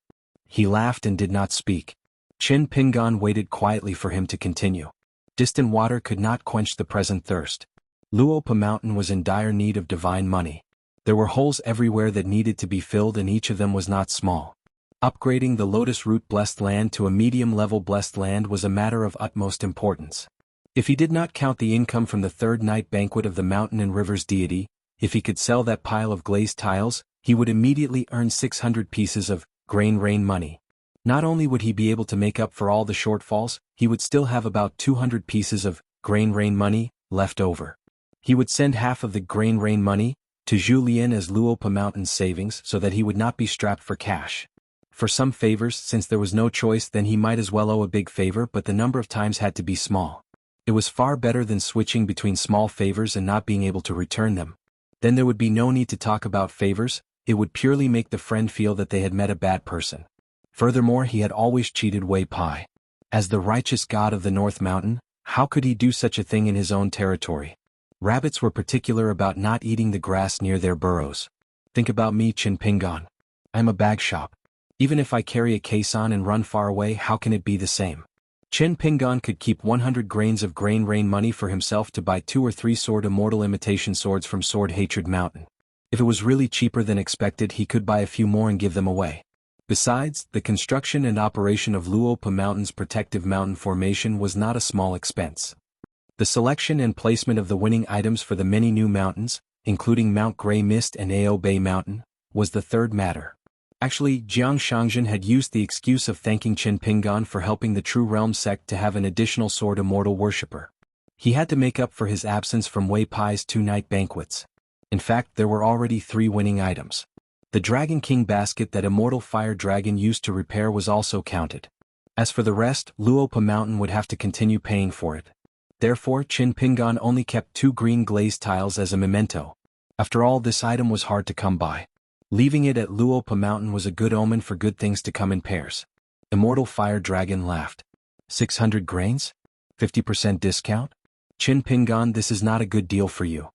He laughed and did not speak. Qin Pingan waited quietly for him to continue. Distant water could not quench the present thirst. Luopa Mountain was in dire need of divine money. There were holes everywhere that needed to be filled and each of them was not small. Upgrading the Lotus Root Blessed Land to a medium-level Blessed Land was a matter of utmost importance. If he did not count the income from the third night banquet of the Mountain and Rivers deity, if he could sell that pile of glazed tiles, he would immediately earn 600 pieces of grain rain money. Not only would he be able to make up for all the shortfalls, he would still have about 200 pieces of grain rain money left over. He would send half of the grain rain money to Julien as Luopa Mountain's savings so that he would not be strapped for cash. For some favors, since there was no choice, then he might as well owe a big favor, but the number of times had to be small. It was far better than switching between small favors and not being able to return them. Then there would be no need to talk about favors, it would purely make the friend feel that they had met a bad person. Furthermore, he had always cheated Wei Pai. As the righteous god of the North Mountain, how could he do such a thing in his own territory? Rabbits were particular about not eating the grass near their burrows. Think about me, Qin Pingan. I am a bag shop. Even if I carry a case on and run far away, how can it be the same? Qin Pingan could keep 100 grains of grain rain money for himself to buy 2 or 3 sword immortal imitation swords from Sword Hatred Mountain. If it was really cheaper than expected, he could buy a few more and give them away. Besides, the construction and operation of Luopa Mountain's protective mountain formation was not a small expense. The selection and placement of the winning items for the many new mountains, including Mount Grey Mist and Ao Bay Mountain, was the third matter. Actually, Jiang Shangzhen had used the excuse of thanking Qin Pingan for helping the True Realm sect to have an additional sword immortal worshipper. He had to make up for his absence from Wei Pai's 2-night banquets. In fact, there were already 3 winning items. The Dragon King basket that Immortal Fire Dragon used to repair was also counted. As for the rest, Luopa Mountain would have to continue paying for it. Therefore, Qin Pingan only kept 2 green glazed tiles as a memento. After all, this item was hard to come by. Leaving it at Luopa Mountain was a good omen for good things to come in pairs. Immortal Fire Dragon laughed. 600 grains? 50% discount? Qin Pingan, this is not a good deal for you.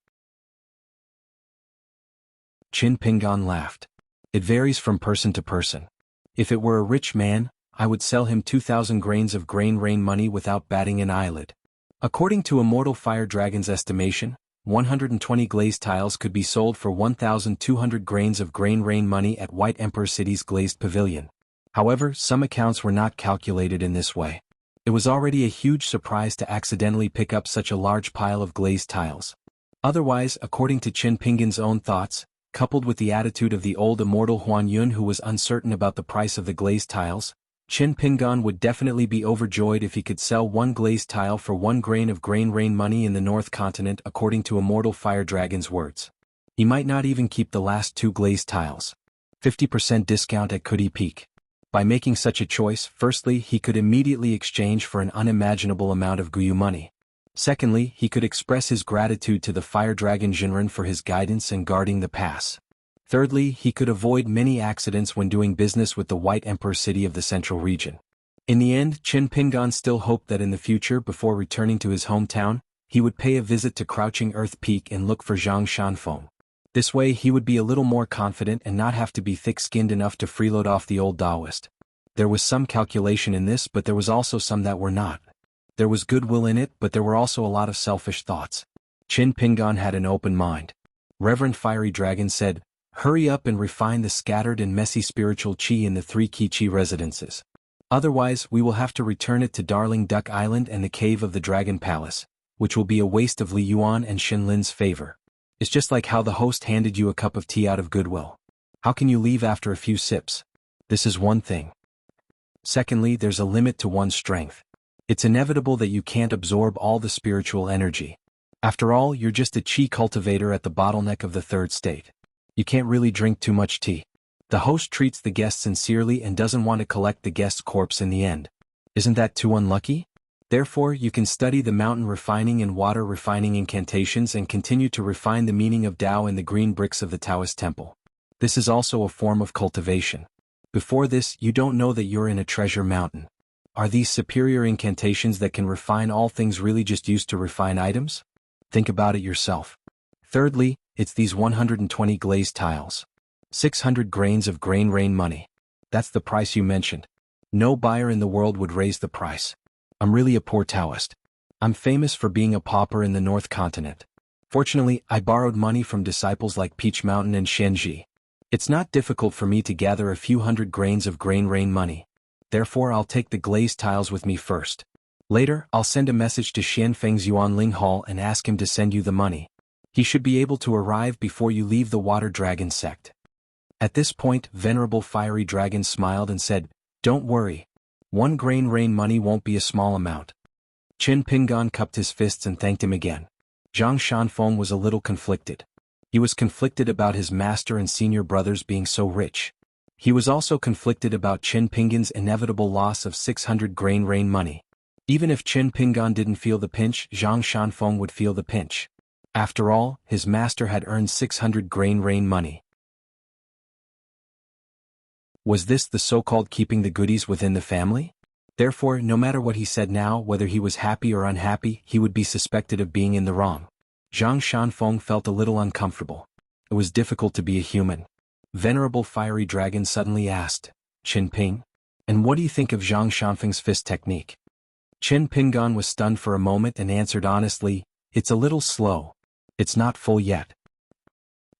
Qin Pingan laughed. It varies from person to person. If it were a rich man, I would sell him 2,000 grains of grain rain money without batting an eyelid. According to Immortal Fire Dragon's estimation, 120 glazed tiles could be sold for 1,200 grains of grain rain money at White Emperor City's glazed pavilion. However, some accounts were not calculated in this way. It was already a huge surprise to accidentally pick up such a large pile of glazed tiles. Otherwise, according to Qin Pingan's own thoughts, coupled with the attitude of the old immortal Huan Yun who was uncertain about the price of the glazed tiles, Qin Pingan would definitely be overjoyed if he could sell one glazed tile for 1 grain of grain rain money in the North Continent according to Immortal Fire Dragon's words. He might not even keep the last 2 glazed tiles. 50% discount at Kudi Peak. By making such a choice, firstly, he could immediately exchange for an unimaginable amount of Guyu money. Secondly, he could express his gratitude to the Fire Dragon Jinren for his guidance and guarding the pass. Thirdly, he could avoid many accidents when doing business with the White Emperor City of the Central Region. In the end, Qin Pingan still hoped that in the future, before returning to his hometown, he would pay a visit to Crouching Earth Peak and look for Zhang Shanfeng. This way he would be a little more confident and not have to be thick-skinned enough to freeload off the old Taoist. There was some calculation in this, but there was also some that were not. There was goodwill in it, but there were also a lot of selfish thoughts. Qin Pingan had an open mind. Reverend Fiery Dragon said, "Hurry up and refine the scattered and messy spiritual qi in the 3 Qi residences. Otherwise, we will have to return it to Darling Duck Island and the Cave of the Dragon Palace, which will be a waste of Li Yuan and Xin Lin's favor. It's just like how the host handed you a cup of tea out of goodwill. How can you leave after a few sips? This is one thing. Secondly, there's a limit to one's strength. It's inevitable that you can't absorb all the spiritual energy. After all, you're just a qi cultivator at the bottleneck of the 3rd state. You can't really drink too much tea. The host treats the guest sincerely and doesn't want to collect the guest's corpse in the end. Isn't that too unlucky? Therefore, you can study the mountain refining and water refining incantations and continue to refine the meaning of Tao in the green bricks of the Taoist temple. This is also a form of cultivation. Before this, you don't know that you're in a treasure mountain. Are these superior incantations that can refine all things really just used to refine items? Think about it yourself. Thirdly, it's these 120 glazed tiles. 600 grains of grain rain money. That's the price you mentioned. No buyer in the world would raise the price. I'm really a poor Taoist. I'm famous for being a pauper in the North Continent. Fortunately, I borrowed money from disciples like Peach Mountain and Shenji. It's not difficult for me to gather a few hundred grains of grain rain money. Therefore, I'll take the glazed tiles with me first. Later, I'll send a message to Xianfeng's Yuanling Hall and ask him to send you the money. He should be able to arrive before you leave the Water Dragon sect." At this point, Venerable Fiery Dragon smiled and said, "Don't worry. 1 grain rain money won't be a small amount." Qin Pingan cupped his fists and thanked him again. Zhang Shanfeng was a little conflicted. He was conflicted about his master and senior brothers being so rich. He was also conflicted about Qin Pingan's inevitable loss of 600 grain rain money. Even if Qin Pingan didn't feel the pinch, Zhang Shanfeng would feel the pinch. After all, his master had earned 600 grain rain money. Was this the so-called keeping the goodies within the family? Therefore, no matter what he said now, whether he was happy or unhappy, he would be suspected of being in the wrong. Zhang Shanfeng felt a little uncomfortable. It was difficult to be a human. Venerable Fiery Dragon suddenly asked, "Qin Ping? And what do you think of Zhang Shanfeng's fist technique?" Qin Pingan was stunned for a moment and answered honestly, "It's a little slow. It's not full yet."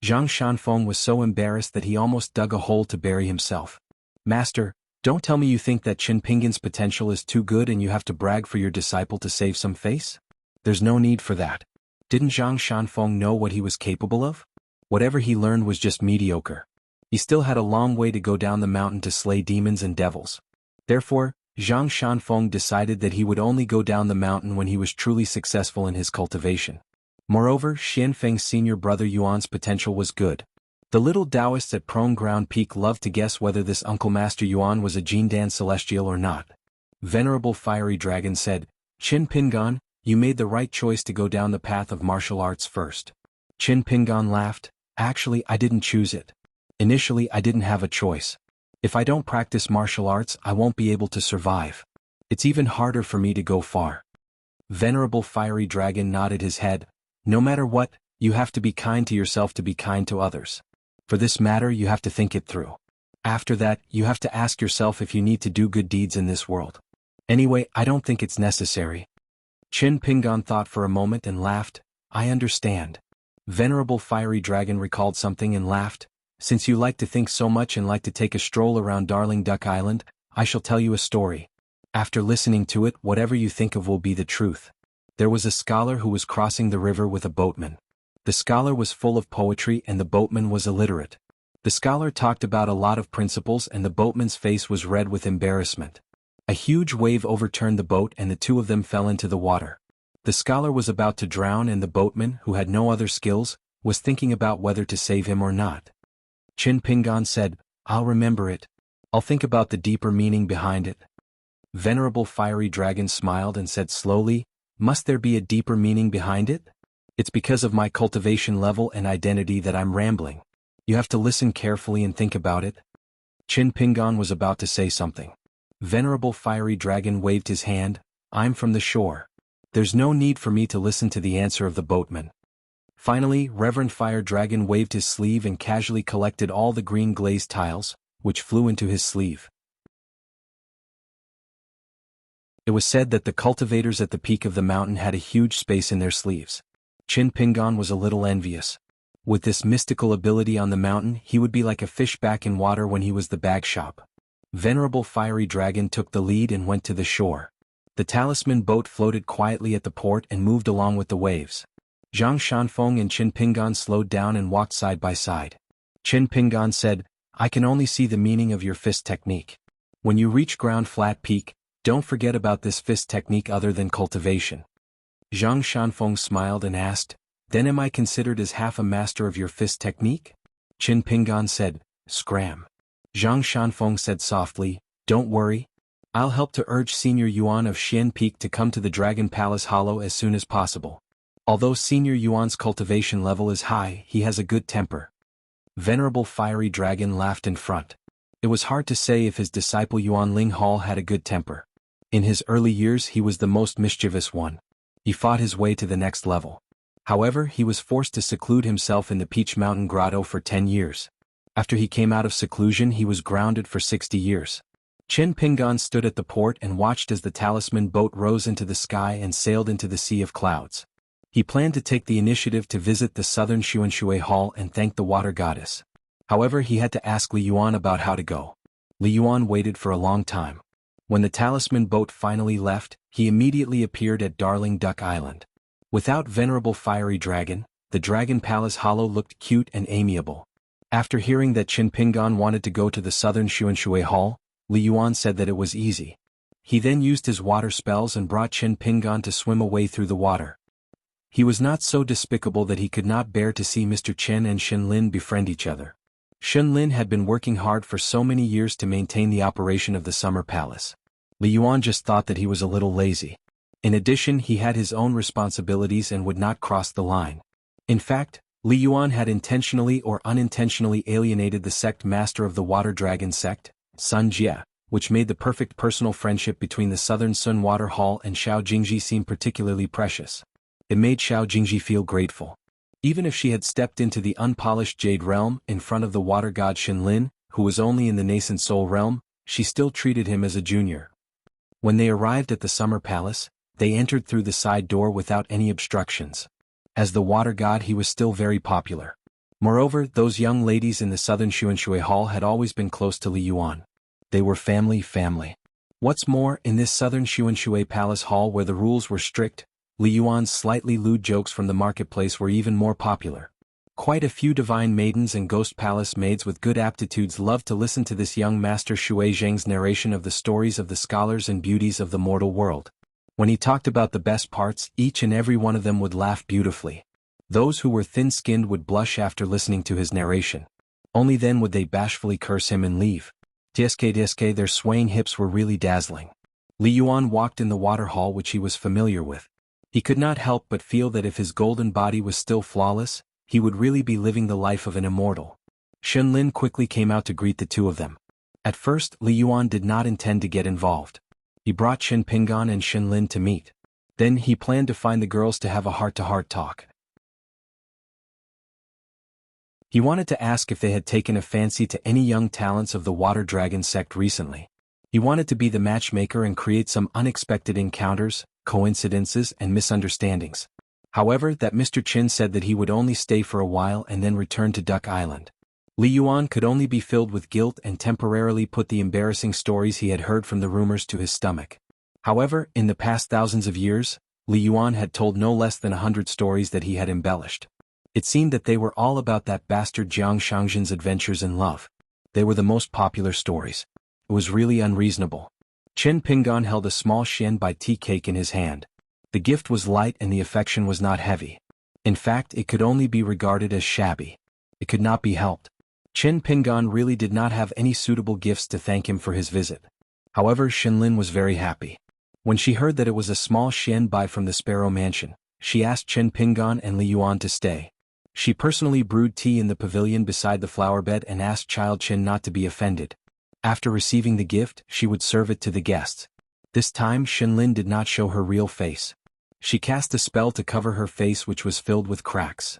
Zhang Shanfeng was so embarrassed that he almost dug a hole to bury himself. "Master, don't tell me you think that Qin Pingan's potential is too good and you have to brag for your disciple to save some face? There's no need for that. Didn't Zhang Shanfeng know what he was capable of? Whatever he learned was just mediocre. He still had a long way to go down the mountain to slay demons and devils. Therefore, Zhang Shanfeng decided that he would only go down the mountain when he was truly successful in his cultivation. Moreover, Xianfeng's senior brother Yuan's potential was good. The little Taoists at Prone Ground Peak loved to guess whether this Uncle Master Yuan was a Jindan Celestial or not. Venerable Fiery Dragon said, "Qin Pingan, you made the right choice to go down the path of martial arts first." Qin Pingan laughed, "Actually, I didn't choose it. Initially, I didn't have a choice. If I don't practice martial arts, I won't be able to survive. It's even harder for me to go far." Venerable Fiery Dragon nodded his head. "No matter what, you have to be kind to yourself to be kind to others. For this matter you have to think it through. After that, you have to ask yourself if you need to do good deeds in this world. Anyway, I don't think it's necessary. Qin Pingan thought for a moment and laughed. I understand. Venerable Fiery Dragon recalled something and laughed. Since you like to think so much and like to take a stroll around Darling Duck Island, I shall tell you a story. After listening to it, whatever you think of will be the truth. There was a scholar who was crossing the river with a boatman. The scholar was full of poetry and the boatman was illiterate. The scholar talked about a lot of principles and the boatman's face was red with embarrassment. A huge wave overturned the boat and the two of them fell into the water. The scholar was about to drown and the boatman, who had no other skills, was thinking about whether to save him or not. Qin Pingan said, I'll remember it. I'll think about the deeper meaning behind it. Venerable Fiery Dragon smiled and said slowly, Must there be a deeper meaning behind it? It's because of my cultivation level and identity that I'm rambling. You have to listen carefully and think about it. Qin Pingan was about to say something. Venerable Fiery Dragon waved his hand, I'm from the shore. There's no need for me to listen to the answer of the boatman. Finally, Reverend Fire Dragon waved his sleeve and casually collected all the green glazed tiles, which flew into his sleeve. It was said that the cultivators at the peak of the mountain had a huge space in their sleeves. Qin Pingan was a little envious. With this mystical ability on the mountain, he would be like a fish back in water when he was the bag shop. Venerable Fiery Dragon took the lead and went to the shore. The talisman boat floated quietly at the port and moved along with the waves. Zhang Shanfeng and Qin Pingan slowed down and walked side by side. Qin Pingan said, I can only see the meaning of your fist technique. When you reach ground flat peak, don't forget about this fist technique other than cultivation. Zhang Shanfeng smiled and asked, Then am I considered as half a master of your fist technique? Qin Pingan said, Scram. Zhang Shanfeng said softly, Don't worry. I'll help to urge Senior Yuan of Xian Peak to come to the Dragon Palace Hollow as soon as possible. Although Senior Yuan's cultivation level is high, he has a good temper. Venerable Fiery Dragon laughed in front. It was hard to say if his disciple Yuan Ling Hall had a good temper. In his early years he was the most mischievous one. He fought his way to the next level. However, he was forced to seclude himself in the Peach Mountain Grotto for 10 years. After he came out of seclusion he was grounded for 60 years. Qin Pingan stood at the port and watched as the talisman boat rose into the sky and sailed into the sea of clouds. He planned to take the initiative to visit the southern Xuanshui Hall and thank the water goddess. However, he had to ask Li Yuan about how to go. Li Yuan waited for a long time. When the talisman boat finally left, he immediately appeared at Darling Duck Island. Without Venerable Fiery Dragon, the Dragon Palace Hollow looked cute and amiable. After hearing that Qin Pingan wanted to go to the southern Xuanshui Hall, Li Yuan said that it was easy. He then used his water spells and brought Qin Pingan to swim away through the water. He was not so despicable that he could not bear to see Mr. Chen and Shen Lin befriend each other. Shen Lin had been working hard for so many years to maintain the operation of the Summer Palace. Li Yuan just thought that he was a little lazy. In addition, he had his own responsibilities and would not cross the line. In fact, Li Yuan had intentionally or unintentionally alienated the sect master of the Water Dragon sect, Sun Jie, which made the perfect personal friendship between the Southern Sun Water Hall and Xiao Jingji seem particularly precious. It made Xiao Jingji feel grateful. Even if she had stepped into the unpolished Jade Realm in front of the water god Shen Lin, who was only in the nascent Soul Realm, she still treated him as a junior. When they arrived at the Summer Palace, they entered through the side door without any obstructions. As the water god he was still very popular. Moreover, those young ladies in the southern Xuanshui Hall had always been close to Li Yuan. They were family. What's more, in this southern Xuanshui Palace Hall where the rules were strict, Li Yuan's slightly lewd jokes from the marketplace were even more popular. Quite a few divine maidens and ghost palace maids with good aptitudes loved to listen to this young master Shui Zheng's narration of the stories of the scholars and beauties of the mortal world. When he talked about the best parts, each and every one of them would laugh beautifully. Those who were thin-skinned would blush after listening to his narration. Only then would they bashfully curse him and leave. Tsk, their swaying hips were really dazzling. Li Yuan walked in the water hall which he was familiar with. He could not help but feel that if his golden body was still flawless, he would really be living the life of an immortal. Shen Lin quickly came out to greet the two of them. At first, Li Yuan did not intend to get involved. He brought Qin Pingan and Shen Lin to meet. Then he planned to find the girls to have a heart-to-heart talk. He wanted to ask if they had taken a fancy to any young talents of the Water Dragon sect recently. He wanted to be the matchmaker and create some unexpected encounters, coincidences, and misunderstandings. However, that Mr. Chin said that he would only stay for a while and then return to Duck Island. Li Yuan could only be filled with guilt and temporarily put the embarrassing stories he had heard from the rumors to his stomach. However, in the past thousands of years, Li Yuan had told no less than 100 stories that he had embellished. It seemed that they were all about that bastard Jiang Shangzhen's adventures in love. They were the most popular stories. It was really unreasonable. Chen Pingan held a small Xian tea cake in his hand. The gift was light and the affection was not heavy. In fact, it could only be regarded as shabby. It could not be helped. Chen Pingan really did not have any suitable gifts to thank him for his visit. However, Shenlin was very happy. When she heard that it was a small Xian from the Sparrow Mansion, she asked Chen Pingan and Li Yuan to stay. She personally brewed tea in the pavilion beside the flower bed and asked Child Chen not to be offended. After receiving the gift, she would serve it to the guests. This time Shenlin did not show her real face. She cast a spell to cover her face which was filled with cracks.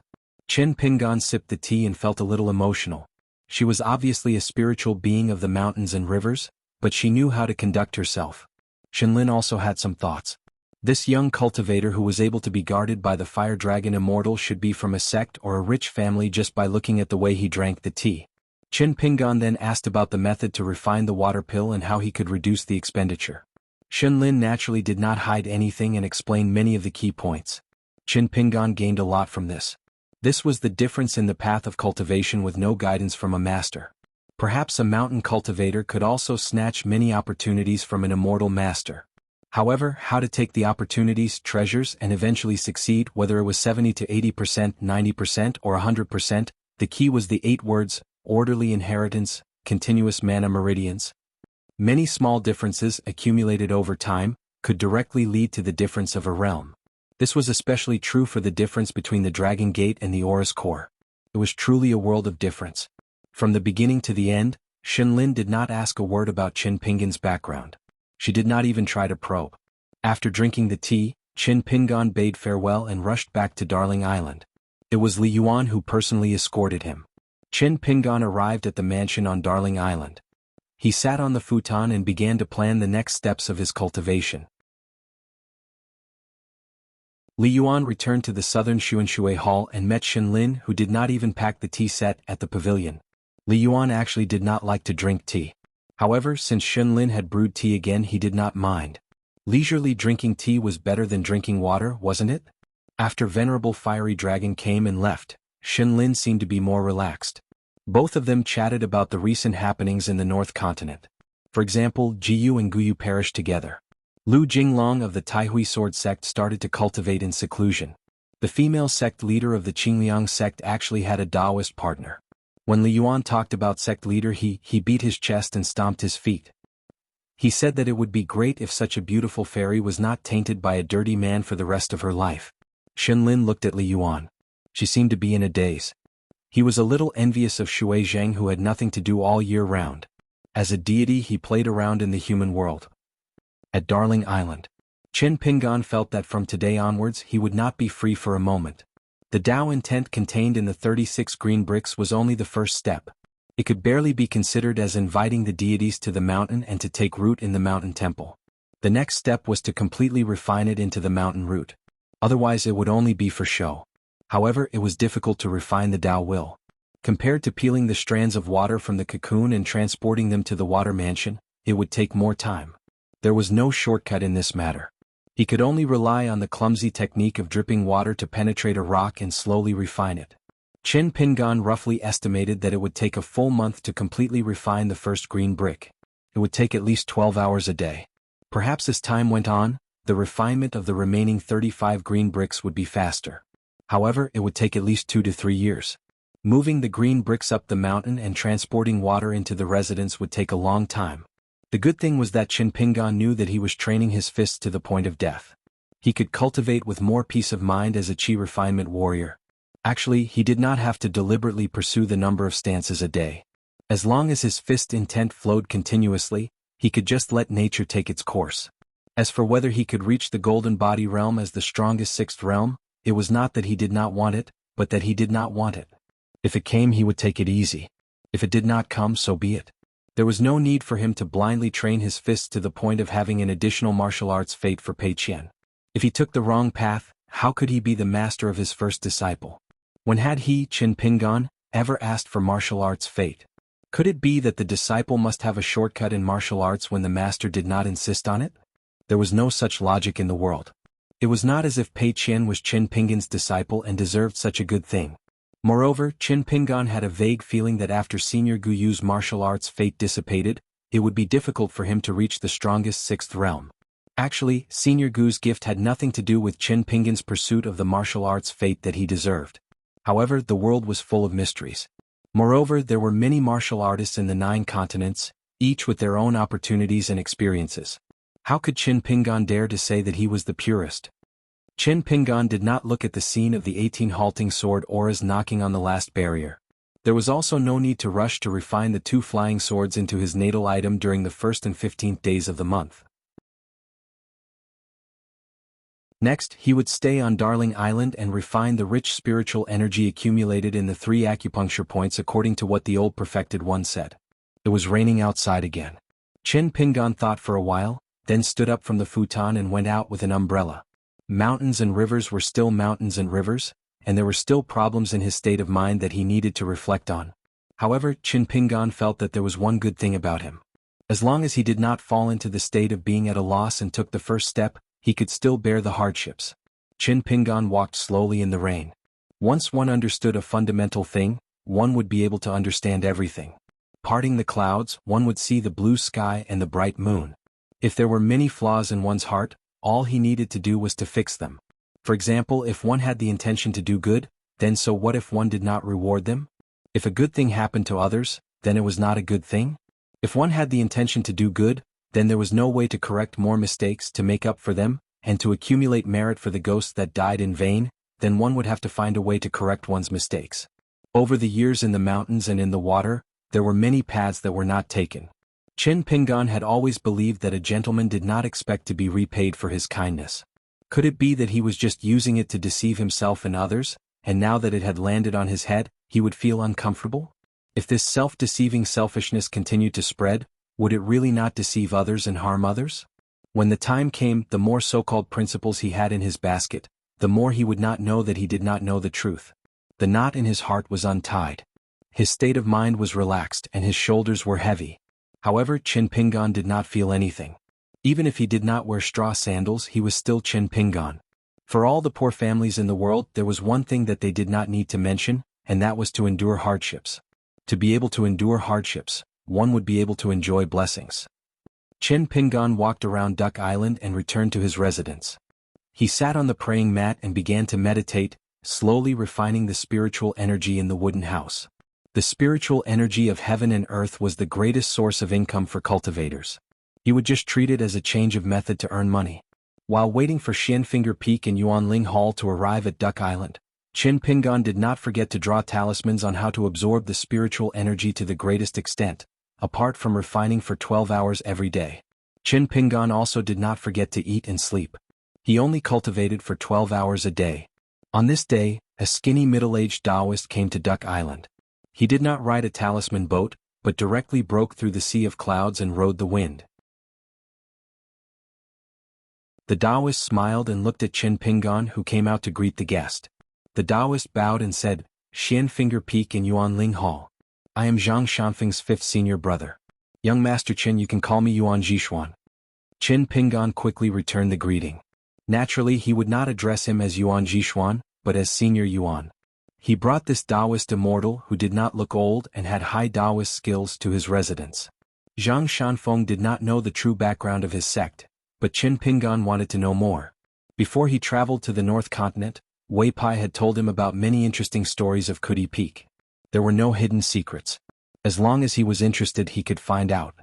Chen Pingan sipped the tea and felt a little emotional. She was obviously a spiritual being of the mountains and rivers, but she knew how to conduct herself. Shenlin also had some thoughts. This young cultivator who was able to be guarded by the fire dragon immortal should be from a sect or a rich family just by looking at the way he drank the tea. Chen Pingan then asked about the method to refine the water pill and how he could reduce the expenditure. Shenlin naturally did not hide anything and explained many of the key points. Chen Pingan gained a lot from this. This was the difference in the path of cultivation with no guidance from a master. Perhaps a mountain cultivator could also snatch many opportunities from an immortal master. However, how to take the opportunities, treasures, and eventually succeed, whether it was 70 to 80%, 90%, or 100%, the key was the 8 words: orderly inheritance, continuous mana meridians. Many small differences accumulated over time could directly lead to the difference of a realm. This was especially true for the difference between the Dragon Gate and the Aura's core. It was truly a world of difference. From the beginning to the end, Shenlin did not ask a word about Chen Pingan's background. She did not even try to probe. After drinking the tea, Chen Pingan bade farewell and rushed back to Darling Island. It was Li Yuan who personally escorted him. Chen Pingan arrived at the mansion on Darling Island. He sat on the futon and began to plan the next steps of his cultivation. Li Yuan returned to the southern Xuanshui Hall and met Shenlin, who did not even pack the tea set at the pavilion. Li Yuan actually did not like to drink tea. However, since Shenlin had brewed tea again, he did not mind. Leisurely drinking tea was better than drinking water, wasn't it? After Venerable Fiery Dragon came and left, Shenlin seemed to be more relaxed. Both of them chatted about the recent happenings in the North Continent. For example, Jiyu and Guyu perished together. Lu Jinglong of the Taihui Sword sect started to cultivate in seclusion. The female sect leader of the Qingliang sect actually had a Taoist partner. When Li Yuan talked about sect leader, he beat his chest and stomped his feet. He said that it would be great if such a beautiful fairy was not tainted by a dirty man for the rest of her life. Shenlin looked at Li Yuan. She seemed to be in a daze. He was a little envious of Shui Zheng, who had nothing to do all year round. As a deity, he played around in the human world. At Darling Island, Chen Pingan felt that from today onwards he would not be free for a moment. The Tao intent contained in the 36 green bricks was only the first step. It could barely be considered as inviting the deities to the mountain and to take root in the mountain temple. The next step was to completely refine it into the mountain root. Otherwise it would only be for show. However, it was difficult to refine the Tao will. Compared to peeling the strands of water from the cocoon and transporting them to the water mansion, it would take more time. There was no shortcut in this matter. He could only rely on the clumsy technique of dripping water to penetrate a rock and slowly refine it. Chen Pingan roughly estimated that it would take a full month to completely refine the first green brick. It would take at least 12 hours a day. Perhaps as time went on, the refinement of the remaining 35 green bricks would be faster. However, it would take at least 2 to 3 years. Moving the green bricks up the mountain and transporting water into the residence would take a long time. The good thing was that Chen Pingan knew that he was training his fists to the point of death. He could cultivate with more peace of mind as a chi refinement warrior. Actually, he did not have to deliberately pursue the number of stances a day. As long as his fist intent flowed continuously, he could just let nature take its course. As for whether he could reach the golden body realm as the strongest sixth realm, it was not that he did not want it, but that he did not want it. If it came, he would take it easy. If it did not come, so be it. There was no need for him to blindly train his fists to the point of having an additional martial arts fate for Pei Qian. If he took the wrong path, how could he be the master of his first disciple? When had he, Qin Pingan, ever asked for martial arts fate? Could it be that the disciple must have a shortcut in martial arts when the master did not insist on it? There was no such logic in the world. It was not as if Pei Qian was Qin Pingan's disciple and deserved such a good thing. Moreover, Qin Pingan had a vague feeling that after Senior Guyu's martial arts fate dissipated, it would be difficult for him to reach the strongest sixth realm. Actually, Senior Gu's gift had nothing to do with Qin Pingan's pursuit of the martial arts fate that he deserved. However, the world was full of mysteries. Moreover, there were many martial artists in the 9 continents, each with their own opportunities and experiences. How could Qin Pingan dare to say that he was the purest? Qin Pingan did not look at the scene of the 18 halting sword auras knocking on the last barrier. There was also no need to rush to refine the 2 flying swords into his natal item during the 1st and 15th days of the month. Next, he would stay on Darling Island and refine the rich spiritual energy accumulated in the 3 acupuncture points according to what the old perfected one said. It was raining outside again. Qin Pingan thought for a while, then stood up from the futon and went out with an umbrella. Mountains and rivers were still mountains and rivers, and there were still problems in his state of mind that he needed to reflect on. However, Qin Pingan felt that there was one good thing about him. As long as he did not fall into the state of being at a loss and took the first step, he could still bear the hardships. Qin Pingan walked slowly in the rain. Once one understood a fundamental thing, one would be able to understand everything. Parting the clouds, one would see the blue sky and the bright moon. If there were many flaws in one's heart, all he needed to do was to fix them. For example, if one had the intention to do good, then so what if one did not reward them? If a good thing happened to others, then it was not a good thing? If one had the intention to do good, then there was no way to correct more mistakes to make up for them, and to accumulate merit for the ghosts that died in vain, then one would have to find a way to correct one's mistakes. Over the years in the mountains and in the water, there were many paths that were not taken. Qin Pingan had always believed that a gentleman did not expect to be repaid for his kindness. Could it be that he was just using it to deceive himself and others, and now that it had landed on his head, he would feel uncomfortable? If this self-deceiving selfishness continued to spread, would it really not deceive others and harm others? When the time came, the more so-called principles he had in his basket, the more he would not know that he did not know the truth. The knot in his heart was untied. His state of mind was relaxed and his shoulders were heavy. However, Qin Pingan did not feel anything. Even if he did not wear straw sandals, he was still Qin Pingan. For all the poor families in the world, there was one thing that they did not need to mention, and that was to endure hardships. To be able to endure hardships, one would be able to enjoy blessings. Qin Pingan walked around Duck Island and returned to his residence. He sat on the praying mat and began to meditate, slowly refining the spiritual energy in the wooden house. The spiritual energy of heaven and earth was the greatest source of income for cultivators. He would just treat it as a change of method to earn money. While waiting for Xianfinger Peak and Yuanling Hall to arrive at Duck Island, Qin Pingan did not forget to draw talismans on how to absorb the spiritual energy to the greatest extent, apart from refining for 12 hours every day. Qin Pingan also did not forget to eat and sleep. He only cultivated for 12 hours a day. On this day, a skinny middle-aged Taoist came to Duck Island. He did not ride a talisman boat, but directly broke through the sea of clouds and rode the wind. The Taoist smiled and looked at Qin Pingan, who came out to greet the guest. The Taoist bowed and said, "Xianfinger Peak and Yuanling Hall. I am Zhang Shanfeng's 5th senior brother. Young Master Qin, you can call me Yuan Jishuan." Qin Pingan quickly returned the greeting. Naturally, he would not address him as Yuan Jishuan, but as Senior Yuan. He brought this Taoist immortal who did not look old and had high Taoist skills to his residence. Zhang Shanfeng did not know the true background of his sect, but Qin Pingan wanted to know more. Before he traveled to the North Continent, Wei Pai had told him about many interesting stories of Kuti Peak. There were no hidden secrets. As long as he was interested, he could find out.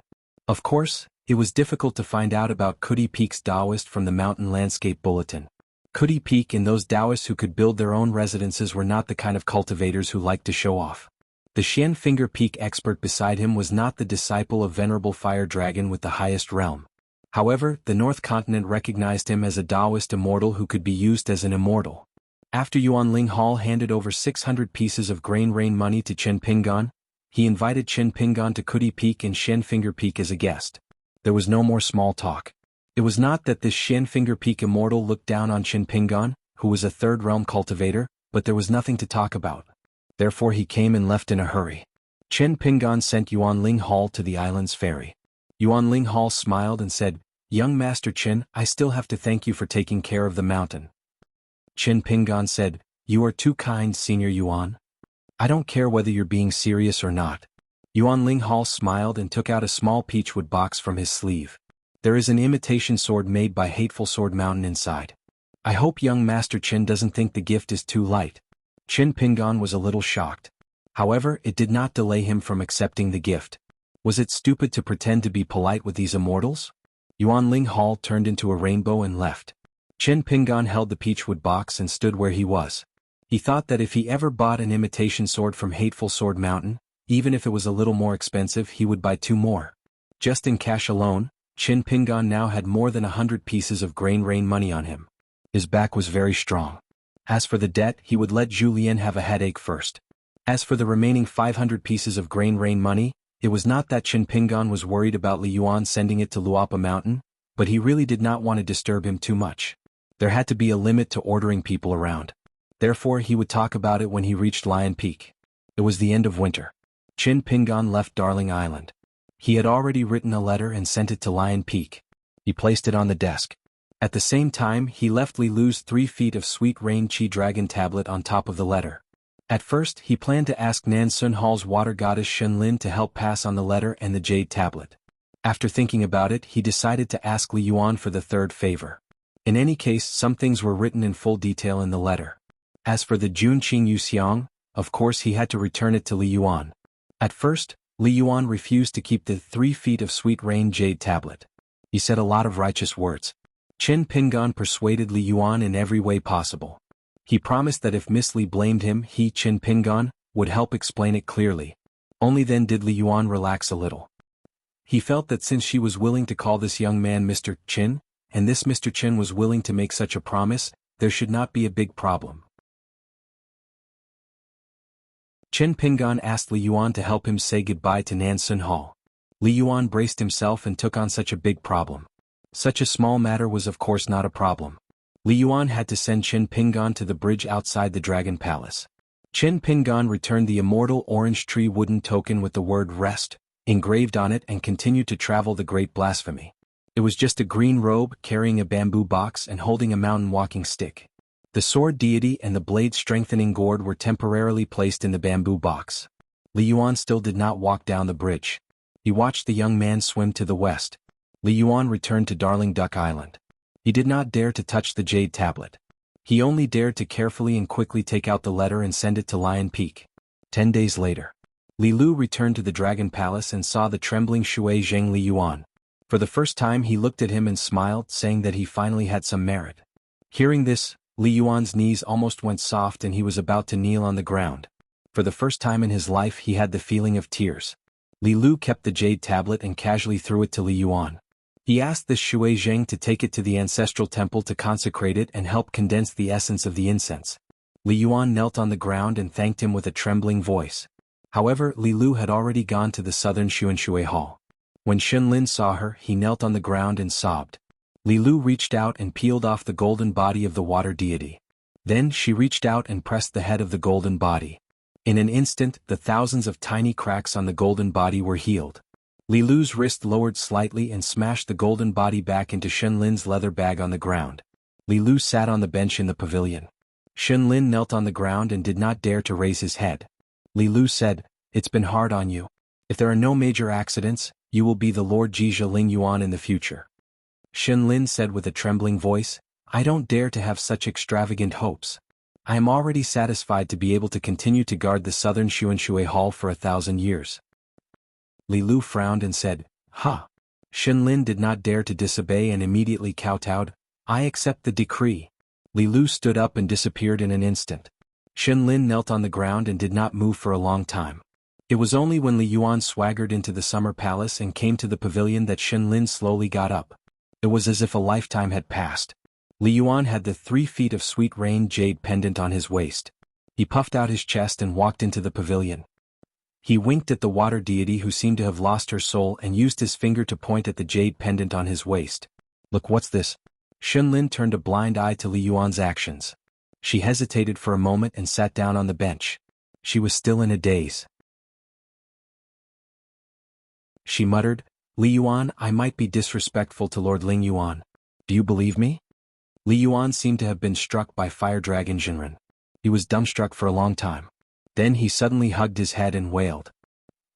Of course, it was difficult to find out about Kuti Peak's Taoist from the Mountain Landscape Bulletin. Kuti Peak and those Taoists who could build their own residences were not the kind of cultivators who liked to show off. The Xianfinger Peak expert beside him was not the disciple of Venerable Fire Dragon with the highest realm. However, the North Continent recognized him as a Taoist immortal who could be used as an immortal. After Yuan Ling Hall handed over 600 pieces of grain rain money to Chen Pingan, he invited Chen Pingan to Kuti Peak and Shen Finger Peak as a guest. There was no more small talk. It was not that this Shen Finger Peak immortal looked down on Chen Pingan, who was a third realm cultivator, but there was nothing to talk about. Therefore he came and left in a hurry. Chen Pingan sent Yuan Ling Hall to the island's ferry. Yuan Ling Hall smiled and said, "Young Master Chen, I still have to thank you for taking care of the mountain." Chen Pingan said, "You are too kind, Senior Yuan. I don't care whether you're being serious or not." Yuan Ling Hall smiled and took out a small peachwood box from his sleeve. There is an imitation sword made by Hateful Sword Mountain inside. I hope young Master Chen doesn't think the gift is too light. Chen Pingan was a little shocked. However, it did not delay him from accepting the gift. Was it stupid to pretend to be polite with these immortals? Yuan Ling Hall turned into a rainbow and left. Chen Pingan held the peachwood box and stood where he was. He thought that if he ever bought an imitation sword from Hateful Sword Mountain, even if it was a little more expensive, he would buy 2 more. Just in cash alone, Chen Pingan now had more than 100 pieces of grain rain money on him. His back was very strong. As for the debt, he would let Julien have a headache first. As for the remaining 500 pieces of grain rain money, it was not that Chen Pingan was worried about Li Yuan sending it to Luapa Mountain, but he really did not want to disturb him too much. There had to be a limit to ordering people around. Therefore he would talk about it when he reached Lion Peak. It was the end of winter. Chen Pingan left Darling Island. He had already written a letter and sent it to Lion Peak. He placed it on the desk. At the same time he left Li Lu's 3 feet of Sweet Rain Chi Dragon tablet on top of the letter. At first he planned to ask Nan Sun Hall's water goddess Shen Lin to help pass on the letter and the jade tablet. After thinking about it he decided to ask Li Yuan for the third favor. In any case, some things were written in full detail in the letter. As for the Junqing Yuxiang, of course he had to return it to Li Yuan. At first, Li Yuan refused to keep the 3 feet of Sweet Rain jade tablet. He said a lot of righteous words. Chen Pingan persuaded Li Yuan in every way possible. He promised that if Miss Li blamed him, he, Chen Pingan, would help explain it clearly. Only then did Li Yuan relax a little. He felt that since she was willing to call this young man Mr. Chen, and this Mr. Chen was willing to make such a promise, there should not be a big problem. Chen Pingan asked Li Yuan to help him say goodbye to Nan Sun Hall. Li Yuan braced himself and took on such a big problem. Such a small matter was of course not a problem. Li Yuan had to send Chen Pingan to the bridge outside the Dragon Palace. Chen Pingan returned the immortal orange tree wooden token with the word rest engraved on it and continued to travel the great blasphemy. It was just a green robe carrying a bamboo box and holding a mountain walking stick. The sword deity and the blade strengthening gourd were temporarily placed in the bamboo box. Li Yuan still did not walk down the bridge. He watched the young man swim to the west. Li Yuan returned to Darling Duck Island. He did not dare to touch the jade tablet. He only dared to carefully and quickly take out the letter and send it to Lion Peak. 10 days later, Li Lu returned to the Dragon Palace and saw the trembling Shui Zheng Li Yuan. For the first time he looked at him and smiled, saying that he finally had some merit. Hearing this, Li Yuan's knees almost went soft and he was about to kneel on the ground. For the first time in his life he had the feeling of tears. Li Lu kept the jade tablet and casually threw it to Li Yuan. He asked this Shui Zheng to take it to the ancestral temple to consecrate it and help condense the essence of the incense. Li Yuan knelt on the ground and thanked him with a trembling voice. However, Li Lu had already gone to the southern Xuanshui Hall. When Shen Lin saw her, he knelt on the ground and sobbed. Li Lu reached out and peeled off the golden body of the water deity. Then she reached out and pressed the head of the golden body. In an instant, the thousands of tiny cracks on the golden body were healed. Li Lu's wrist lowered slightly and smashed the golden body back into Shen Lin's leather bag on the ground. Li Lu sat on the bench in the pavilion. Shen Lin knelt on the ground and did not dare to raise his head. Li Lu said, "It's been hard on you. If there are no major accidents, you will be the Lord Jizha Ling Yuan in the future." Shen Lin said with a trembling voice, "I don't dare to have such extravagant hopes. I am already satisfied to be able to continue to guard the southern Xuanshui Hall for 1,000 years. Li Lu frowned and said, "Ha." Shen Lin did not dare to disobey and immediately kowtowed, "I accept the decree." Li Lu stood up and disappeared in an instant. Shen Lin knelt on the ground and did not move for a long time. It was only when Li Yuan swaggered into the summer palace and came to the pavilion that Shen Lin slowly got up. It was as if a lifetime had passed. Li Yuan had the 3 feet of sweet rain jade pendant on his waist. He puffed out his chest and walked into the pavilion. He winked at the water deity who seemed to have lost her soul and used his finger to point at the jade pendant on his waist. Look, what's this? Shunlin turned a blind eye to Li Yuan's actions. She hesitated for a moment and sat down on the bench. She was still in a daze. She muttered, Li Yuan, I might be disrespectful to Lord Ling Yuan. Do you believe me? Li Yuan seemed to have been struck by Fire Dragon Jinren. He was dumbstruck for a long time. Then he suddenly hugged his head and wailed.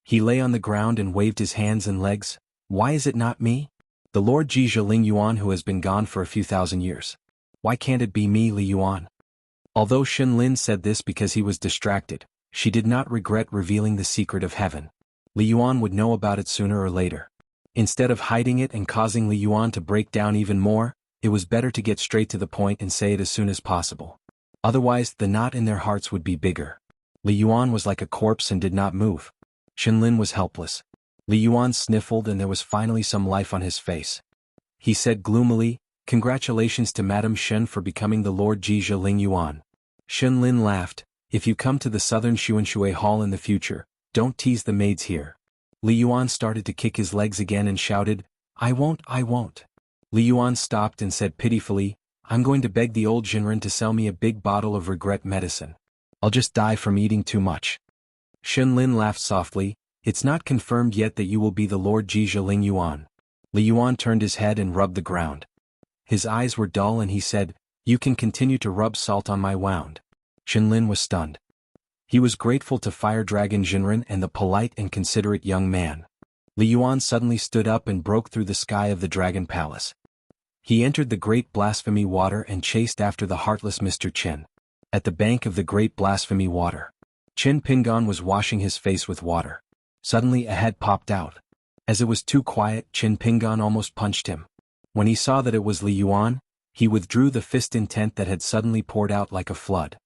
He lay on the ground and waved his hands and legs. Why is it not me? The Lord Jizha Ling Yuan who has been gone for a few thousand years. Why can't it be me, Li Yuan? Although Shunlin said this because he was distracted, she did not regret revealing the secret of heaven. Li Yuan would know about it sooner or later. Instead of hiding it and causing Li Yuan to break down even more, it was better to get straight to the point and say it as soon as possible. Otherwise, the knot in their hearts would be bigger. Li Yuan was like a corpse and did not move. Shunlin was helpless. Li Yuan sniffled and there was finally some life on his face. He said gloomily, Congratulations to Madame Shen for becoming the Lord Jizha Ling Yuan. Shunlin laughed, If you come to the southern Xuanshui Hall in the future, don't tease the maids here. Li Yuan started to kick his legs again and shouted, I won't. Li Yuan stopped and said pitifully, I'm going to beg the old Jinren to sell me a big bottle of regret medicine. I'll just die from eating too much. Shunlin laughed softly, It's not confirmed yet that you will be the Lord Jizha Ling Yuan. Li Yuan turned his head and rubbed the ground. His eyes were dull and he said, You can continue to rub salt on my wound. Shunlin was stunned. He was grateful to Fire Dragon Jinren and the polite and considerate young man. Li Yuan suddenly stood up and broke through the sky of the Dragon Palace. He entered the Great Blasphemy Water and chased after the heartless Mr. Qin. At the bank of the Great Blasphemy Water, Qin Pingon was washing his face with water. Suddenly a head popped out. As it was too quiet, Qin Pingon almost punched him. When he saw that it was Li Yuan, he withdrew the fist intent that had suddenly poured out like a flood.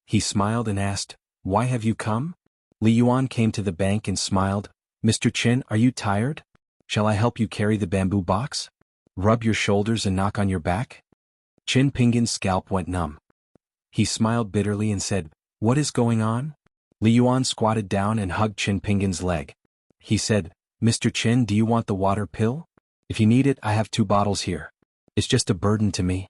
He smiled and asked, Why have you come? Li Yuan came to the bank and smiled, Mr. Qin, are you tired? Shall I help you carry the bamboo box? Rub your shoulders and knock on your back? Qin Pingon's scalp went numb. He smiled bitterly and said, What is going on? Li Yuan squatted down and hugged Qin Pingon's leg. He said, Mr. Qin, do you want the water pill? If you need it, I have 2 bottles here. It's just a burden to me.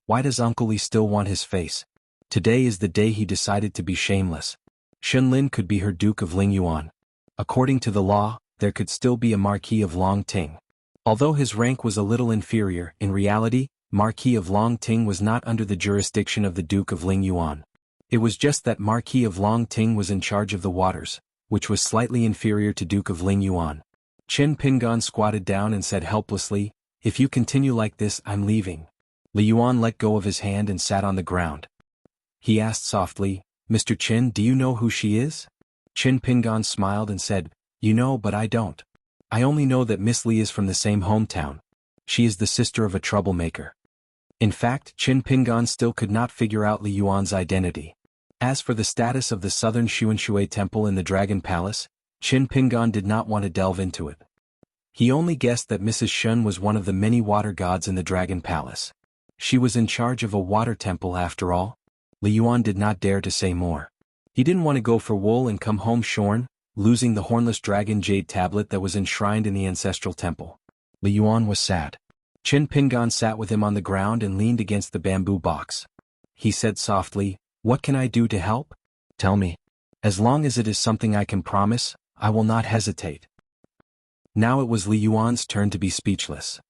Why does Uncle Li still want his face? Today is the day he decided to be shameless. Shunlin could be her Duke of Ling Yuan. According to the law, there could still be a Marquis of Long Ting. Although his rank was a little inferior, in reality, Marquis of Long Ting was not under the jurisdiction of the Duke of Ling Yuan. It was just that Marquis of Long Ting was in charge of the waters, which was slightly inferior to Duke of Ling Yuan. Qin Pingon squatted down and said helplessly, If you continue like this, I'm leaving. Li Yuan let go of his hand and sat on the ground. He asked softly, Mr. Qin, do you know who she is? Qin Pingon smiled and said, You know, but I don't. I only know that Miss Li is from the same hometown. She is the sister of a troublemaker. In fact, Qin Pingon still could not figure out Li Yuan's identity. As for the status of the southern Xuanshui temple in the Dragon Palace, Qin Pingon did not want to delve into it. He only guessed that Mrs. Shun was one of the many water gods in the Dragon Palace. She was in charge of a water temple after all. Li Yuan did not dare to say more. He didn't want to go for wool and come home shorn, losing the hornless dragon jade tablet that was enshrined in the ancestral temple. Li Yuan was sad. Qin Pingon sat with him on the ground and leaned against the bamboo box. He said softly, What can I do to help? Tell me. As long as it is something I can promise, I will not hesitate. Now it was Li Yuan's turn to be speechless.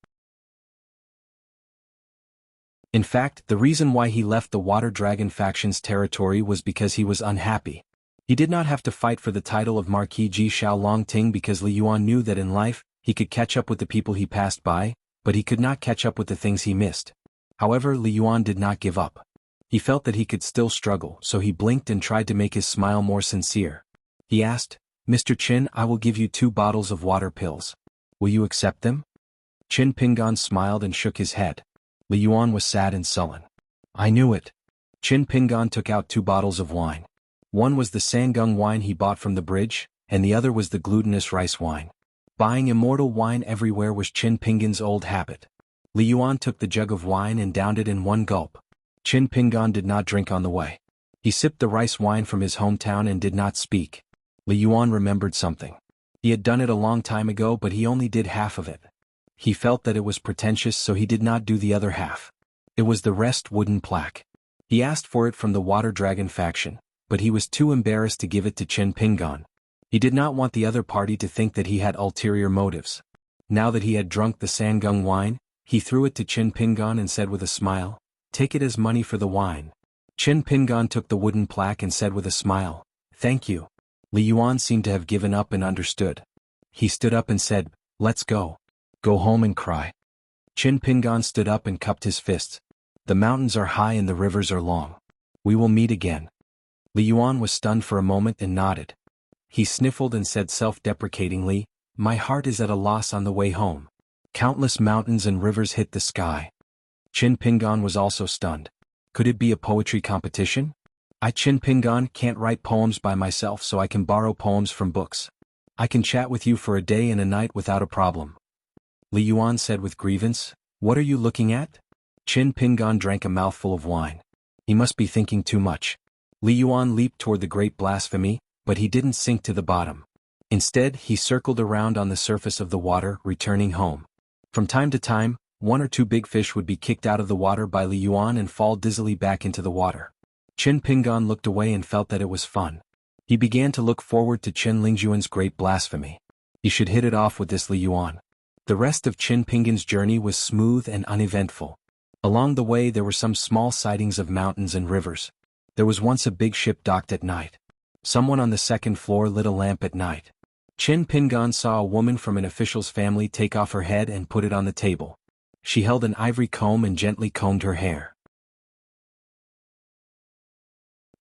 In fact, the reason why he left the Water Dragon faction's territory was because he was unhappy. He did not have to fight for the title of Marquis Ji Shao Longting because Li Yuan knew that in life, he could catch up with the people he passed by, but he could not catch up with the things he missed. However, Li Yuan did not give up. He felt that he could still struggle, so he blinked and tried to make his smile more sincere. He asked, Mr. Qin, I will give you 2 bottles of water pills. Will you accept them? Qin Pingon smiled and shook his head. Li Yuan was sad and sullen. I knew it. Qin Pingon took out 2 bottles of wine. One was the Sangung wine he bought from the bridge, and the other was the glutinous rice wine. Buying immortal wine everywhere was Qin Pingon's old habit. Li Yuan took the jug of wine and downed it in one gulp. Qin Pingan did not drink on the way. He sipped the rice wine from his hometown and did not speak. Li Yuan remembered something. He had done it a long time ago, but he only did half of it. He felt that it was pretentious, so he did not do the other half. It was the rest wooden plaque. He asked for it from the Water Dragon faction, but he was too embarrassed to give it to Qin Pingan. He did not want the other party to think that he had ulterior motives. Now that he had drunk the Sangung wine, he threw it to Qin Pingan and said with a smile, "Take it as money for the wine." Qin Pingan took the wooden plaque and said with a smile, "Thank you." Li Yuan seemed to have given up and understood. He stood up and said, "Let's go. Go home and cry." Qin Pingan stood up and cupped his fists. "The mountains are high and the rivers are long. We will meet again." Li Yuan was stunned for a moment and nodded. He sniffled and said self-deprecatingly, "My heart is at a loss on the way home. Countless mountains and rivers hit the sky." Qin Pingan was also stunned. Could it be a poetry competition? I, Qin Pingan, can't write poems by myself, so I can borrow poems from books. I can chat with you for a day and a night without a problem. Li Yuan said with grievance, "What are you looking at?" Qin Pingan drank a mouthful of wine. He must be thinking too much. Li Yuan leaped toward the great blasphemy, but he didn't sink to the bottom. Instead, he circled around on the surface of the water, returning home. From time to time, one or two big fish would be kicked out of the water by Li Yuan and fall dizzily back into the water. Qin Pingan looked away and felt that it was fun. He began to look forward to Qin Lingjuan's great blasphemy. He should hit it off with this Li Yuan. The rest of Qin Pingan's journey was smooth and uneventful. Along the way there were some small sightings of mountains and rivers. There was once a big ship docked at night. Someone on the second floor lit a lamp at night. Qin Pingan saw a woman from an official's family take off her head and put it on the table. She held an ivory comb and gently combed her hair.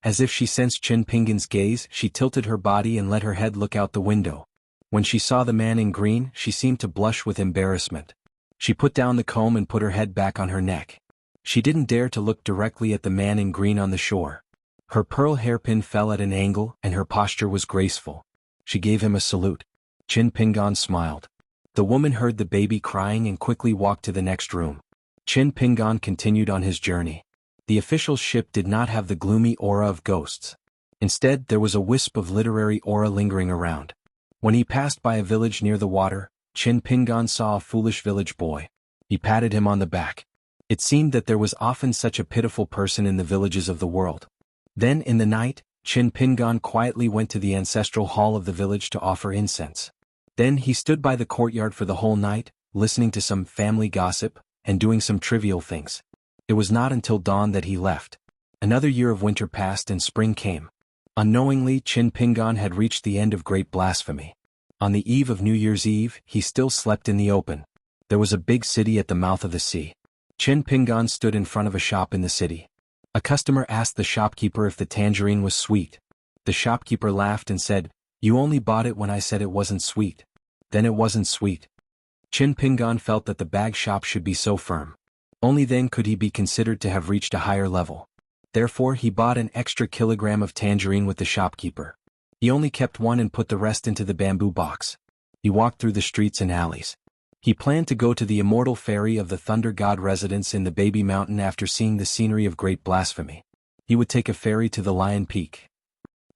As if she sensed Qin Pingan's gaze, she tilted her body and let her head look out the window. When she saw the man in green, she seemed to blush with embarrassment. She put down the comb and put her head back on her neck. She didn't dare to look directly at the man in green on the shore. Her pearl hairpin fell at an angle and her posture was graceful. She gave him a salute. Qin Pingan smiled. The woman heard the baby crying and quickly walked to the next room. Qin Pingan continued on his journey. The official's ship did not have the gloomy aura of ghosts. Instead, there was a wisp of literary aura lingering around. When he passed by a village near the water, Qin Pingan saw a foolish village boy. He patted him on the back. It seemed that there was often such a pitiful person in the villages of the world. Then in the night, Qin Pingan quietly went to the ancestral hall of the village to offer incense. Then he stood by the courtyard for the whole night, listening to some family gossip, and doing some trivial things. It was not until dawn that he left. Another year of winter passed and spring came. Unknowingly, Qin Pingan had reached the end of great blasphemy. On the eve of New Year's Eve, he still slept in the open. There was a big city at the mouth of the sea. Qin Pingan stood in front of a shop in the city. A customer asked the shopkeeper if the tangerine was sweet. The shopkeeper laughed and said, "You only bought it when I said it wasn't sweet. Then it wasn't sweet." Qin Pingan felt that the bag shop should be so firm. Only then could he be considered to have reached a higher level. Therefore he bought an extra kilogram of tangerine with the shopkeeper. He only kept one and put the rest into the bamboo box. He walked through the streets and alleys. He planned to go to the immortal fairy of the Thunder God residence in the Baby Mountain after seeing the scenery of great blasphemy. He would take a ferry to the Lion Peak.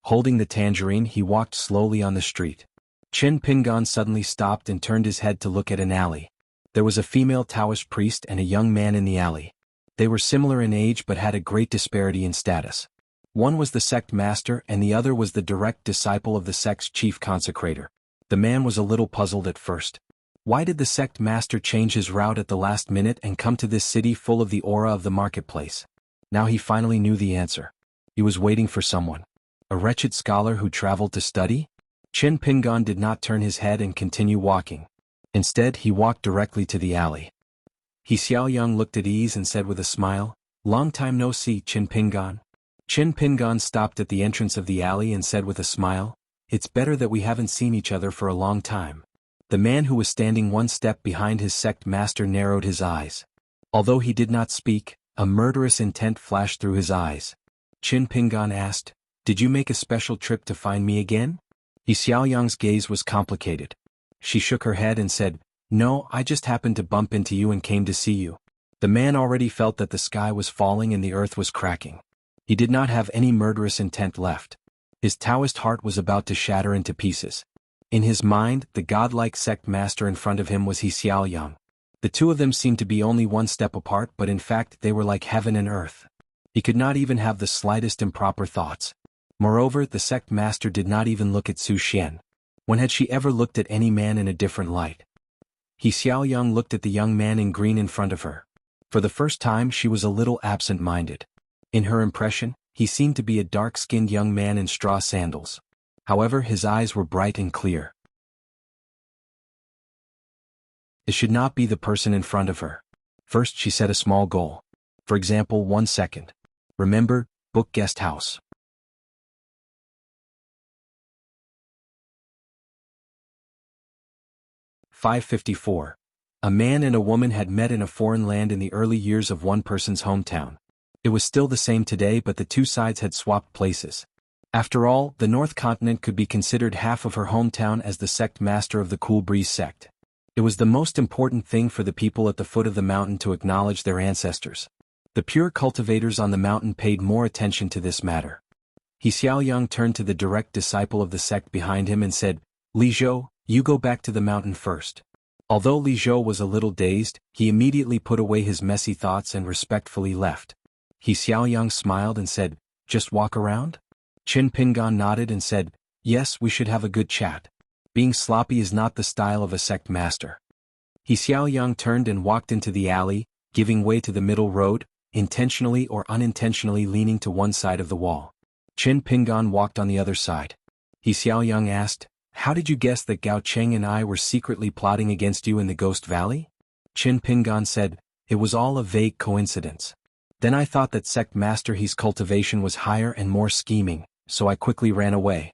Holding the tangerine, he walked slowly on the street. Qin Pingan suddenly stopped and turned his head to look at an alley. There was a female Taoist priest and a young man in the alley. They were similar in age but had a great disparity in status. One was the sect master and the other was the direct disciple of the sect's chief consecrator. The man was a little puzzled at first. Why did the sect master change his route at the last minute and come to this city full of the aura of the marketplace? Now he finally knew the answer. He was waiting for someone. A wretched scholar who traveled to study? Qin Pingan did not turn his head and continue walking. Instead, he walked directly to the alley. He Xiaoyang looked at ease and said with a smile, "Long time no see, Qin Pingan." Qin Pingan stopped at the entrance of the alley and said with a smile, "It's better that we haven't seen each other for a long time." The man who was standing one step behind his sect master narrowed his eyes. Although he did not speak, a murderous intent flashed through his eyes. Qin Pingan asked, "Did you make a special trip to find me again?" Xiaoyang's gaze was complicated. She shook her head and said, No, I just happened to bump into you and came to see you. The man already felt that the sky was falling and the earth was cracking. He did not have any murderous intent left. His Taoist heart was about to shatter into pieces. In his mind, the godlike sect master in front of him was He Xiaoyang. The two of them seemed to be only one step apart, but in fact they were like heaven and earth. He could not even have the slightest improper thoughts. Moreover, the sect master did not even look at Su Xian. When had she ever looked at any man in a different light? He Xiaoyang looked at the young man in green in front of her. For the first time she was a little absent-minded. In her impression, he seemed to be a dark-skinned young man in straw sandals. However, his eyes were bright and clear. It should not be the person in front of her. First she set a small goal. For example, 1 second. Remember, book guest house. "554. A man and a woman had met in a foreign land in the early years of one person's hometown. It was still the same today, but the two sides had swapped places. After all, the North Continent could be considered half of her hometown as the sect master of the Cool Breeze sect. It was the most important thing for the people at the foot of the mountain to acknowledge their ancestors. The pure cultivators on the mountain paid more attention to this matter. He Xiaoyang turned to the direct disciple of the sect behind him and said, "Li Zhou, you go back to the mountain first." Although Li Zhou was a little dazed, he immediately put away his messy thoughts and respectfully left. He Xiaoyang smiled and said, "Just walk around?" Qin Pingan nodded and said, "Yes, we should have a good chat. Being sloppy is not the style of a sect master." He Xiaoyang turned and walked into the alley, giving way to the middle road, intentionally or unintentionally leaning to one side of the wall. Qin Pingan walked on the other side. He Xiaoyang asked, "How did you guess that Gao Cheng and I were secretly plotting against you in the Ghost Valley?" Qin Pingan said, "It was all a vague coincidence. Then I thought that sect master He's cultivation was higher and more scheming, so I quickly ran away."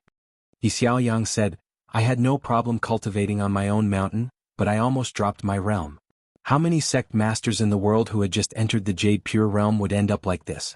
He Xiaoyang said, "I had no problem cultivating on my own mountain, but I almost dropped my realm. How many sect masters in the world who had just entered the Jade Pure realm would end up like this?"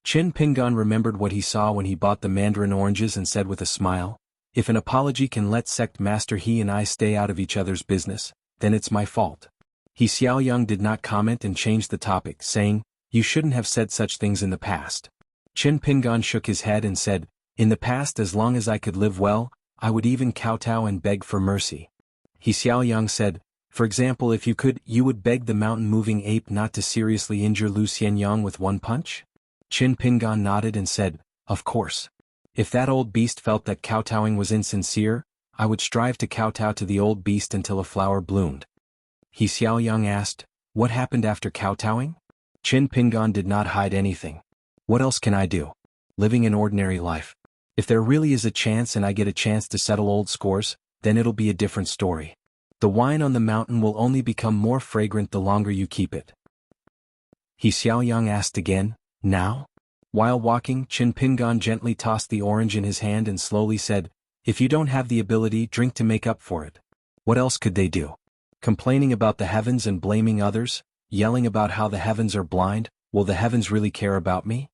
Qin Pingan remembered what he saw when he bought the mandarin oranges and said with a smile, "If an apology can let sect master He and I stay out of each other's business, then it's my fault." He Xiaoyang did not comment and changed the topic, saying, "You shouldn't have said such things in the past." Qin Pingan shook his head and said, "In the past, as long as I could live well, I would even kowtow and beg for mercy." He Xiaoyang said, "For example, if you could, you would beg the mountain-moving ape not to seriously injure Lu Xianyang with one punch?" Qin Pingan nodded and said, "Of course. If that old beast felt that kowtowing was insincere, I would strive to kowtow to the old beast until a flower bloomed." He Xiaoyang asked, "What happened after kowtowing?" Qin Pingan did not hide anything. "What else can I do? Living an ordinary life. If there really is a chance and I get a chance to settle old scores, then it'll be a different story. The wine on the mountain will only become more fragrant the longer you keep it." He Xiaoyang asked again, "Now?" While walking, Qin Pingan gently tossed the orange in his hand and slowly said, "If you don't have the ability, drink to make up for it." What else could they do? Complaining about the heavens and blaming others, yelling about how the heavens are blind, will the heavens really care about me?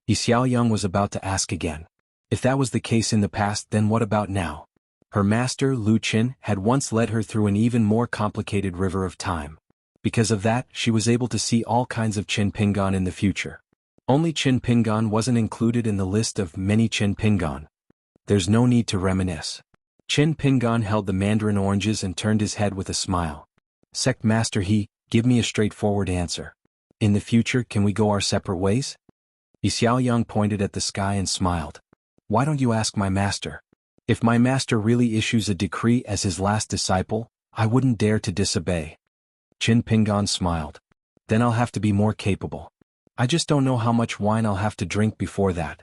He Xiaoyang was about to ask again. If that was the case in the past, then what about now? Her master, Lu Qin, had once led her through an even more complicated river of time. Because of that, she was able to see all kinds of Qin Pingan in the future. Only Qin Pingan wasn't included in the list of many Qin Pingan. There's no need to reminisce. Qin Pingan held the mandarin oranges and turned his head with a smile. "Sect master He, give me a straightforward answer. In the future, can we go our separate ways?" He Xiaoyang pointed at the sky and smiled. "Why don't you ask my master? If my master really issues a decree as his last disciple, I wouldn't dare to disobey." Qin Pingan smiled. "Then I'll have to be more capable. I just don't know how much wine I'll have to drink before that."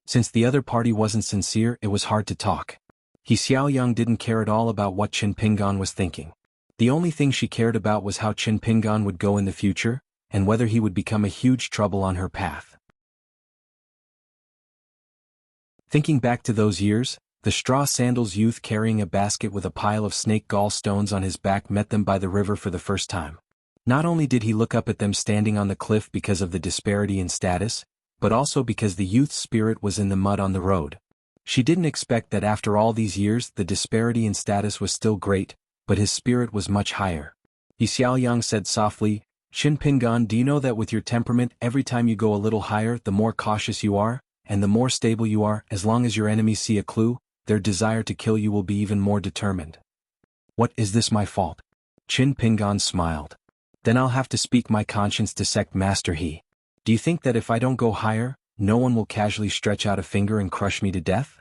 Since the other party wasn't sincere, it was hard to talk. He Xiaoyang didn't care at all about what Qin Pingan was thinking. The only thing she cared about was how Qin Pingan would go in the future, and whether he would become a huge trouble on her path. Thinking back to those years, the straw sandals youth carrying a basket with a pile of snake gall stones on his back met them by the river for the first time. Not only did he look up at them standing on the cliff because of the disparity in status, but also because the youth's spirit was in the mud on the road. She didn't expect that after all these years the disparity in status was still great, but his spirit was much higher. He Xiaoyang said softly, Qin Pingan, do you know that with your temperament every time you go a little higher the more cautious you are, and the more stable you are, as long as your enemies see a clue, their desire to kill you will be even more determined. What, is this my fault? Qin Pingan smiled. Then I'll have to speak my conscience to Sect Master He. Do you think that if I don't go higher, no one will casually stretch out a finger and crush me to death?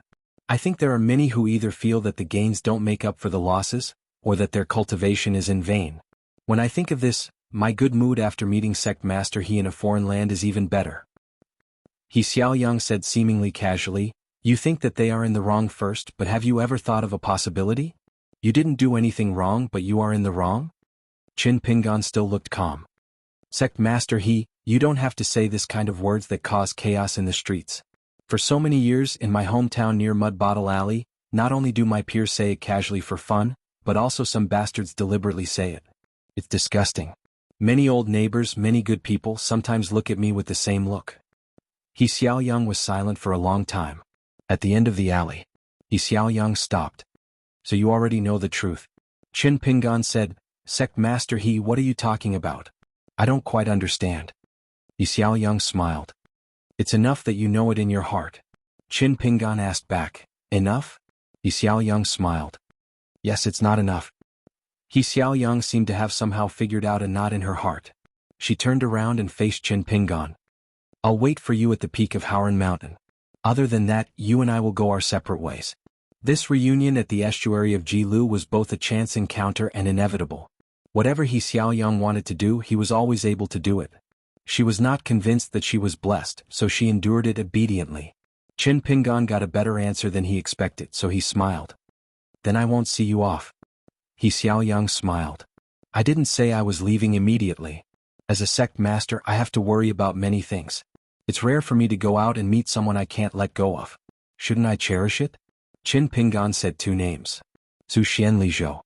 I think there are many who either feel that the gains don't make up for the losses, or that their cultivation is in vain. When I think of this, my good mood after meeting Sect Master He in a foreign land is even better. He Xiaoyang said seemingly casually, you think that they are in the wrong first, but have you ever thought of a possibility? You didn't do anything wrong but you are in the wrong? Qin Pingan still looked calm. Sect Master He, you don't have to say this kind of words that cause chaos in the streets. For so many years in my hometown near Mud Bottle Alley, not only do my peers say it casually for fun, but also some bastards deliberately say it. It's disgusting. Many old neighbors, many good people sometimes look at me with the same look. He Xiaoyang was silent for a long time. At the end of the alley, He Xiaoyang stopped. So you already know the truth. Qin Pingan said, Sect Master He, what are you talking about? I don't quite understand. He Xiaoyang smiled. It's enough that you know it in your heart. Qin Pingan asked back, enough? He Xiaoyang smiled. Yes, it's not enough. He Xiaoyang seemed to have somehow figured out a knot in her heart. She turned around and faced Qin Pingan. I'll wait for you at the peak of Howran Mountain. Other than that, you and I will go our separate ways. This reunion at the estuary of Jilu was both a chance encounter and inevitable. Whatever He Xiaoyang wanted to do, he was always able to do it. She was not convinced that she was blessed, so she endured it obediently. Qin Pingan got a better answer than he expected, so he smiled. Then I won't see you off. He Xiaoyang smiled. I didn't say I was leaving immediately. As a sect master, I have to worry about many things. It's rare for me to go out and meet someone I can't let go of. Shouldn't I cherish it? Qin Pingan said two names. Su Xian Li Zhou.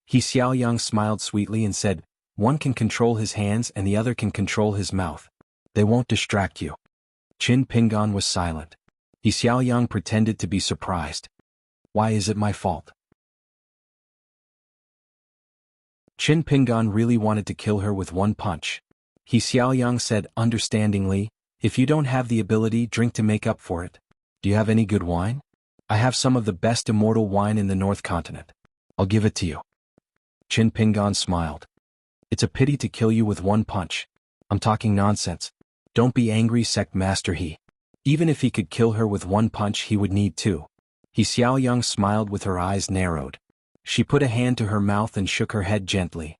He Xiaoyang smiled sweetly and said, one can control his hands and the other can control his mouth. They won't distract you. Qin Pingan was silent. He Xiaoyang pretended to be surprised. Why is it my fault? Qin Pingan really wanted to kill her with one punch. He Xiaoyang said understandingly, if you don't have the ability, drink to make up for it. Do you have any good wine? I have some of the best immortal wine in the North Continent. I'll give it to you. Qin Pingan smiled. It's a pity to kill you with one punch. I'm talking nonsense. Don't be angry, Sect Master He. Even if he could kill her with one punch, he would need two. He Xiaoyang smiled with her eyes narrowed. She put a hand to her mouth and shook her head gently.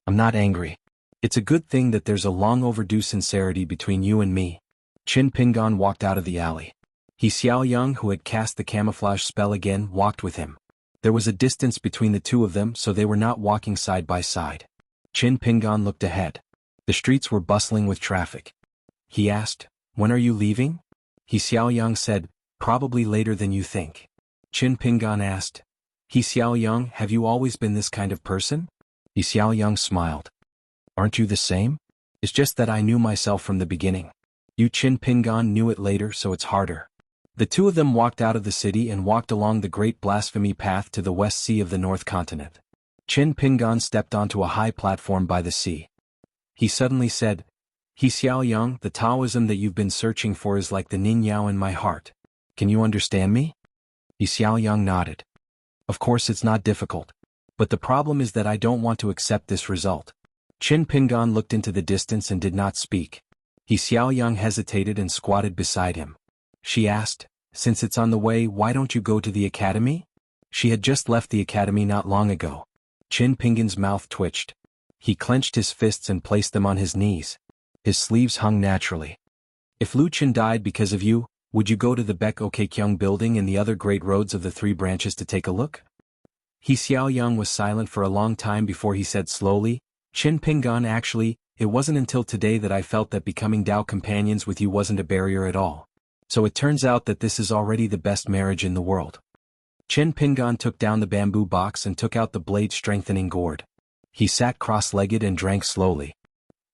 I'm not angry. It's a good thing that there's a long overdue sincerity between you and me. Qin Pingan walked out of the alley. He Xiaoyang, who had cast the camouflage spell again, walked with him. There was a distance between the two of them, so they were not walking side by side. Qin Pingan looked ahead. The streets were bustling with traffic. He asked, when are you leaving? He Xiaoyang said, probably later than you think. Qin Pingan asked, He Xiaoyang, have you always been this kind of person? He Xiaoyang smiled. Aren't you the same? It's just that I knew myself from the beginning. You Qin Pingan knew it later, so it's harder. The two of them walked out of the city and walked along the Great Blasphemy Path to the West Sea of the North Continent. Qin Pingan stepped onto a high platform by the sea. He suddenly said, He Xiaoyang, the Taoism that you've been searching for is like the Nin Yao in my heart. Can you understand me? He Xiaoyang nodded. Of course it's not difficult. But the problem is that I don't want to accept this result. Qin Pingan looked into the distance and did not speak. He Xiaoyang hesitated and squatted beside him. She asked, since it's on the way, why don't you go to the academy? She had just left the academy not long ago. Qin Pingan's mouth twitched. He clenched his fists and placed them on his knees. His sleeves hung naturally. If Lu Qin died because of you, would you go to the Baek Okekyung building and the other great roads of the three branches to take a look? He Xiaoyang was silent for a long time before he said slowly, Qin Pingan, actually, it wasn't until today that I felt that becoming Dao companions with you wasn't a barrier at all. So it turns out that this is already the best marriage in the world. Qin Pingan took down the bamboo box and took out the blade-strengthening gourd. He sat cross-legged and drank slowly.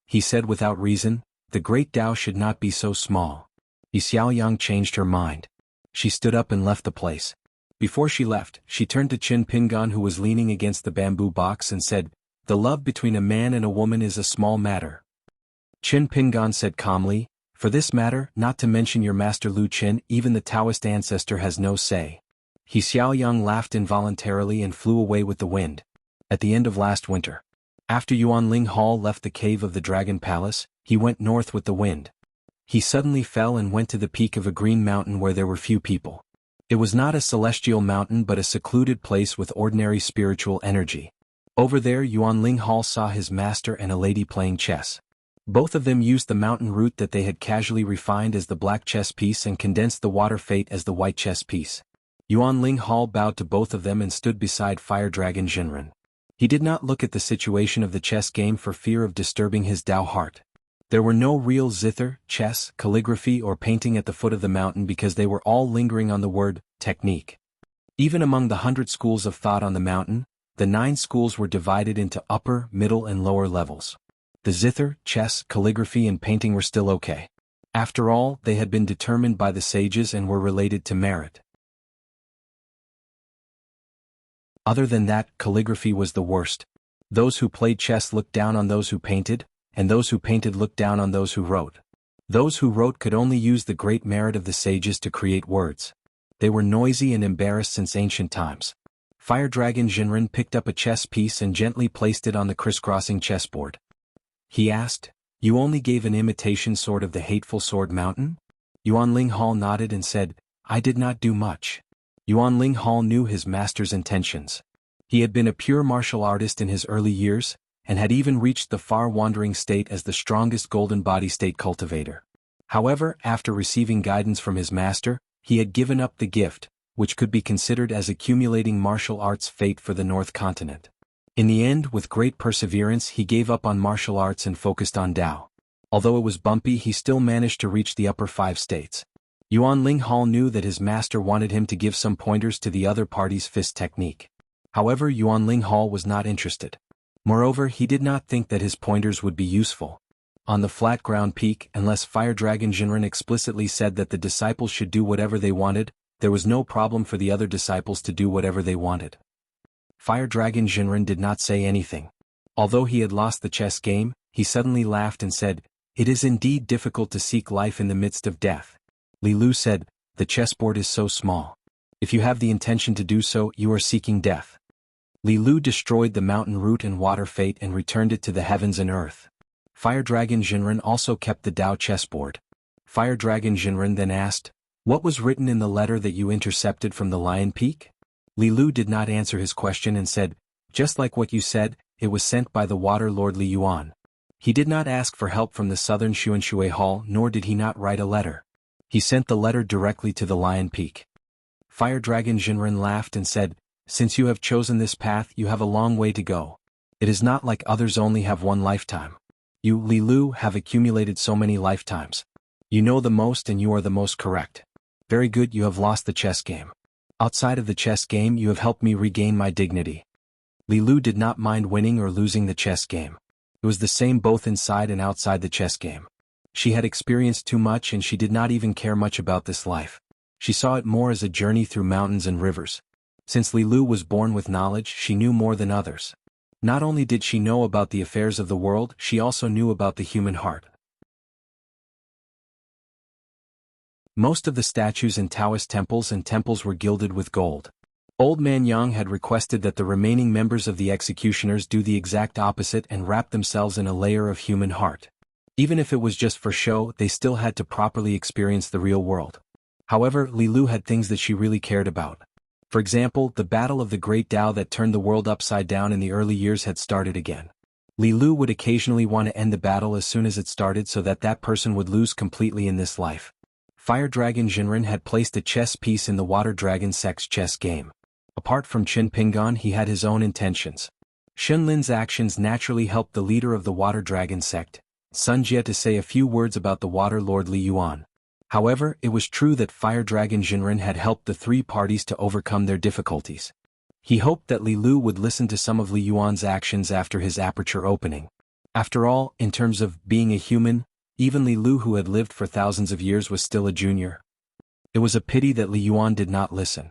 He said without reason, the great Dao should not be so small. He Xiaoyang changed her mind. She stood up and left the place. Before she left, she turned to Qin Pingan, who was leaning against the bamboo box, and said, "The love between a man and a woman is a small matter." Qin Pingan said calmly, "For this matter, not to mention your master Lu Qin, even the Taoist ancestor has no say." He Xiaoyang laughed involuntarily and flew away with the wind. At the end of last winter, after Yuan Ling Hall left the cave of the Dragon Palace, he went north with the wind. He suddenly fell and went to the peak of a green mountain where there were few people. It was not a celestial mountain but a secluded place with ordinary spiritual energy. Over there Yuan Ling Hall saw his master and a lady playing chess. Both of them used the mountain root that they had casually refined as the black chess piece and condensed the water fate as the white chess piece. Yuan Ling Hall bowed to both of them and stood beside Fire Dragon Jinren. He did not look at the situation of the chess game for fear of disturbing his Tao heart. There were no real zither, chess, calligraphy or painting at the foot of the mountain because they were all lingering on the word, technique. Even among the 100 schools of thought on the mountain, the 9 schools were divided into upper, middle and lower levels. The zither, chess, calligraphy and painting were still okay. After all, they had been determined by the sages and were related to merit. Other than that, calligraphy was the worst. Those who played chess looked down on those who painted, and those who painted looked down on those who wrote. Those who wrote could only use the great merit of the sages to create words. They were noisy and embarrassed since ancient times. Fire Dragon Jinren picked up a chess piece and gently placed it on the crisscrossing chessboard. He asked, "You only gave an imitation sword of the hateful sword mountain?" Yuan Ling Hall nodded and said, "I did not do much." Yuan Ling Hall knew his master's intentions. He had been a pure martial artist in his early years, and had even reached the far-wandering state as the strongest golden body state cultivator. However, after receiving guidance from his master, he had given up the gift, which could be considered as accumulating martial arts fate for the North Continent. In the end, with great perseverance, he gave up on martial arts and focused on Tao. Although it was bumpy, he still managed to reach the upper 5 states. Yuan Ling Hall knew that his master wanted him to give some pointers to the other party's fist technique. However, Yuan Ling Hall was not interested. Moreover, he did not think that his pointers would be useful. On the flat ground peak, unless Fire Dragon Jinren explicitly said that the disciples should do whatever they wanted, there was no problem for the other disciples to do whatever they wanted. Fire Dragon Jinren did not say anything. Although he had lost the chess game, he suddenly laughed and said, "It is indeed difficult to seek life in the midst of death." Li Lu said, "The chessboard is so small. If you have the intention to do so, you are seeking death." Li Lu destroyed the mountain root and water fate and returned it to the heavens and earth. Fire Dragon Jinren also kept the Tao chessboard. Fire Dragon Jinren then asked, "What was written in the letter that you intercepted from the Lion Peak?" Li Lu did not answer his question and said, "Just like what you said, it was sent by the Water Lord Li Yuan." He did not ask for help from the southern Xuanshui Hall, nor did he not write a letter. He sent the letter directly to the Lion Peak. Fire Dragon Jinren laughed and said, "Since you have chosen this path, you have a long way to go. It is not like others only have one lifetime. You, Li Lu, have accumulated so many lifetimes. You know the most and you are the most correct. Very good, you have lost the chess game. Outside of the chess game, you have helped me regain my dignity." Li Lu did not mind winning or losing the chess game. It was the same both inside and outside the chess game. She had experienced too much and she did not even care much about this life. She saw it more as a journey through mountains and rivers. Since Li Lu was born with knowledge, she knew more than others. Not only did she know about the affairs of the world, she also knew about the human heart. Most of the statues in Taoist temples and temples were gilded with gold. Old Man Yang had requested that the remaining members of the executioners do the exact opposite and wrap themselves in a layer of human heart. Even if it was just for show, they still had to properly experience the real world. However, Li Lu had things that she really cared about. For example, the battle of the Great Tao that turned the world upside down in the early years had started again. Li Lu would occasionally want to end the battle as soon as it started so that that person would lose completely in this life. Fire Dragon Jinren had placed a chess piece in the Water Dragon sect's chess game. Apart from Qin Pingan, he had his own intentions. Shun Lin's actions naturally helped the leader of the Water Dragon sect, Sun Jie, to say a few words about the Water Lord Li Yuan. However, it was true that Fire Dragon Jinren had helped the 3 parties to overcome their difficulties. He hoped that Li Lu would listen to some of Li Yuan's actions after his aperture opening. After all, in terms of being a human, even Li Lu, who had lived for thousands of years, was still a junior. It was a pity that Li Yuan did not listen.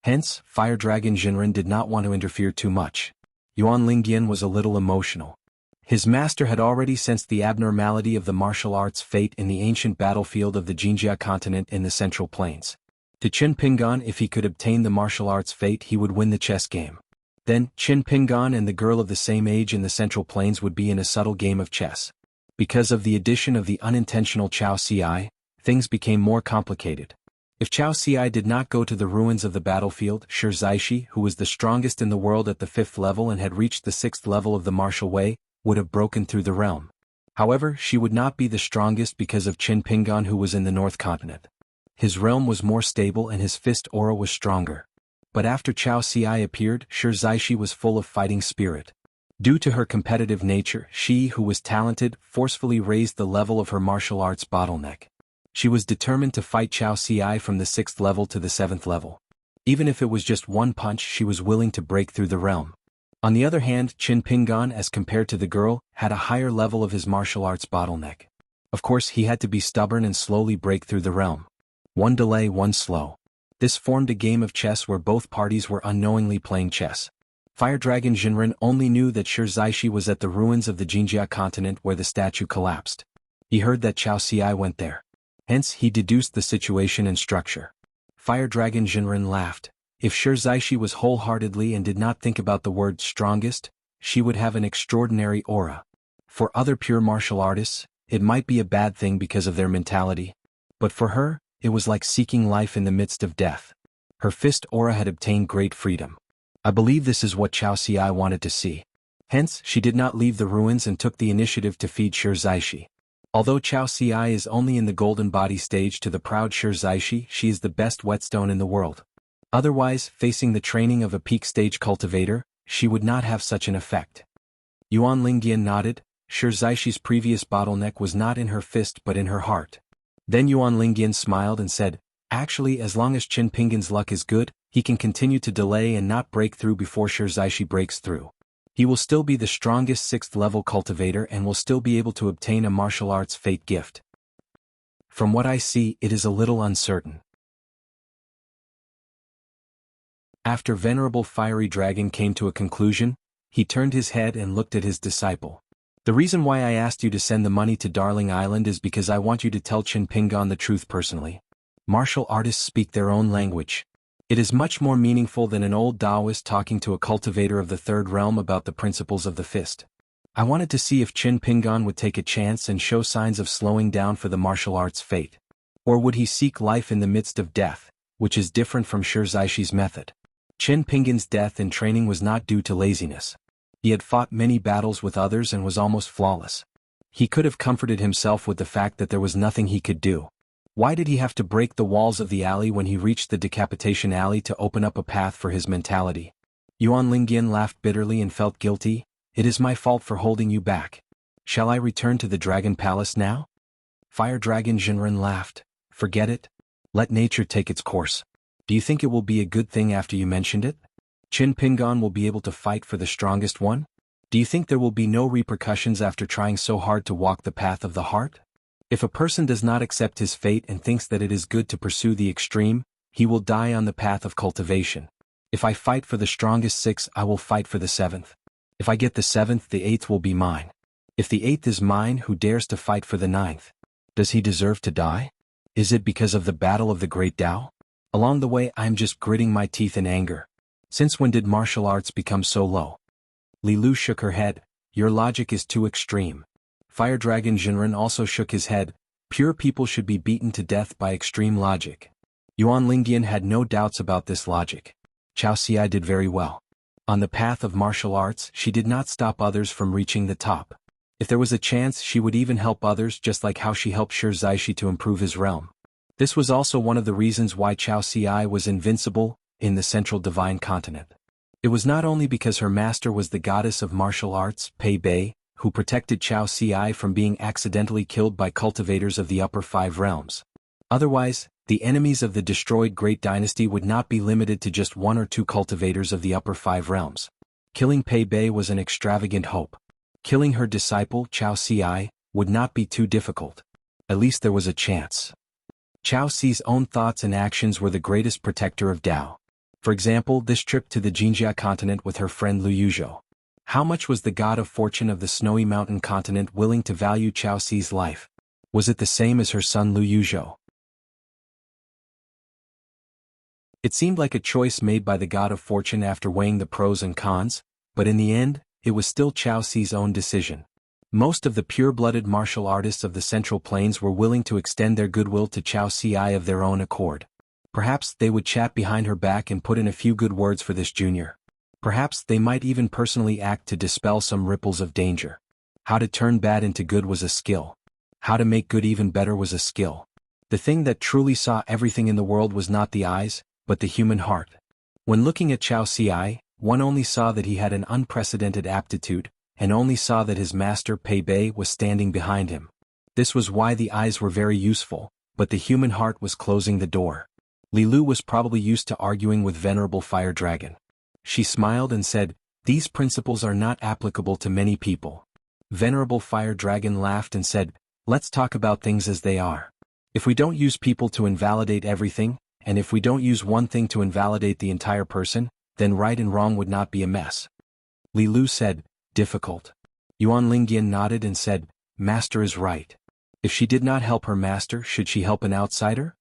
Hence, Fire Dragon Jinren did not want to interfere too much. Yuan Lingyan was a little emotional. His master had already sensed the abnormality of the martial arts fate in the ancient battlefield of the Jinjia continent in the Central Plains. To Qin Pingan, if he could obtain the martial arts fate, he would win the chess game. Then, Qin Pingan and the girl of the same age in the Central Plains would be in a subtle game of chess. Because of the addition of the unintentional Chao Ci, things became more complicated. If Chao Ci did not go to the ruins of the battlefield, Shi Zaishi, who was the strongest in the world at the 5th level and had reached the 6th level of the martial way, would have broken through the realm. However, she would not be the strongest because of Qin Pingan, who was in the North Continent. His realm was more stable and his fist aura was stronger. But after Chao Ci appeared, Shi Zaishi was full of fighting spirit. Due to her competitive nature, she, who was talented, forcefully raised the level of her martial arts bottleneck. She was determined to fight Chao Ci from the 6th level to the 7th level. Even if it was just one punch, she was willing to break through the realm. On the other hand, Qin Pingan, as compared to the girl, had a higher level of his martial arts bottleneck. Of course, he had to be stubborn and slowly break through the realm. One delay, one slow. This formed a game of chess where both parties were unknowingly playing chess. Fire Dragon Jinren only knew that Shi Zaishi was at the ruins of the Jinjia continent where the statue collapsed. He heard that Chao Ci went there. Hence, he deduced the situation and structure. Fire Dragon Jinren laughed. If Shi Zaishi was wholeheartedly and did not think about the word strongest, she would have an extraordinary aura. For other pure martial artists, it might be a bad thing because of their mentality. But for her, it was like seeking life in the midst of death. Her fist aura had obtained great freedom. I believe this is what Chao Ci wanted to see. Hence, she did not leave the ruins and took the initiative to feed Shi Zaishi. Although Chao Ci is only in the golden body stage to the proud Shi Zaishi, she is the best whetstone in the world. Otherwise, facing the training of a peak stage cultivator, she would not have such an effect. Yuan Lingyan nodded. Shi Zaishi's previous bottleneck was not in her fist but in her heart. Then Yuan Lingyan smiled and said, actually, as long as Qin Pingan's luck is good, he can continue to delay and not break through before Shi Zaishi breaks through. He will still be the strongest 6th level cultivator and will still be able to obtain a martial arts fate gift. From what I see, it is a little uncertain. After Venerable Fiery Dragon came to a conclusion, he turned his head and looked at his disciple. The reason why I asked you to send the money to Darling Island is because I want you to tell Qin Pingan the truth personally. Martial artists speak their own language. It is much more meaningful than an old Taoist talking to a cultivator of the 3rd realm about the principles of the fist. I wanted to see if Qin Pingan would take a chance and show signs of slowing down for the martial arts fate. Or would he seek life in the midst of death, which is different from Shi Zaishi's method. Qin Pingan's death in training was not due to laziness. He had fought many battles with others and was almost flawless. He could have comforted himself with the fact that there was nothing he could do. Why did he have to break the walls of the alley when he reached the decapitation alley to open up a path for his mentality? Yuan Lingyan laughed bitterly and felt guilty. It is my fault for holding you back. Shall I return to the Dragon Palace now? Fire Dragon Jinren laughed. Forget it. Let nature take its course. Do you think it will be a good thing after you mentioned it? Qin Pingan will be able to fight for the strongest one? Do you think there will be no repercussions after trying so hard to walk the path of the heart? If a person does not accept his fate and thinks that it is good to pursue the extreme, he will die on the path of cultivation. If I fight for the strongest 6, I will fight for the 7th. If I get the 7th, the 8th will be mine. If the 8th is mine, who dares to fight for the 9th? Does he deserve to die? Is it because of the battle of the Great Tao? Along the way I am just gritting my teeth in anger. Since when did martial arts become so low? Li Lu shook her head. Your logic is too extreme. Fire Dragon Jinren also shook his head. Pure people should be beaten to death by extreme logic. Yuan Lingyan had no doubts about this logic. Chao Ci did very well. On the path of martial arts, she did not stop others from reaching the top. If there was a chance, she would even help others, just like how she helped Shi Zaishi to improve his realm. This was also one of the reasons why Chao Ci was invincible in the Central Divine Continent. It was not only because her master was the goddess of martial arts, Pei Bei, who protected Chao Ci from being accidentally killed by cultivators of the upper 5 realms. Otherwise, the enemies of the destroyed Great Dynasty would not be limited to just 1 or 2 cultivators of the upper 5 realms. Killing Pei Bei was an extravagant hope. Killing her disciple, Chao Ci, would not be too difficult. At least there was a chance. Chao Ci's own thoughts and actions were the greatest protector of Tao. For example, this trip to the Jinjia continent with her friend Lu Yuzhou. How much was the god of fortune of the snowy mountain continent willing to value Chao Xi's life? Was it the same as her son Lu Yuzhou? It seemed like a choice made by the god of fortune after weighing the pros and cons, but in the end, it was still Chao Xi's own decision. Most of the pure-blooded martial artists of the Central Plains were willing to extend their goodwill to Chao Xi of their own accord. Perhaps they would chat behind her back and put in a few good words for this junior. Perhaps they might even personally act to dispel some ripples of danger. How to turn bad into good was a skill. How to make good even better was a skill. The thing that truly saw everything in the world was not the eyes, but the human heart. When looking at Chao Xi, one only saw that he had an unprecedented aptitude, and only saw that his master Pei Bei was standing behind him. This was why the eyes were very useful, but the human heart was closing the door. Li Lu was probably used to arguing with Venerable Fire Dragon. She smiled and said, "These principles are not applicable to many people." Venerable Fire Dragon laughed and said, "Let's talk about things as they are. If we don't use people to invalidate everything, and if we don't use one thing to invalidate the entire person, then right and wrong would not be a mess." Li Lu said, "Difficult." Yuan Lingyan nodded and said, "Master is right. If she did not help her master, should she help an outsider?"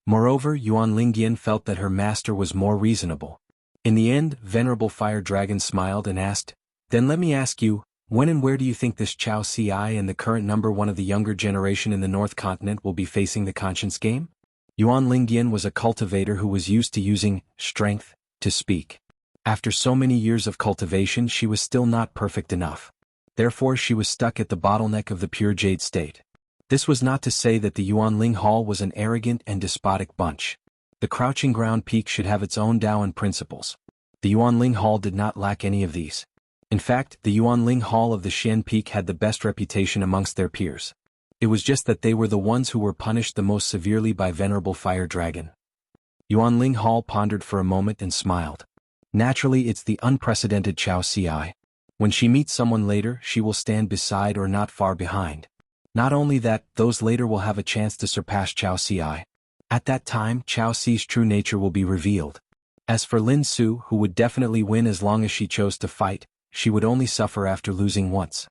Moreover, Yuan Lingyan felt that her master was more reasonable. In the end, Venerable Fire Dragon smiled and asked, "Then let me ask you, when and where do you think this Chao Ci and the current number one of the younger generation in the North Continent will be facing the conscience game?" Yuan Lingyan was a cultivator who was used to using strength to speak. After so many years of cultivation, she was still not perfect enough. Therefore, she was stuck at the bottleneck of the pure jade state. This was not to say that the Yuanling Hall was an arrogant and despotic bunch. The Crouching Ground Peak should have its own Taoan principles. The Yuanling Hall did not lack any of these. In fact, the Yuanling Hall of the Xian Peak had the best reputation amongst their peers. It was just that they were the ones who were punished the most severely by Venerable Fire Dragon. Yuanling Hall pondered for a moment and smiled. Naturally, it's the unprecedented Chao Ci. When she meets someone later, she will stand beside or not far behind. Not only that, those later will have a chance to surpass Chao Ci. At that time, Chao Ci's true nature will be revealed. As for Lin Su, who would definitely win as long as she chose to fight, she would only suffer after losing once.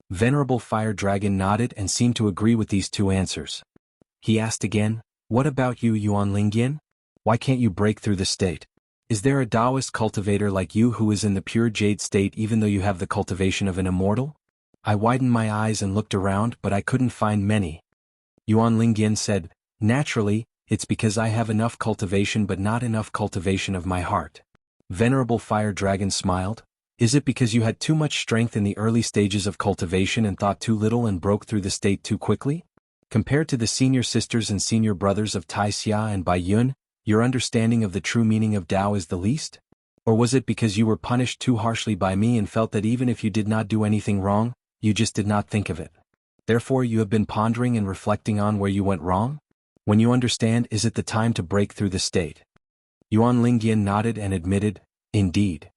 Venerable Fire Dragon nodded and seemed to agree with these two answers. He asked again, "What about you, Yuan Lingyan? Why can't you break through the state? Is there a Taoist cultivator like you who is in the pure jade state even though you have the cultivation of an immortal?" I widened my eyes and looked around, but I couldn't find many. Yuan Lingyan said, "Naturally, it's because I have enough cultivation but not enough cultivation of my heart." Venerable Fire Dragon smiled. "Is it because you had too much strength in the early stages of cultivation and thought too little and broke through the state too quickly? Compared to the senior sisters and senior brothers of Tai Xia and Bai Yun, your understanding of the true meaning of Tao is the least? Or was it because you were punished too harshly by me and felt that even if you did not do anything wrong, you just did not think of it? Therefore you have been pondering and reflecting on where you went wrong? When you understand, is it the time to break through the state?" Yuan Lingyan nodded and admitted, "Indeed."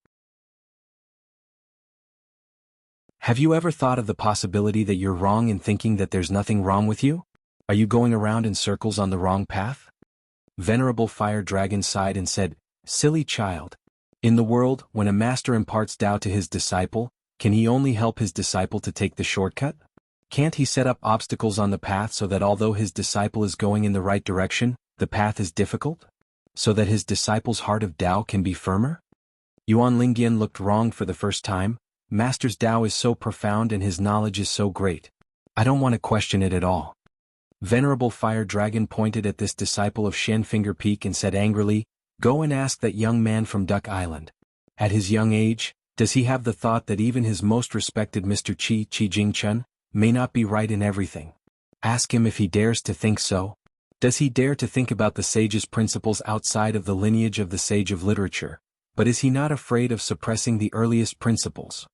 Have you ever thought of the possibility that you're wrong in thinking that there's nothing wrong with you? Are you going around in circles on the wrong path? Venerable Fire Dragon sighed and said, "Silly child. In the world, when a master imparts Tao to his disciple, can he only help his disciple to take the shortcut? Can't he set up obstacles on the path so that although his disciple is going in the right direction, the path is difficult? So that his disciple's heart of Tao can be firmer?" Yuan Lingyan looked wrong for the first time. Master's Tao is so profound and his knowledge is so great. I don't want to question it at all. Venerable Fire Dragon pointed at this disciple of Shen Finger Peak and said angrily, "Go and ask that young man from Duck Island. At his young age, does he have the thought that even his most respected Mr. Qi Jingchun may not be right in everything? Ask him if he dares to think so. Does he dare to think about the sage's principles outside of the lineage of the sage of literature? But is he not afraid of suppressing the earliest principles?"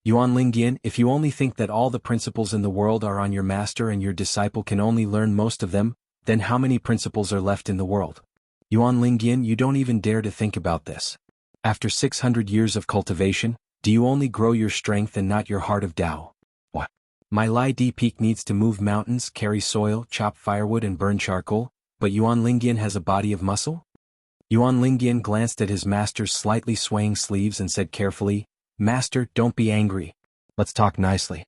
Yuan Lingyan, if you only think that all the principles in the world are on your master and your disciple can only learn most of them, then how many principles are left in the world? Yuan Lingyan, you don't even dare to think about this. After 600 years of cultivation, do you only grow your strength and not your heart of Tao? What? My Lai Di Peak needs to move mountains, carry soil, chop firewood and burn charcoal, but Yuan Lingyan has a body of muscle? Yuan Lingyan glanced at his master's slightly swaying sleeves and said carefully, "Master, don't be angry. Let's talk nicely."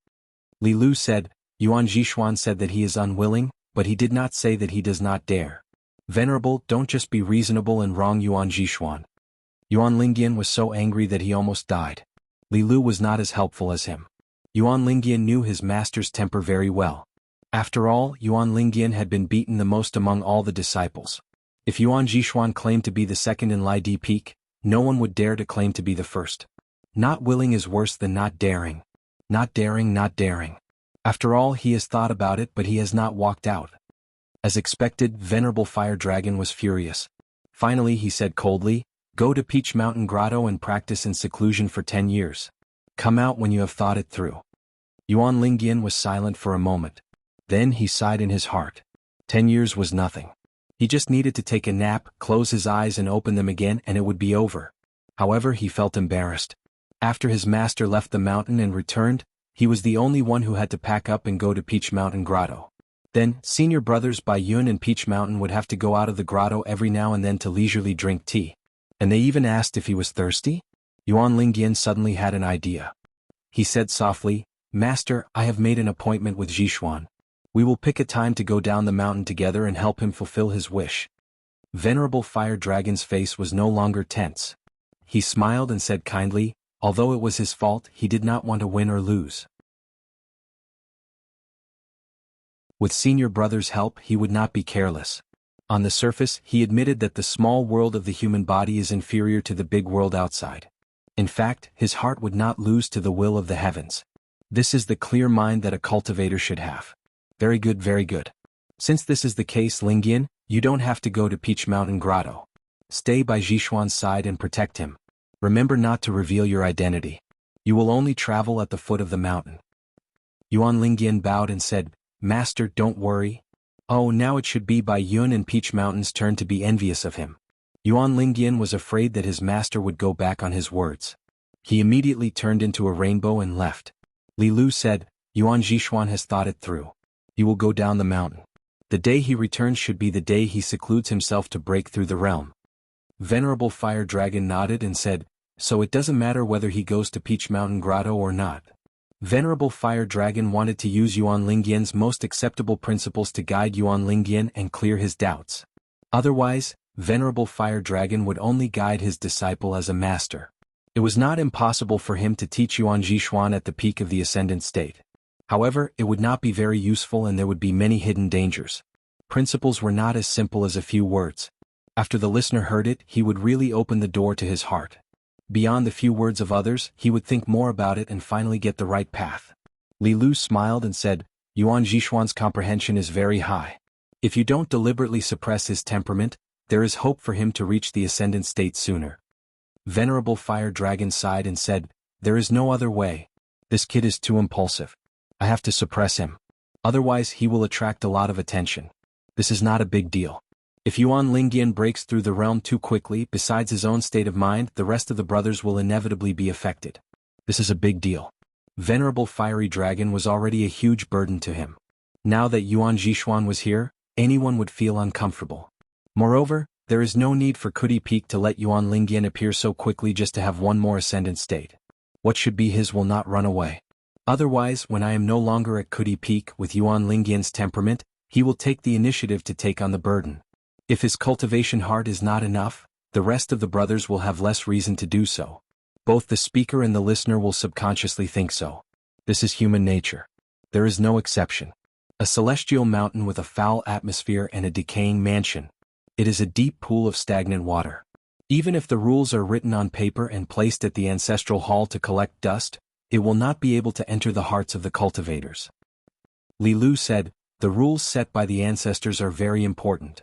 Li Lu said, "Yuan Jishuan said that he is unwilling, but he did not say that he does not dare. Venerable, don't just be reasonable and wrong Yuan Jishuan." Yuan Lingyan was so angry that he almost died. Li Lu was not as helpful as him. Yuan Lingyan knew his master's temper very well. After all, Yuan Lingyan had been beaten the most among all the disciples. If Yuan Jishuan claimed to be the second in Lai Di Peak, no one would dare to claim to be the first. Not willing is worse than not daring. Not daring, not daring. After all, he has thought about it, but he has not walked out. As expected, Venerable Fire Dragon was furious. Finally, he said coldly, "Go to Peach Mountain Grotto and practice in seclusion for 10 years. Come out when you have thought it through." Yuan Lingyan was silent for a moment. Then he sighed in his heart. 10 years was nothing. He just needed to take a nap, close his eyes and open them again, and it would be over. However, he felt embarrassed. After his master left the mountain and returned, he was the only one who had to pack up and go to Peach Mountain Grotto. Then, senior brothers Bai Yun and Peach Mountain would have to go out of the grotto every now and then to leisurely drink tea. And they even asked if he was thirsty? Yuan Lingyan suddenly had an idea. He said softly, "Master, I have made an appointment with Jishuan. We will pick a time to go down the mountain together and help him fulfill his wish." Venerable Fire Dragon's face was no longer tense. He smiled and said kindly, although it was his fault, he did not want to win or lose. With senior brother's help, he would not be careless. On the surface, he admitted that the small world of the human body is inferior to the big world outside. In fact, his heart would not lose to the will of the heavens. This is the clear mind that a cultivator should have. Very good, very good. Since this is the case, Lingyan, you don't have to go to Peach Mountain Grotto. Stay by Jishuan's side and protect him. Remember not to reveal your identity. You will only travel at the foot of the mountain. Yuan Lingyan bowed and said, "Master, don't worry." Oh, now it should be Bai Yun and Peach Mountain's turn to be envious of him. Yuan Lingyan was afraid that his master would go back on his words. He immediately turned into a rainbow and left. Li Lu said, "Yuan Jishuan has thought it through. He will go down the mountain. The day he returns should be the day he secludes himself to break through the realm." Venerable Fire Dragon nodded and said, "So it doesn't matter whether he goes to Peach Mountain Grotto or not." Venerable Fire Dragon wanted to use Yuan Lingyan's most acceptable principles to guide Yuan Lingyan and clear his doubts. Otherwise, Venerable Fire Dragon would only guide his disciple as a master. It was not impossible for him to teach Yuan Jishuan at the peak of the ascendant state. However, it would not be very useful and there would be many hidden dangers. Principles were not as simple as a few words. After the listener heard it, he would really open the door to his heart. Beyond the few words of others, he would think more about it and finally get the right path. Li Lu smiled and said, "Yuan Jishuan's comprehension is very high. If you don't deliberately suppress his temperament, there is hope for him to reach the ascendant state sooner." Venerable Fire Dragon sighed and said, "There is no other way. This kid is too impulsive. I have to suppress him. Otherwise he will attract a lot of attention. This is not a big deal. If Yuan Lingyan breaks through the realm too quickly, besides his own state of mind, the rest of the brothers will inevitably be affected. This is a big deal." Venerable Fiery Dragon was already a huge burden to him. Now that Yuan Jishuan was here, anyone would feel uncomfortable. Moreover, there is no need for Kudi Peak to let Yuan Lingyan appear so quickly just to have one more ascendant state. What should be his will not run away. Otherwise, when I am no longer at Kudi Peak with Yuan Lingyan's temperament, he will take the initiative to take on the burden. If his cultivation heart is not enough, the rest of the brothers will have less reason to do so. Both the speaker and the listener will subconsciously think so. This is human nature. There is no exception. A celestial mountain with a foul atmosphere and a decaying mansion. It is a deep pool of stagnant water. Even if the rules are written on paper and placed at the ancestral hall to collect dust, it will not be able to enter the hearts of the cultivators. Li Lu said, "The rules set by the ancestors are very important."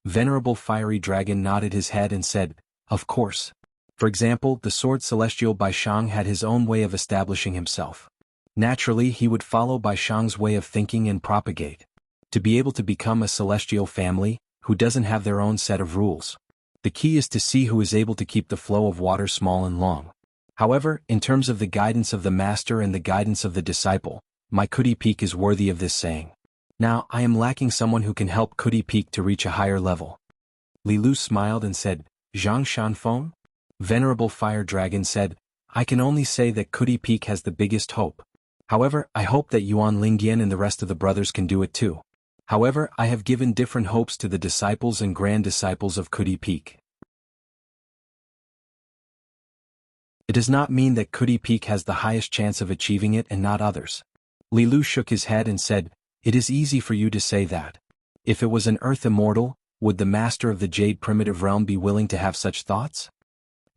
Venerable Fiery Dragon nodded his head and said, "Of course. For example, the Sword Celestial Bai Shang had his own way of establishing himself. Naturally, he would follow Bai Shang's way of thinking and propagate. To be able to become a celestial family, who doesn't have their own set of rules. The key is to see who is able to keep the flow of water small and long. However, in terms of the guidance of the master and the guidance of the disciple, my Kudi Peak is worthy of this saying. Now, I am lacking someone who can help Kudi Peak to reach a higher level." Li Lu smiled and said, Zhang Shanfeng? Venerable Fire Dragon said, I can only say that Kuti Peak has the biggest hope. However, I hope that Yuan Lingyan and the rest of the brothers can do it too. However, I have given different hopes to the disciples and grand disciples of Kuti Peak. It does not mean that Kuti Peak has the highest chance of achieving it and not others. Li Lu shook his head and said, It is easy for you to say that. If it was an earth immortal, would the master of the Jade Primitive Realm be willing to have such thoughts?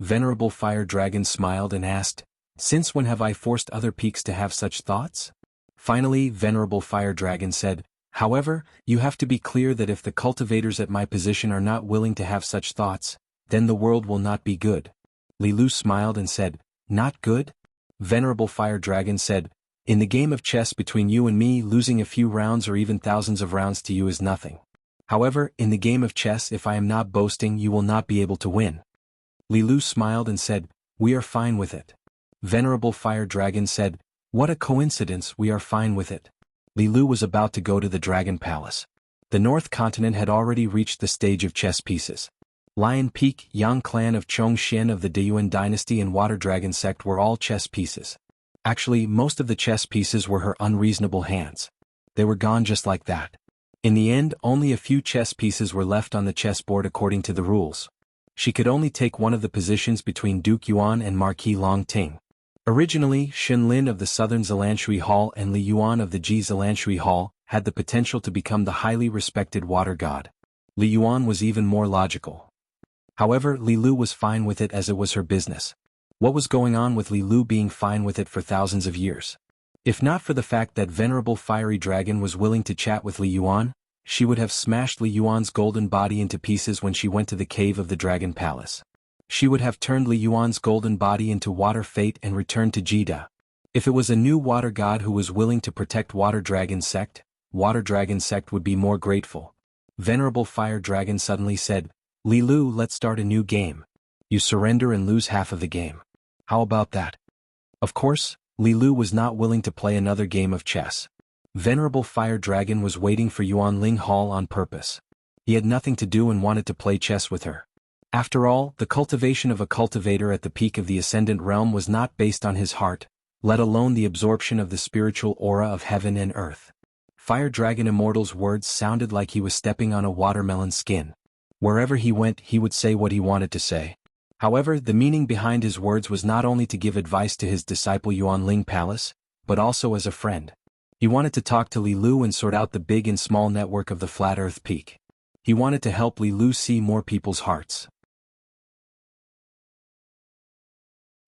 Venerable Fire Dragon smiled and asked, Since when have I forced other peaks to have such thoughts? Finally, Venerable Fire Dragon said, However, you have to be clear that if the cultivators at my position are not willing to have such thoughts, then the world will not be good. Li Lu smiled and said, Not good? Venerable Fire Dragon said, In the game of chess between you and me, losing a few rounds or even thousands of rounds to you is nothing. However, in the game of chess, if I am not boasting, you will not be able to win. Li Lu smiled and said, We are fine with it. Venerable Fire Dragon said, What a coincidence, we are fine with it. Li Lu was about to go to the Dragon Palace. The North Continent had already reached the stage of chess pieces. Lion Peak, Yang Clan of Chongxian of the Deyuan dynasty and Water Dragon sect were all chess pieces. Actually, most of the chess pieces were her unreasonable hands. They were gone just like that. In the end, only a few chess pieces were left on the chessboard according to the rules. She could only take one of the positions between Duke Yuan and Marquis Long Ting. Originally, Xin Lin of the Southern Zalanshui Hall and Li Yuan of the Ji Zalanshui Hall had the potential to become the highly respected water god. Li Yuan was even more logical. However, Li Lu was fine with it as it was her business. What was going on with Li Lu being fine with it for thousands of years? If not for the fact that Venerable Fiery Dragon was willing to chat with Li Yuan, she would have smashed Li Yuan's golden body into pieces when she went to the cave of the Dragon Palace. She would have turned Li Yuan's golden body into water fate and returned to Jida. If it was a new water god who was willing to protect Water Dragon sect would be more grateful. Venerable Fire Dragon suddenly said, Li Lu, let's start a new game. You surrender and lose half of the game. How about that? Of course, Li Lu was not willing to play another game of chess. Venerable Fire Dragon was waiting for Yuan Ling Hall on purpose. He had nothing to do and wanted to play chess with her. After all, the cultivation of a cultivator at the peak of the Ascendant Realm was not based on his heart, let alone the absorption of the spiritual aura of heaven and earth. Fire Dragon Immortal's words sounded like he was stepping on a watermelon skin. Wherever he went, he would say what he wanted to say. However, the meaning behind his words was not only to give advice to his disciple Yuan Ling Palace, but also as a friend. He wanted to talk to Li Lu and sort out the big and small network of the Flat Earth Peak. He wanted to help Li Lu see more people's hearts.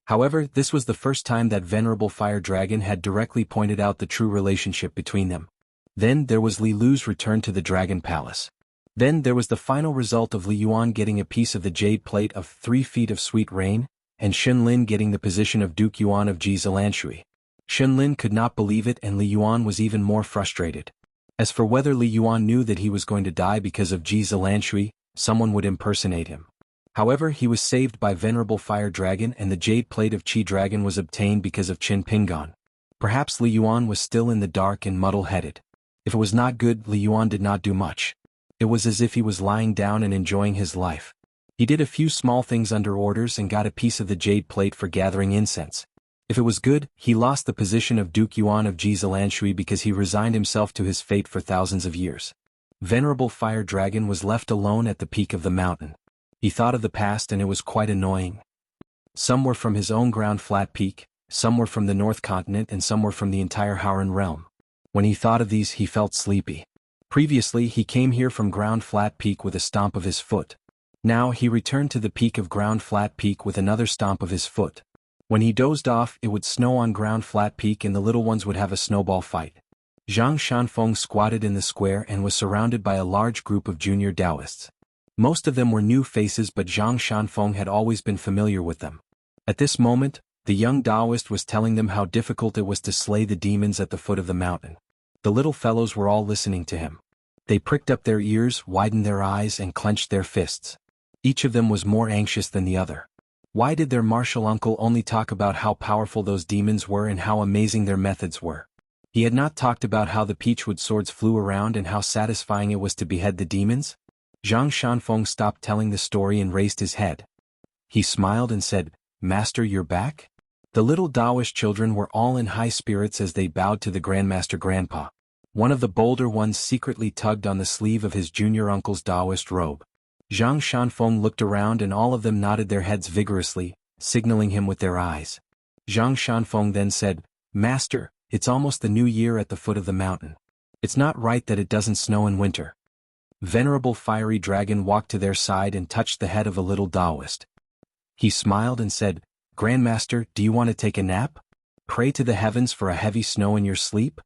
However, this was the first time that Venerable Fire Dragon had directly pointed out the true relationship between them. Then there was Li Lu's return to the Dragon Palace. Then there was the final result of Li Yuan getting a piece of the jade plate of 3 feet of sweet rain, and Xin Lin getting the position of Duke Yuan of Ji Zalanshui. Xin Lin could not believe it and Li Yuan was even more frustrated. As for whether Li Yuan knew that he was going to die because of Ji Zalanshui, someone would impersonate him. However, he was saved by Venerable Fire Dragon and the jade plate of Qi Dragon was obtained because of Qin Pingon. Perhaps Li Yuan was still in the dark and muddle-headed. If it was not good, Li Yuan did not do much. It was as if he was lying down and enjoying his life. He did a few small things under orders and got a piece of the jade plate for gathering incense. If it was good, he lost the position of Duke Yuan of Ji Zalanshui because he resigned himself to his fate for thousands of years. Venerable Fire Dragon was left alone at the peak of the mountain. He thought of the past and it was quite annoying. Some were from his own ground flat peak, some were from the North Continent and some were from the entire Howran realm. When he thought of these he felt sleepy. Previously he came here from ground flat peak with a stomp of his foot. Now he returned to the peak of ground flat peak with another stomp of his foot. When he dozed off it would snow on ground flat peak and the little ones would have a snowball fight. Zhang Shanfeng squatted in the square and was surrounded by a large group of junior Taoists. Most of them were new faces but Zhang Shanfeng had always been familiar with them. At this moment, the young Taoist was telling them how difficult it was to slay the demons at the foot of the mountain. The little fellows were all listening to him. They pricked up their ears, widened their eyes and clenched their fists. Each of them was more anxious than the other. Why did their martial uncle only talk about how powerful those demons were and how amazing their methods were? He had not talked about how the peachwood swords flew around and how satisfying it was to behead the demons? Zhang Shanfeng stopped telling the story and raised his head. He smiled and said, "Master, you're back?" The little Taoist children were all in high spirits as they bowed to the Grandmaster Grandpa. One of the bolder ones secretly tugged on the sleeve of his junior uncle's Taoist robe. Zhang Shanfeng looked around and all of them nodded their heads vigorously, signaling him with their eyes. Zhang Shanfeng then said, "Master, it's almost the new year at the foot of the mountain. It's not right that it doesn't snow in winter." Venerable Fiery Dragon walked to their side and touched the head of a little Taoist. He smiled and said, "Grandmaster, do you want to take a nap? Pray to the heavens for a heavy snow in your sleep?"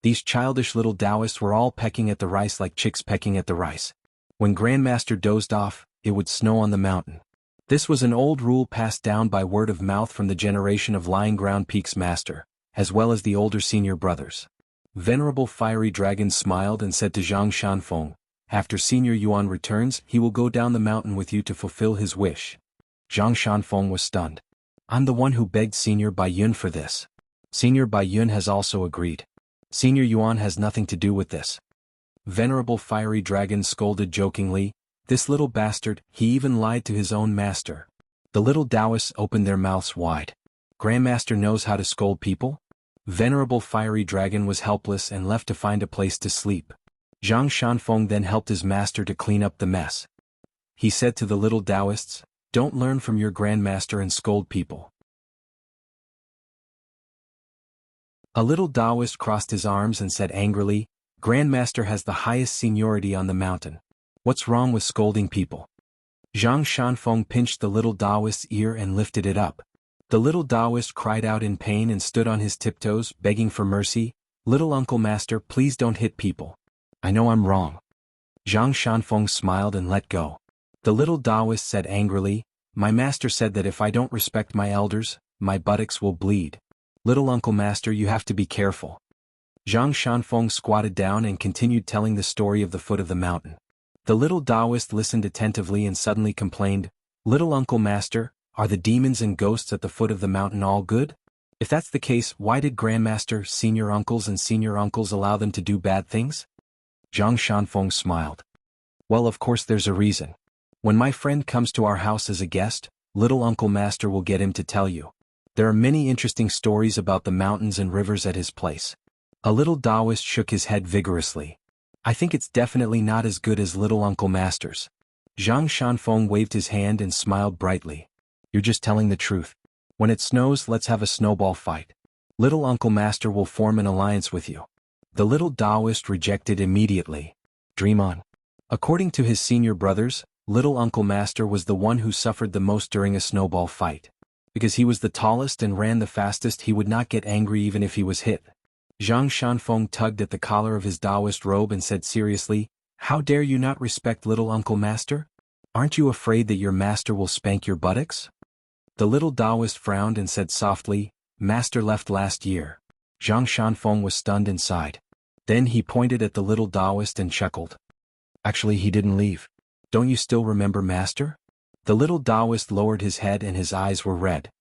These childish little Taoists were all pecking at the rice like chicks pecking at the rice. When Grandmaster dozed off, it would snow on the mountain. This was an old rule passed down by word of mouth from the generation of Lying Ground Peak's master, as well as the older senior brothers. Venerable Fiery Dragon smiled and said to Zhang Shanfeng, "After Senior Yuan returns, he will go down the mountain with you to fulfill his wish." Zhang Shanfeng was stunned. "I'm the one who begged Senior Bai Yun for this. Senior Bai Yun has also agreed. Senior Yuan has nothing to do with this." Venerable Fiery Dragon scolded jokingly, "This little bastard, he even lied to his own master." The little Taoists opened their mouths wide. Grandmaster knows how to scold people? Venerable Fiery Dragon was helpless and left to find a place to sleep. Zhang Shanfeng then helped his master to clean up the mess. He said to the little Taoists, "Don't learn from your grandmaster and scold people." A little Taoist crossed his arms and said angrily, "Grandmaster has the highest seniority on the mountain. What's wrong with scolding people?" Zhang Shanfeng pinched the little Taoist's ear and lifted it up. The little Taoist cried out in pain and stood on his tiptoes, begging for mercy. "Little Uncle Master, please don't hit people. I know I'm wrong." Zhang Shanfeng smiled and let go. The little Taoist said angrily, "My master said that if I don't respect my elders, my buttocks will bleed. Little Uncle Master, you have to be careful." Zhang Shanfeng squatted down and continued telling the story of the foot of the mountain. The little Taoist listened attentively and suddenly complained, "Little Uncle Master, are the demons and ghosts at the foot of the mountain all good? If that's the case, why did Grandmaster, senior uncles and senior uncles allow them to do bad things?" Zhang Shanfeng smiled. "Well, of course there's a reason. When my friend comes to our house as a guest, Little Uncle Master will get him to tell you. There are many interesting stories about the mountains and rivers at his place." A little Taoist shook his head vigorously. "I think it's definitely not as good as Little Uncle Master's." Zhang Shanfeng waved his hand and smiled brightly. "You're just telling the truth. When it snows, let's have a snowball fight. Little Uncle Master will form an alliance with you." The little Taoist rejected immediately. "Dream on." According to his senior brothers, Little Uncle Master was the one who suffered the most during a snowball fight. Because he was the tallest and ran the fastest, he would not get angry even if he was hit. Zhang Shanfeng tugged at the collar of his Taoist robe and said seriously, "How dare you not respect Little Uncle Master? Aren't you afraid that your master will spank your buttocks?" The little Taoist frowned and said softly, "Master left last year." Zhang Shanfeng was stunned and sighed. Then he pointed at the little Taoist and chuckled. "Actually, he didn't leave. Don't you still remember Master?" The little Taoist lowered his head and his eyes were red.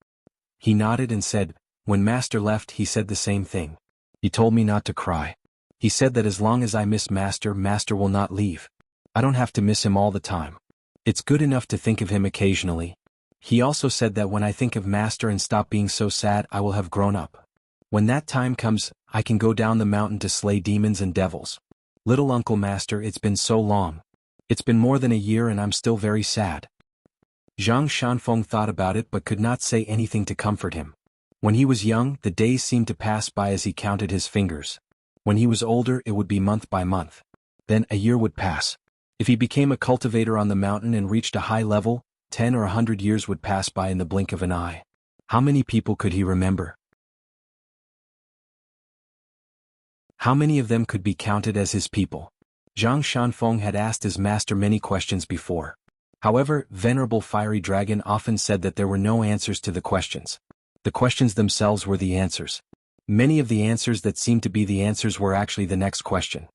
He nodded and said, "When Master left, he said the same thing. He told me not to cry. He said that as long as I miss Master, Master will not leave. I don't have to miss him all the time. It's good enough to think of him occasionally. He also said that when I think of Master and stop being so sad, I will have grown up. When that time comes, I can go down the mountain to slay demons and devils. Little Uncle Master, it's been so long. It's been more than a year and I'm still very sad." Zhang Shanfeng thought about it but could not say anything to comfort him. When he was young, the days seemed to pass by as he counted his fingers. When he was older, it would be month by month. Then a year would pass. If he became a cultivator on the mountain and reached a high level, 10 or 100 years would pass by in the blink of an eye. How many people could he remember? How many of them could be counted as his people? Zhang Shanfeng had asked his master many questions before. However, Venerable Fiery Dragon often said that there were no answers to the questions. The questions themselves were the answers. Many of the answers that seemed to be the answers were actually the next question.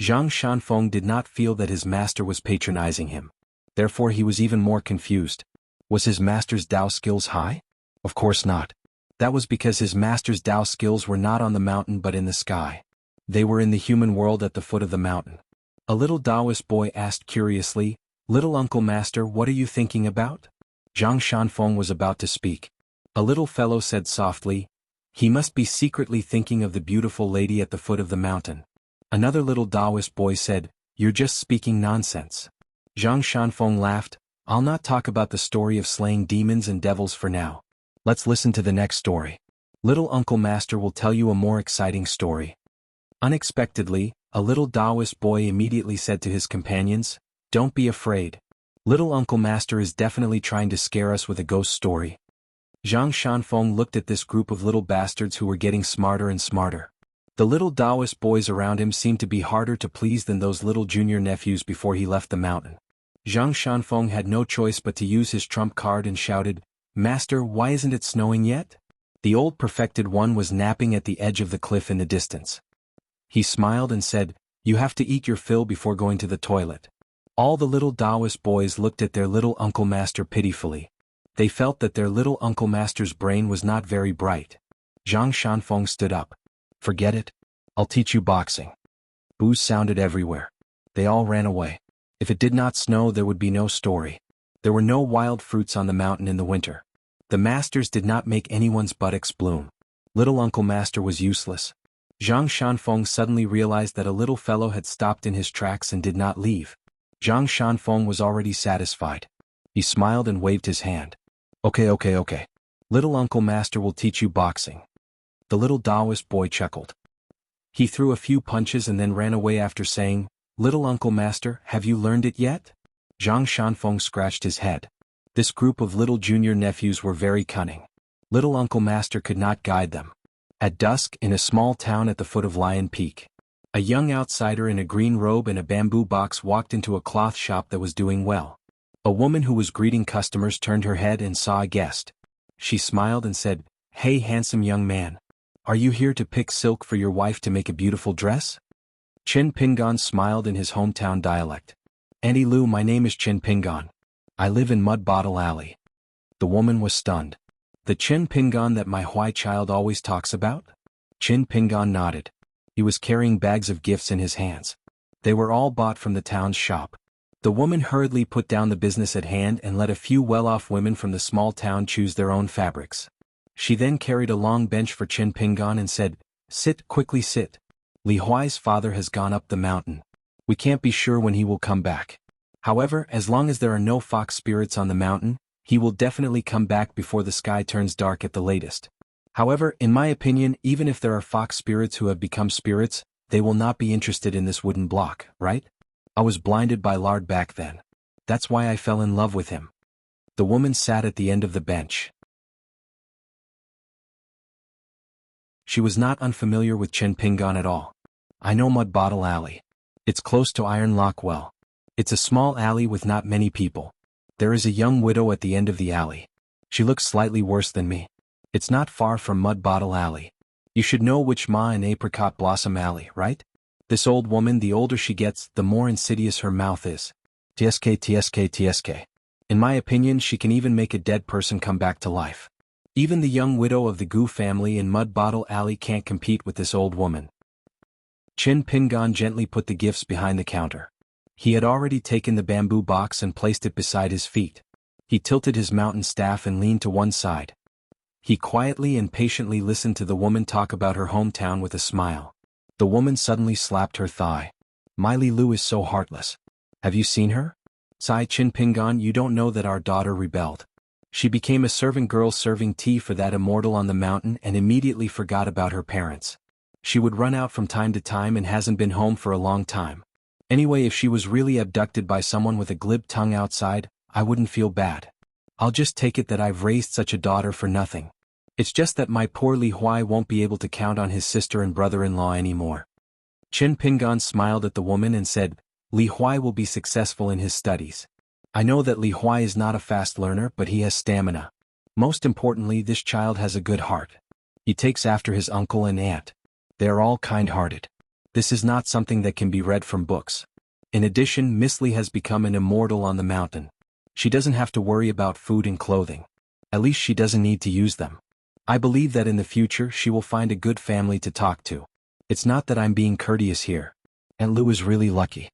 Zhang Shanfeng did not feel that his master was patronizing him. Therefore he was even more confused. Was his master's Tao skills high? Of course not. That was because his master's Tao skills were not on the mountain but in the sky. They were in the human world at the foot of the mountain. A little Taoist boy asked curiously, "Little Uncle Master, what are you thinking about?" Zhang Shanfeng was about to speak. A little fellow said softly, "He must be secretly thinking of the beautiful lady at the foot of the mountain." Another little Taoist boy said, "You're just speaking nonsense." Zhang Shanfeng laughed, "I'll not talk about the story of slaying demons and devils for now. Let's listen to the next story. Little Uncle Master will tell you a more exciting story." Unexpectedly, a little Taoist boy immediately said to his companions, "Don't be afraid. Little Uncle Master is definitely trying to scare us with a ghost story." Zhang Shanfeng looked at this group of little bastards who were getting smarter and smarter. The little Taoist boys around him seemed to be harder to please than those little junior nephews before he left the mountain. Zhang Shanfeng had no choice but to use his trump card and shouted, "Master, why isn't it snowing yet?" The old perfected one was napping at the edge of the cliff in the distance. He smiled and said, "You have to eat your fill before going to the toilet." All the little Taoist boys looked at their little Uncle Master pitifully. They felt that their little Uncle Master's brain was not very bright. Zhang Shanfeng stood up. "Forget it. I'll teach you boxing." Boos sounded everywhere. They all ran away. If it did not snow, there would be no story. There were no wild fruits on the mountain in the winter. The masters did not make anyone's buttocks bloom. Little Uncle Master was useless. Zhang Shanfeng suddenly realized that a little fellow had stopped in his tracks and did not leave. Zhang Shanfeng was already satisfied. He smiled and waved his hand. Okay. Little Uncle Master will teach you boxing." The little Taoist boy chuckled. He threw a few punches and then ran away after saying, "Little Uncle Master, have you learned it yet?" Zhang Shanfeng scratched his head. This group of little junior nephews were very cunning. Little Uncle Master could not guide them. At dusk, in a small town at the foot of Lion Peak, a young outsider in a green robe and a bamboo box walked into a cloth shop that was doing well. A woman who was greeting customers turned her head and saw a guest. She smiled and said, "Hey, handsome young man. Are you here to pick silk for your wife to make a beautiful dress?" Chin Pingon smiled in his hometown dialect. "Auntie Lou, my name is Chin Pingon. I live in Mud Bottle Alley." The woman was stunned. "The Chin Pingon that my Huai child always talks about?" Chin Pingon nodded. He was carrying bags of gifts in his hands. They were all bought from the town's shop. The woman hurriedly put down the business at hand and let a few well-off women from the small town choose their own fabrics. She then carried a long bench for Chin Pingon and said, "Sit, quickly sit. Li Huai's father has gone up the mountain. We can't be sure when he will come back. However, as long as there are no fox spirits on the mountain, he will definitely come back before the sky turns dark at the latest. However, in my opinion, even if there are fox spirits who have become spirits, they will not be interested in this wooden block, right? I was blinded by lard back then. That's why I fell in love with him." The woman sat at the end of the bench. She was not unfamiliar with Chin Pingon at all. "I know Mud Bottle Alley. It's close to Iron Lock Well. It's a small alley with not many people. There is a young widow at the end of the alley. She looks slightly worse than me. It's not far from Mud Bottle Alley. You should know which Ma and Apricot Blossom Alley, right? This old woman, the older she gets, the more insidious her mouth is. TSK. In my opinion, she can even make a dead person come back to life. Even the young widow of the Goo family in Mud Bottle Alley can't compete with this old woman." Chin Pingon gently put the gifts behind the counter. He had already taken the bamboo box and placed it beside his feet. He tilted his mountain staff and leaned to one side. He quietly and patiently listened to the woman talk about her hometown with a smile. The woman suddenly slapped her thigh. "Miley Lou is so heartless. Have you seen her? Sai Chin Pingon, you don't know that our daughter rebelled. She became a servant girl serving tea for that immortal on the mountain and immediately forgot about her parents. She would run out from time to time and hasn't been home for a long time. Anyway, if she was really abducted by someone with a glib tongue outside, I wouldn't feel bad. I'll just take it that I've raised such a daughter for nothing. It's just that my poor Li Huai won't be able to count on his sister and brother-in-law anymore." Chin Pingon smiled at the woman and said, "Li Huai will be successful in his studies. I know that Li Huai is not a fast learner, but he has stamina. Most importantly, this child has a good heart. He takes after his uncle and aunt. They are all kind-hearted. This is not something that can be read from books. In addition, Miss Li has become an immortal on the mountain. She doesn't have to worry about food and clothing. At least she doesn't need to use them. I believe that in the future she will find a good family to talk to. It's not that I'm being courteous here. Aunt Lou is really lucky.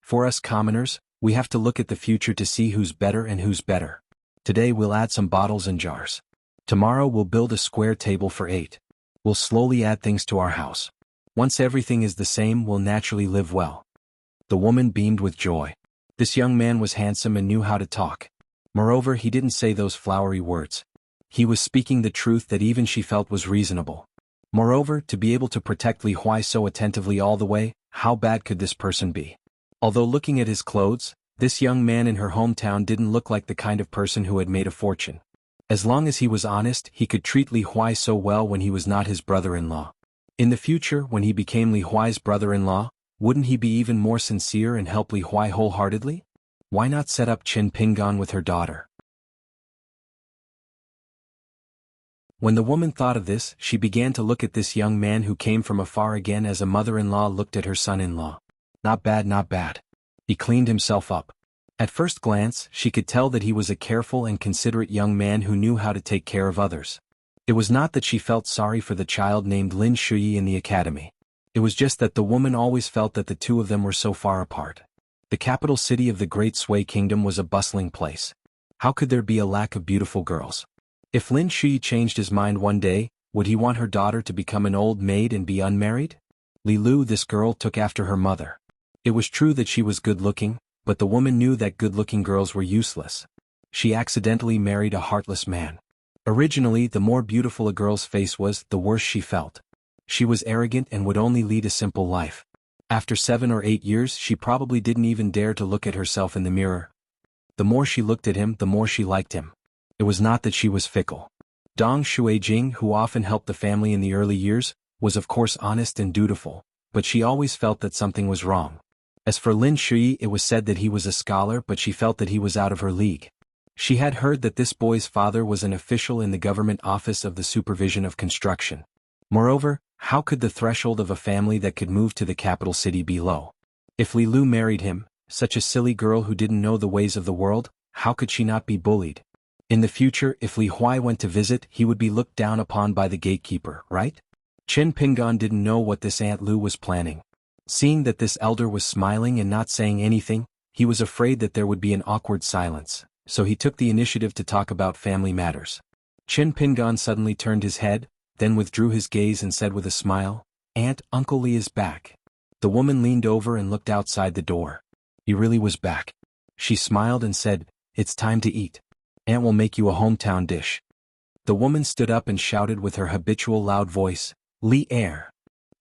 For us commoners, we have to look at the future to see who's better and who's better. Today we'll add some bottles and jars. Tomorrow we'll build a square table for 8. We'll slowly add things to our house. Once everything is the same, we'll naturally live well. The woman beamed with joy. This young man was handsome and knew how to talk. Moreover, he didn't say those flowery words. He was speaking the truth that even she felt was reasonable. Moreover, to be able to protect Li Huai so attentively all the way, how bad could this person be? Although looking at his clothes, this young man in her hometown didn't look like the kind of person who had made a fortune. As long as he was honest, he could treat Li Huai so well when he was not his brother-in-law. In the future, when he became Li Huai's brother-in-law, wouldn't he be even more sincere and help Li Huai wholeheartedly? Why not set up Qin Pingan with her daughter? When the woman thought of this, she began to look at this young man who came from afar again as a mother-in-law looked at her son-in-law. Not bad, not bad. He cleaned himself up. At first glance, she could tell that he was a careful and considerate young man who knew how to take care of others. It was not that she felt sorry for the child named Lin Shuyi in the academy. It was just that the woman always felt that the two of them were so far apart. The capital city of the Great Sui Kingdom was a bustling place. How could there be a lack of beautiful girls? If Lin Shuyi changed his mind one day, would he want her daughter to become an old maid and be unmarried? Li Lu, this girl, took after her mother. It was true that she was good-looking, but the woman knew that good-looking girls were useless. She accidentally married a heartless man. Originally, the more beautiful a girl's face was, the worse she felt. She was arrogant and would only lead a simple life. After 7 or 8 years, she probably didn't even dare to look at herself in the mirror. The more she looked at him, the more she liked him. It was not that she was fickle. Dong Shuijing, who often helped the family in the early years, was of course honest and dutiful, but she always felt that something was wrong. As for Lin Shuyi, it was said that he was a scholar, but she felt that he was out of her league. She had heard that this boy's father was an official in the government office of the supervision of construction. Moreover, how could the threshold of a family that could move to the capital city be low? If Li Lu married him, such a silly girl who didn't know the ways of the world, how could she not be bullied? In the future, if Li Huai went to visit, he would be looked down upon by the gatekeeper, right? Qin Pingan didn't know what this Aunt Lu was planning. Seeing that this elder was smiling and not saying anything, he was afraid that there would be an awkward silence, so he took the initiative to talk about family matters. Qin Pingan suddenly turned his head, then withdrew his gaze and said with a smile, "Aunt, Uncle Li is back." The woman leaned over and looked outside the door. He really was back. She smiled and said, "It's time to eat. Aunt will make you a hometown dish." The woman stood up and shouted with her habitual loud voice, "Li Er."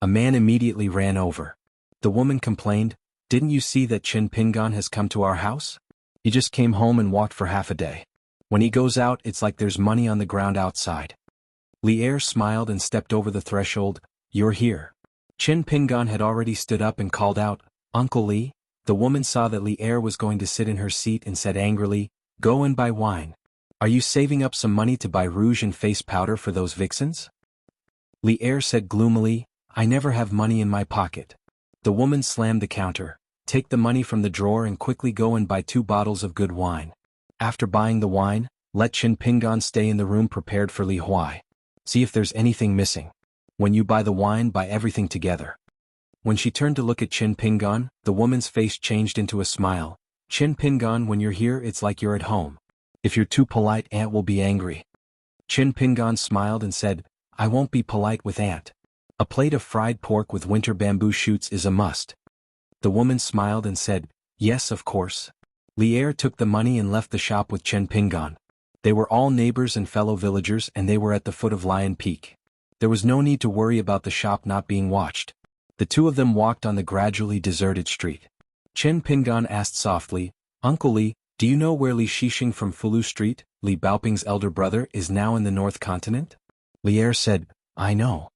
A man immediately ran over. The woman complained, "Didn't you see that Qin Pingan has come to our house? He just came home and walked for half a day. When he goes out, it's like there's money on the ground outside." Li Er smiled and stepped over the threshold. "You're here." Qin Pingan had already stood up and called out, "Uncle Li." The woman saw that Li Er was going to sit in her seat and said angrily, "Go and buy wine. Are you saving up some money to buy rouge and face powder for those vixens?" Li Er said gloomily, "I never have money in my pocket." The woman slammed the counter. "Take the money from the drawer and quickly go and buy 2 bottles of good wine. After buying the wine, let Qin Pingan stay in the room prepared for Li Huai. See if there's anything missing. When you buy the wine, buy everything together." When she turned to look at Qin Pingan, the woman's face changed into a smile. "Qin Pingan, when you're here, it's like you're at home. If you're too polite, Aunt will be angry." Qin Pingan smiled and said, "I won't be polite with Aunt. A plate of fried pork with winter bamboo shoots is a must." The woman smiled and said, "Yes, of course." Li Er took the money and left the shop with Qin Pingan. They were all neighbors and fellow villagers, and they were at the foot of Lion Peak. There was no need to worry about the shop not being watched. The two of them walked on the gradually deserted street. Qin Pingan asked softly, "Uncle Li, do you know where Li Shixing from Fulu Street, Li Baoping's elder brother, is now in the North Continent?" Li Er said, "I know."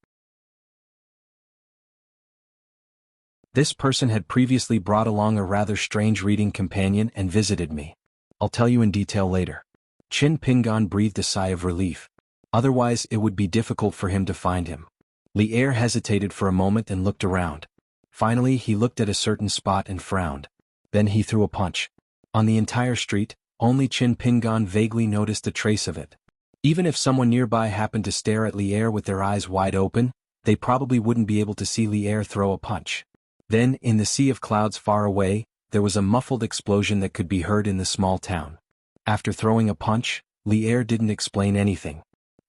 This person had previously brought along a rather strange reading companion and visited me. I'll tell you in detail later. Qin Pingan breathed a sigh of relief. Otherwise it would be difficult for him to find him. Li Er hesitated for a moment and looked around. Finally he looked at a certain spot and frowned. Then he threw a punch. On the entire street, only Qin Pingan vaguely noticed a trace of it. Even if someone nearby happened to stare at Li Er with their eyes wide open, they probably wouldn't be able to see Li Er throw a punch. Then, in the sea of clouds far away, there was a muffled explosion that could be heard in the small town. After throwing a punch, Li Er didn't explain anything.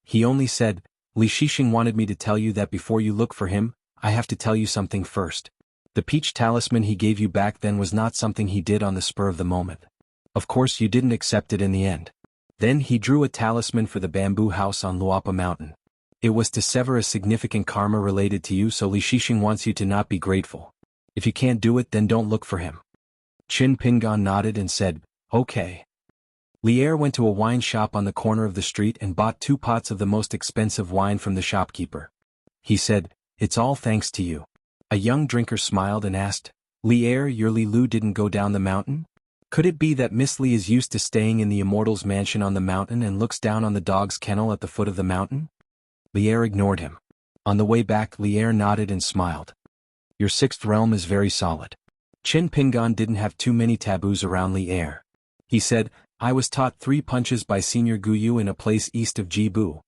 He only said, Li Shixing wanted me to tell you that before you look for him, I have to tell you something first. The peach talisman he gave you back then was not something he did on the spur of the moment. Of course you didn't accept it in the end. Then he drew a talisman for the bamboo house on Luapa Mountain. It was to sever a significant karma related to you, so Li Shixing wants you to not be grateful. If you can't do it, then don't look for him. Qin Pingan nodded and said, okay. Li Er went to a wine shop on the corner of the street and bought 2 pots of the most expensive wine from the shopkeeper. He said, it's all thanks to you. A young drinker smiled and asked, Li Er, your Li Lu didn't go down the mountain? Could it be that Miss Li is used to staying in the Immortal's mansion on the mountain and looks down on the dog's kennel at the foot of the mountain? Li Er ignored him. On the way back, Li Er nodded and smiled. Your 6th realm is very solid. Qin Pingan didn't have too many taboos around Li Er. He said, I was taught 3 punches by Senior Guyu in a place east of Jibu.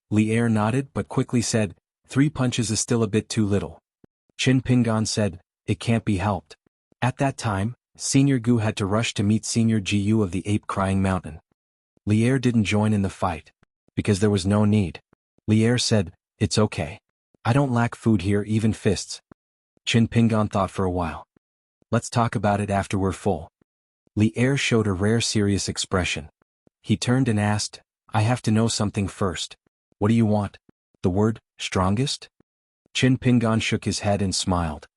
Li Er nodded but quickly said, 3 punches is still a bit too little. Qin Pingan said, it can't be helped. At that time, Senior Gu had to rush to meet Senior Jiu of the Ape Crying Mountain. Li Er didn't join in the fight. Because there was no need. Li Er said, it's okay. I don't lack food here, even fists. Qin Pingan thought for a while. Let's talk about it after we're full. Li Er showed a rare serious expression. He turned and asked, I have to know something first. What do you want? The word, strongest? Qin Pingan shook his head and smiled.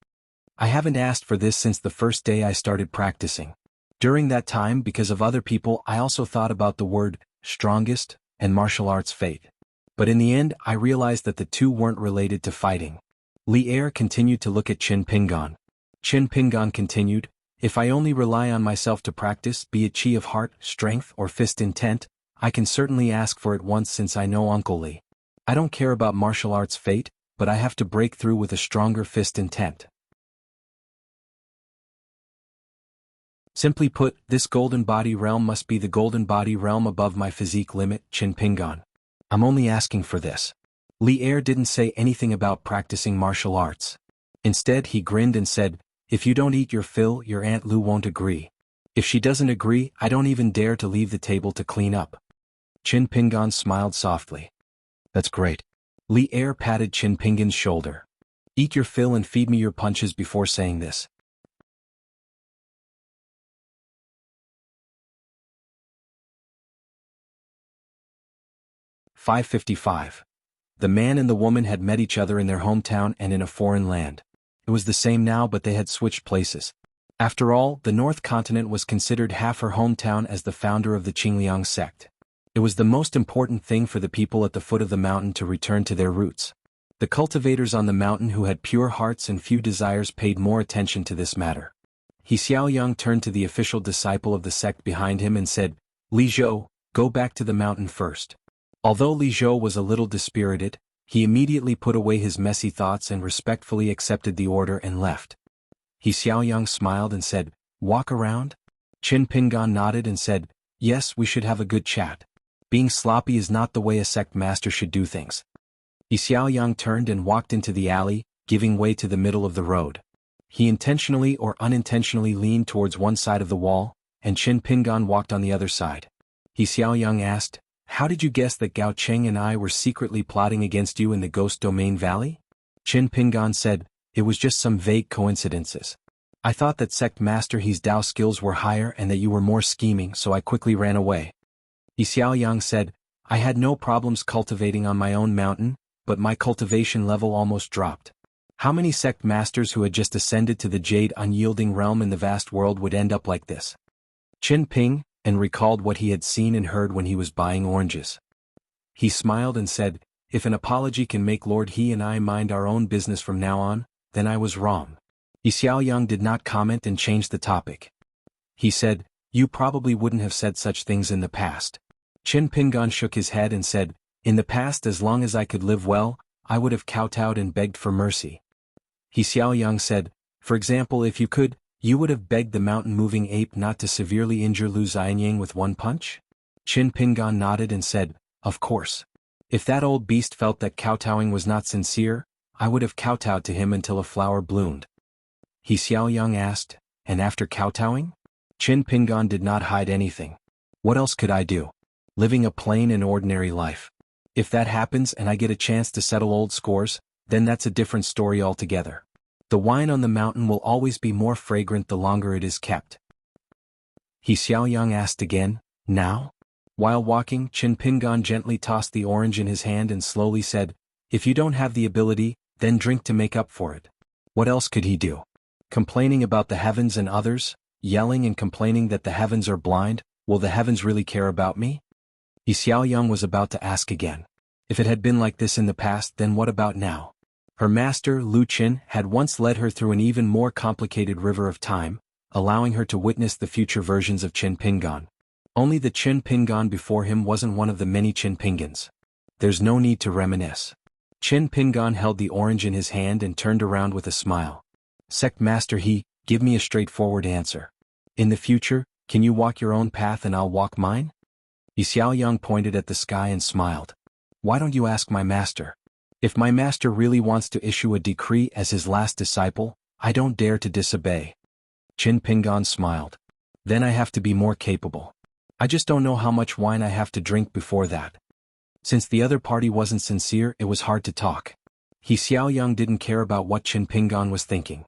I haven't asked for this since the first day I started practicing. During that time, because of other people, I also thought about the word, strongest, and martial arts fate. But in the end, I realized that the two weren't related to fighting. Li Er continued to look at Qin Pingan. Qin Pingan continued, if I only rely on myself to practice, be it chi of heart, strength, or fist intent, I can certainly ask for it once since I know Uncle Li. I don't care about martial arts fate, but I have to break through with a stronger fist intent. Simply put, this golden body realm must be the golden body realm above my physique limit, Qin Pingan. I'm only asking for this. Li Er didn't say anything about practicing martial arts. Instead, he grinned and said, if you don't eat your fill, your Aunt Lu won't agree. If she doesn't agree, I don't even dare to leave the table to clean up. Qin Pingan smiled softly. That's great. Li Er patted Qin Pingan's shoulder. Eat your fill and feed me your punches before saying this. "555. The man and the woman had met each other in their hometown and in a foreign land. It was the same now, but they had switched places. After all, the North Continent was considered half her hometown as the founder of the Qingliang sect. It was the most important thing for the people at the foot of the mountain to return to their roots. The cultivators on the mountain who had pure hearts and few desires paid more attention to this matter. He Xiaoyang turned to the official disciple of the sect behind him and said, Li Zhou, go back to the mountain first. Although Li Zhou was a little dispirited, he immediately put away his messy thoughts and respectfully accepted the order and left. He Xiaoyang smiled and said, walk around? Qin Pingan nodded and said, yes, we should have a good chat. Being sloppy is not the way a sect master should do things. He Xiaoyang turned and walked into the alley, giving way to the middle of the road. He intentionally or unintentionally leaned towards one side of the wall, and Qin Pingan walked on the other side. He Xiaoyang asked, how did you guess that Gao Cheng and I were secretly plotting against you in the Ghost Domain Valley? Qin Pingan said, it was just some vague coincidences. I thought that sect master He's Dao skills were higher and that you were more scheming, so I quickly ran away. He Xiaoyang said, I had no problems cultivating on my own mountain, but my cultivation level almost dropped. How many sect masters who had just ascended to the Jade Unyielding realm in the vast world would end up like this? Qin Ping, and recalled what he had seen and heard when he was buying oranges. He smiled and said, if an apology can make Lord He and I mind our own business from now on, then I was wrong. He Xiaoyang did not comment and changed the topic. He said, you probably wouldn't have said such things in the past. Qin Pingan shook his head and said, in the past, as long as I could live well, I would have kowtowed and begged for mercy. He Xiaoyang said, for example, if you could, you would have begged the mountain-moving ape not to severely injure Lu Xianyang with one punch? Qin Pingan nodded and said, of course. If that old beast felt that kowtowing was not sincere, I would have kowtowed to him until a flower bloomed. He Xiaoyang asked, and after kowtowing? Chin Pingan did not hide anything. What else could I do? Living a plain and ordinary life. If that happens and I get a chance to settle old scores, then that's a different story altogether. The wine on the mountain will always be more fragrant the longer it is kept. He Xiaoyang asked again, now? While walking, Chin Pingan gently tossed the orange in his hand and slowly said, if you don't have the ability, then drink to make up for it. What else could he do? Complaining about the heavens and others, yelling and complaining that the heavens are blind, will the heavens really care about me? He Xiaoyang was about to ask again. If it had been like this in the past, then what about now? Her master, Lu Qin, had once led her through an even more complicated river of time, allowing her to witness the future versions of Chin Pingan. Only the Chin Pingan before him wasn't one of the many Chin Pingans. There's no need to reminisce. Chin Pingan held the orange in his hand and turned around with a smile. Sect Master He, give me a straightforward answer. In the future, can you walk your own path and I'll walk mine? Yi Xiaoyang pointed at the sky and smiled. Why don't you ask my master? If my master really wants to issue a decree as his last disciple, I don't dare to disobey. Chin Pingan smiled. Then I have to be more capable. I just don't know how much wine I have to drink before that. Since the other party wasn't sincere, it was hard to talk. He Xiaoyang didn't care about what Chin Pingan was thinking.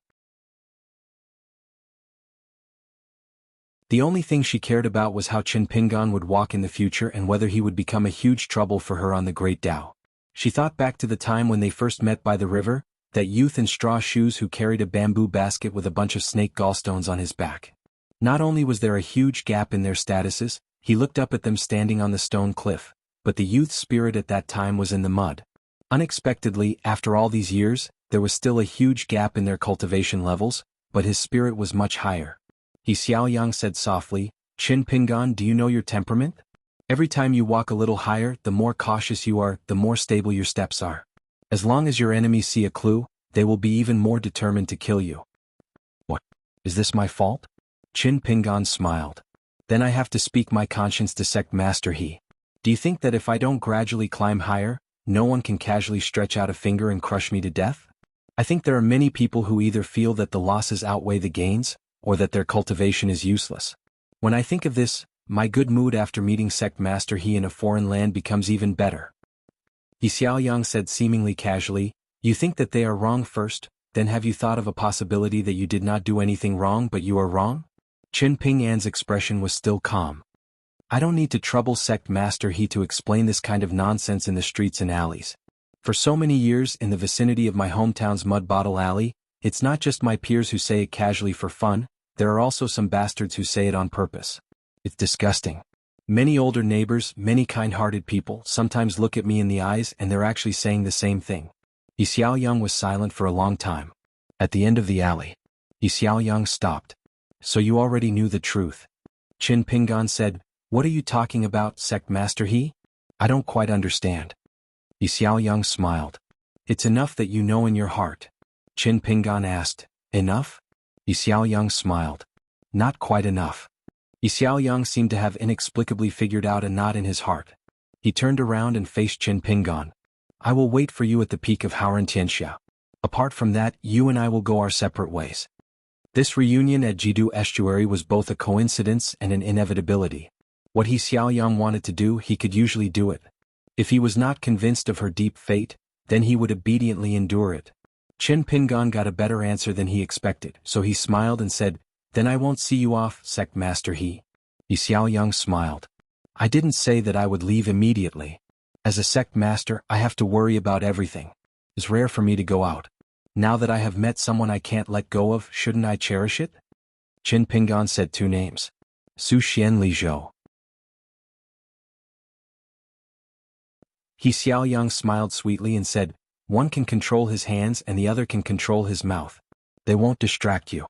The only thing she cared about was how Chin Pingan would walk in the future and whether he would become a huge trouble for her on the Great Tao. She thought back to the time when they first met by the river, that youth in straw shoes who carried a bamboo basket with a bunch of snake gallstones on his back. Not only was there a huge gap in their statuses, he looked up at them standing on the stone cliff, but the youth's spirit at that time was in the mud. Unexpectedly, after all these years, there was still a huge gap in their cultivation levels, but his spirit was much higher. He Xiaoyang said softly, Chin Pingan, do you know your temperament? Every time you walk a little higher, the more cautious you are, the more stable your steps are. As long as your enemies see a clue, they will be even more determined to kill you. What? Is this my fault? Chin Pingan smiled. Then I have to speak my conscience to Sect Master He. Do you think that if I don't gradually climb higher, no one can casually stretch out a finger and crush me to death? I think there are many people who either feel that the losses outweigh the gains, or that their cultivation is useless. When I think of this, my good mood after meeting Sect Master He in a foreign land becomes even better. Yi Xiaoyang said seemingly casually, you think that they are wrong first, then have you thought of a possibility that you did not do anything wrong but you are wrong? Chin Pingan's expression was still calm. I don't need to trouble Sect Master He to explain this kind of nonsense in the streets and alleys. For so many years in the vicinity of my hometown's Mud Bottle Alley, it's not just my peers who say it casually for fun, there are also some bastards who say it on purpose. It's disgusting. Many older neighbors, many kind-hearted people, sometimes look at me in the eyes and they're actually saying the same thing. Yi Xiaoyang was silent for a long time. At the end of the alley, Yi Xiaoyang stopped. So you already knew the truth. Chin Pingan said, what are you talking about, Sect Master He? I don't quite understand. Yi Xiaoyang smiled. It's enough that you know in your heart. Chin Pingan asked, enough? Yi Xiaoyang smiled. Not quite enough. Yi Xiaoyang seemed to have inexplicably figured out a knot in his heart. He turned around and faced Chin Pingan. I will wait for you at the peak of Haoran Tianxia. Apart from that, you and I will go our separate ways. This reunion at Jidu Estuary was both a coincidence and an inevitability. What He Xiaoyang wanted to do, he could usually do it. If he was not convinced of her deep fate, then he would obediently endure it. Chin Pingan got a better answer than he expected, so he smiled and said, then I won't see you off, Sect Master He. Yi Xiaoyang smiled. I didn't say that I would leave immediately. As a sect master, I have to worry about everything. It's rare for me to go out. Now that I have met someone I can't let go of, shouldn't I cherish it? Chin Pingan said two names. Su Xian Li Zhou. He Xiaoyang smiled sweetly and said, one can control his hands and the other can control his mouth. They won't distract you.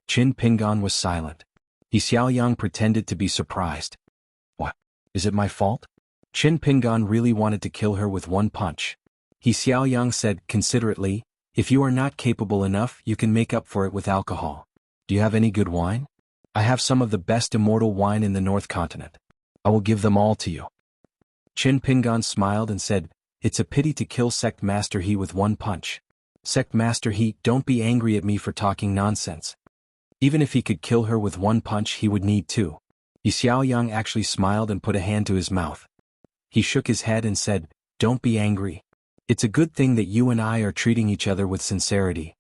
Chin Pingan was silent. He Xiaoyang pretended to be surprised. What? Is it my fault? Chin Pingan really wanted to kill her with one punch. He Xiaoyang said considerately, if you are not capable enough, you can make up for it with alcohol. Do you have any good wine? I have some of the best immortal wine in the North Continent. I will give them all to you. Chin Pingan smiled and said, it's a pity to kill Sect Master He with one punch. Sect Master He, don't be angry at me for talking nonsense. Even if he could kill her with one punch, he would need two. Yi Xiaoyang actually smiled and put a hand to his mouth. He shook his head and said, "Don't be angry. It's a good thing that you and I are treating each other with sincerity."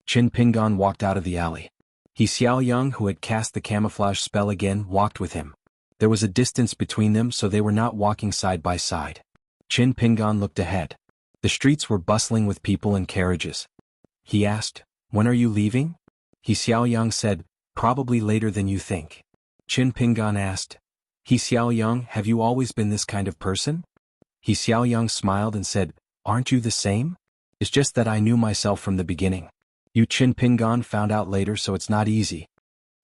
Qin Pingan walked out of the alley. Yi Xiaoyang, who had cast the camouflage spell again, walked with him. There was a distance between them, so they were not walking side by side. Qin Pingan looked ahead. The streets were bustling with people and carriages. He asked, "When are you leaving?" Yi Xiaoyang said, "Probably later than you think." Qin Pingan asked, "Yi Xiaoyang, have you always been this kind of person?" Yi Xiaoyang smiled and said, "Aren't you the same? It's just that I knew myself from the beginning. You Qin Pingan found out later, so it's not easy."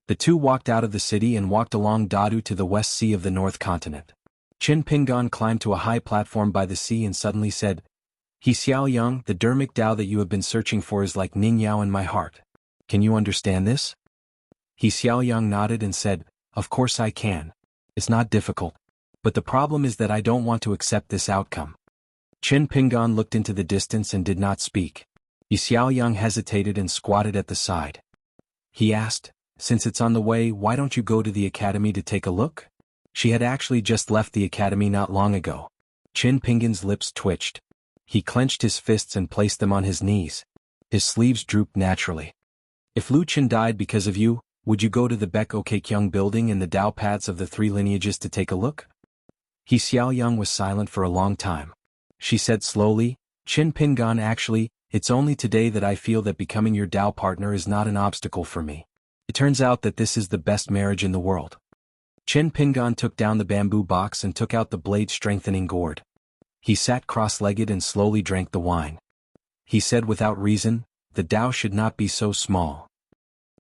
The two walked out of the city and walked along Dadu to the West Sea of the North Continent. Qin Pingan climbed to a high platform by the sea and suddenly said, "Yi Xiaoyang, the Dermic Tao that you have been searching for is like Ning Yao in my heart. Can you understand this?" Yi Xiaoyang nodded and said, "Of course I can. It's not difficult. But the problem is that I don't want to accept this outcome." Qin Pingan looked into the distance and did not speak. Yi Xiaoyang hesitated and squatted at the side. He asked, "Since it's on the way, why don't you go to the academy to take a look?" She had actually just left the academy not long ago. Qin Pingan's lips twitched. He clenched his fists and placed them on his knees. His sleeves drooped naturally. "If Lu Qin died because of you, would you go to the Baek Okekyung building and the Dao paths of the three lineages to take a look?" Yi Xiaoyang was silent for a long time. She said slowly, "Qin Pingan, actually, it's only today that I feel that becoming your Dao partner is not an obstacle for me. It turns out that this is the best marriage in the world." Qin Pingan took down the bamboo box and took out the blade-strengthening gourd. He sat cross-legged and slowly drank the wine. He said without reason, "The Dao should not be so small."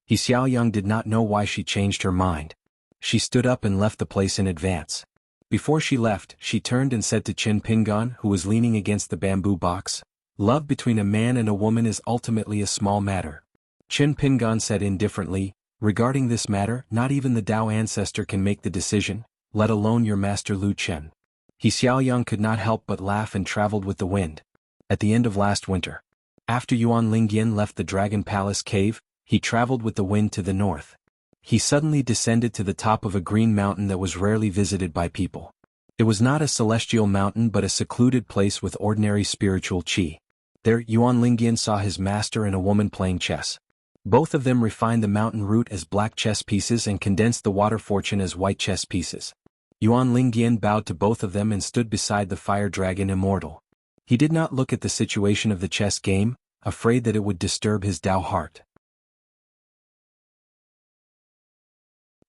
Yi Xiaoyang did not know why she changed her mind. She stood up and left the place in advance. Before she left, she turned and said to Qin Pingan, who was leaning against the bamboo box, "Love between a man and a woman is ultimately a small matter." Qin Pingan said indifferently, "Regarding this matter, not even the Dao ancestor can make the decision, let alone your master Lu Chen." Yi Xiaoyang could not help but laugh and traveled with the wind. At the end of last winter, after Yuan Lingyan left the Dragon Palace cave, he traveled with the wind to the north. He suddenly descended to the top of a green mountain that was rarely visited by people. It was not a celestial mountain but a secluded place with ordinary spiritual qi. There, Yuan Lingyan saw his master and a woman playing chess. Both of them refined the mountain root as black chess pieces and condensed the water fortune as white chess pieces. Yuan Lingyan bowed to both of them and stood beside the fire dragon immortal. He did not look at the situation of the chess game, afraid that it would disturb his Dao heart.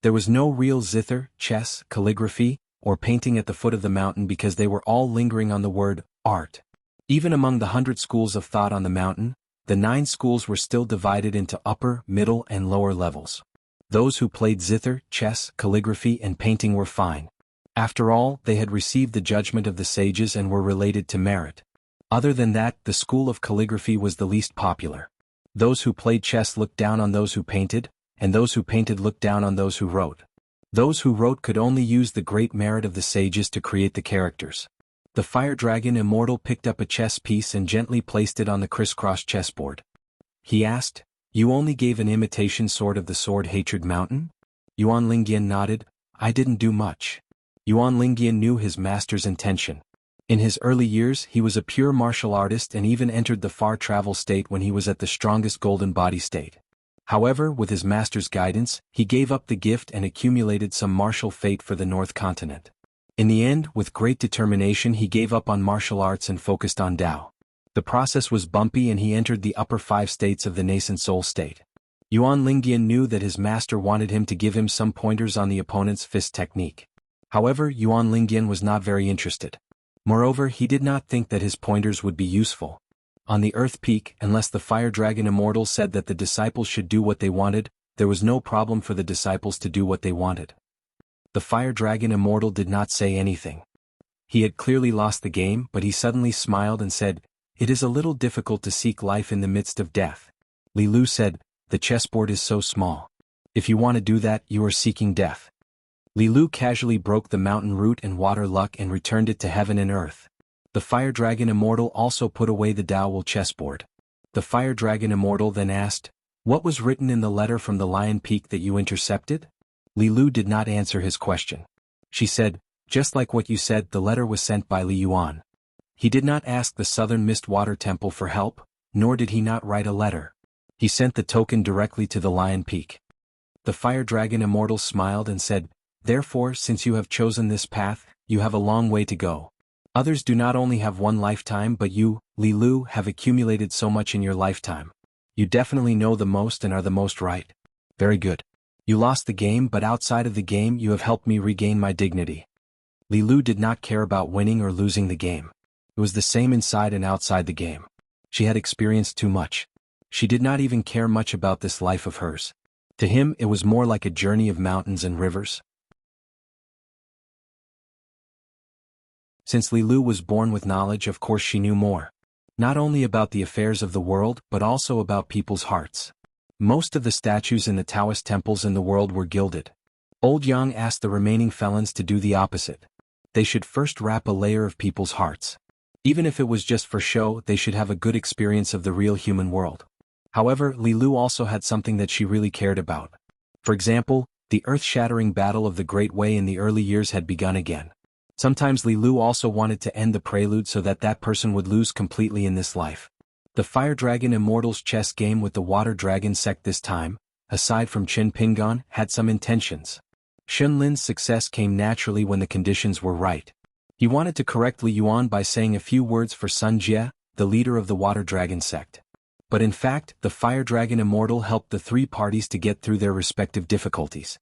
There was no real zither, chess, calligraphy, or painting at the foot of the mountain because they were all lingering on the word, art. Even among the 100 schools of thought on the mountain, the 9 schools were still divided into upper, middle, and lower levels. Those who played zither, chess, calligraphy, and painting were fine. After all, they had received the judgment of the sages and were related to merit. Other than that, the school of calligraphy was the least popular. Those who played chess looked down on those who painted, and those who painted looked down on those who wrote. Those who wrote could only use the great merit of the sages to create the characters. The fire dragon immortal picked up a chess piece and gently placed it on the crisscross chessboard. He asked, "You only gave an imitation sword of the sword Hatred Mountain?" Yuan Lingyan nodded, "I didn't do much." Yuan Lingyan knew his master's intention. In his early years he was a pure martial artist and even entered the far travel state when he was at the strongest golden body state. However, with his master's guidance, he gave up the gift and accumulated some martial fate for the North Continent. In the end, with great determination he gave up on martial arts and focused on Tao. The process was bumpy and he entered the upper 5 states of the nascent soul state. Yuan Lingyan knew that his master wanted him to give him some pointers on the opponent's fist technique. However, Yuan Lingyan was not very interested. Moreover, he did not think that his pointers would be useful. On the Earth Peak, unless the Fire Dragon Immortal said that the disciples should do what they wanted, there was no problem for the disciples to do what they wanted. The Fire Dragon Immortal did not say anything. He had clearly lost the game, but he suddenly smiled and said, "It is a little difficult to seek life in the midst of death." Li Lu said, "The chessboard is so small. If you want to do that, you are seeking death." Li Lu casually broke the mountain root and water luck and returned it to heaven and earth. The Fire Dragon Immortal also put away the Dao Will chessboard. The Fire Dragon Immortal then asked, What was written in the letter from the Lion Peak that you intercepted? Li Lu did not answer his question. She said, just like what you said, the letter was sent by Li Yuan. He did not ask the Southern Mist Water Temple for help, nor did he not write a letter. He sent the token directly to the Lion Peak. The Fire Dragon Immortal smiled and said, therefore, since you have chosen this path, you have a long way to go. Others do not only have one lifetime, but you, Li Lu, have accumulated so much in your lifetime. You definitely know the most and are the most right. Very good. You lost the game, but outside of the game you have helped me regain my dignity. Li Lu did not care about winning or losing the game. It was the same inside and outside the game. She had experienced too much. She did not even care much about this life of hers. To him it was more like a journey of mountains and rivers. Since Li Lu was born with knowledge, of course she knew more. Not only about the affairs of the world, but also about people's hearts. Most of the statues in the Taoist temples in the world were gilded. Old Yang asked the remaining felons to do the opposite. They should first wrap a layer of people's hearts. Even if it was just for show, they should have a good experience of the real human world. However, Li Lu also had something that she really cared about. For example, the earth-shattering battle of the Great Way in the early years had begun again. Sometimes Li Lu also wanted to end the prelude so that that person would lose completely in this life. The Fire Dragon Immortals chess game with the Water Dragon sect this time, aside from Qin Pingan, had some intentions. Shun Lin's success came naturally when the conditions were right. He wanted to correct Li Yuan by saying a few words for Sun Jie, the leader of the Water Dragon sect. But in fact, the Fire Dragon Immortal helped the three parties to get through their respective difficulties.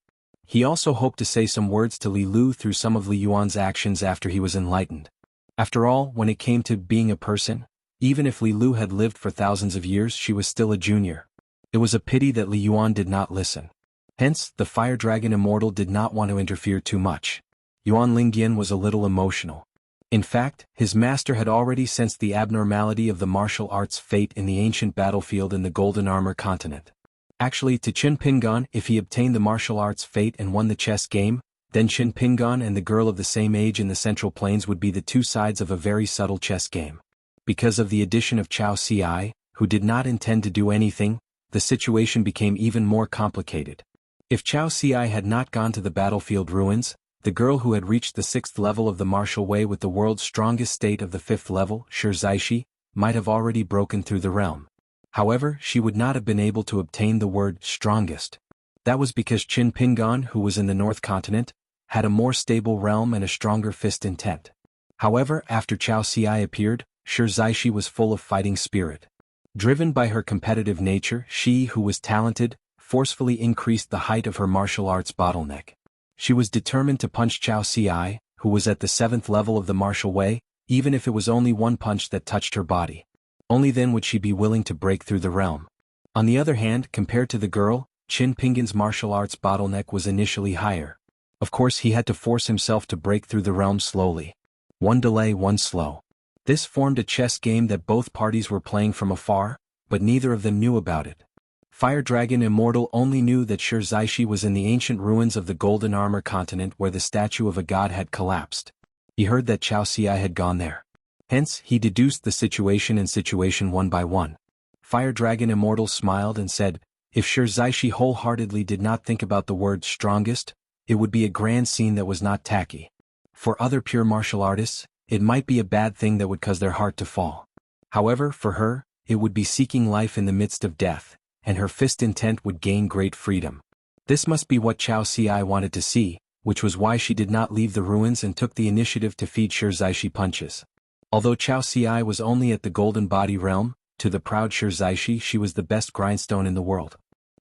He also hoped to say some words to Li Lu through some of Li Yuan's actions after he was enlightened. After all, when it came to being a person, even if Li Lu had lived for thousands of years, she was still a junior. It was a pity that Li Yuan did not listen. Hence, the Fire Dragon Immortal did not want to interfere too much. Yuan Lingyan was a little emotional. In fact, his master had already sensed the abnormality of the martial arts fate in the ancient battlefield in the Golden Armor continent. Actually, to Qin Pingan, if he obtained the martial arts fate and won the chess game, then Qin Pingan and the girl of the same age in the Central Plains would be the two sides of a very subtle chess game. Because of the addition of Chao Ci, who did not intend to do anything, the situation became even more complicated. If Chao Ci had not gone to the battlefield ruins, the girl who had reached the 6th level of the martial way with the world's strongest state of the 5th level, Shi Zaishi, might have already broken through the realm. However, she would not have been able to obtain the word strongest. That was because Qin Pingan, who was in the North Continent, had a more stable realm and a stronger fist intent. However, after Chao Ci appeared, Shi Zaishi was full of fighting spirit. Driven by her competitive nature, she, who was talented, forcefully increased the height of her martial arts bottleneck. She was determined to punch Chao Ci, who was at the 7th level of the martial way, even if it was only one punch that touched her body. Only then would she be willing to break through the realm. On the other hand, compared to the girl, Qin Pingan's martial arts bottleneck was initially higher. Of course, he had to force himself to break through the realm slowly. One delay, one slow. This formed a chess game that both parties were playing from afar, but neither of them knew about it. Fire Dragon Immortal only knew that Shi Zaishi was in the ancient ruins of the Golden Armor continent where the statue of a god had collapsed. He heard that Chao Ci had gone there. Hence, he deduced the situation and situation one by one. Fire Dragon Immortal smiled and said, if Shi Zaishi wholeheartedly did not think about the word strongest, it would be a grand scene that was not tacky. For other pure martial artists, it might be a bad thing that would cause their heart to fall. However, for her, it would be seeking life in the midst of death, and her fist intent would gain great freedom. This must be what Chao Ci wanted to see, which was why she did not leave the ruins and took the initiative to feed Shi Zaishi punches. Although Chao Ci was only at the Golden Body realm, to the proud Shi Zaishi she was the best grindstone in the world.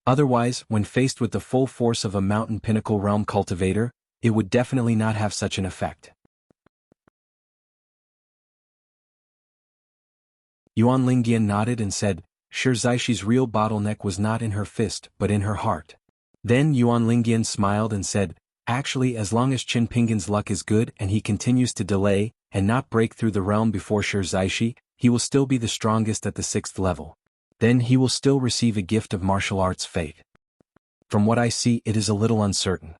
Otherwise, when faced with the full force of a mountain pinnacle realm cultivator, it would definitely not have such an effect. Yuan Lingyan nodded and said, Shi Zaishi's real bottleneck was not in her fist but in her heart. Then Yuan Lingyan smiled and said, actually, as long as Qin Pingan's luck is good and he continues to delay, and not break through the realm before Shi Zaishi, he will still be the strongest at the 6th level. Then he will still receive a gift of martial arts fate. From what I see, it is a little uncertain.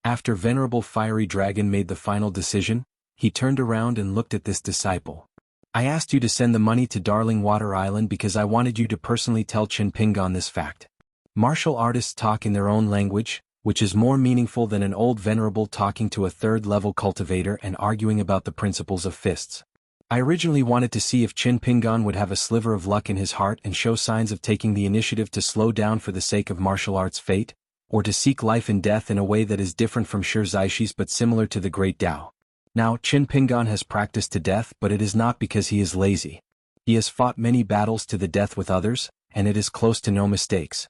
After Venerable Fiery Dragon made the final decision, he turned around and looked at this disciple. I asked you to send the money to Darling Water Island because I wanted you to personally tell Qin Pingan this fact. Martial artists talk in their own language, which is more meaningful than an old venerable talking to a third-level cultivator and arguing about the principles of fists. I originally wanted to see if Qin Pingan would have a sliver of luck in his heart and show signs of taking the initiative to slow down for the sake of martial arts fate, or to seek life and death in a way that is different from Shirzai's but similar to the Great Tao. Now, Qin Pingan has practiced to death, but it is not because he is lazy. He has fought many battles to the death with others, and it is close to no mistakes.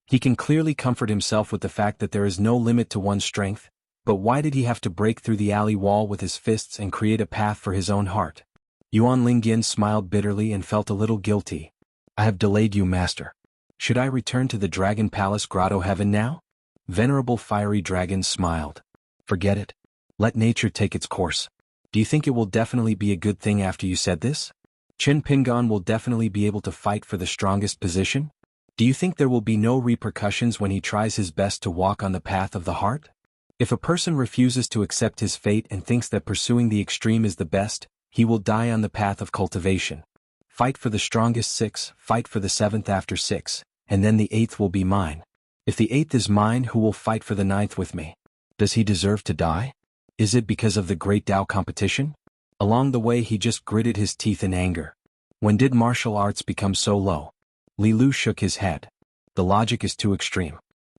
He can clearly comfort himself with the fact that there is no limit to one's strength, but why did he have to break through the alley wall with his fists and create a path for his own heart? Yuan Lingyan smiled bitterly and felt a little guilty. I have delayed you, master. Should I return to the Dragon Palace Grotto Heaven now? Venerable Fiery Dragon smiled. Forget it. Let nature take its course. Do you think it will definitely be a good thing after you said this? Qin Pingan will definitely be able to fight for the strongest position? Do you think there will be no repercussions when he tries his best to walk on the path of the heart? If a person refuses to accept his fate and thinks that pursuing the extreme is the best, he will die on the path of cultivation. Fight for the strongest 6, fight for the 7th after 6, and then the 8th will be mine. If the 8th is mine, who will fight for the 9th with me? Does he deserve to die? Is it because of the Great Tao competition? Along the way he just gritted his teeth in anger. When did martial arts become so low? Li Lu shook his head. The logic is too extreme.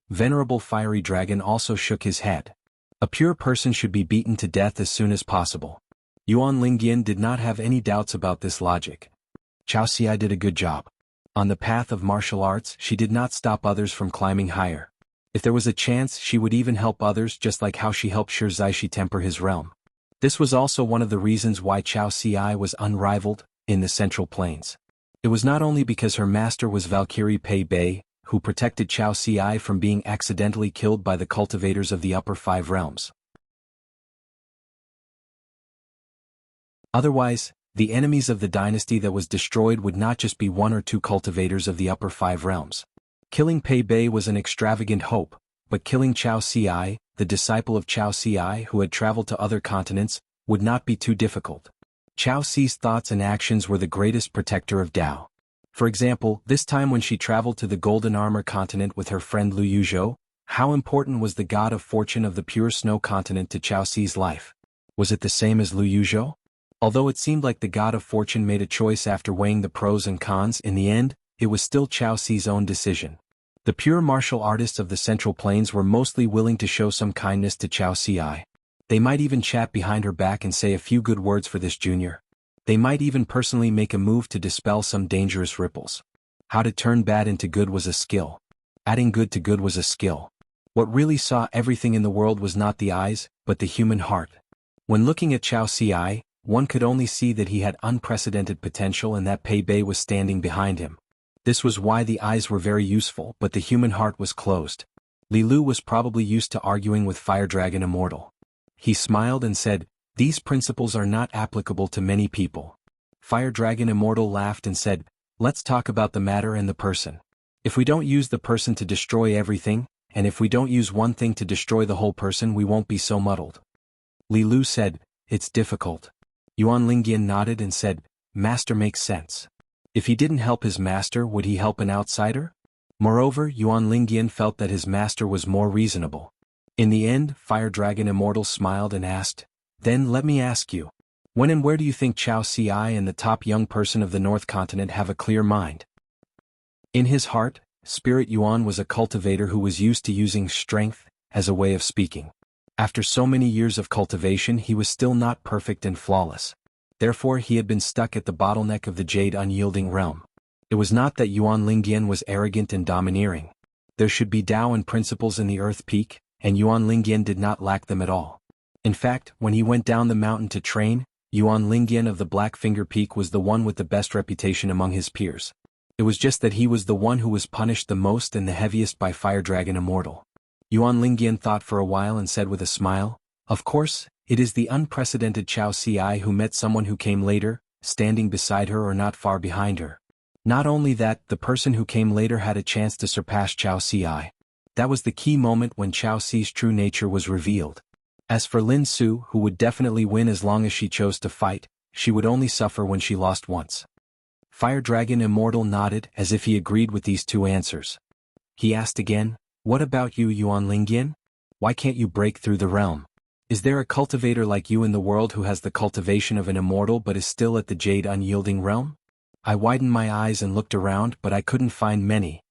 Venerable Fiery Dragon also shook his head. A pure person should be beaten to death as soon as possible. Yuan Lingyan did not have any doubts about this logic. Chao Xi did a good job. On the path of martial arts, she did not stop others from climbing higher. If there was a chance, she would even help others just like how she helped Shirzai temper his realm. This was also one of the reasons why Chao Xi was unrivaled in the Central Plains. It was not only because her master was Valkyrie Pei Bei, who protected Chao Xi from being accidentally killed by the cultivators of the Upper 5 Realms. Otherwise, the enemies of the dynasty that was destroyed would not just be 1 or 2 cultivators of the Upper 5 Realms. Killing Pei Bei was an extravagant hope, but killing Chao Xi, the disciple of Chao Xi who had traveled to other continents, would not be too difficult. Chao Xi's thoughts and actions were the greatest protector of Tao. For example, this time when she traveled to the Golden Armor continent with her friend Lu Yuzhou, how important was the god of fortune of the pure snow continent to Chao Xi's life? Was it the same as Lu Yuzhou? Although it seemed like the god of fortune made a choice after weighing the pros and cons, in the end, it was still Chao Xi's own decision. The pure martial artists of the Central Plains were mostly willing to show some kindness to Chao Xi. They might even chat behind her back and say a few good words for this junior. They might even personally make a move to dispel some dangerous ripples. How to turn bad into good was a skill. Adding good to good was a skill. What really saw everything in the world was not the eyes, but the human heart. When looking at Chao Xi, one could only see that he had unprecedented potential and that Pei Bei was standing behind him. This was why the eyes were very useful, but the human heart was closed. Li Lu was probably used to arguing with Fire Dragon Immortal. He smiled and said, "These principles are not applicable to many people." Fire Dragon Immortal laughed and said, "Let's talk about the matter and the person. If we don't use the person to destroy everything, and if we don't use one thing to destroy the whole person, we won't be so muddled." Li Lu said, "It's difficult." Yuan Lingyan nodded and said, "Master makes sense. If he didn't help his master, would he help an outsider?" Moreover, Yuan Lingyan felt that his master was more reasonable. In the end, Fire Dragon Immortal smiled and asked, "Then let me ask you, when and where do you think Chao Xi and the top young person of the North Continent have a clear mind?" In his heart, Spirit Yuan was a cultivator who was used to using strength as a way of speaking. After so many years of cultivation, he was still not perfect and flawless. Therefore, he had been stuck at the bottleneck of the Jade Unyielding Realm. It was not that Yuan Lingyan was arrogant and domineering. There should be Tao and principles in the Earth Peak, and Yuan Lingyan did not lack them at all. In fact, when he went down the mountain to train, Yuan Lingyan of the Black Finger Peak was the one with the best reputation among his peers. It was just that he was the one who was punished the most and the heaviest by Fire Dragon Immortal. Yuan Lingyan thought for a while and said with a smile, "Of course, it is the unprecedented Chao Xi who met someone who came later, standing beside her or not far behind her. Not only that, the person who came later had a chance to surpass Chao Xi. That was the key moment when Chao Xi's true nature was revealed. As for Lin Su, who would definitely win as long as she chose to fight, she would only suffer when she lost once." Fire Dragon Immortal nodded as if he agreed with these two answers. He asked again, "What about you, Yuan Lingyan? Why can't you break through the realm? Is there a cultivator like you in the world who has the cultivation of an immortal but is still at the jade unyielding realm?" I widened my eyes and looked around, but I couldn't find many.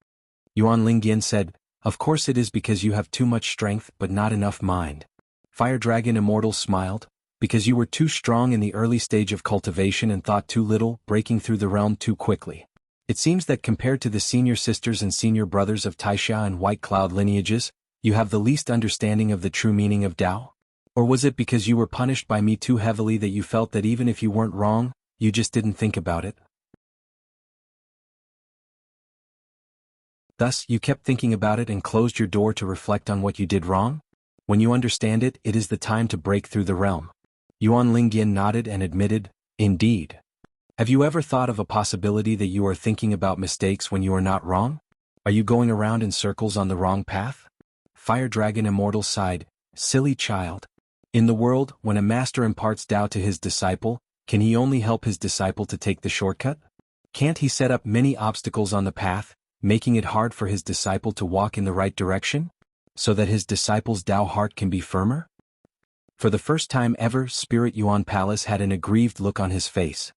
Yuan Lingyan said, "Of course it is because you have too much strength but not enough mind." Fire Dragon Immortal smiled, "Because you were too strong in the early stage of cultivation and thought too little, breaking through the realm too quickly. It seems that compared to the senior sisters and senior brothers of Taixia and White Cloud lineages, you have the least understanding of the true meaning of Tao? Or was it because you were punished by me too heavily that you felt that even if you weren't wrong, you just didn't think about it? Thus, you kept thinking about it and closed your door to reflect on what you did wrong? When you understand it, it is the time to break through the realm." Yuan Lingyan nodded and admitted, "Indeed. Have you ever thought of a possibility that you are thinking about mistakes when you are not wrong? Are you going around in circles on the wrong path?" Fire Dragon Immortal sighed, "Silly child. In the world, when a master imparts Tao to his disciple, can he only help his disciple to take the shortcut? Can't he set up many obstacles on the path, making it hard for his disciple to walk in the right direction, so that his disciple's Tao heart can be firmer?" For the first time ever, Spirit Yuan Palace had an aggrieved look on his face.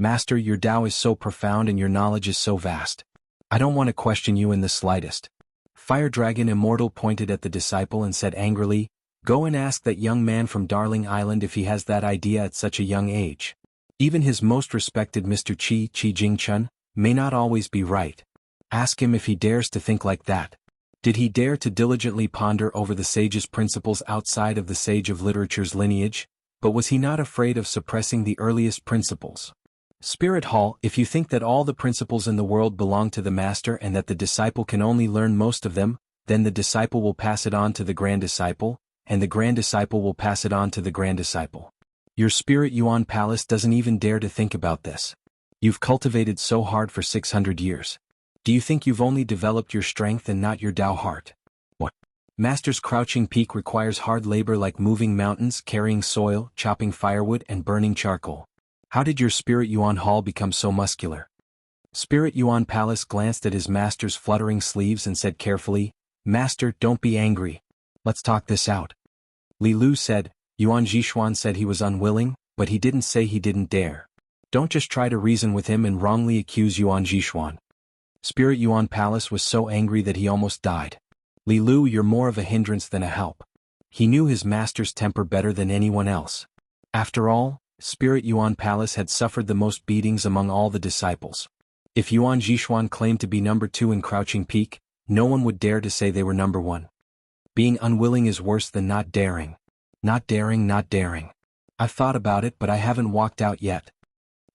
"Master, your Tao is so profound and your knowledge is so vast. I don't want to question you in the slightest." Fire Dragon Immortal pointed at the disciple and said angrily, "Go and ask that young man from Darling Island if he has that idea at such a young age. Even his most respected Mr. Qi Jingchun may not always be right. Ask him if he dares to think like that. Did he dare to diligently ponder over the sage's principles outside of the sage of literature's lineage, but was he not afraid of suppressing the earliest principles? Spirit Hall, if you think that all the principles in the world belong to the master and that the disciple can only learn most of them, then the disciple will pass it on to the grand disciple, and the grand disciple will pass it on to the grand disciple. Your Spirit Yuan Palace doesn't even dare to think about this. You've cultivated so hard for 600 years. Do you think you've only developed your strength and not your Tao heart? What? Master's crouching peak requires hard labor like moving mountains, carrying soil, chopping firewood and burning charcoal. How did your Spirit Yuan Hall become so muscular?" Spirit Yuan Palace glanced at his master's fluttering sleeves and said carefully, "Master, don't be angry. Let's talk this out." Li Lu said, "Yuan Jishuan said he was unwilling, but he didn't say he didn't dare. Don't just try to reason with him and wrongly accuse Yuan Jishuan." Spirit Yuan Palace was so angry that he almost died. "Li Lu, you're more of a hindrance than a help." He knew his master's temper better than anyone else. After all, Spirit Yuan Palace had suffered the most beatings among all the disciples. If Yuan Jishuan claimed to be number 2 in Crouching Peak, no one would dare to say they were number 1. Being unwilling is worse than not daring. Not daring, not daring. I've thought about it, but I haven't walked out yet.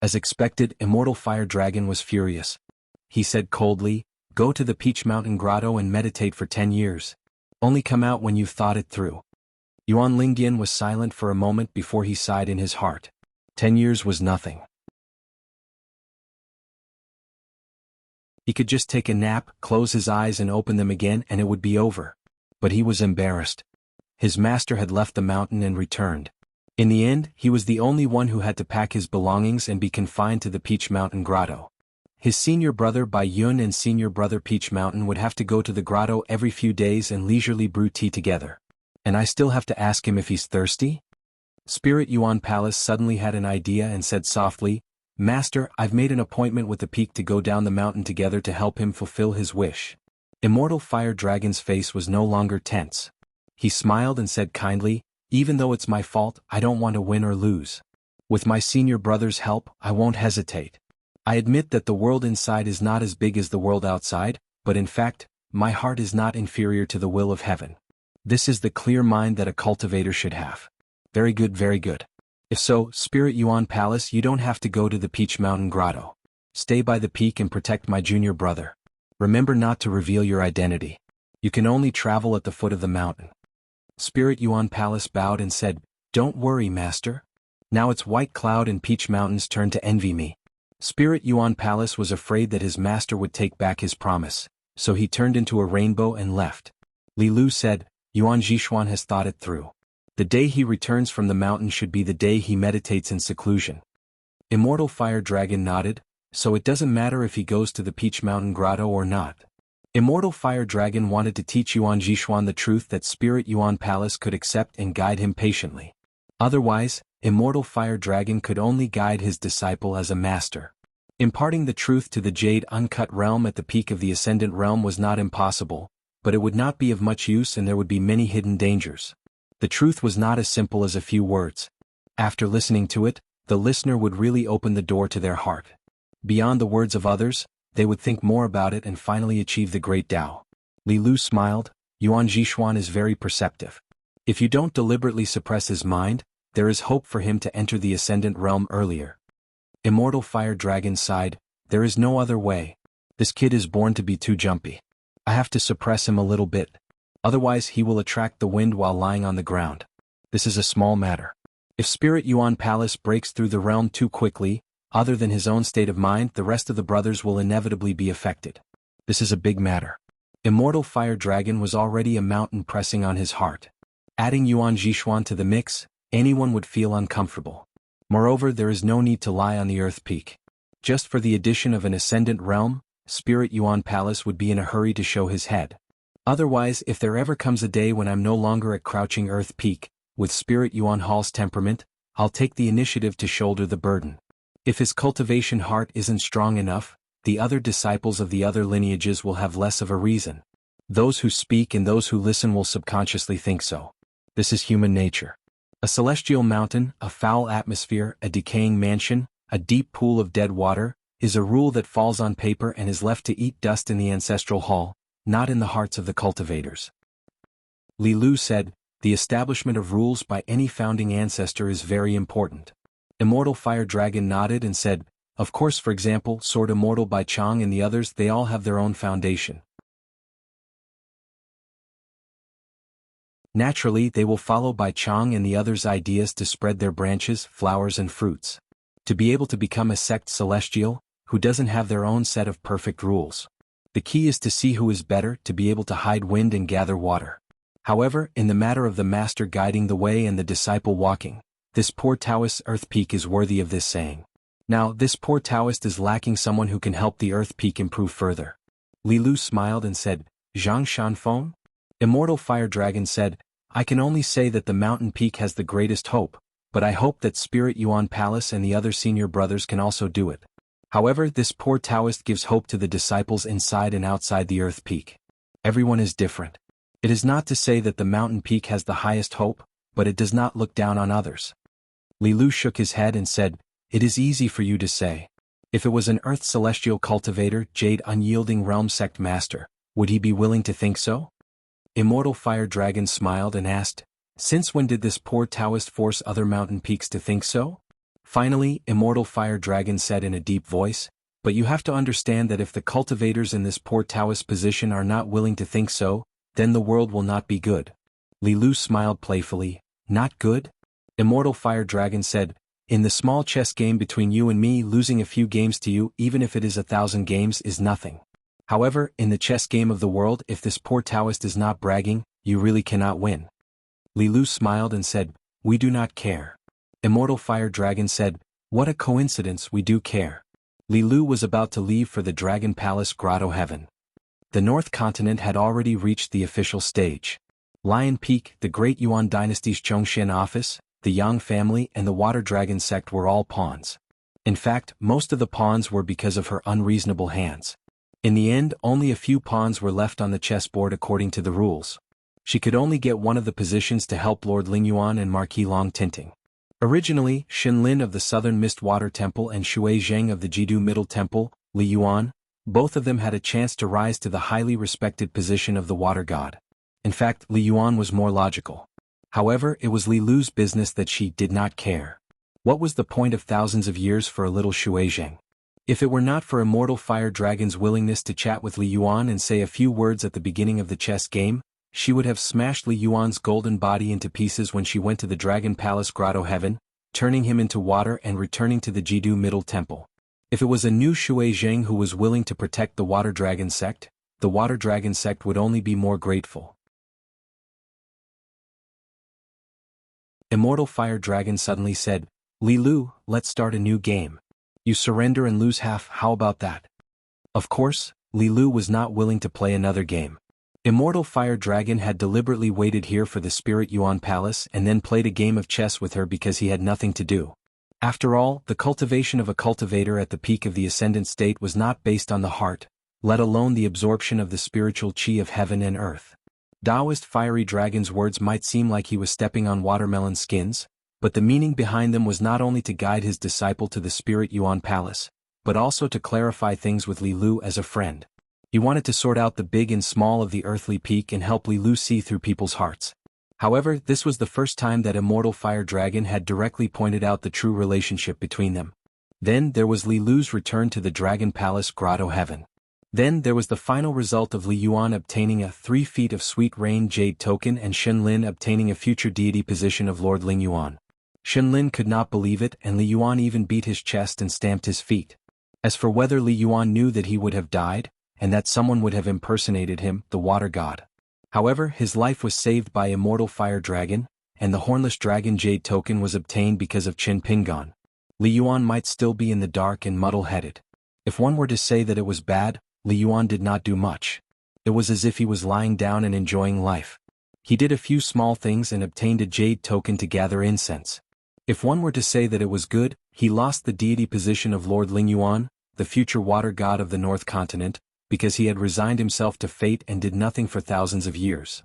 As expected, Immortal Fire Dragon was furious. He said coldly, "Go to the Peach Mountain Grotto and meditate for 10 years. Only come out when you've thought it through." Yuan Lingyan was silent for a moment before he sighed in his heart. 10 years was nothing. He could just take a nap, close his eyes and open them again and it would be over. But he was embarrassed. His master had left the mountain and returned. In the end, he was the only one who had to pack his belongings and be confined to the Peach Mountain Grotto. His senior brother Bai Yun and senior brother Peach Mountain would have to go to the grotto every few days and leisurely brew tea together. And I still have to ask him if he's thirsty? Spirit Yuan Palace suddenly had an idea and said softly, "Master, I've made an appointment with the peak to go down the mountain together to help him fulfill his wish." Immortal Fire Dragon's face was no longer tense. He smiled and said kindly, "Even though it's my fault, I don't want to win or lose. With my senior brother's help, I won't hesitate. I admit that the world inside is not as big as the world outside, but in fact, my heart is not inferior to the will of heaven. This is the clear mind that a cultivator should have." Very good, very good. If so, Spirit Yuan Palace, you don't have to go to the Peach Mountain Grotto. Stay by the peak and protect my junior brother. Remember not to reveal your identity. You can only travel at the foot of the mountain. Spirit Yuan Palace bowed and said, "Don't worry, Master. Now it's White Cloud and Peach Mountain's turn to envy me." Spirit Yuan Palace was afraid that his master would take back his promise, so he turned into a rainbow and left. Li Lu said, "Yuan Jishuan has thought it through. The day he returns from the mountain should be the day he meditates in seclusion." Immortal Fire Dragon nodded, "So it doesn't matter if he goes to the Peach Mountain Grotto or not. Immortal Fire Dragon wanted to teach Yuan Jishuan the truth that Spirit Yuan Palace could accept and guide him patiently. Otherwise, Immortal Fire Dragon could only guide his disciple as a master. Imparting the truth to the Jade Uncut Realm at the peak of the Ascendant Realm was not impossible, but it would not be of much use and there would be many hidden dangers. The truth was not as simple as a few words. After listening to it, the listener would really open the door to their heart. Beyond the words of others, they would think more about it and finally achieve the great Tao. Li Lu smiled. Yuan Jishuan is very perceptive. If you don't deliberately suppress his mind, there is hope for him to enter the Ascendant Realm earlier. Immortal Fire Dragon sighed. There is no other way. This kid is born to be too jumpy. I have to suppress him a little bit. Otherwise he will attract the wind while lying on the ground. This is a small matter. If Spirit Yuan Palace breaks through the realm too quickly, other than his own state of mind, the rest of the brothers will inevitably be affected. This is a big matter. Immortal Fire Dragon was already a mountain pressing on his heart. Adding Yuan Jishuan to the mix, anyone would feel uncomfortable. Moreover, there is no need to lie on the Earth Peak. Just for the addition of an Ascendant Realm, Spirit Yuan Palace would be in a hurry to show his head. Otherwise, if there ever comes a day when I'm no longer at Crouching Earth Peak, with Spirit Yuan Hall's temperament, I'll take the initiative to shoulder the burden. If his cultivation heart isn't strong enough, the other disciples of the other lineages will have less of a reason. Those who speak and those who listen will subconsciously think so. This is human nature. A celestial mountain, a foul atmosphere, a decaying mansion, a deep pool of dead water, is a rule that falls on paper and is left to eat dust in the ancestral hall, not in the hearts of the cultivators. Li Lu said, the establishment of rules by any founding ancestor is very important. Immortal Fire Dragon nodded and said, of course, for example, Sword Immortal by Chang and the others, they all have their own foundation. Naturally, they will follow Bai Chang and the others' ideas to spread their branches, flowers and fruits. To be able to become a sect celestial, who doesn't have their own set of perfect rules. The key is to see who is better, to be able to hide wind and gather water. However, in the matter of the master guiding the way and the disciple walking, this poor Taoist Earth Peak is worthy of this saying. Now, this poor Taoist is lacking someone who can help the Earth Peak improve further. Li Lu smiled and said, Zhang Shanfeng? Immortal Fire Dragon said, I can only say that the mountain peak has the greatest hope, but I hope that Spirit Yuan Palace and the other senior brothers can also do it. However, this poor Taoist gives hope to the disciples inside and outside the Earth Peak. Everyone is different. It is not to say that the mountain peak has the highest hope, but it does not look down on others. Li Lu shook his head and said, it is easy for you to say. If it was an Earth Celestial Cultivator, Jade Unyielding Realm Sect Master, would he be willing to think so? Immortal Fire Dragon smiled and asked, since when did this poor Taoist force other mountain peaks to think so? Finally, Immortal Fire Dragon said in a deep voice, but you have to understand that if the cultivators in this poor Taoist position are not willing to think so, then the world will not be good. Li Lu smiled playfully, not good? Immortal Fire Dragon said, in the small chess game between you and me, losing a few games to you, even if it is 1,000 games, is nothing. However, in the chess game of the world, if this poor Taoist is not bragging, you really cannot win. Li Lu smiled and said, we do not care. Immortal Fire Dragon said, what a coincidence, we do care. Li Lu was about to leave for the Dragon Palace Grotto Heaven. The North Continent had already reached the official stage. Lion Peak, the Great Yuan Dynasty's Chongshan office, the Yang family and the Water Dragon sect were all pawns. In fact, most of the pawns were because of her unreasonable hands. In the end, only a few pawns were left on the chessboard according to the rules. She could only get one of the positions to help Lord Lingyuan and Marquis Long Tinting. Originally, Xin Lin of the Southern Mist Water Temple and Shui Zheng of the Jidu Middle Temple, Li Yuan, both of them had a chance to rise to the highly respected position of the Water God. In fact, Li Yuan was more logical. However, it was Li Lu's business that she did not care. What was the point of thousands of years for a little Shui Zheng? If it were not for Immortal Fire Dragon's willingness to chat with Li Yuan and say a few words at the beginning of the chess game, she would have smashed Li Yuan's golden body into pieces when she went to the Dragon Palace Grotto Heaven, turning him into water and returning to the Jidu Middle Temple. If it was a new Shui Zheng who was willing to protect the Water Dragon sect, the Water Dragon sect would only be more grateful. Immortal Fire Dragon suddenly said, Li Lu, let's start a new game. You surrender and lose half, how about that? Of course, Li Lu was not willing to play another game. Immortal Fire Dragon had deliberately waited here for the Spirit Yuan Palace and then played a game of chess with her because he had nothing to do. After all, the cultivation of a cultivator at the peak of the ascendant state was not based on the heart, let alone the absorption of the spiritual chi of heaven and earth. Taoist Fiery Dragon's words might seem like he was stepping on watermelon skins, but the meaning behind them was not only to guide his disciple to the Spirit Yuan Palace, but also to clarify things with Li Lu as a friend. He wanted to sort out the big and small of the earthly peak and help Li Lu see through people's hearts. However, this was the first time that Immortal Fire Dragon had directly pointed out the true relationship between them. Then there was Li Lu's return to the Dragon Palace Grotto Heaven. Then there was the final result of Li Yuan obtaining a 3 feet of Sweet Rain Jade token and Shen Lin obtaining a future deity position of Lord Ling Yuan. Shen Lin could not believe it, and Li Yuan even beat his chest and stamped his feet. As for whether Li Yuan knew that he would have died, and that someone would have impersonated him, the water god. However, his life was saved by Immortal Fire Dragon, and the Hornless Dragon Jade token was obtained because of Qin Pingon. Li Yuan might still be in the dark and muddle-headed. If one were to say that it was bad, Li Yuan did not do much. It was as if he was lying down and enjoying life. He did a few small things and obtained a jade token to gather incense. If one were to say that it was good, he lost the deity position of Lord Ling Yuan, the future water god of the North Continent, because he had resigned himself to fate and did nothing for thousands of years.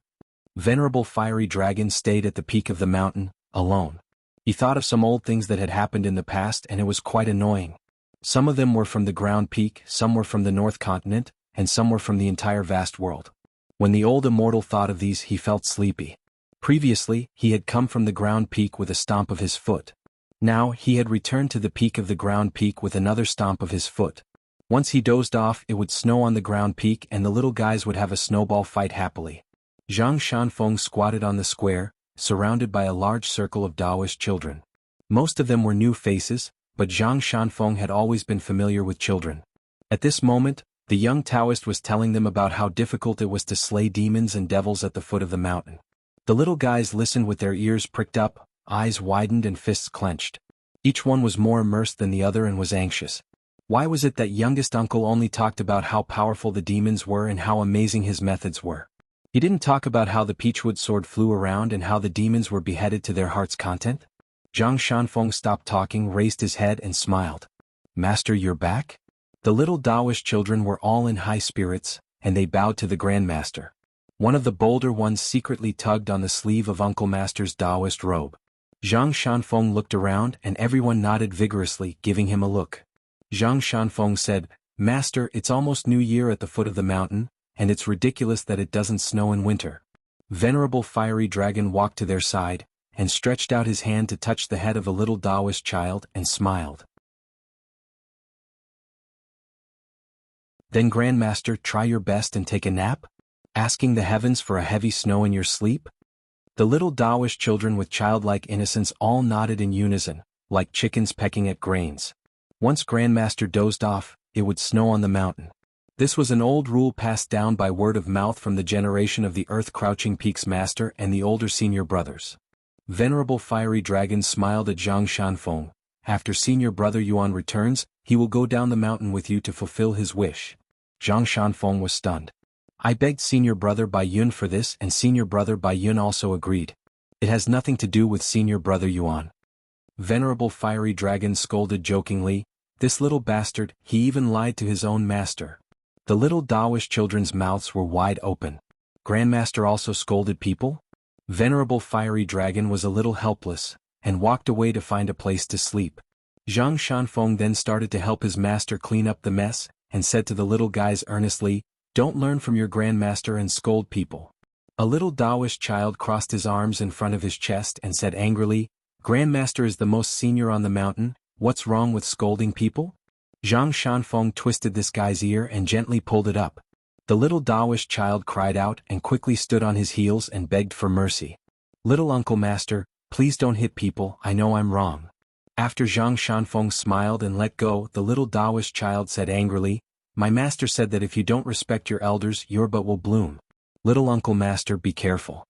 Venerable Fiery Dragon stayed at the peak of the mountain, alone. He thought of some old things that had happened in the past and it was quite annoying. Some of them were from the ground peak, some were from the North Continent, and some were from the entire vast world. When the old immortal thought of these, he felt sleepy. Previously, he had come from the ground peak with a stomp of his foot. Now, he had returned to the peak of the ground peak with another stomp of his foot. Once he dozed off, it would snow on the ground peak and the little guys would have a snowball fight happily. Zhang Shanfeng squatted on the square, surrounded by a large circle of Taoist children. Most of them were new faces, but Zhang Shanfeng had always been familiar with children. At this moment, the young Taoist was telling them about how difficult it was to slay demons and devils at the foot of the mountain. The little guys listened with their ears pricked up, eyes widened and fists clenched. Each one was more immersed than the other and was anxious. Why was it that youngest uncle only talked about how powerful the demons were and how amazing his methods were? He didn't talk about how the peachwood sword flew around and how the demons were beheaded to their heart's content? Zhang Shanfeng stopped talking, raised his head and smiled. Master, you're back? The little Taoist children were all in high spirits, and they bowed to the Grandmaster. One of the bolder ones secretly tugged on the sleeve of Uncle Master's Taoist robe. Zhang Shanfeng looked around and everyone nodded vigorously, giving him a look. Zhang Shanfeng said, Master, it's almost New Year at the foot of the mountain, and it's ridiculous that it doesn't snow in winter. Venerable Fiery Dragon walked to their side, and stretched out his hand to touch the head of a little Taoist child and smiled. Then Grandmaster, try your best and take a nap? Asking the heavens for a heavy snow in your sleep? The little Taoist children with childlike innocence all nodded in unison, like chickens pecking at grains. Once Grandmaster dozed off, it would snow on the mountain. This was an old rule passed down by word of mouth from the generation of the Earth Crouching Peaks Master and the older senior brothers. Venerable Fiery Dragon smiled at Zhang Shanfeng. After senior brother Yuan returns, he will go down the mountain with you to fulfill his wish. Zhang Shanfeng was stunned. I begged senior brother Bai Yun for this and senior brother Bai Yun also agreed. It has nothing to do with senior brother Yuan. Venerable Fiery Dragon scolded jokingly, this little bastard, he even lied to his own master. The little Taoist children's mouths were wide open. Grandmaster also scolded people? Venerable Fiery Dragon was a little helpless, and walked away to find a place to sleep. Zhang Shanfeng then started to help his master clean up the mess, and said to the little guys earnestly, don't learn from your grandmaster and scold people. A little Taoist child crossed his arms in front of his chest and said angrily, Grandmaster is the most senior on the mountain, what's wrong with scolding people? Zhang Shanfeng twisted this guy's ear and gently pulled it up. The little Taoist child cried out and quickly stood on his heels and begged for mercy. Little Uncle Master, please don't hit people, I know I'm wrong. After Zhang Shanfeng smiled and let go, the little Taoist child said angrily, my master said that if you don't respect your elders, your butt will bloom. Little Uncle Master, be careful.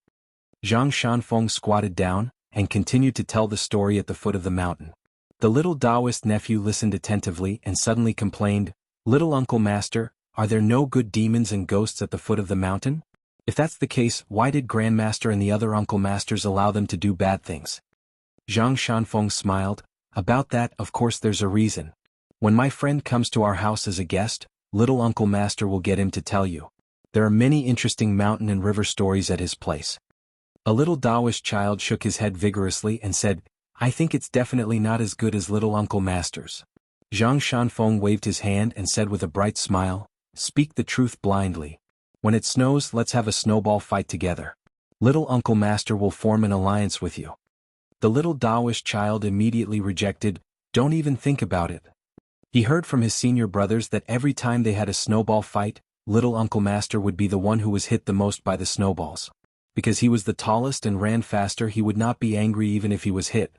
Zhang Shanfeng squatted down, and continued to tell the story at the foot of the mountain. The little Taoist nephew listened attentively and suddenly complained, Little Uncle Master, are there no good demons and ghosts at the foot of the mountain? If that's the case, why did Grandmaster and the other Uncle Masters allow them to do bad things? Zhang Shanfeng smiled. About that, of course there's a reason. When my friend comes to our house as a guest, little Uncle Master will get him to tell you. There are many interesting mountain and river stories at his place. A little Taoist child shook his head vigorously and said, I think it's definitely not as good as little Uncle Master's. Zhang Shanfeng waved his hand and said with a bright smile, Speak the truth blindly. When it snows, let's have a snowball fight together. Little Uncle Master will form an alliance with you. The little Taoist child immediately rejected, Don't even think about it. He heard from his senior brothers that every time they had a snowball fight, little Uncle Master would be the one who was hit the most by the snowballs. Because he was the tallest and ran faster, he would not be angry even if he was hit.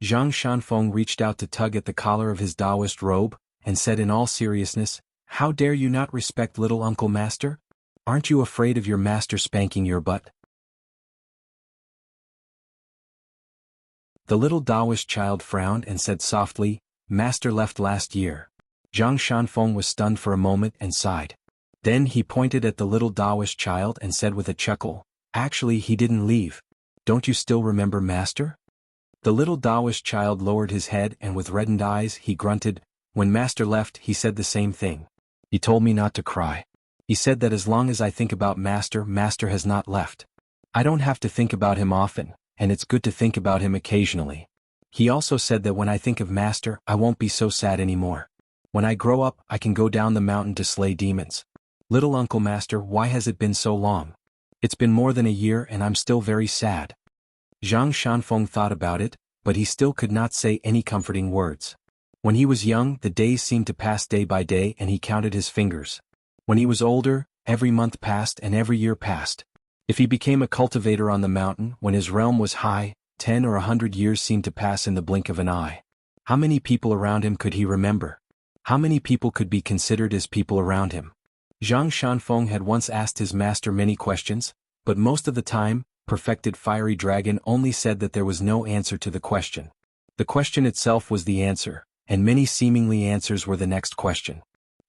Zhang Shanfeng reached out to tug at the collar of his Taoist robe, and said in all seriousness, How dare you not respect little Uncle Master? Aren't you afraid of your master spanking your butt? The little Taoist child frowned and said softly, Master left last year. Zhang Shanfeng was stunned for a moment and sighed. Then he pointed at the little Taoist child and said with a chuckle, Actually, he didn't leave. Don't you still remember Master? The little Taoist child lowered his head and with reddened eyes he grunted, When Master left, he said the same thing. He told me not to cry. He said that as long as I think about Master, Master has not left. I don't have to think about him often, and it's good to think about him occasionally. He also said that when I think of Master, I won't be so sad anymore. When I grow up, I can go down the mountain to slay demons. Little Uncle Master, why has it been so long? It's been more than a year and I'm still very sad. Zhang Shanfeng thought about it, but he still could not say any comforting words. When he was young, the days seemed to pass day by day and he counted his fingers. When he was older, every month passed and every year passed. If he became a cultivator on the mountain, when his realm was high, 10 or 100 years seemed to pass in the blink of an eye. How many people around him could he remember? How many people could be considered as people around him? Zhang Shanfeng had once asked his master many questions, but most of the time, perfected fiery dragon only said that there was no answer to the question. The question itself was the answer, and many seemingly answers were the next question.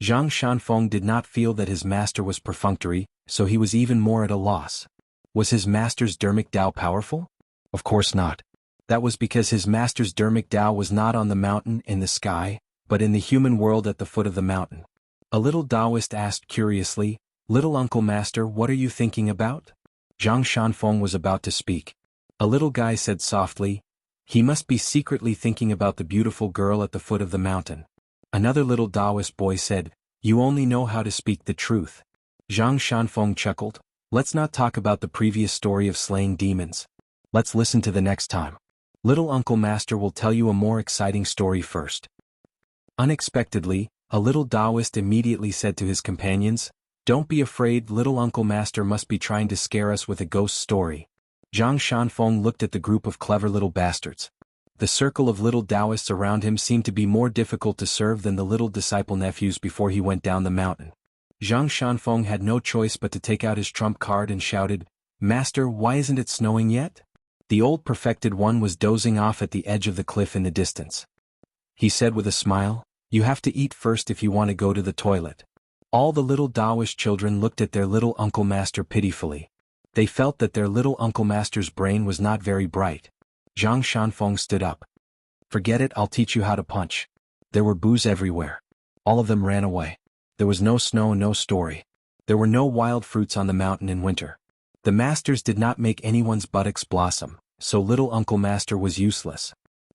Zhang Shanfeng did not feel that his master was perfunctory, so he was even more at a loss. Was his master's Dermic Tao powerful? Of course not. That was because his master's Dermic Tao was not on the mountain in the sky, but in the human world at the foot of the mountain. A little Taoist asked curiously, Little Uncle Master, what are you thinking about? Zhang Shanfeng was about to speak. A little guy said softly, He must be secretly thinking about the beautiful girl at the foot of the mountain. Another little Taoist boy said, You only know how to speak the truth. Zhang Shanfeng chuckled, Let's not talk about the previous story of slaying demons. Let's listen to the next time. Little Uncle Master will tell you a more exciting story first. Unexpectedly, a little Taoist immediately said to his companions, Don't be afraid, little Uncle Master must be trying to scare us with a ghost story. Zhang Shanfeng looked at the group of clever little bastards. The circle of little Taoists around him seemed to be more difficult to serve than the little disciple nephews before he went down the mountain. Zhang Shanfeng had no choice but to take out his trump card and shouted, Master, why isn't it snowing yet? The old perfected one was dozing off at the edge of the cliff in the distance. He said with a smile, You have to eat first if you want to go to the toilet. All the little Taoist children looked at their little Uncle Master pitifully. They felt that their little Uncle Master's brain was not very bright. Zhang Shanfeng stood up. Forget it, I'll teach you how to punch. There were boos everywhere. All of them ran away. There was no snow, no story. There were no wild fruits on the mountain in winter. The masters did not make anyone's buttocks blossom, so little Uncle Master was useless.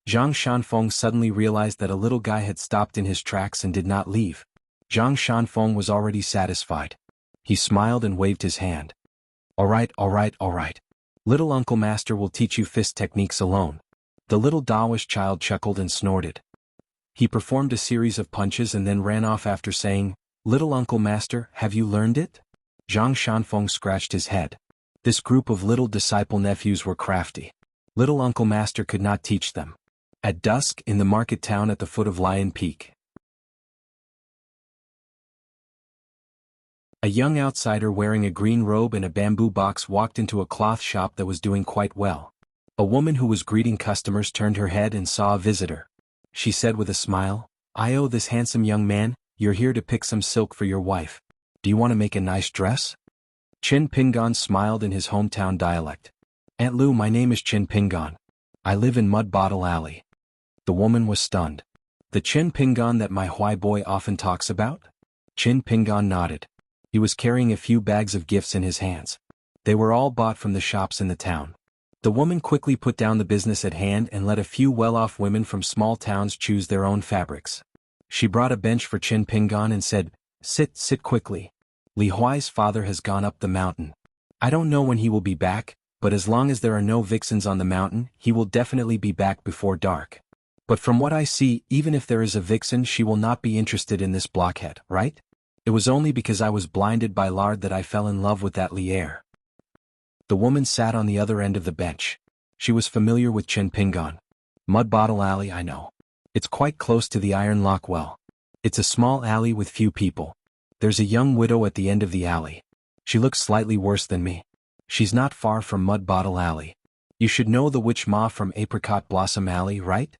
Zhang Shanfeng suddenly realized that a little guy had stopped in his tracks and did not leave. Zhang Shanfeng was already satisfied. He smiled and waved his hand. All right. Little Uncle Master will teach you fist techniques alone. The little Taoist child chuckled and snorted. He performed a series of punches and then ran off after saying, Little Uncle Master, have you learned it? Zhang Shanfeng scratched his head. This group of little disciple nephews were crafty. Little Uncle Master could not teach them. At dusk, in the market town at the foot of Lion Peak, a young outsider wearing a green robe and a bamboo box walked into a cloth shop that was doing quite well. A woman who was greeting customers turned her head and saw a visitor. She said with a smile, "I owe this handsome young man, you're here to pick some silk for your wife. Do you want to make a nice dress? Chin Pingon smiled in his hometown dialect. Aunt Lu, my name is Chin Pingon. I live in Mud Bottle Alley. The woman was stunned. The Chin Pingon that my Huai boy often talks about? Chin Pingon nodded. He was carrying a few bags of gifts in his hands. They were all bought from the shops in the town. The woman quickly put down the business at hand and let a few well-off women from small towns choose their own fabrics. She brought a bench for Chin Pingon and said, sit quickly. Li Huai's father has gone up the mountain. I don't know when he will be back, but as long as there are no vixens on the mountain, he will definitely be back before dark. But from what I see, even if there is a vixen, she will not be interested in this blockhead, right? It was only because I was blinded by lard that I fell in love with that Lier. The woman sat on the other end of the bench. She was familiar with Chin Pingon. Mud Bottle Alley, I know. It's quite close to the Iron Lock Well. It's a small alley with few people. There's a young widow at the end of the alley. She looks slightly worse than me. She's not far from Mud Bottle Alley. You should know the witch Ma from Apricot Blossom Alley, right?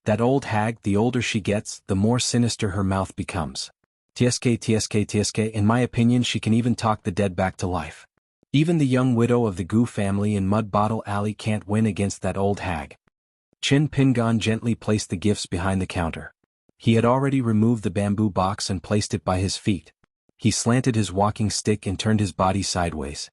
That old hag, the older she gets, the more sinister her mouth becomes. TSK, in my opinion she can even talk the dead back to life. Even the young widow of the Gu family in Mud Bottle Alley can't win against that old hag. Chin Pingon gently placed the gifts behind the counter. He had already removed the bamboo box and placed it by his feet. He slanted his walking stick and turned his body sideways.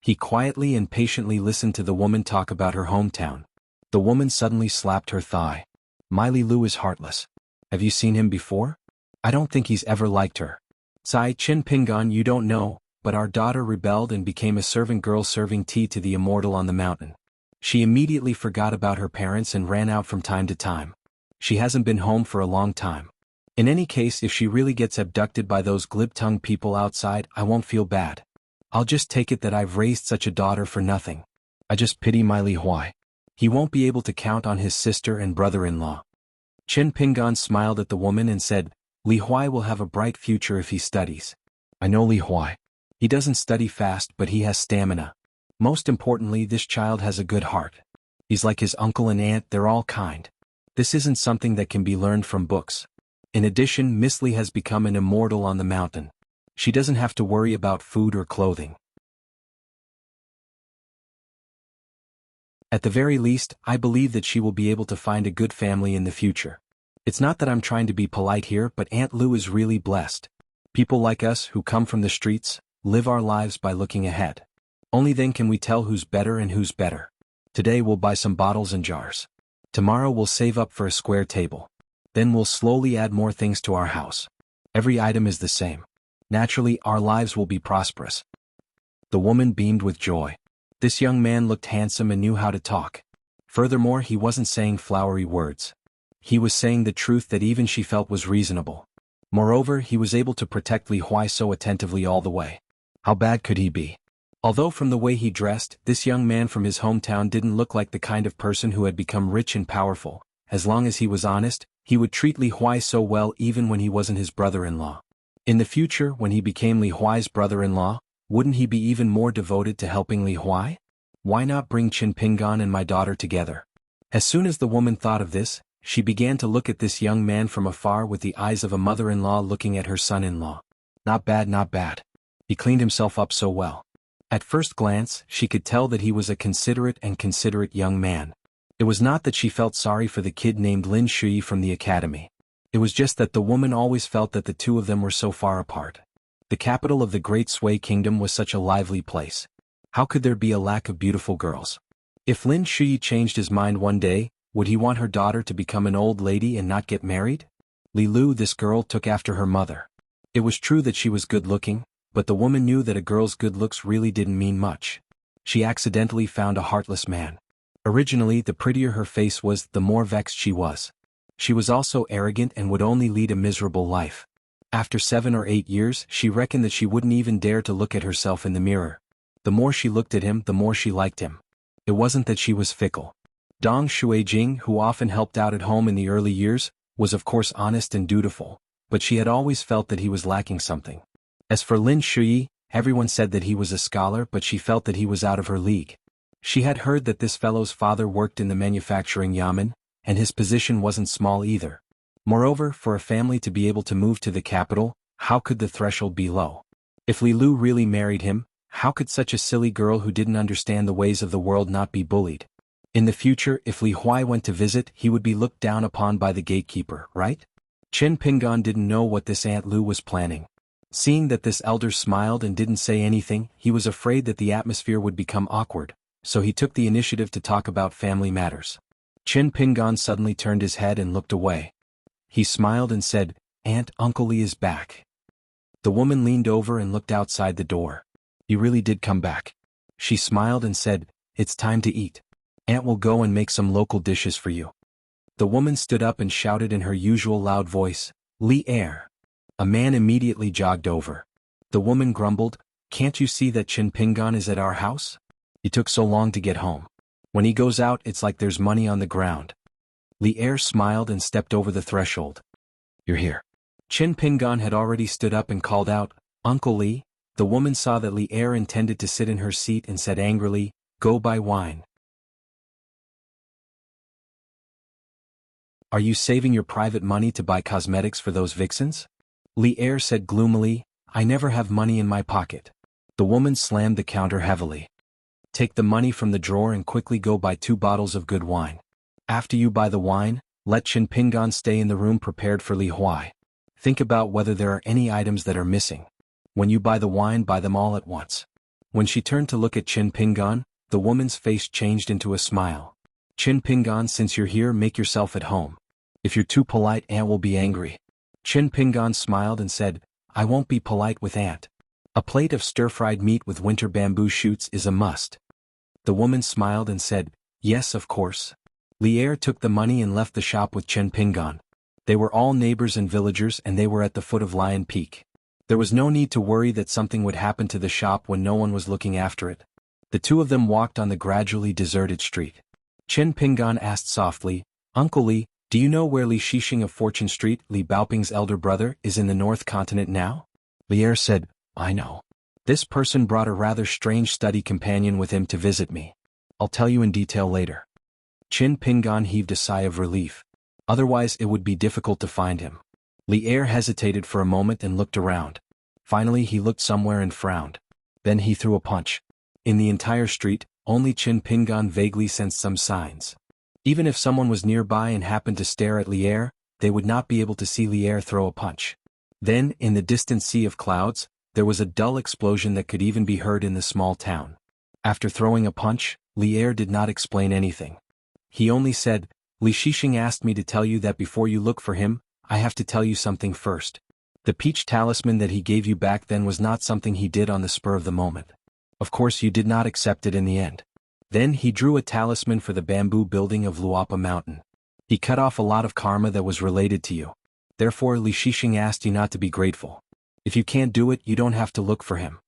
He quietly and patiently listened to the woman talk about her hometown. The woman suddenly slapped her thigh. Miley Lu is heartless. Have you seen him before? I don't think he's ever liked her. Tsai Chin Pingon, you don't know, but our daughter rebelled and became a servant girl serving tea to the immortal on the mountain. She immediately forgot about her parents and ran out from time to time. She hasn't been home for a long time. In any case, if she really gets abducted by those glib-tongued people outside, I won't feel bad. I'll just take it that I've raised such a daughter for nothing. I just pity my Li Huai. He won't be able to count on his sister and brother-in-law. Chin Pingon smiled at the woman and said, Li Huai will have a bright future if he studies. I know Li Huai. He doesn't study fast, but he has stamina. Most importantly, this child has a good heart. He's like his uncle and aunt, they're all kind. This isn't something that can be learned from books. In addition, Miss Li has become an immortal on the mountain. She doesn't have to worry about food or clothing. At the very least, I believe that she will be able to find a good family in the future. It's not that I'm trying to be polite here, but Aunt Lu is really blessed. People like us, who come from the streets, live our lives by looking ahead. Only then can we tell who's better and who's better. Today we'll buy some bottles and jars. Tomorrow we'll save up for a square table. Then we'll slowly add more things to our house. Every item is the same. Naturally, our lives will be prosperous. The woman beamed with joy. This young man looked handsome and knew how to talk. Furthermore, he wasn't saying flowery words. He was saying the truth that even she felt was reasonable. Moreover, he was able to protect Li Huai so attentively all the way. How bad could he be? Although from the way he dressed, this young man from his hometown didn't look like the kind of person who had become rich and powerful. As long as he was honest, he would treat Li Huai so well even when he wasn't his brother-in-law. In the future, when he became Li Huai's brother-in-law, wouldn't he be even more devoted to helping Li Huai? Why not bring Chin Pingon and my daughter together? As soon as the woman thought of this, she began to look at this young man from afar with the eyes of a mother-in-law looking at her son-in-law. Not bad, not bad. He cleaned himself up so well. At first glance, she could tell that he was a considerate young man. It was not that she felt sorry for the kid named Lin Shui from the academy. It was just that the woman always felt that the two of them were so far apart. The capital of the Great Sui Kingdom was such a lively place. How could there be a lack of beautiful girls? If Lin Shui changed his mind one day, would he want her daughter to become an old lady and not get married? Li Lu, this girl, took after her mother. It was true that she was good-looking, but the woman knew that a girl's good looks really didn't mean much. She accidentally found a heartless man. Originally, the prettier her face was, the more vexed she was. She was also arrogant and would only lead a miserable life. After 7 or 8 years, she reckoned that she wouldn't even dare to look at herself in the mirror. The more she looked at him, the more she liked him. It wasn't that she was fickle. Dong Shuijing, who often helped out at home in the early years, was of course honest and dutiful, but she had always felt that he was lacking something. As for Lin Shui, everyone said that he was a scholar, but she felt that he was out of her league. She had heard that this fellow's father worked in the manufacturing yamen, and his position wasn't small either. Moreover, for a family to be able to move to the capital, how could the threshold be low? If Li Lu really married him, how could such a silly girl who didn't understand the ways of the world not be bullied? In the future, if Li Huai went to visit, he would be looked down upon by the gatekeeper, right? Chen Pingan didn't know what this Aunt Lu was planning. Seeing that this elder smiled and didn't say anything, he was afraid that the atmosphere would become awkward, so he took the initiative to talk about family matters. Chen Pingan suddenly turned his head and looked away. He smiled and said, "Aunt, Uncle Li is back." The woman leaned over and looked outside the door. "He really did come back." She smiled and said, "It's time to eat. Aunt will go and make some local dishes for you." The woman stood up and shouted in her usual loud voice, "Li Er." A man immediately jogged over. The woman grumbled, "Can't you see that Chen Pingan is at our house? He took so long to get home. When he goes out, it's like there's money on the ground." Li Er smiled and stepped over the threshold. "You're here." Chen Pingan had already stood up and called out, "Uncle Li." The woman saw that Li Er intended to sit in her seat and said angrily, "Go buy wine." "Are you saving your private money to buy cosmetics for those vixens?" Li Er said gloomily, "I never have money in my pocket." The woman slammed the counter heavily. "Take the money from the drawer and quickly go buy 2 bottles of good wine. After you buy the wine, let Chen Pingan stay in the room prepared for Li Huai. Think about whether there are any items that are missing. When you buy the wine, buy them all at once." When she turned to look at Chen Pingan, the woman's face changed into a smile. "Chen Pingan, since you're here, make yourself at home. If you're too polite, Aunt will be angry." Chen Pingan smiled and said, "I won't be polite with Aunt. A plate of stir-fried meat with winter bamboo shoots is a must." The woman smiled and said, "Yes, of course." Li Er took the money and left the shop with Chen Pingan. They were all neighbors and villagers, and they were at the foot of Lion Peak. There was no need to worry that something would happen to the shop when no one was looking after it. The two of them walked on the gradually deserted street. Chen Pingan asked softly, "Uncle Li, do you know where Li Shixing of Fortune Street, Li Baoping's elder brother, is in the North Continent now?" Li Er said, "I know. This person brought a rather strange study companion with him to visit me. I'll tell you in detail later." Chen Pingan heaved a sigh of relief. Otherwise it would be difficult to find him. Li Er hesitated for a moment and looked around. Finally he looked somewhere and frowned. Then he threw a punch. In the entire street, only Chen Pingan vaguely sensed some signs. Even if someone was nearby and happened to stare at Li Er, they would not be able to see Li Er throw a punch. Then, in the distant sea of clouds, there was a dull explosion that could even be heard in the small town. After throwing a punch, Li Er did not explain anything. He only said, "Li Shixing asked me to tell you that before you look for him, I have to tell you something first. The peach talisman that he gave you back then was not something he did on the spur of the moment. Of course you did not accept it in the end. Then he drew a talisman for the bamboo building of Luapa Mountain. He cut off a lot of karma that was related to you. Therefore Li Shixing asked you not to be grateful. If you can't do it, you don't have to look for him."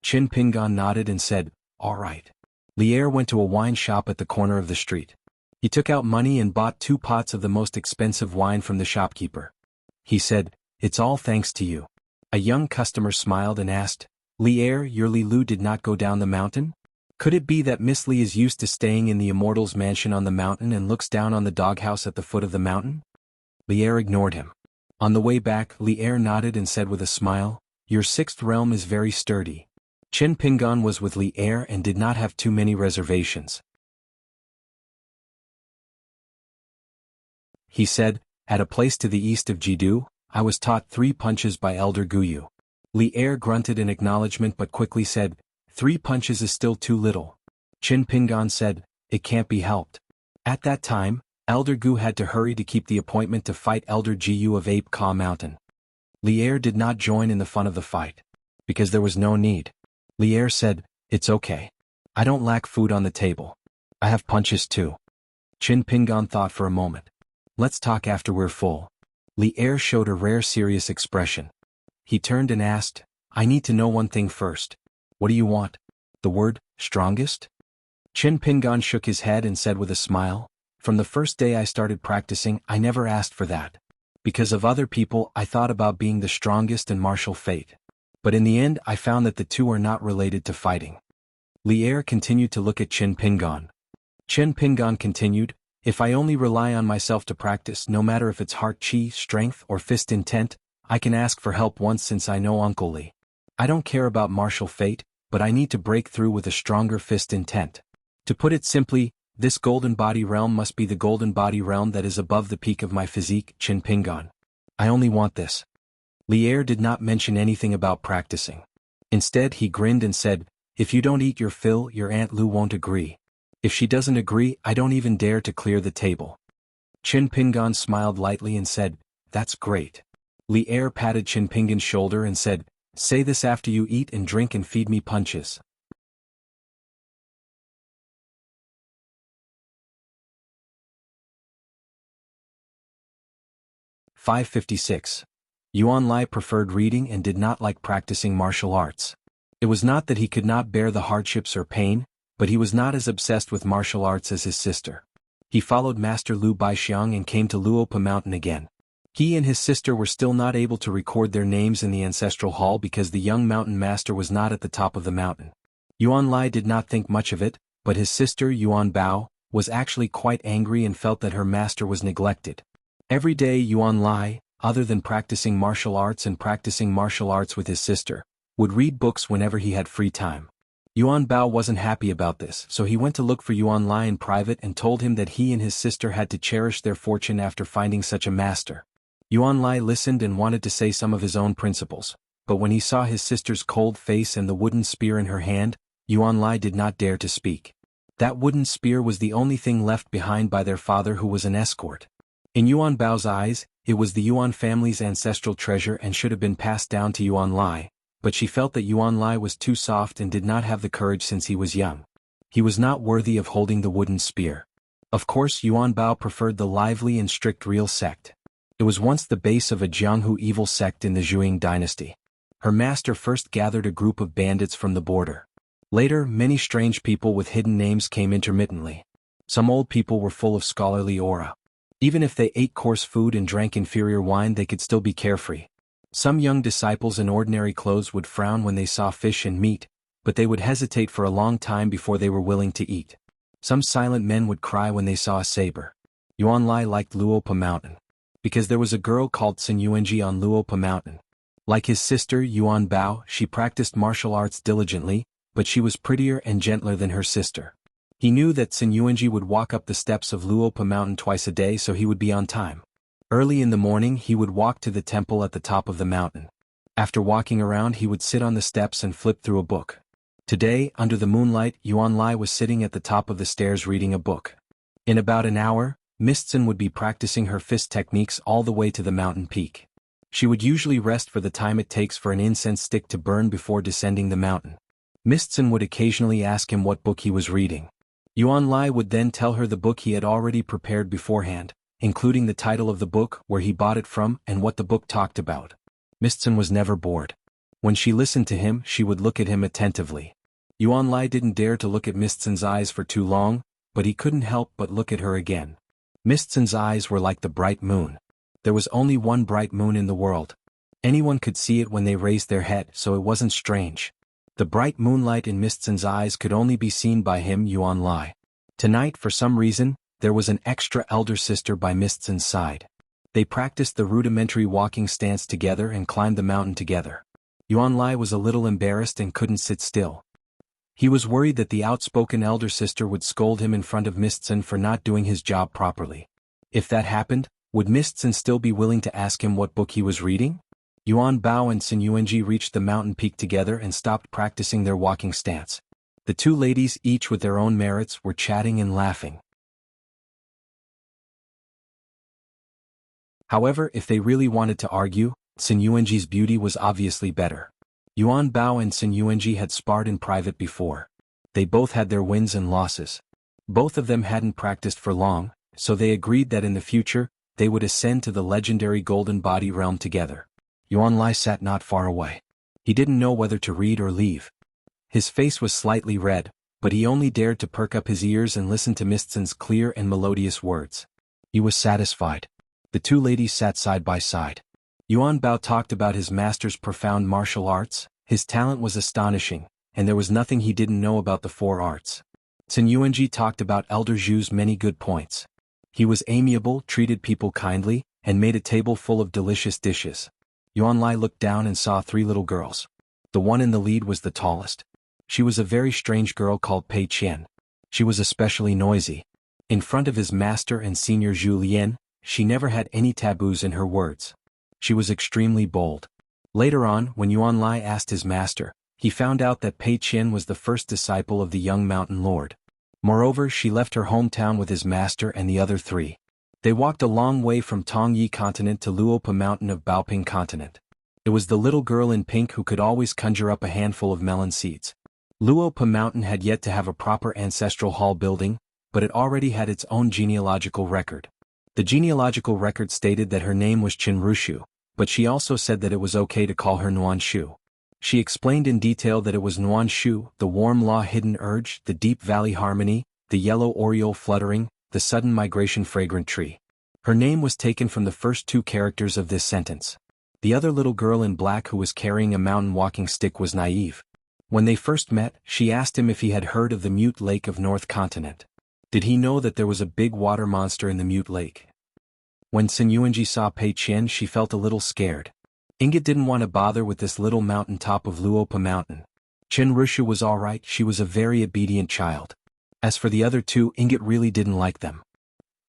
Chen Pingan nodded and said, "All right." Li Er went to a wine shop at the corner of the street. He took out money and bought 2 pots of the most expensive wine from the shopkeeper. He said, "It's all thanks to you." A young customer smiled and asked, "Li Er, your Li Lu did not go down the mountain? Could it be that Miss Li is used to staying in the Immortal's mansion on the mountain and looks down on the doghouse at the foot of the mountain?" Li Er ignored him. On the way back, Li Er nodded and said with a smile, "Your 6th realm is very sturdy." Chen Pingan was with Li Er and did not have too many reservations. He said, "At a place to the east of Jidu, I was taught 3 punches by Elder Guyu." Li Er grunted in acknowledgement but quickly said, 3 punches is still too little." Chen Pingan said, "It can't be helped." At that time, Elder Gu had to hurry to keep the appointment to fight Elder Jiu of Ape Ka Mountain. Li Er did not join in the fun of the fight. Because there was no need. Li Er said, "It's okay. I don't lack food on the table. I have punches too." Chen Pingan thought for a moment. "Let's talk after we're full." Li Er showed a rare serious expression. He turned and asked, "I need to know one thing first. What do you want? The word, strongest?" Chen Pingan shook his head and said with a smile, "From the first day I started practicing, I never asked for that. Because of other people, I thought about being the strongest and martial fate. But in the end, I found that the two are not related to fighting." Li Er continued to look at Chen Pingan. Chen Pingan continued, If I only rely on myself to practice, no matter if it's heart chi, strength, or fist intent, I can ask for help once since I know Uncle Lee. I don't care about martial fate, but I need to break through with a stronger fist intent. To put it simply, this golden body realm must be the golden body realm that is above the peak of my physique, Chin Pingan. I only want this. Lier did not mention anything about practicing. Instead, he grinned and said, "If you don't eat your fill, your Aunt Lu won't agree. If she doesn't agree, I don't even dare to clear the table." Chin Pingan smiled lightly and said, "That's great." Lier patted Chin Pingan's shoulder and said, "Say this after you eat and drink and feed me punches." (556) Yuan Lai preferred reading and did not like practicing martial arts. It was not that he could not bear the hardships or pain, but he was not as obsessed with martial arts as his sister. He followed Master Lu Baixiang and came to Luopa Mountain again. He and his sister were still not able to record their names in the ancestral hall because the young mountain master was not at the top of the mountain. Yuan Lai did not think much of it, but his sister Yuan Bao was actually quite angry and felt that her master was neglected. Every day Yuan Lai, other than practicing martial arts and practicing martial arts with his sister, would read books whenever he had free time. Yuan Bao wasn't happy about this, so he went to look for Yuan Lai in private and told him that he and his sister had to cherish their fortune after finding such a master. Yuan Lai listened and wanted to say some of his own principles, but when he saw his sister's cold face and the wooden spear in her hand, Yuan Lai did not dare to speak. That wooden spear was the only thing left behind by their father, who was an escort. In Yuan Bao's eyes, it was the Yuan family's ancestral treasure and should have been passed down to Yuan Lai, but she felt that Yuan Lai was too soft and did not have the courage since he was young. He was not worthy of holding the wooden spear. Of course, Yuan Bao preferred the lively and strict real sect. It was once the base of a Jianghu evil sect in the Zhuang dynasty. Her master first gathered a group of bandits from the border. Later, many strange people with hidden names came intermittently. Some old people were full of scholarly aura. Even if they ate coarse food and drank inferior wine, they could still be carefree. Some young disciples in ordinary clothes would frown when they saw fish and meat, but they would hesitate for a long time before they were willing to eat. Some silent men would cry when they saw a saber. Yuan Lai liked Luopa Mountain, because there was a girl called Sun Yuanji on Luopa Mountain. Like his sister Yuan Bao, she practiced martial arts diligently, but she was prettier and gentler than her sister. He knew that Sun Yuanji would walk up the steps of Luopa Mountain twice a day, so he would be on time. Early in the morning he would walk to the temple at the top of the mountain. After walking around, he would sit on the steps and flip through a book. Today, under the moonlight, Yuan Lai was sitting at the top of the stairs reading a book. In about an hour, Mistsun would be practicing her fist techniques all the way to the mountain peak. She would usually rest for the time it takes for an incense stick to burn before descending the mountain. Mistsun would occasionally ask him what book he was reading. Yuan Lai would then tell her the book he had already prepared beforehand, including the title of the book, where he bought it from, and what the book talked about. Mistsun was never bored. When she listened to him, she would look at him attentively. Yuan Lai didn't dare to look at Mistsun's eyes for too long, but he couldn't help but look at her again. Mistsun's eyes were like the bright moon. There was only one bright moon in the world. Anyone could see it when they raised their head, so it wasn't strange. The bright moonlight in Mistsun's eyes could only be seen by him, Yuan Lai. Tonight, for some reason, there was an extra elder sister by Mistsun's side. They practiced the rudimentary walking stance together and climbed the mountain together. Yuan Lai was a little embarrassed and couldn't sit still. He was worried that the outspoken elder sister would scold him in front of Mistsun for not doing his job properly. If that happened, would Mistsun still be willing to ask him what book he was reading? Yuan Bao and Sun Yuanji reached the mountain peak together and stopped practicing their walking stance. The two ladies, each with their own merits, were chatting and laughing. However, if they really wanted to argue, Sun Yuanji's beauty was obviously better. Yuan Bao and Sun Yuanji had sparred in private before. They both had their wins and losses. Both of them hadn't practiced for long, so they agreed that in the future, they would ascend to the legendary Golden Body realm together. Yuan Lai sat not far away. He didn't know whether to read or leave. His face was slightly red, but he only dared to perk up his ears and listen to Mistsun's clear and melodious words. He was satisfied. The two ladies sat side by side. Yuan Bao talked about his master's profound martial arts. His talent was astonishing, and there was nothing he didn't know about the four arts. Sun Yuanji talked about Elder Zhu's many good points. He was amiable, treated people kindly, and made a table full of delicious dishes. Yuan Lai looked down and saw 3 little girls. The one in the lead was the tallest. She was a very strange girl called Pei Qian. She was especially noisy. In front of his master and senior Zhu Lian, she never had any taboos in her words. She was extremely bold. Later on, when Yuan Lai asked his master, he found out that Pei Qian was the first disciple of the young mountain lord. Moreover, she left her hometown with his master and the other 3. They walked a long way from Tongyi continent to Luopa mountain of Baoping continent. It was the little girl in pink who could always conjure up a handful of melon seeds. Luopa mountain had yet to have a proper ancestral hall building, but it already had its own genealogical record. The genealogical record stated that her name was Qin Rushu, but she also said that it was okay to call her Nuan Shu. She explained in detail that it was Nuan Shu, the warm law hidden urge, the deep valley harmony, the yellow oriole fluttering, the sudden migration fragrant tree. Her name was taken from the first 2 characters of this sentence. The other little girl in black who was carrying a mountain walking stick was naive. When they first met, she asked him if he had heard of the Mute Lake of North Continent. Did he know that there was a big water monster in the Mute Lake? When Sun Yuanji saw Pei Qian, she felt a little scared. Inget didn't want to bother with this little mountain top of Luopa mountain. Qin Rushu was alright, she was a very obedient child. As for the other 2, Inget really didn't like them.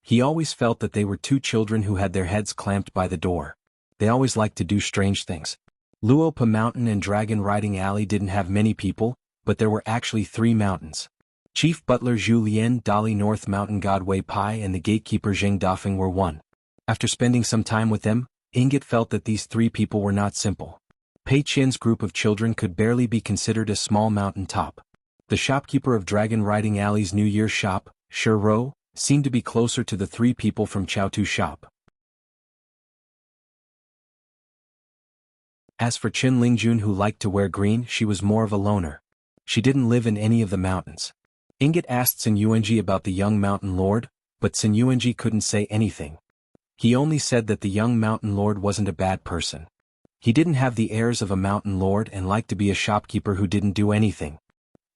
He always felt that they were 2 children who had their heads clamped by the door. They always liked to do strange things. Luopa mountain and Dragon Riding Alley didn't have many people, but there were actually 3 mountains. Chief Butler Zhu Lian, Dali North Mountain God Wei Pai and the gatekeeper Zheng Dafeng were 1. After spending some time with them, Inget felt that these 3 people were not simple. Pei Qian's group of children could barely be considered a small mountain top. The shopkeeper of Dragon Riding Alley's New Year's shop, Shi Ro, seemed to be closer to the 3 people from Chaotu's shop. As for Qin Lingjun, who liked to wear green, she was more of a loner. She didn't live in any of the mountains. Inget asked Sun Yuanji about the young mountain lord, but Sun Yuanji couldn't say anything. He only said that the young mountain lord wasn't a bad person. He didn't have the airs of a mountain lord and liked to be a shopkeeper who didn't do anything.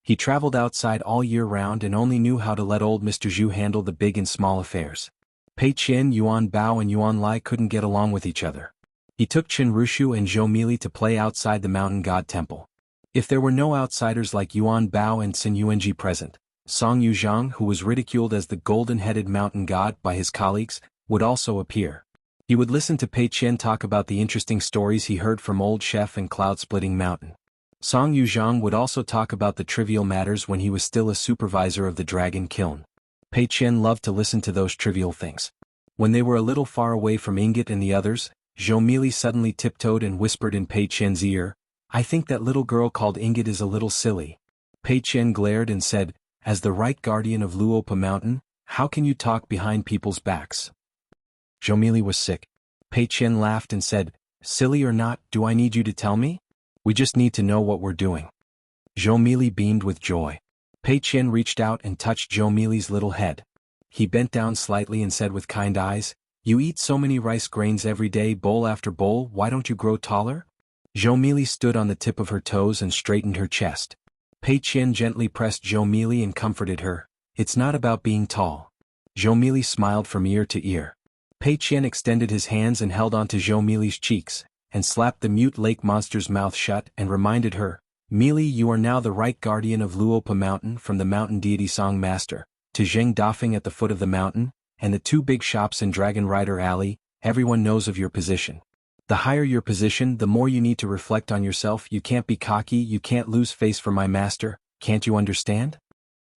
He traveled outside all year round and only knew how to let old Mr. Zhu handle the big and small affairs. Pei Qian, Yuan Bao and Yuan Lai couldn't get along with each other. He took Qin Rushu and Zhou Mili to play outside the mountain god temple. If there were no outsiders like Yuan Bao and Sun Yuanji present, Song Yuzhang, who was ridiculed as the golden-headed mountain god by his colleagues, would also appear. He would listen to Pei Qian talk about the interesting stories he heard from Old Chef and Cloud-Splitting Mountain. Song Yuzhang would also talk about the trivial matters when he was still a supervisor of the dragon kiln. Pei Qian loved to listen to those trivial things. When they were a little far away from Inget and the others, Zhou Mili suddenly tiptoed and whispered in Pei Qian's ear, "I think that little girl called Inget is a little silly." Pei Qian glared and said, "As the right guardian of Luopa Mountain, how can you talk behind people's backs?" Zhou Mili was sick. Pei Qian laughed and said, "Silly or not, do I need you to tell me? We just need to know what we're doing." Zhou Mili beamed with joy. Pei Qian reached out and touched Zhou Mili's little head. He bent down slightly and said with kind eyes, "You eat so many rice grains every day, bowl after bowl, why don't you grow taller?" Zhou Mili stood on the tip of her toes and straightened her chest. Pei Qian gently pressed Zhou Mili and comforted her, "It's not about being tall." Zhou Mili smiled from ear to ear. Pei Qian extended his hands and held onto Zhou Mili's cheeks, and slapped the mute lake monster's mouth shut and reminded her, "Mili, you are now the right guardian of Luopa Mountain, from the mountain deity Song Master, to Zheng Dafeng at the foot of the mountain, and the 2 big shops in Dragon Rider Alley. Everyone knows of your position. The higher your position, the more you need to reflect on yourself. You can't be cocky, you can't lose face for my master, can't you understand?"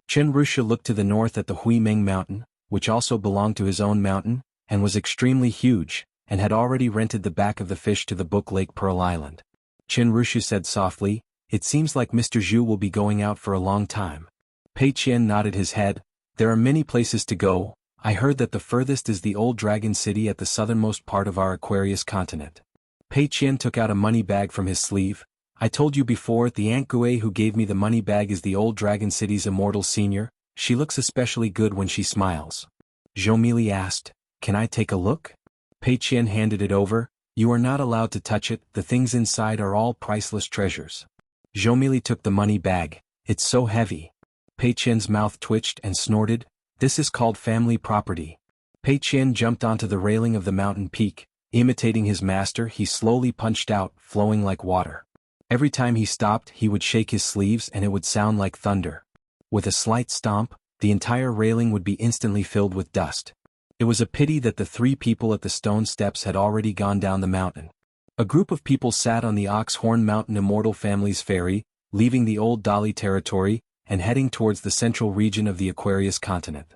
Qin Rushu looked to the north at the Huimeng Mountain, which also belonged to his own mountain, and was extremely huge, and had already rented the back of the fish to the Book Lake Pearl Island. Qin Rushu said softly, "It seems like Mr. Zhu will be going out for a long time." Pei Qian nodded his head, "There are many places to go. I heard that the furthest is the old dragon city at the southernmost part of our Aquarius continent." Pei Qian took out a money bag from his sleeve. "I told you before, the Aunt Gui who gave me the money bag is the old dragon city's immortal senior. She looks especially good when she smiles." Zhou Mili asked, "Can I take a look?" Pei Qian handed it over. "You are not allowed to touch it, the things inside are all priceless treasures." Zhou Mili took the money bag. "It's so heavy." Pei Qian's mouth twitched and snorted, "This is called family property." Pei Qian jumped onto the railing of the mountain peak. Imitating his master, he slowly punched out, flowing like water. Every time he stopped, he would shake his sleeves and it would sound like thunder. With a slight stomp, the entire railing would be instantly filled with dust. It was a pity that the 3 people at the stone steps had already gone down the mountain. A group of people sat on the Oxhorn Mountain Immortal Family's ferry, leaving the old Dali territory, and heading towards the central region of the Aquarius continent.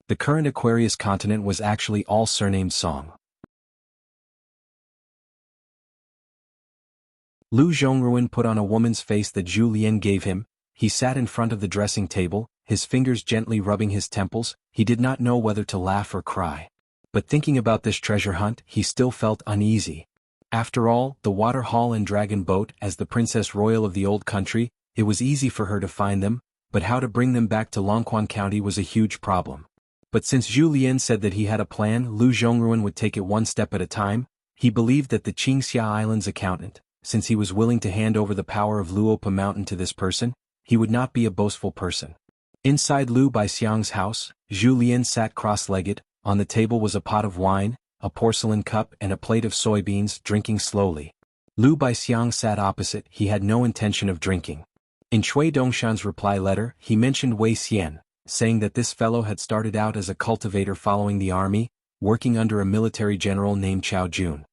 The current Aquarius continent was actually all surnamed Song. Lu Zhongruan put on a woman's face that Zhu Lian gave him. He sat in front of the dressing table, his fingers gently rubbing his temples. He did not know whether to laugh or cry. But thinking about this treasure hunt, he still felt uneasy. After all, the water hall and dragon boat, as the princess royal of the old country, it was easy for her to find them, but how to bring them back to Longquan County was a huge problem. But since Zhu Lian said that he had a plan, Lu Zhongruan would take it one step at a time. He believed that the Qingxia Island's accountant, since he was willing to hand over the power of Luopa Mountain to this person, he would not be a boastful person. Inside Lu Baixiang's house, Zhu Lian sat cross-legged. On the table was a pot of wine, a porcelain cup and a plate of soybeans, drinking slowly. Lu Baixiang sat opposite. He had no intention of drinking. In Cui Dongshan's reply letter, he mentioned Wei Xian, saying that this fellow had started out as a cultivator following the army, working under a military general named Chao Jun.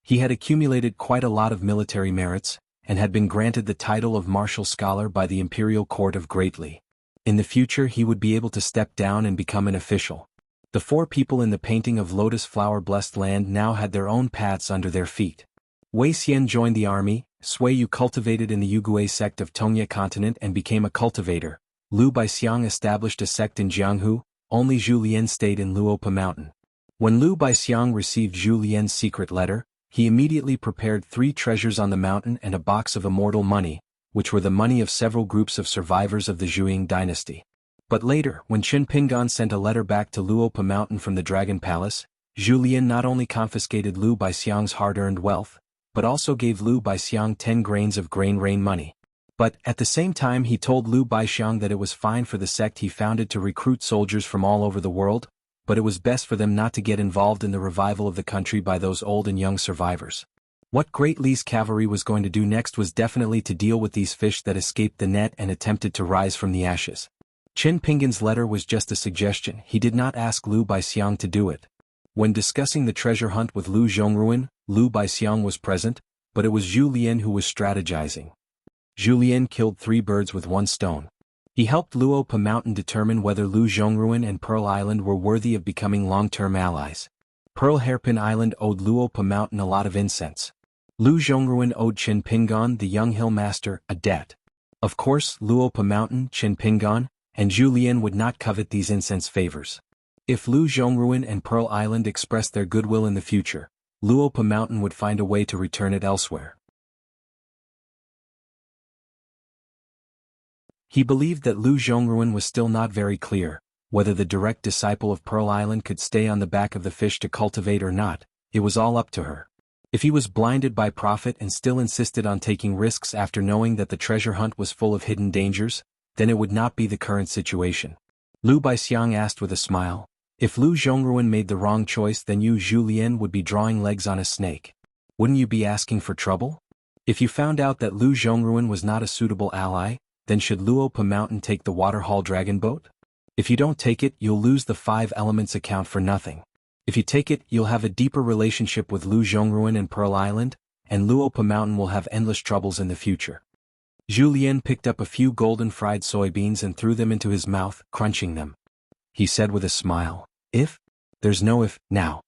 He had accumulated quite a lot of military merits, and had been granted the title of martial scholar by the imperial court of Great Li. In the future he would be able to step down and become an official. The 4 people in the painting of lotus flower blessed land now had their own paths under their feet. Wei Xian joined the army. Sui Yu cultivated in the Yugui sect of Tongye continent and became a cultivator. Lu Baixiang established a sect in Jianghu. Only Zhu Lian stayed in Luopa Mountain. When Lu Baixiang received Zhu Lian's secret letter, he immediately prepared 3 treasures on the mountain and a box of immortal money, which were the money of several groups of survivors of the Zhuang dynasty. But later, when Qin Pingan sent a letter back to Luopa Mountain from the Dragon Palace, Zhu Lian not only confiscated Lu Baixiang's hard-earned wealth, but also gave Lu Baixiang 10 grains of grain rain money. But, at the same time he told Lu Baixiang that it was fine for the sect he founded to recruit soldiers from all over the world, but it was best for them not to get involved in the revival of the country by those old and young survivors. What Great Li's cavalry was going to do next was definitely to deal with these fish that escaped the net and attempted to rise from the ashes. Qin Pingan's letter was just a suggestion. He did not ask Lu Baixiang to do it. When discussing the treasure hunt with Lu Zhongruan, Lu Baixiang was present, but it was Zhu Lian who was strategizing. Zhu Lian killed 3 birds with 1 stone. He helped Luopa Mountain determine whether Lu Zhongruan and Pearl Island were worthy of becoming long-term allies. Pearl Hairpin Island owed Luopa Mountain a lot of incense. Lu Zhongruan owed Qin Pingan, the young hill master, a debt. Of course, Luopa Mountain, Qin Pingan, and Zhu Lian would not covet these incense favors. If Lu Zhongruan and Pearl Island expressed their goodwill in the future, Luopa Mountain would find a way to return it elsewhere. He believed that Lu Zhongruan was still not very clear, whether the direct disciple of Pearl Island could stay on the back of the fish to cultivate or not. It was all up to her. If he was blinded by profit and still insisted on taking risks after knowing that the treasure hunt was full of hidden dangers, then it would not be the current situation. Lu Baixiang asked with a smile, if Lu Zhongruan made the wrong choice, then you Zhu Lian would be drawing legs on a snake. Wouldn't you be asking for trouble? If you found out that Lu Zhongruan was not a suitable ally, then should Luopa Mountain take the Waterhall Dragon Boat? If you don't take it, you'll lose the 5 elements account for nothing. If you take it, you'll have a deeper relationship with Lu Zhongruan and Pearl Island, and Luopa Mountain will have endless troubles in the future. Zhu Lian picked up a few golden fried soybeans and threw them into his mouth, crunching them. He said with a smile, if? There's no if, now.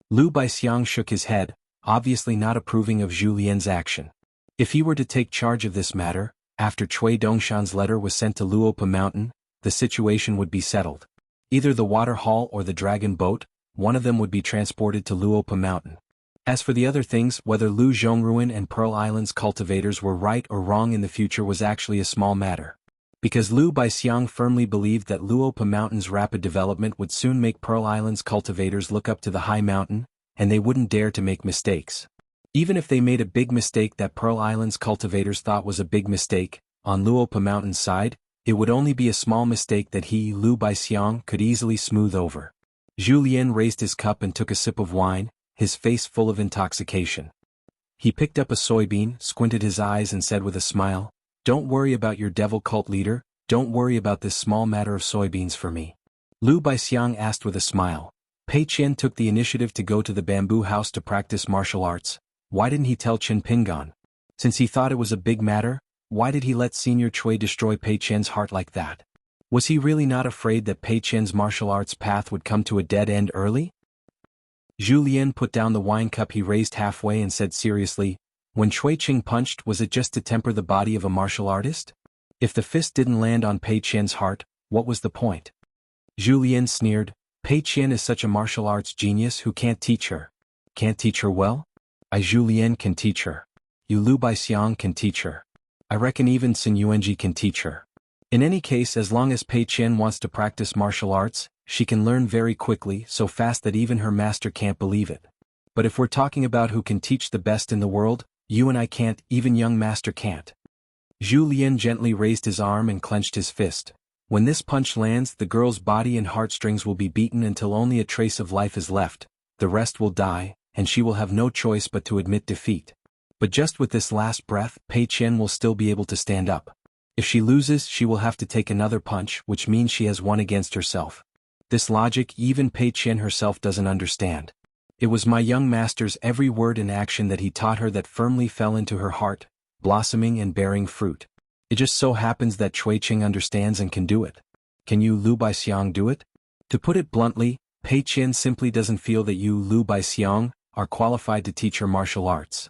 Lu Baixiang shook his head, obviously not approving of Zhu Lian's action. If he were to take charge of this matter, after Cui Dongshan's letter was sent to Luopa Mountain, the situation would be settled. Either the water hall or the dragon boat, one of them would be transported to Luopa Mountain. As for the other things, whether Lu Zhongruan and Pearl Island's cultivators were right or wrong in the future was actually a small matter. Because Lu Baixiang firmly believed that Luopa Mountain's rapid development would soon make Pearl Island's cultivators look up to the high mountain, and they wouldn't dare to make mistakes. Even if they made a big mistake that Pearl Island's cultivators thought was a big mistake, on Luopa Mountain's side, it would only be a small mistake that he, Lu Baixiang, could easily smooth over. Julien raised his cup and took a sip of wine, his face full of intoxication. He picked up a soybean, squinted his eyes and said with a smile, "Don't worry about your devil cult leader, don't worry about this small matter of soybeans for me." Lu Baixiang asked with a smile. Pei Qian took the initiative to go to the bamboo house to practice martial arts. Why didn't he tell Qin Pingan? Since he thought it was a big matter, why did he let Senior Chui destroy Pei Qian's heart like that? Was he really not afraid that Pei Qian's martial arts path would come to a dead end early? Julien put down the wine cup he raised halfway and said seriously, "When Chui Qing punched, was it just to temper the body of a martial artist? If the fist didn't land on Pei Qian's heart, what was the point?" Julien sneered, "Pei Qian is such a martial arts genius who can't teach her. Can't teach her well? I Julien can teach her. You Lu Baixiang can teach her. I reckon even Sun Yuanji can teach her. In any case, as long as Pei Qian wants to practice martial arts, she can learn very quickly, so fast that even her master can't believe it. But if we're talking about who can teach the best in the world, you and I can't, even young master can't." Julien gently raised his arm and clenched his fist. When this punch lands, the girl's body and heartstrings will be beaten until only a trace of life is left, the rest will die, and she will have no choice but to admit defeat. But just with this last breath, Pei Qian will still be able to stand up. If she loses, she will have to take another punch, which means she has won against herself. This logic even Pei Qian herself doesn't understand. It was my young master's every word and action that he taught her that firmly fell into her heart, blossoming and bearing fruit. It just so happens that Chui Qing understands and can do it. Can you Lu Baixiang do it? To put it bluntly, Pei Qian simply doesn't feel that you Lu Baixiang are qualified to teach her martial arts.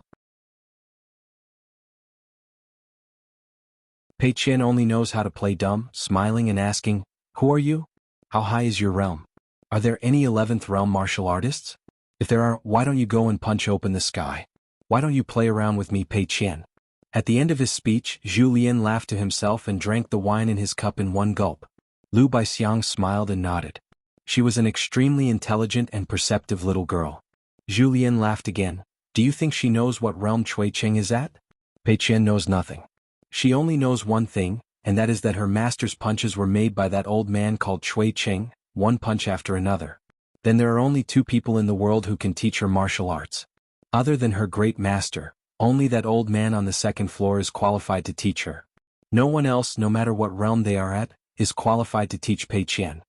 Pei Qian only knows how to play dumb, smiling and asking, "Who are you? How high is your realm? Are there any 11th realm martial artists? If there are, why don't you go and punch open the sky? Why don't you play around with me, Pei Qian?" At the end of his speech, Julien laughed to himself and drank the wine in his cup in one gulp. Lu Baixiang smiled and nodded. She was an extremely intelligent and perceptive little girl. Julien laughed again. "Do you think she knows what realm Chui Qing is at?" Pei Qian knows nothing. She only knows one thing, and that is that her master's punches were made by that old man called Chui Qing, one punch after another. Then there are only two people in the world who can teach her martial arts. Other than her great master, only that old man on the second floor is qualified to teach her. No one else, no matter what realm they are at, is qualified to teach Pei Qian.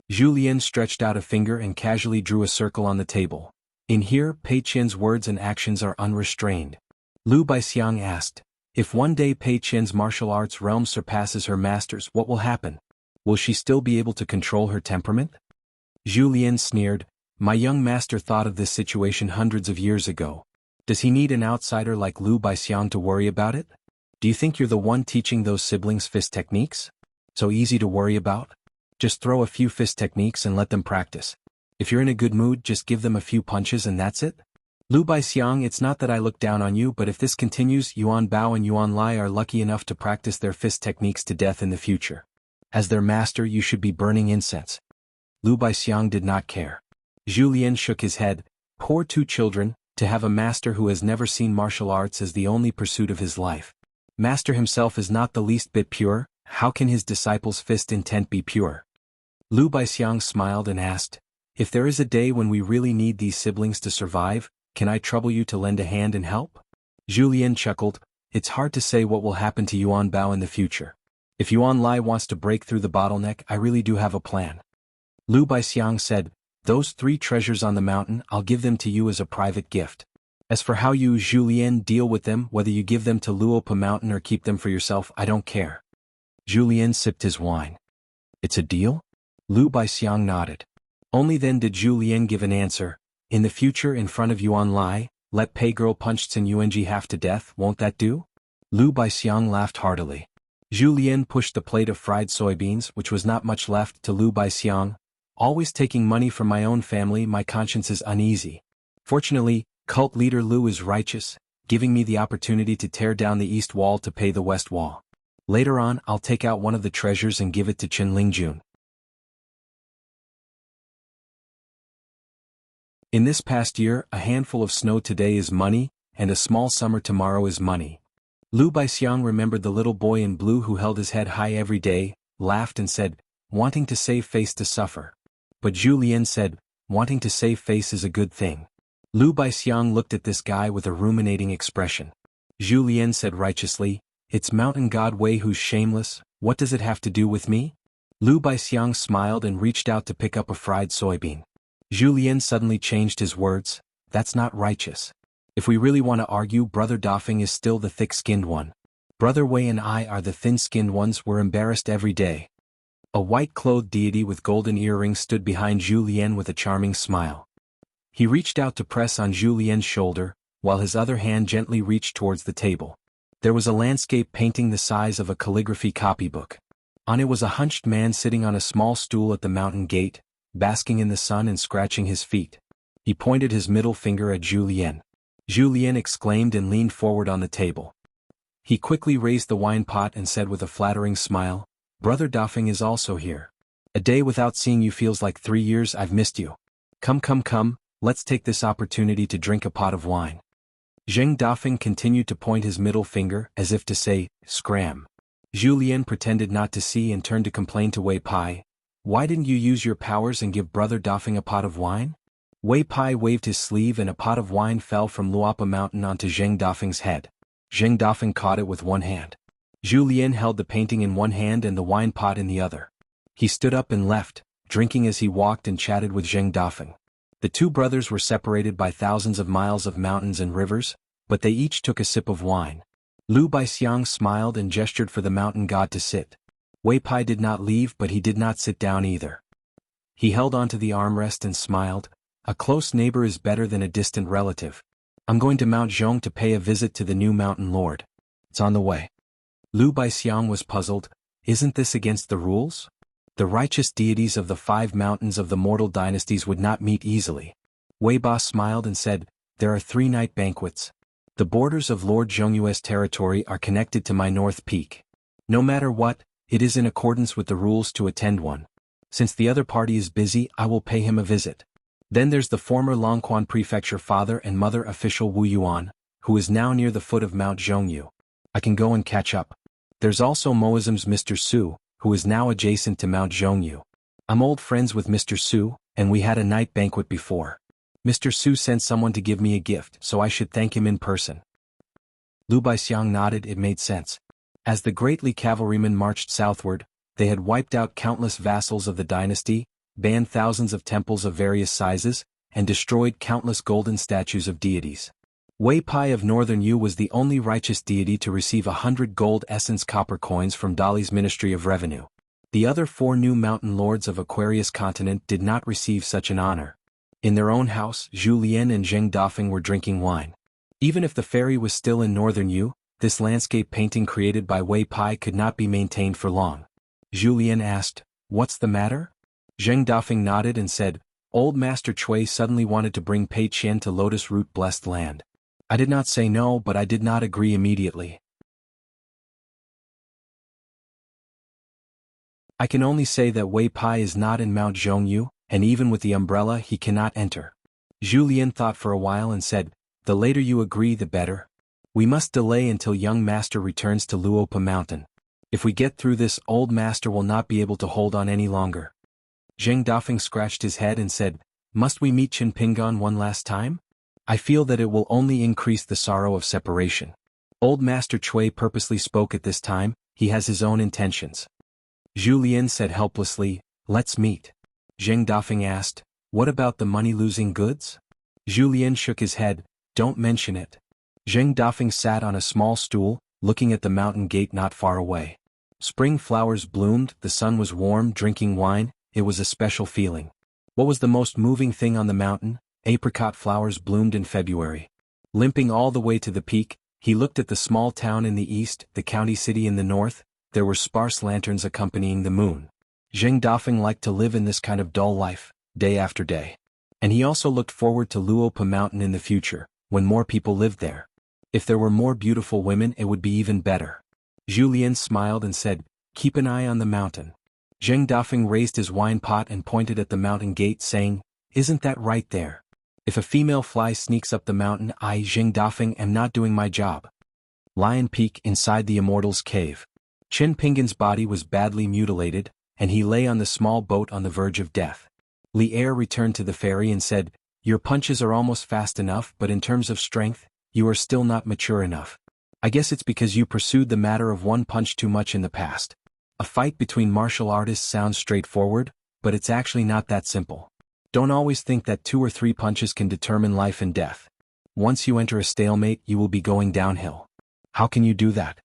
Julien stretched out a finger and casually drew a circle on the table. In here, Pei Qian's words and actions are unrestrained. Lu Baixiang asked, "If one day Pei Qian's martial arts realm surpasses her master's, what will happen? Will she still be able to control her temperament?" Julien sneered, "My young master thought of this situation hundreds of years ago. Does he need an outsider like Lu Baixiang to worry about it? Do you think you're the one teaching those siblings fist techniques? So easy to worry about? Just throw a few fist techniques and let them practice. If you're in a good mood, just give them a few punches and that's it? Lu Baixiang, it's not that I look down on you, but if this continues, Yuan Bao and Yuan Lai are lucky enough to practice their fist techniques to death in the future. As their master, you should be burning incense." Lu Baixiang did not care. Julien shook his head. Poor two children, to have a master who has never seen martial arts as the only pursuit of his life. Master himself is not the least bit pure, how can his disciples' fist intent be pure? Lu Baixiang smiled and asked, "If there is a day when we really need these siblings to survive, can I trouble you to lend a hand and help?" Julien chuckled, "It's hard to say what will happen to Yuan Bao in the future. If Yuan Lai wants to break through the bottleneck, I really do have a plan." Lu Baixiang said, "Those 3 treasures on the mountain, I'll give them to you as a private gift. As for how you, Julien, deal with them, whether you give them to Luopa Mountain or keep them for yourself, I don't care." Julien sipped his wine. "It's a deal?" Lu Baixiang nodded. Only then did Julien give an answer. "In the future, in front of Yuan Lai, let Pei Girl punch Sun Yuanji half to death, won't that do?" Lu Baixiang laughed heartily. Julien pushed the plate of fried soybeans, which was not much left, to Lu Baixiang. "Always taking money from my own family, my conscience is uneasy. Fortunately, cult leader Lu is righteous, giving me the opportunity to tear down the east wall to pay the west wall. Later on, I'll take out one of the treasures and give it to Chen Lingjun." In this past year, a handful of snow today is money, and a small summer tomorrow is money. Lu Baixiang remembered the little boy in blue who held his head high every day, laughed and said, "Wanting to save face to suffer. But Zhu Lian said, wanting to save face is a good thing. Lu Baixiang looked at this guy with a ruminating expression. Zhu Lian said righteously, it's Mountain God Wei who's shameless, what does it have to do with me? Lu Baixiang smiled and reached out to pick up a fried soybean. Zhu Lian suddenly changed his words, that's not righteous. If we really want to argue, Brother Dafeng is still the thick-skinned one. Brother Wei and I are the thin-skinned ones, we're embarrassed every day. A white-clothed deity with golden earrings stood behind Zhu Lian with a charming smile. He reached out to press on Zhu Lian's shoulder, while his other hand gently reached towards the table. There was a landscape painting the size of a calligraphy copybook. On it was a hunched man sitting on a small stool at the mountain gate, basking in the sun and scratching his feet. He pointed his middle finger at Zhu Lian. Zhu Lian exclaimed and leaned forward on the table. He quickly raised the wine pot and said with a flattering smile, Brother Dafeng is also here. A day without seeing you feels like 3 years. I've missed you. Come, let's take this opportunity to drink a pot of wine. Zheng Dafeng continued to point his middle finger, as if to say, scram. Zhu Lian pretended not to see and turned to complain to Wei Pai. Why didn't you use your powers and give Brother Dafeng a pot of wine? Wei Pai waved his sleeve and a pot of wine fell from Luapa Mountain onto Zheng Dafeng's head. Zheng Dafeng caught it with one hand. Zhu Lian held the painting in one hand and the wine pot in the other. He stood up and left, drinking as he walked and chatted with Zheng Dafeng. The two brothers were separated by thousands of miles of mountains and rivers, but they each took a sip of wine. Lu Baixiang smiled and gestured for the mountain god to sit. Wei Pai did not leave, but he did not sit down either. He held onto the armrest and smiled. A close neighbor is better than a distant relative. I'm going to Mount Zhong to pay a visit to the new mountain lord. It's on the way. Lu Baixiang was puzzled. Isn't this against the rules? The righteous deities of the 5 mountains of the mortal dynasties would not meet easily. Wei Ba smiled and said, there are 3 night banquets. The borders of Lord Zhongyue's territory are connected to my north peak. No matter what, it is in accordance with the rules to attend one. Since the other party is busy, I will pay him a visit. Then there's the former Longquan Prefecture father and mother official Wu Yuan, who is now near the foot of Mount Zhongyu. I can go and catch up. There's also Moism's Mr. Su, who is now adjacent to Mount Zhongyu. I'm old friends with Mr. Su, and we had a night banquet before. Mr. Su sent someone to give me a gift, so I should thank him in person. Lu Baixiang nodded. It made sense. As the great Li cavalrymen marched southward, they had wiped out countless vassals of the dynasty, banned thousands of temples of various sizes, and destroyed countless golden statues of deities. Wei Pai of Northern Yu was the only righteous deity to receive 100 gold essence copper coins from Dali's Ministry of Revenue. The other 4 new mountain lords of Aquarius continent did not receive such an honor. In their own house, Zhu Lian and Zheng Dafeng were drinking wine. Even if the ferry was still in Northern Yu, this landscape painting created by Wei Pai could not be maintained for long. Zhu Lian asked, what's the matter? Zheng Dafeng nodded and said, Old Master Chui suddenly wanted to bring Pei Qian to Lotus Root Blessed Land. I did not say no, but I did not agree immediately. I can only say that Wei Pai is not in Mount Zhongyu, and even with the umbrella he cannot enter. Zhu Lian thought for a while and said, the later you agree the better. We must delay until young master returns to Luopa Mountain. If we get through this, old master will not be able to hold on any longer. Zheng Dafeng scratched his head and said, must we meet Qin Pingon one last time? I feel that it will only increase the sorrow of separation. Old Master Chui purposely spoke at this time, he has his own intentions. Zhu Lian said helplessly, let's meet. Zheng Dafeng asked, what about the money-losing goods? Zhu Lian shook his head, don't mention it. Zheng Dafeng sat on a small stool, looking at the mountain gate not far away. Spring flowers bloomed, the sun was warm, drinking wine, it was a special feeling. What was the most moving thing on the mountain? Apricot flowers bloomed in February. Limping all the way to the peak, he looked at the small town in the east, the county city in the north. There were sparse lanterns accompanying the moon. Zheng Dafeng liked to live in this kind of dull life, day after day. And he also looked forward to Luopa Mountain in the future, when more people lived there. If there were more beautiful women, it would be even better. Zhu Lian smiled and said, keep an eye on the mountain. Zheng Dafeng raised his wine pot and pointed at the mountain gate, saying, isn't that right there? If a female fly sneaks up the mountain, I, Zheng Dafeng, am not doing my job. Lion Peak inside the Immortal's cave. Qin Pingon's body was badly mutilated, and he lay on the small boat on the verge of death. Li Er returned to the fairy and said, "Your punches are almost fast enough, but in terms of strength, you are still not mature enough. I guess it's because you pursued the matter of one punch too much in the past. A fight between martial artists sounds straightforward, but it's actually not that simple. Don't always think that 2 or 3 punches can determine life and death. Once you enter a stalemate, you will be going downhill. How can you do that?"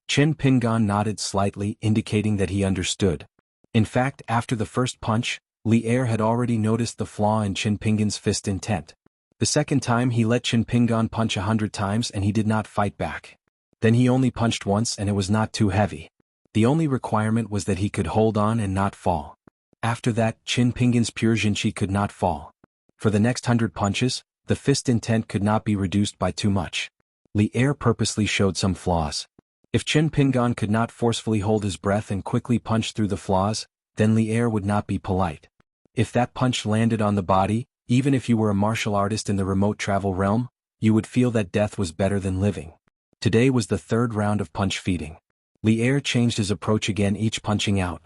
Chen Pingan nodded slightly, indicating that he understood. In fact, after the first punch, Li Er had already noticed the flaw in Chen Pingan's fist intent. The second time he let Chen Pingan punch 100 times and he did not fight back. Then he only punched once and it was not too heavy. The only requirement was that he could hold on and not fall. After that, Chen Pingan's pure jinchi could not fall. For the next 100 punches, the fist intent could not be reduced by too much. Li Er purposely showed some flaws. If Chen Pingan could not forcefully hold his breath and quickly punch through the flaws, then Li Er would not be polite. If that punch landed on the body, even if you were a martial artist in the remote travel realm, you would feel that death was better than living. Today was the 3rd round of punch feeding. Li Er changed his approach again, each punching out.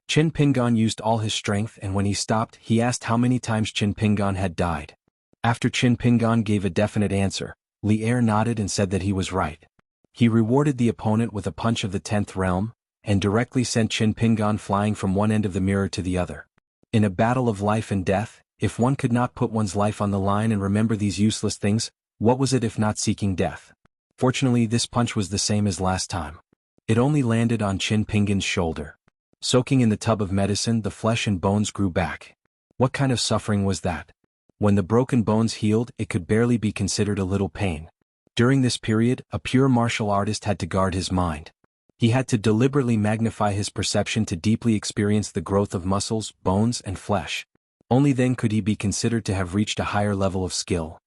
Chen Pingan used all his strength, and when he stopped, he asked how many times Chen Pingan had died. After Chen Pingan gave a definite answer, Li Er nodded and said that he was right. He rewarded the opponent with a punch of the 10th realm, and directly sent Chen Pingan flying from one end of the mirror to the other. In a battle of life and death, if one could not put one's life on the line and remember these useless things, what was it if not seeking death? Fortunately, this punch was the same as last time. It only landed on Chen Pingan's shoulder. Soaking in the tub of medicine, the flesh and bones grew back. What kind of suffering was that? When the broken bones healed, it could barely be considered a little pain. During this period, a pure martial artist had to guard his mind. He had to deliberately magnify his perception to deeply experience the growth of muscles, bones, and flesh. Only then could he be considered to have reached a higher level of skill.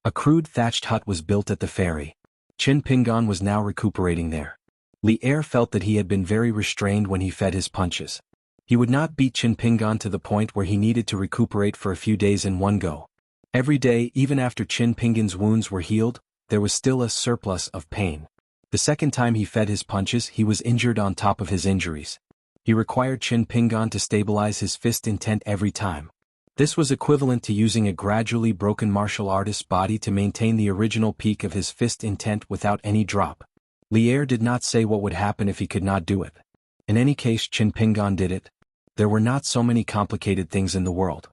A crude thatched hut was built at the ferry. Chen Pingan was now recuperating there. Li Er felt that he had been very restrained when he fed his punches. He would not beat Chen Pingan to the point where he needed to recuperate for a few days in one go. Every day, even after Chen Pingan's wounds were healed, there was still a surplus of pain. The second time he fed his punches, he was injured on top of his injuries. He required Chen Pingan to stabilize his fist intent every time. This was equivalent to using a gradually broken martial artist's body to maintain the original peak of his fist intent without any drop. Li Er did not say what would happen if he could not do it. In any case, Chen Pingan did it. There were not so many complicated things in the world.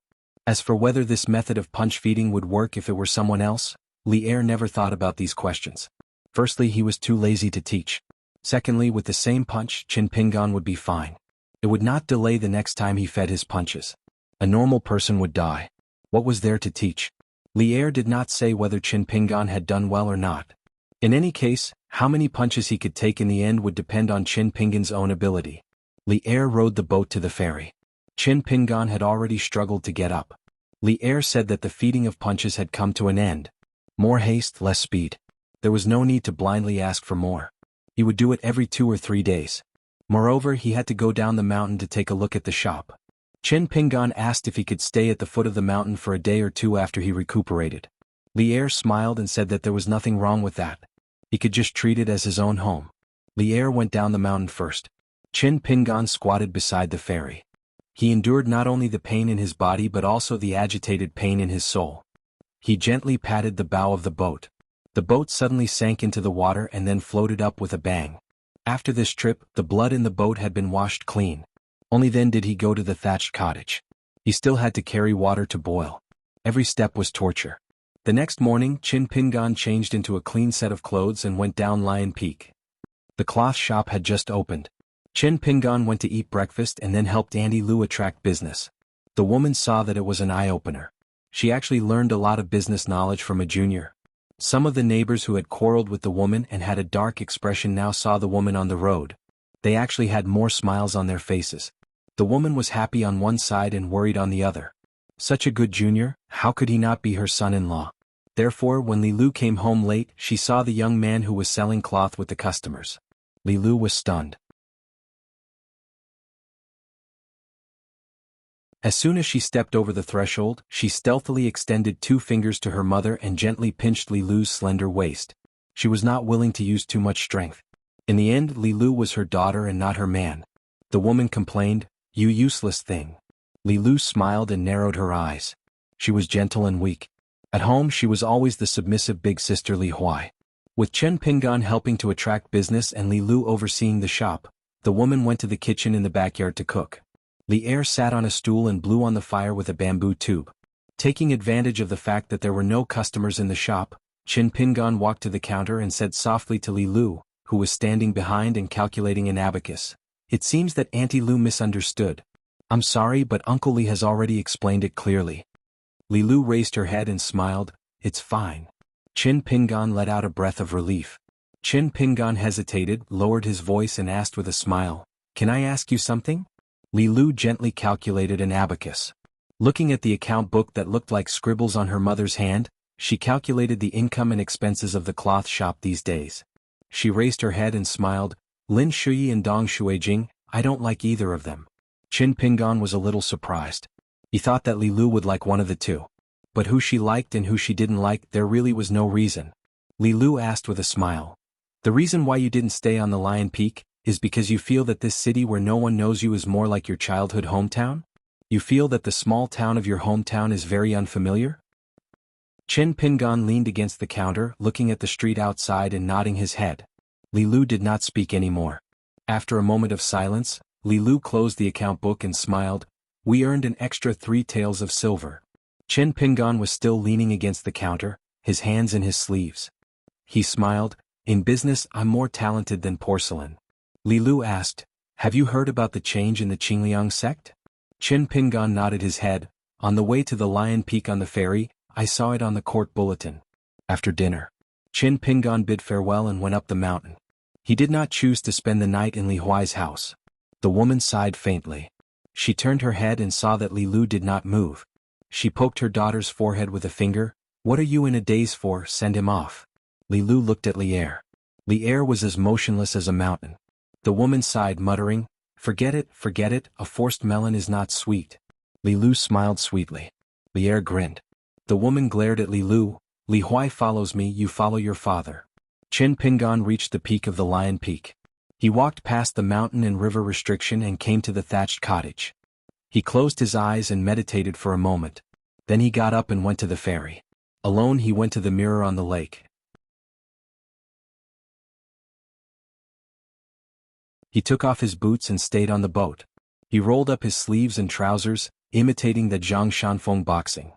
As for whether this method of punch feeding would work if it were someone else, Li Er never thought about these questions. Firstly, he was too lazy to teach. Secondly, with the same punch, Chen Pingan would be fine. It would not delay the next time he fed his punches. A normal person would die. What was there to teach? Li Er did not say whether Chen Pingan had done well or not. In any case, how many punches he could take in the end would depend on Chen Pingan's own ability. Li Er rowed the boat to the ferry. Chen Pingan had already struggled to get up. Li Er said that the feeding of punches had come to an end. More haste, less speed. There was no need to blindly ask for more. He would do it every 2 or 3 days. Moreover, he had to go down the mountain to take a look at the shop. Chen Pingan asked if he could stay at the foot of the mountain for a day or 2 after he recuperated. Li Er smiled and said that there was nothing wrong with that. He could just treat it as his own home. Li Er went down the mountain first. Chen Pingan squatted beside the ferry. He endured not only the pain in his body but also the agitated pain in his soul. He gently patted the bow of the boat. The boat suddenly sank into the water and then floated up with a bang. After this trip, the blood in the boat had been washed clean. Only then did he go to the thatched cottage. He still had to carry water to boil. Every step was torture. The next morning, Chen Pingan changed into a clean set of clothes and went down Lion Peak. The cloth shop had just opened. Chen Pingan went to eat breakfast and then helped Auntie Lu attract business. The woman saw that it was an eye-opener. She actually learned a lot of business knowledge from a junior. Some of the neighbors who had quarreled with the woman and had a dark expression now saw the woman on the road. They actually had more smiles on their faces. The woman was happy on one side and worried on the other. Such a good junior, how could he not be her son-in-law? Therefore, when Li Lu came home late, she saw the young man who was selling cloth with the customers. Li Lu was stunned. As soon as she stepped over the threshold, she stealthily extended 2 fingers to her mother and gently pinched Li Lu's slender waist. She was not willing to use too much strength. In the end, Li Lu was her daughter and not her man. The woman complained, "You useless thing." Li Lu smiled and narrowed her eyes. She was gentle and weak. At home she was always the submissive big sister Li Huai. With Chen Pingan helping to attract business and Li Lu overseeing the shop, the woman went to the kitchen in the backyard to cook. Li Er sat on a stool and blew on the fire with a bamboo tube. Taking advantage of the fact that there were no customers in the shop, Chen Pingan walked to the counter and said softly to Li Lu, who was standing behind and calculating an abacus, "It seems that Auntie Lu misunderstood. I'm sorry, but Uncle Li has already explained it clearly." Li Lu raised her head and smiled, "It's fine." Chen Pingan let out a breath of relief. Chen Pingan hesitated, lowered his voice and asked with a smile, "Can I ask you something?" Li Lu gently calculated an abacus. Looking at the account book that looked like scribbles on her mother's hand, she calculated the income and expenses of the cloth shop these days. She raised her head and smiled, "Lin Shuyi and Dong Shuijing, I don't like either of them." Chen Pingan was a little surprised. He thought that Li Lu would like one of the two. But who she liked and who she didn't like, there really was no reason. Li Lu asked with a smile, "The reason why you didn't stay on the Lion Peak is because you feel that this city where no one knows you is more like your childhood hometown? You feel that the small town of your hometown is very unfamiliar?" Chen Pingan leaned against the counter, looking at the street outside and nodding his head. Li Lu did not speak anymore. After a moment of silence, Li Lu closed the account book and smiled, "We earned an extra 3 taels of silver." Chen Pingan was still leaning against the counter, his hands in his sleeves. He smiled, "In business I'm more talented than porcelain." Li Lu asked, "Have you heard about the change in the Qingliang sect?" Chen Pingan nodded his head, "On the way to the Lion Peak on the ferry, I saw it on the court bulletin." After dinner, Chen Pingan bid farewell and went up the mountain. He did not choose to spend the night in Li Huai's house. The woman sighed faintly. She turned her head and saw that Li Lu did not move. She poked her daughter's forehead with a finger, "What are you in a daze for? Send him off." Li Lu looked at Li Er. Li Er was as motionless as a mountain. The woman sighed, muttering, forget it, a forced melon is not sweet." Li Lu smiled sweetly. Li Er grinned. The woman glared at Li Lu, "Li Huai follows me, you follow your father." Chen Pingan reached the peak of the Lion Peak. He walked past the mountain and river restriction and came to the thatched cottage. He closed his eyes and meditated for a moment. Then he got up and went to the ferry. Alone he went to the mirror on the lake. He took off his boots and stayed on the boat. He rolled up his sleeves and trousers, imitating the Zhang Shanfeng boxing.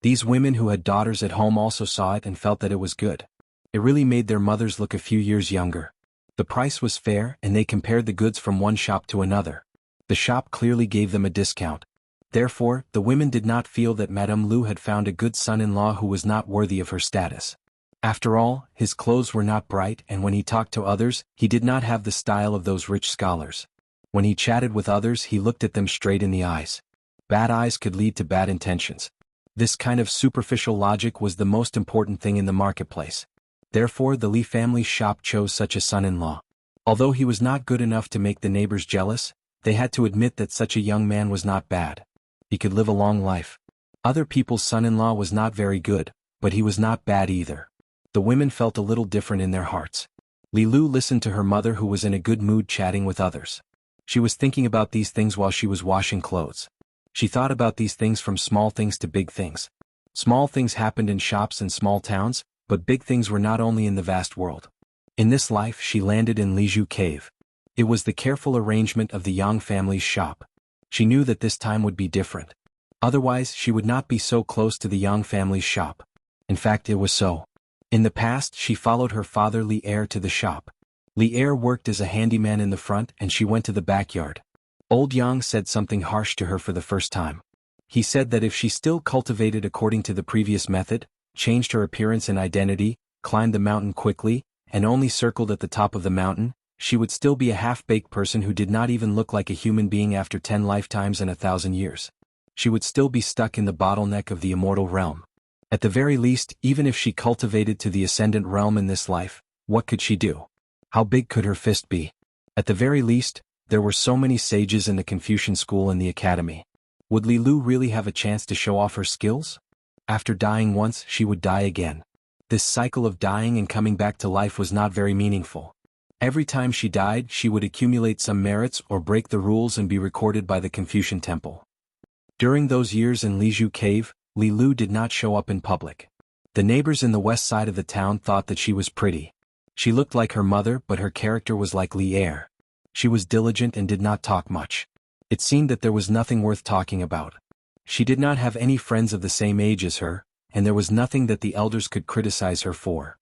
These women who had daughters at home also saw it and felt that it was good. It really made their mothers look a few years younger. The price was fair and they compared the goods from one shop to another. The shop clearly gave them a discount. Therefore, the women did not feel that Madame Lu had found a good son-in-law who was not worthy of her status. After all, his clothes were not bright and when he talked to others, he did not have the style of those rich scholars. When he chatted with others, he looked at them straight in the eyes. Bad eyes could lead to bad intentions. This kind of superficial logic was the most important thing in the marketplace. Therefore the Li family shop chose such a son-in-law. Although he was not good enough to make the neighbors jealous, they had to admit that such a young man was not bad. He could live a long life. Other people's son-in-law was not very good, but he was not bad either. The women felt a little different in their hearts. Li Lu listened to her mother who was in a good mood chatting with others. She was thinking about these things while she was washing clothes. She thought about these things from small things to big things. Small things happened in shops and small towns, but big things were not only in the vast world. In this life she landed in Liju Cave. It was the careful arrangement of the Yang family's shop. She knew that this time would be different. Otherwise she would not be so close to the Yang family's shop. In fact, it was so. In the past she followed her father Li Er to the shop. Li Er worked as a handyman in the front and she went to the backyard. Old Yang said something harsh to her for the first time. He said that if she still cultivated according to the previous method, changed her appearance and identity, climbed the mountain quickly, and only circled at the top of the mountain, she would still be a half-baked person who did not even look like a human being after 10 lifetimes and 1,000 years. She would still be stuck in the bottleneck of the immortal realm. At the very least, even if she cultivated to the ascendant realm in this life, what could she do? How big could her fist be? At the very least, there were so many sages in the Confucian school and the academy. Would Li Lu really have a chance to show off her skills? After dying once, she would die again. This cycle of dying and coming back to life was not very meaningful. Every time she died, she would accumulate some merits or break the rules and be recorded by the Confucian Temple. During those years in Liju Cave, Li Lu did not show up in public. The neighbors in the west side of the town thought that she was pretty. She looked like her mother, but her character was like Li Er. She was diligent and did not talk much. It seemed that there was nothing worth talking about. She did not have any friends of the same age as her, and there was nothing that the elders could criticize her for.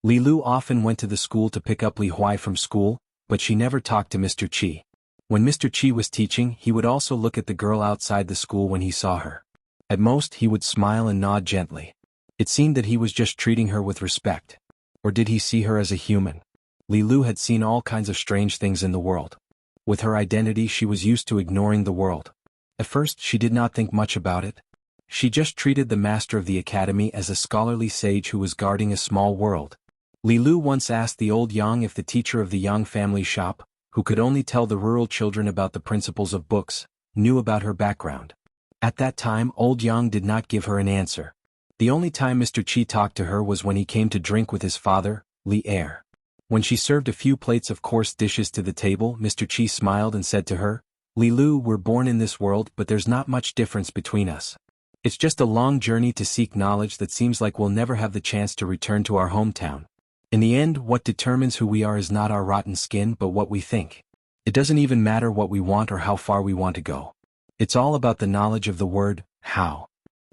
Li Lu often went to the school to pick up Li Huai from school, but she never talked to Mr. Qi. When Mr. Qi was teaching, he would also look at the girl outside the school when he saw her. At most, he would smile and nod gently. It seemed that he was just treating her with respect. Or did he see her as a human? Li Lu had seen all kinds of strange things in the world. With her identity, she was used to ignoring the world. At first, she did not think much about it. She just treated the master of the academy as a scholarly sage who was guarding a small world. Li Lu once asked the old Yang if the teacher of the Yang family shop, who could only tell the rural children about the principles of books, knew about her background. At that time, old Yang did not give her an answer. The only time Mr. Qi talked to her was when he came to drink with his father, Li Er. When she served a few plates of coarse dishes to the table, Mr. Qi smiled and said to her, "Li Lu, we're born in this world, but there's not much difference between us. It's just a long journey to seek knowledge that seems like we'll never have the chance to return to our hometown. In the end, what determines who we are is not our rotten skin but what we think. It doesn't even matter what we want or how far we want to go. It's all about the knowledge of the word, how.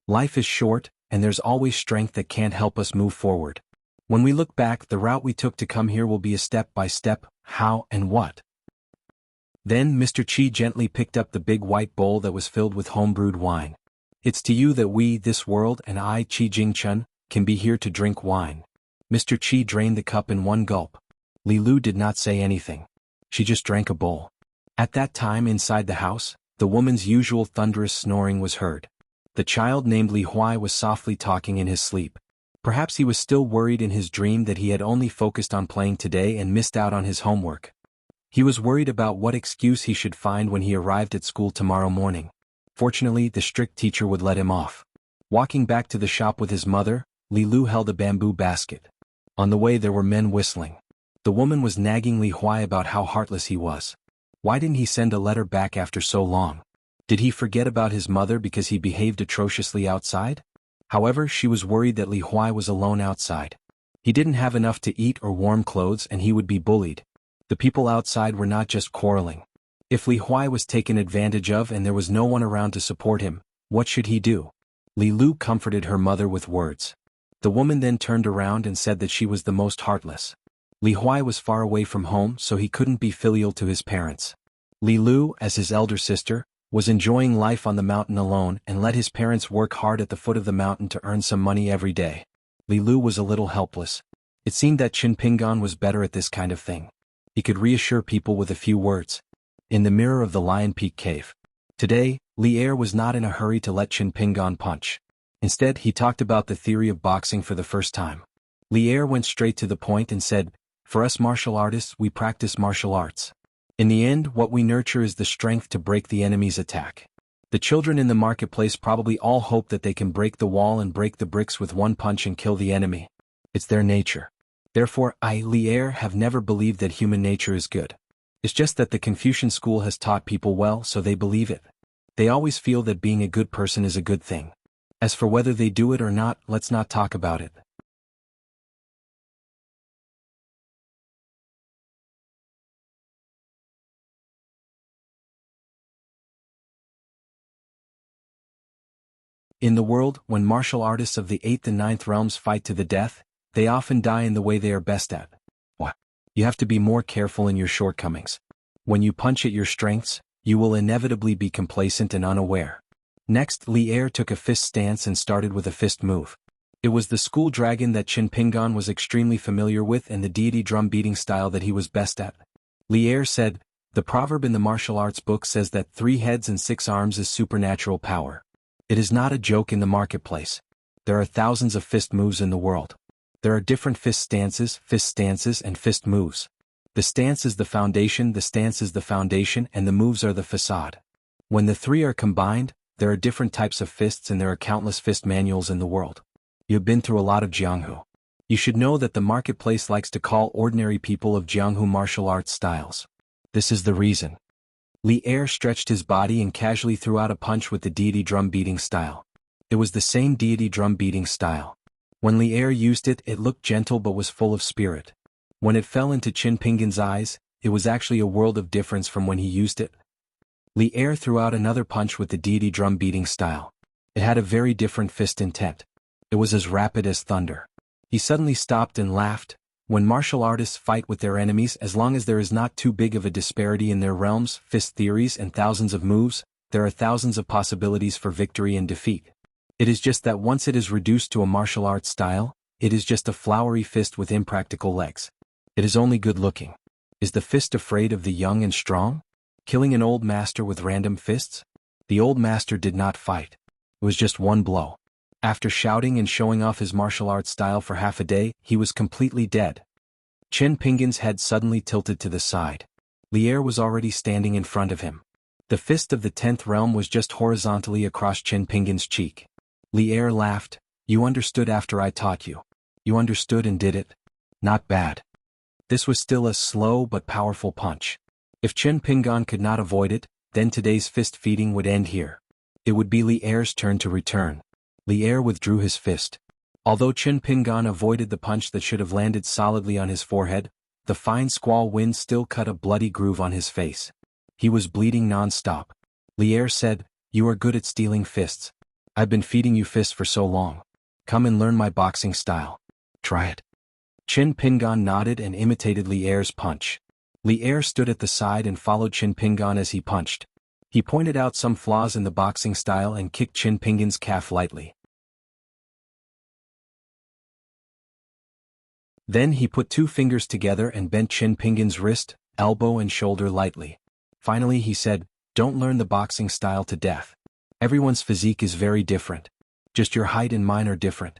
Life is short, and there's always strength that can't help us move forward. When we look back, the route we took to come here will be a step-by-step, how and what." Then Mr. Qi gently picked up the big white bowl that was filled with home-brewed wine. "It's to you that we, this world, and I, Qi Jingchun, can be here to drink wine." Mr. Qi drained the cup in one gulp. Li Lu did not say anything. She just drank a bowl. At that time inside the house, the woman's usual thunderous snoring was heard. The child named Li Huai was softly talking in his sleep. Perhaps he was still worried in his dream that he had only focused on playing today and missed out on his homework. He was worried about what excuse he should find when he arrived at school tomorrow morning. Fortunately, the strict teacher would let him off. Walking back to the shop with his mother, Li Lu held a bamboo basket. On the way there were men whistling. The woman was nagging Li Huai about how heartless he was. Why didn't he send a letter back after so long? Did he forget about his mother because he behaved atrociously outside? However, she was worried that Li Huai was alone outside. He didn't have enough to eat or warm clothes and he would be bullied. The people outside were not just quarreling. If Li Huai was taken advantage of and there was no one around to support him, what should he do? Li Lu comforted her mother with words. The woman then turned around and said that she was the most heartless. Li Huai was far away from home, so he couldn't be filial to his parents. Li Lu, as his elder sister, was enjoying life on the mountain alone and let his parents work hard at the foot of the mountain to earn some money every day. Li Lu was a little helpless. It seemed that Qin Pingan was better at this kind of thing. He could reassure people with a few words. In the mirror of the Lion Peak cave. Today, Li Er was not in a hurry to let Qin Pingan punch. Instead, he talked about the theory of boxing for the first time. Li Er went straight to the point and said, "For us martial artists, we practice martial arts. In the end, what we nurture is the strength to break the enemy's attack. The children in the marketplace probably all hope that they can break the wall and break the bricks with one punch and kill the enemy. It's their nature. Therefore, I, Li Er, have never believed that human nature is good. It's just that the Confucian school has taught people well, so they believe it. They always feel that being a good person is a good thing. As for whether they do it or not, let's not talk about it." In the world, when martial artists of the 8th and 9th realms fight to the death, they often die in the way they are best at. What? You have to be more careful in your shortcomings. When you punch at your strengths, you will inevitably be complacent and unaware. Next, Li Er took a fist stance and started with a fist move. It was the school dragon that Qin Pingan was extremely familiar with and the deity drum-beating style that he was best at. Li Er said, "The proverb in the martial arts book says that 3 heads and 6 arms is supernatural power. It is not a joke in the marketplace. There are thousands of fist moves in the world. There are different fist stances, and fist moves. The stance is the foundation, the stance is the foundation, and the moves are the facade. When the three are combined, there are different types of fists and there are countless fist manuals in the world. You have been through a lot of jianghu. You should know that the marketplace likes to call ordinary people of jianghu martial arts styles. This is the reason. Li Er stretched his body and casually threw out a punch with the deity drum beating style. It was the same deity drum beating style. When Li Er used it, it looked gentle but was full of spirit. When it fell into Qin Pingan's eyes, it was actually a world of difference from when he used it. Li Er threw out another punch with the deity drum beating style. It had a very different fist intent. It was as rapid as thunder. He suddenly stopped and laughed. When martial artists fight with their enemies, as long as there is not too big of a disparity in their realms, fist theories, and thousands of moves, there are thousands of possibilities for victory and defeat. It is just that once it is reduced to a martial arts style, it is just a flowery fist with impractical legs. It is only good looking. Is the fist afraid of the young and strong? Killing an old master with random fists? The old master did not fight. It was just one blow. After shouting and showing off his martial arts style for half a day, he was completely dead. Qin Pingan's head suddenly tilted to the side. Li Er was already standing in front of him. The fist of the 10th realm was just horizontally across Qin Pingan's cheek. Li Er laughed. You understood after I taught you. You understood and did it. Not bad. This was still a slow but powerful punch. If Qin Pingan could not avoid it, then today's fist feeding would end here. It would be Li Er's turn to return. Li Er withdrew his fist. Although Qin Pingan avoided the punch that should have landed solidly on his forehead, the fine squall wind still cut a bloody groove on his face. He was bleeding non-stop. Li Er said, "You are good at stealing fists. I've been feeding you fists for so long. Come and learn my boxing style. Try it." Qin Pingan nodded and imitated Li Er's punch. Li Er stood at the side and followed Qin Pingan as he punched. He pointed out some flaws in the boxing style and kicked Qin Pingan's calf lightly. Then he put two fingers together and bent Qin Pingan's wrist, elbow and shoulder lightly. Finally he said, "Don't learn the boxing style to death. Everyone's physique is very different. Just your height and mine are different.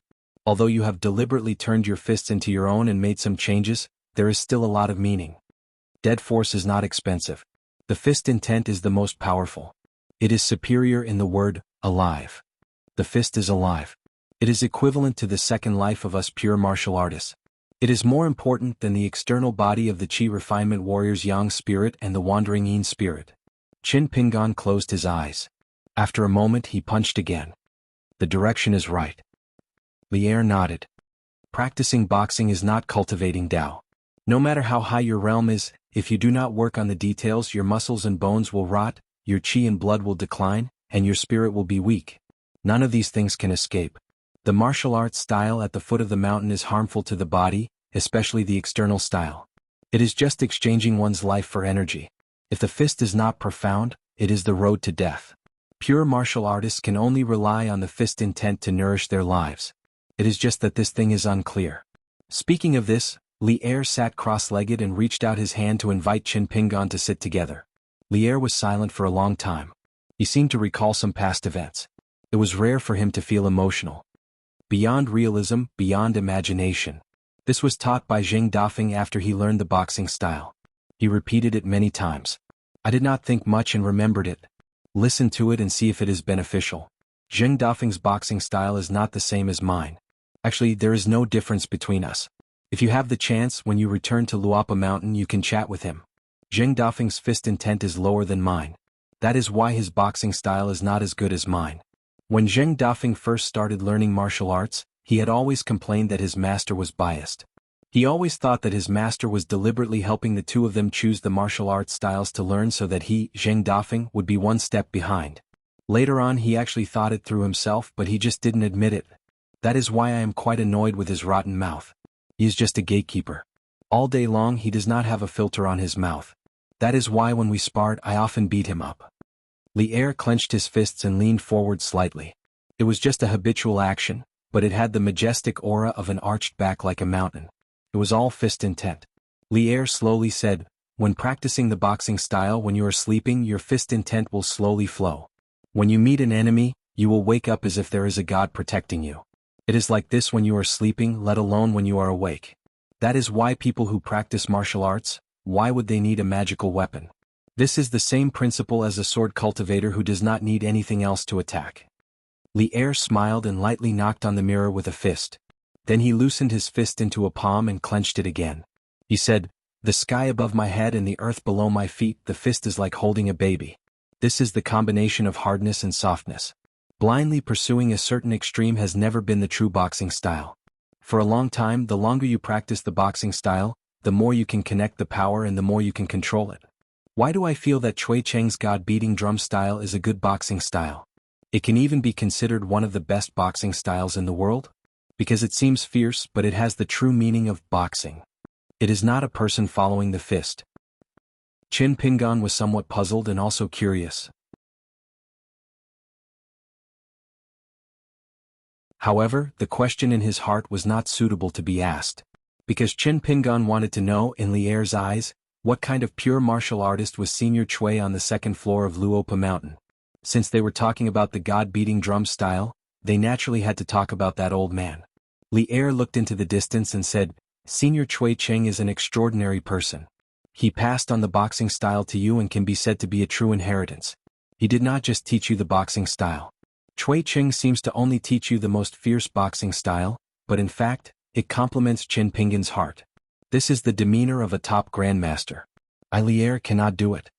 Although you have deliberately turned your fists into your own and made some changes, there is still a lot of meaning. Dead force is not expensive. The fist intent is the most powerful. It is superior in the word, alive. The fist is alive. It is equivalent to the second life of us pure martial artists. It is more important than the external body of the Qi refinement warrior's yang spirit and the wandering yin spirit." Qin Pingan closed his eyes. After a moment he punched again. "The direction is right." Li Er nodded. Practicing boxing is not cultivating Tao. No matter how high your realm is, if you do not work on the details, your muscles and bones will rot, your Qi and blood will decline, and your spirit will be weak. None of these things can escape. The martial arts style at the foot of the mountain is harmful to the body, especially the external style. It is just exchanging one's life for energy. If the fist is not profound, it is the road to death. Pure martial artists can only rely on the fist intent to nourish their lives. It is just that this thing is unclear. Speaking of this, Li Er sat cross-legged and reached out his hand to invite Qin Pingan to sit together. Li Er was silent for a long time. He seemed to recall some past events. It was rare for him to feel emotional. Beyond realism, beyond imagination. This was taught by Zheng Dafeng after he learned the boxing style. He repeated it many times. I did not think much and remembered it. Listen to it and see if it is beneficial. Zheng Dafeng's boxing style is not the same as mine. Actually, there is no difference between us. If you have the chance, when you return to Luapa Mountain, you can chat with him. Zheng Dafeng's fist intent is lower than mine. That is why his boxing style is not as good as mine. When Zheng Dafeng first started learning martial arts, he had always complained that his master was biased. He always thought that his master was deliberately helping the two of them choose the martial arts styles to learn so that he, Zheng Dafeng, would be one step behind. Later on he actually thought it through himself, but he just didn't admit it. That is why I am quite annoyed with his rotten mouth. He is just a gatekeeper. All day long he does not have a filter on his mouth. That is why when we sparred I often beat him up. Li Er clenched his fists and leaned forward slightly. It was just a habitual action, but it had the majestic aura of an arched back like a mountain. It was all fist intent. Li Er slowly said, "When practicing the boxing style, when you are sleeping, your fist intent will slowly flow. When you meet an enemy, you will wake up as if there is a god protecting you. It is like this when you are sleeping, let alone when you are awake. That is why people who practice martial arts, why would they need a magical weapon? This is the same principle as a sword cultivator who does not need anything else to attack. Li Er smiled and lightly knocked on the mirror with a fist. Then he loosened his fist into a palm and clenched it again. He said, "The sky above my head and the earth below my feet, the fist is like holding a baby. This is the combination of hardness and softness. Blindly pursuing a certain extreme has never been the true boxing style. For a long time, the longer you practice the boxing style, the more you can connect the power and the more you can control it. Why do I feel that Chui Cheng's God-beating drum style is a good boxing style? It can even be considered one of the best boxing styles in the world? Because it seems fierce, but it has the true meaning of boxing. It is not a person following the fist." Qin Pingan was somewhat puzzled and also curious. However, the question in his heart was not suitable to be asked. Because Qin Pingan wanted to know, in Li Er's eyes, what kind of pure martial artist was Senior Chui on the second floor of Luopa Mountain. Since they were talking about the God-beating drum style, they naturally had to talk about that old man. Li Er looked into the distance and said, "Senior Chui Cheng is an extraordinary person. He passed on the boxing style to you and can be said to be a true inheritance. He did not just teach you the boxing style. Chui Cheng seems to only teach you the most fierce boxing style, but in fact, it complements Qin Pingan's heart. This is the demeanor of a top grandmaster. Li Er cannot do it."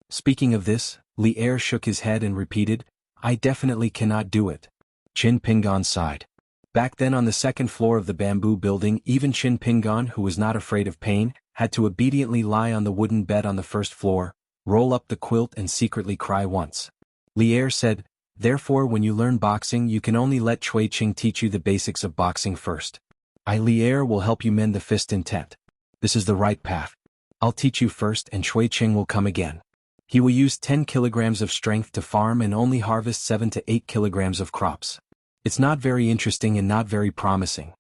Speaking of this, Li Er shook his head and repeated, "I definitely cannot do it." Qin Pingan sighed. Back then on the second floor of the bamboo building, even Qin Pingan, who was not afraid of pain, had to obediently lie on the wooden bed on the first floor, roll up the quilt and secretly cry once. Li Er said, "Therefore when you learn boxing you can only let Chui Cheng teach you the basics of boxing first. Li Er will help you mend the fist intent. This is the right path. I'll teach you first and Chui Cheng will come again. He will use 10 kilograms of strength to farm and only harvest 7 to 8 kilograms of crops. It's not very interesting and not very promising."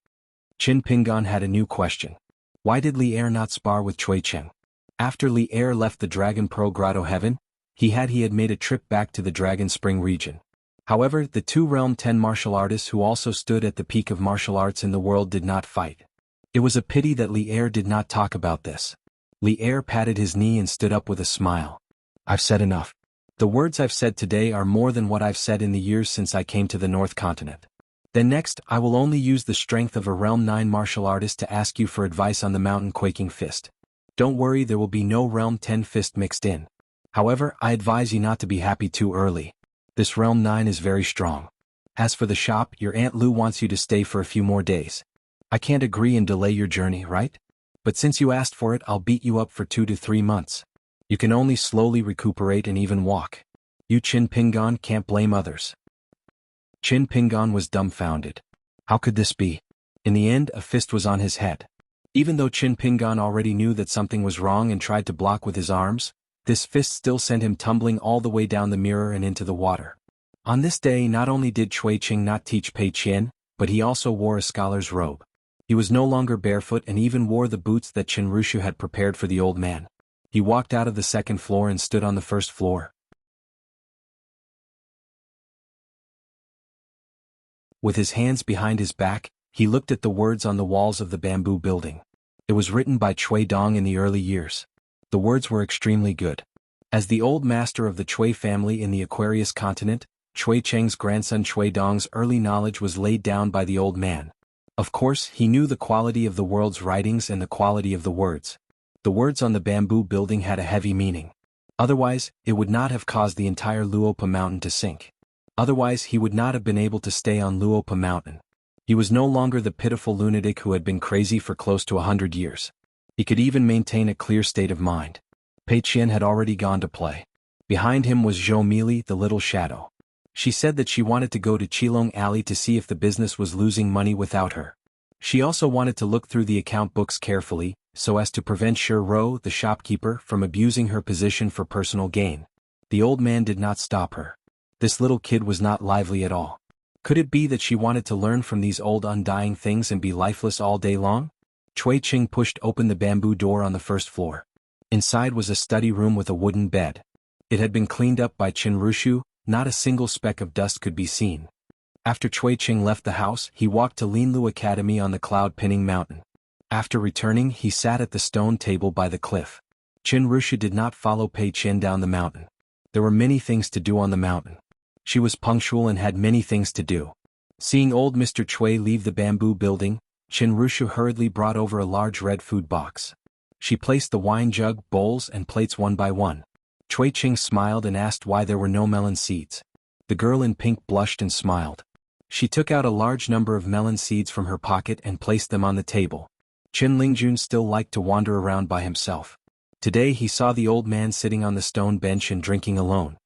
Qin Pingan had a new question. Why did Li Er not spar with Chui Cheng? After Li Er left the Dragon Pearl Grotto Heaven, he had made a trip back to the Dragon Spring region. However, the two Realm 10 martial artists who also stood at the peak of martial arts in the world did not fight. It was a pity that Li Er did not talk about this. Li Er patted his knee and stood up with a smile. "I've said enough. The words I've said today are more than what I've said in the years since I came to the North Continent. Then next, I will only use the strength of a Realm 9 martial artist to ask you for advice on the Mountain Quaking Fist. Don't worry, there will be no Realm 10 fist mixed in. However, I advise you not to be happy too early. This Realm 9 is very strong. As for the shop, your Aunt Lu wants you to stay for a few more days. I can't agree and delay your journey, right? But since you asked for it, I'll beat you up for 2 to 3 months. You can only slowly recuperate and even walk. You Qin Pingan can't blame others." Qin Pingan was dumbfounded. How could this be? In the end, a fist was on his head. Even though Qin Pingan already knew that something was wrong and tried to block with his arms, this fist still sent him tumbling all the way down the mirror and into the water. On this day, not only did Chui Cheng not teach Pei Qian, but he also wore a scholar's robe. He was no longer barefoot and even wore the boots that Qin Rushu had prepared for the old man. He walked out of the second floor and stood on the first floor. With his hands behind his back, he looked at the words on the walls of the bamboo building. It was written by Chui Dong in the early years. The words were extremely good. As the old master of the Chui family in the Aquarius continent, Chui Cheng's grandson Chui Dong's early knowledge was laid down by the old man. Of course, he knew the quality of the world's writings and the quality of the words. The words on the bamboo building had a heavy meaning. Otherwise, it would not have caused the entire Luopa mountain to sink. Otherwise, he would not have been able to stay on Luopa mountain. He was no longer the pitiful lunatic who had been crazy for close to 100 years. He could even maintain a clear state of mind. Pei Qian had already gone to play. Behind him was Zhou Mili, the little shadow. She said that she wanted to go to Qilong Alley to see if the business was losing money without her. She also wanted to look through the account books carefully, so as to prevent Shi Ro, the shopkeeper, from abusing her position for personal gain. The old man did not stop her. This little kid was not lively at all. Could it be that she wanted to learn from these old undying things and be lifeless all day long? Chui Cheng pushed open the bamboo door on the first floor. Inside was a study room with a wooden bed. It had been cleaned up by Qin Rushu, not a single speck of dust could be seen. After Chui Cheng left the house, he walked to Linlu Academy on the Cloud Pinning Mountain. After returning, he sat at the stone table by the cliff. Qin Rusha did not follow Pei Qin down the mountain. There were many things to do on the mountain. She was punctual and had many things to do. Seeing old Mr. Chui leave the bamboo building, Qin Rusha hurriedly brought over a large red food box. She placed the wine jug, bowls, and plates one by one. Chui Qing smiled and asked why there were no melon seeds. The girl in pink blushed and smiled. She took out a large number of melon seeds from her pocket and placed them on the table. Qin Lingjun still liked to wander around by himself. Today he saw the old man sitting on the stone bench and drinking alone.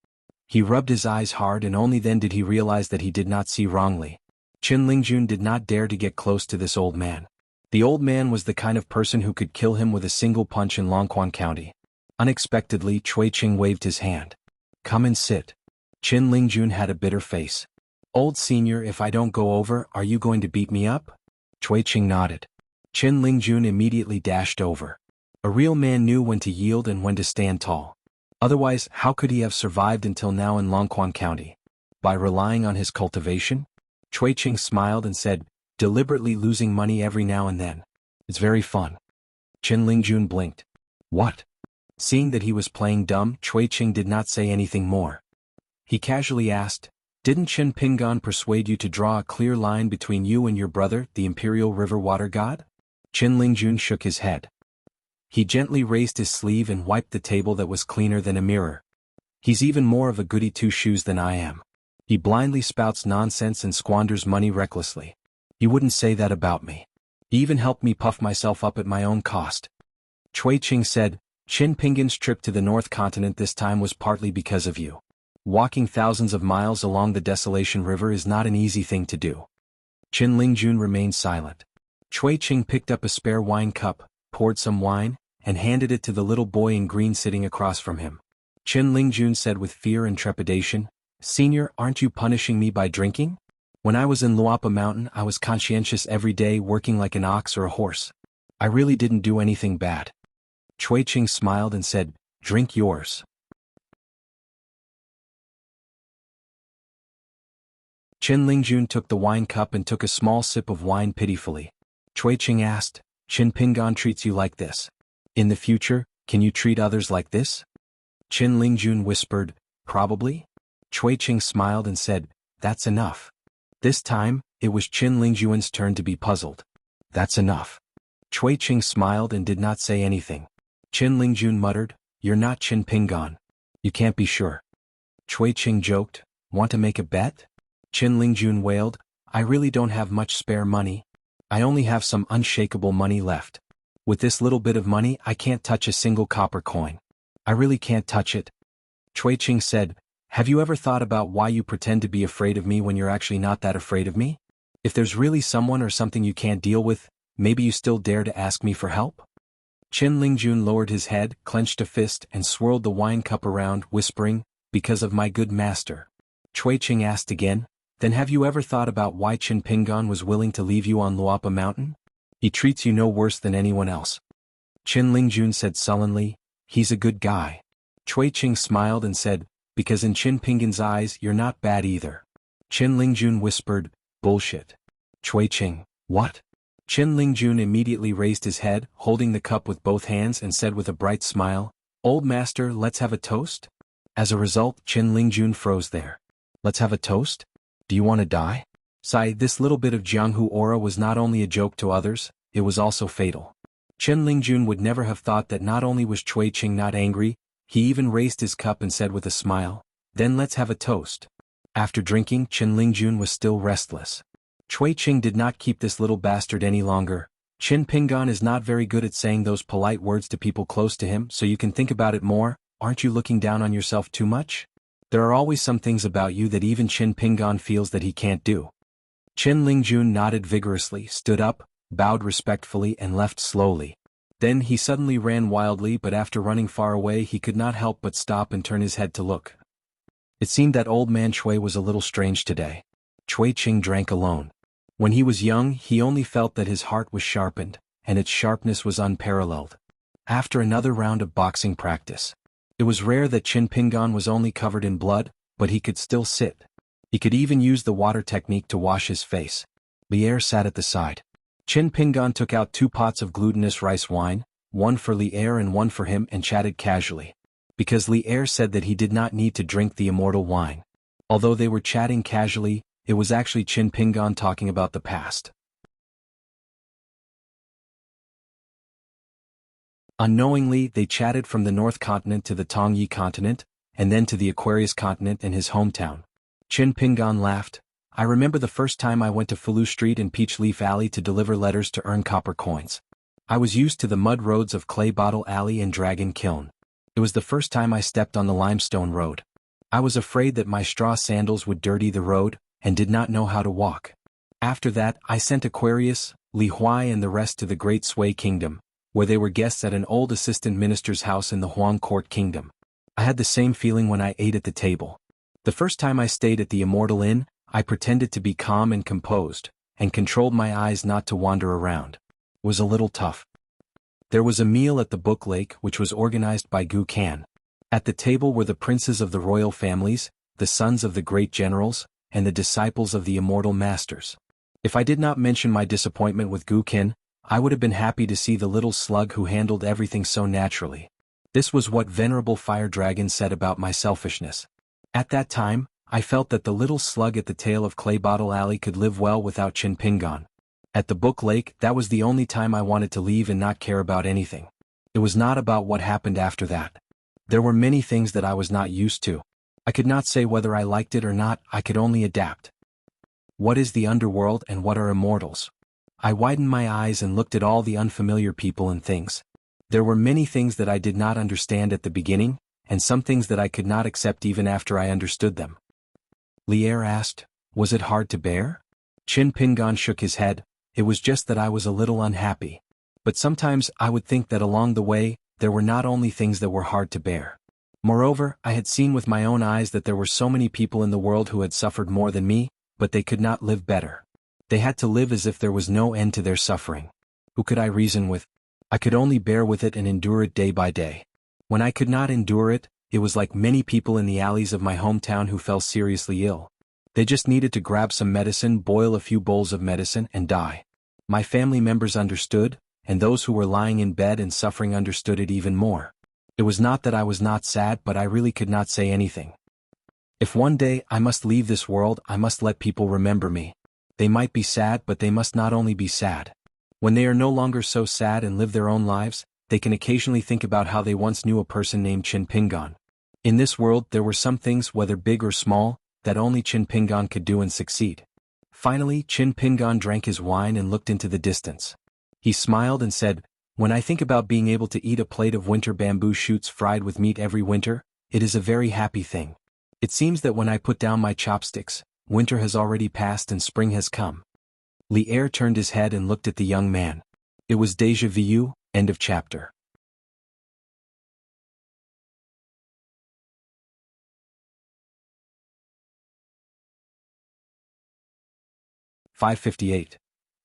He rubbed his eyes hard and only then did he realize that he did not see wrongly. Qin Lingjun did not dare to get close to this old man. The old man was the kind of person who could kill him with a single punch in Longquan County. Unexpectedly, Chui Qing waved his hand. "Come and sit." Qin Lingjun had a bitter face. "Old senior, if I don't go over, are you going to beat me up?" Chui Qing nodded. Qin Lingjun immediately dashed over. A real man knew when to yield and when to stand tall. Otherwise, how could he have survived until now in Longquan County? By relying on his cultivation? Chui Qing smiled and said, "Deliberately losing money every now and then. It's very fun." Qin Lingjun blinked. "What?" Seeing that he was playing dumb, Chui Qing did not say anything more. He casually asked, "Didn't Qin Pingan persuade you to draw a clear line between you and your brother, the Imperial River Water God?" Qin Lingjun shook his head. He gently raised his sleeve and wiped the table that was cleaner than a mirror. "He's even more of a goody two-shoes than I am. He blindly spouts nonsense and squanders money recklessly. You wouldn't say that about me. He even helped me puff myself up at my own cost." Chui Qing said, "Qin Pingan's trip to the North Continent this time was partly because of you. Walking thousands of miles along the Desolation River is not an easy thing to do." Qin Lingjun remained silent. Chui Qing picked up a spare wine cup, poured some wine, and handed it to the little boy in green sitting across from him. Qin Lingjun said with fear and trepidation, "Senior, aren't you punishing me by drinking? When I was in Luapa Mountain I was conscientious every day working like an ox or a horse. I really didn't do anything bad." Chui Qing smiled and said, "Drink yours." Qin Lingjun took the wine cup and took a small sip of wine pitifully. Chui Qing asked, "Qin Pingan treats you like this. In the future, can you treat others like this?" Qin Lingjun whispered, "Probably." Chui Qing smiled and said, "That's enough." This time, it was Qin Lingjun's turn to be puzzled. "That's enough." Chui Qing smiled and did not say anything. Qin Lingjun muttered, "You're not Qin Pingan. You can't be sure." Chui Qing joked, "Want to make a bet?" Qin Lingjun wailed, "I really don't have much spare money. I only have some unshakable money left. With this little bit of money I can't touch a single copper coin. I really can't touch it." Chui Qing said, "Have you ever thought about why you pretend to be afraid of me when you're actually not that afraid of me? If there's really someone or something you can't deal with, maybe you still dare to ask me for help?" Qin Lingjun lowered his head, clenched a fist, and swirled the wine cup around, whispering, "Because of my good master." Chui Qing asked again, "Then have you ever thought about why Qin Pingan was willing to leave you on Luapa Mountain? He treats you no worse than anyone else." Qin Lingjun said sullenly, "He's a good guy." Chui Qing smiled and said, "Because in Qin Pingan's eyes you're not bad either." Qin Lingjun whispered, "Bullshit." Chui Qing, "What?" Qin Lingjun immediately raised his head, holding the cup with both hands and said with a bright smile, "Old master, let's have a toast?" As a result, Qin Lingjun froze there. "Let's have a toast? Do you want to die?" Sigh, this little bit of Jianghu aura was not only a joke to others, it was also fatal. Qin Lingjun would never have thought that not only was Chui Qing not angry, he even raised his cup and said with a smile, "Then let's have a toast." After drinking, Qin Lingjun was still restless. Chui Qing did not keep this little bastard any longer. Qin Pingan is not very good at saying those polite words to people close to him, so you can think about it more. Aren't you looking down on yourself too much? There are always some things about you that even Qin Pingan feels that he can't do. Qin Lingjun nodded vigorously, stood up, bowed respectfully and left slowly. Then he suddenly ran wildly, but after running far away he could not help but stop and turn his head to look. It seemed that old man Chui was a little strange today. Chui Qing drank alone. When he was young he only felt that his heart was sharpened, and its sharpness was unparalleled. After another round of boxing practice. It was rare that Qin Pingan was only covered in blood, but he could still sit. He could even use the water technique to wash his face. Lier sat at the side. Qin Pingan took out 2 pots of glutinous rice wine, one for Li Er and one for him, and chatted casually. Because Li Er said that he did not need to drink the immortal wine. Although they were chatting casually, it was actually Qin Pingan talking about the past. Unknowingly, they chatted from the North Continent to the Tongyi Continent, and then to the Aquarius Continent and his hometown. Qin Pingan laughed. I remember the first time I went to Fulu Street and Peach Leaf Alley to deliver letters to earn copper coins. I was used to the mud roads of Clay Bottle Alley and Dragon Kiln. It was the first time I stepped on the limestone road. I was afraid that my straw sandals would dirty the road, and did not know how to walk. After that, I sent Aquarius, Li Huai and the rest to the Great Sui Kingdom, where they were guests at an old assistant minister's house in the Huang Court Kingdom. I had the same feeling when I ate at the table. The first time I stayed at the Immortal Inn, I pretended to be calm and composed, and controlled my eyes not to wander around. It was a little tough. There was a meal at the Book Lake which was organized by Gu Kan. At the table were the princes of the royal families, the sons of the great generals, and the disciples of the immortal masters. If I did not mention my disappointment with Gu Kan, I would have been happy to see the little slug who handled everything so naturally. This was what Venerable Fire Dragon said about my selfishness. At that time, I felt that the little slug at the tail of Clay Bottle Alley could live well without Qin Pingan. At the Book Lake, that was the only time I wanted to leave and not care about anything. It was not about what happened after that. There were many things that I was not used to. I could not say whether I liked it or not, I could only adapt. What is the underworld and what are immortals? I widened my eyes and looked at all the unfamiliar people and things. There were many things that I did not understand at the beginning, and some things that I could not accept even after I understood them. Li Er asked, was it hard to bear? Qin Pingan shook his head. It was just that I was a little unhappy. But sometimes I would think that along the way, there were not only things that were hard to bear. Moreover, I had seen with my own eyes that there were so many people in the world who had suffered more than me, but they could not live better. They had to live as if there was no end to their suffering. Who could I reason with? I could only bear with it and endure it day by day. When I could not endure it, it was like many people in the alleys of my hometown who fell seriously ill. They just needed to grab some medicine, boil a few bowls of medicine, and die. My family members understood, and those who were lying in bed and suffering understood it even more. It was not that I was not sad, but I really could not say anything. If one day I must leave this world, I must let people remember me. They might be sad, but they must not only be sad. When they are no longer so sad and live their own lives, they can occasionally think about how they once knew a person named Qin Pingan. In this world there were some things, whether big or small, that only Qin Pingan could do and succeed. Finally, Qin Pingan drank his wine and looked into the distance. He smiled and said, when I think about being able to eat a plate of winter bamboo shoots fried with meat every winter, it is a very happy thing. It seems that when I put down my chopsticks, winter has already passed and spring has come. Li Er turned his head and looked at the young man. It was déjà vu, end of chapter. "5:58.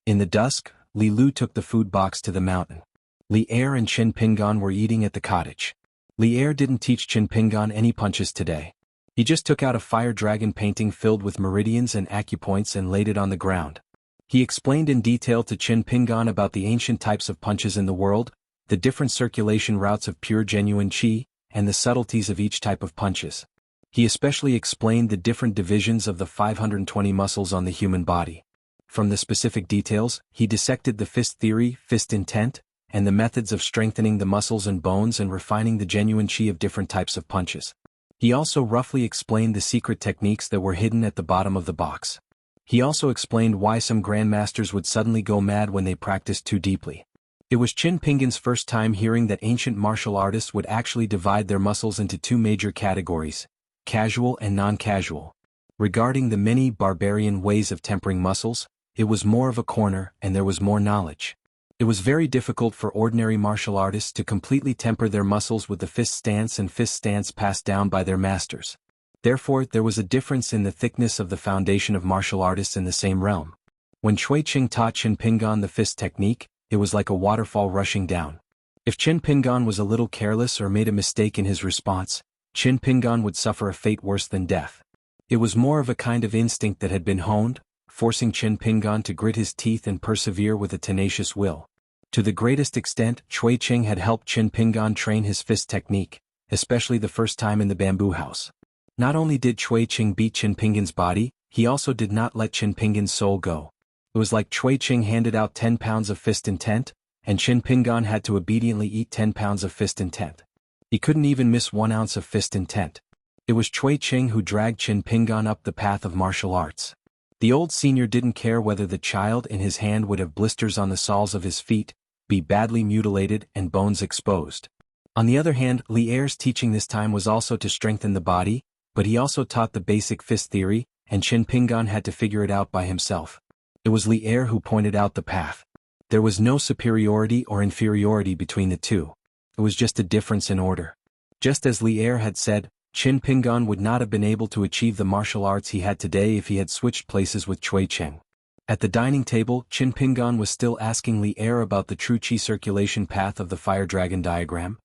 In the dusk, Li Lu took the food box to the mountain. Li Er and Qin Pingan were eating at the cottage. Li Er didn't teach Qin Pingan any punches today. He just took out a fire dragon painting filled with meridians and acupoints and laid it on the ground. He explained in detail to Qin Pingan about the ancient types of punches in the world, the different circulation routes of pure genuine qi, and the subtleties of each type of punches. He especially explained the different divisions of the 520 muscles on the human body. From the specific details, he dissected the fist theory, fist intent, and the methods of strengthening the muscles and bones and refining the genuine qi of different types of punches. He also roughly explained the secret techniques that were hidden at the bottom of the box. He also explained why some grandmasters would suddenly go mad when they practiced too deeply. It was Qin Pingan's first time hearing that ancient martial artists would actually divide their muscles into two major categories, casual and non-casual. Regarding the many barbarian ways of tempering muscles, it was more of a corner and there was more knowledge. It was very difficult for ordinary martial artists to completely temper their muscles with the fist stance and fist stance passed down by their masters. Therefore, there was a difference in the thickness of the foundation of martial artists in the same realm. When Cui Qing taught Qin Pingan the fist technique, it was like a waterfall rushing down. If Qin Pingan was a little careless or made a mistake in his response, Qin Pingan would suffer a fate worse than death. It was more of a kind of instinct that had been honed, forcing Qin Pingan to grit his teeth and persevere with a tenacious will. To the greatest extent, Cui Qing had helped Qin Pingan train his fist technique, especially the first time in the bamboo house. Not only did Cui Qing beat Qin Pingan's body, he also did not let Qin Pingan's soul go. It was like Cui Qing handed out 10 pounds of fist intent, and Qin Pingan had to obediently eat 10 pounds of fist intent. He couldn't even miss 1 ounce of fist intent. It was Cui Qing who dragged Qin Pingan up the path of martial arts. The old senior didn't care whether the child in his hand would have blisters on the soles of his feet, be badly mutilated and bones exposed. On the other hand, Li Er's teaching this time was also to strengthen the body, but he also taught the basic fist theory, and Qin Pingan had to figure it out by himself. It was Li Er who pointed out the path. There was no superiority or inferiority between the two. It was just a difference in order. Just as Li Er had said, Qin Pingan would not have been able to achieve the martial arts he had today if he had switched places with Cui Qing. At the dining table, Qin Pingan was still asking Li Er about the true qi circulation path of the fire dragon diagram.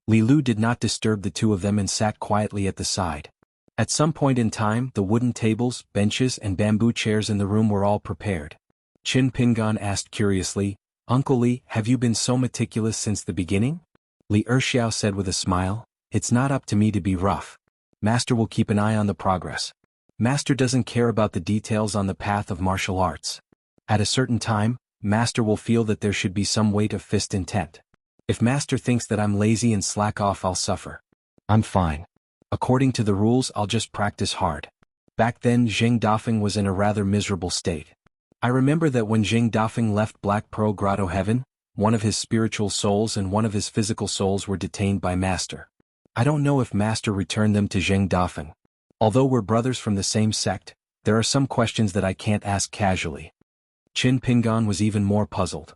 Li Lu did not disturb the two of them and sat quietly at the side. At some point in time, the wooden tables, benches and bamboo chairs in the room were all prepared. Qin Pingan asked curiously, "Uncle Li, have you been so meticulous since the beginning?" Li Erxiao said with a smile, "It's not up to me to be rough. Master will keep an eye on the progress. Master doesn't care about the details on the path of martial arts. At a certain time, Master will feel that there should be some weight of fist intent. If Master thinks that I'm lazy and slack off, I'll suffer. I'm fine. According to the rules, I'll just practice hard." Back then, Zheng Dafeng was in a rather miserable state. I remember that when Zheng Dafeng left Black Pearl Grotto Heaven, one of his spiritual souls and one of his physical souls were detained by Master. I don't know if Master returned them to Zheng Dafeng. Although we're brothers from the same sect, there are some questions that I can't ask casually. Qin Pingan was even more puzzled.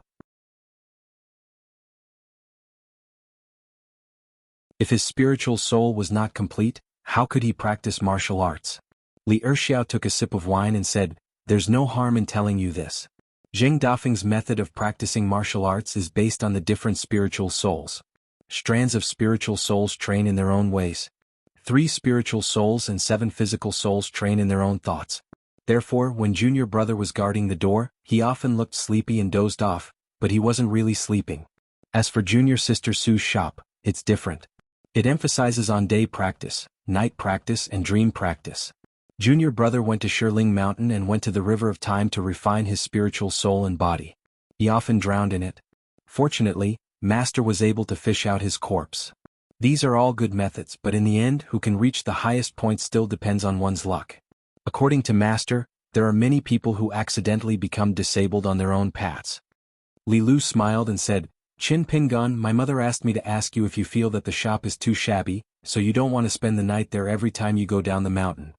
If his spiritual soul was not complete, how could he practice martial arts? Li Erxiao took a sip of wine and said, "There's no harm in telling you this. Zheng Dafeng's method of practicing martial arts is based on the different spiritual souls. Strands of spiritual souls train in their own ways. 3 spiritual souls and 7 physical souls train in their own thoughts. Therefore, when junior brother was guarding the door, he often looked sleepy and dozed off, but he wasn't really sleeping. As for junior sister Sue's shop, it's different. It emphasizes on day practice, night practice and dream practice. Junior brother went to Shirling Mountain and went to the River of Time to refine his spiritual soul and body. He often drowned in it. Fortunately, Master was able to fish out his corpse. These are all good methods, but in the end, who can reach the highest point still depends on one's luck. According to Master, there are many people who accidentally become disabled on their own paths." Li Lu smiled and said, "Qin Pingan, my mother asked me to ask you if you feel that the shop is too shabby, so you don't want to spend the night there every time you go down the mountain."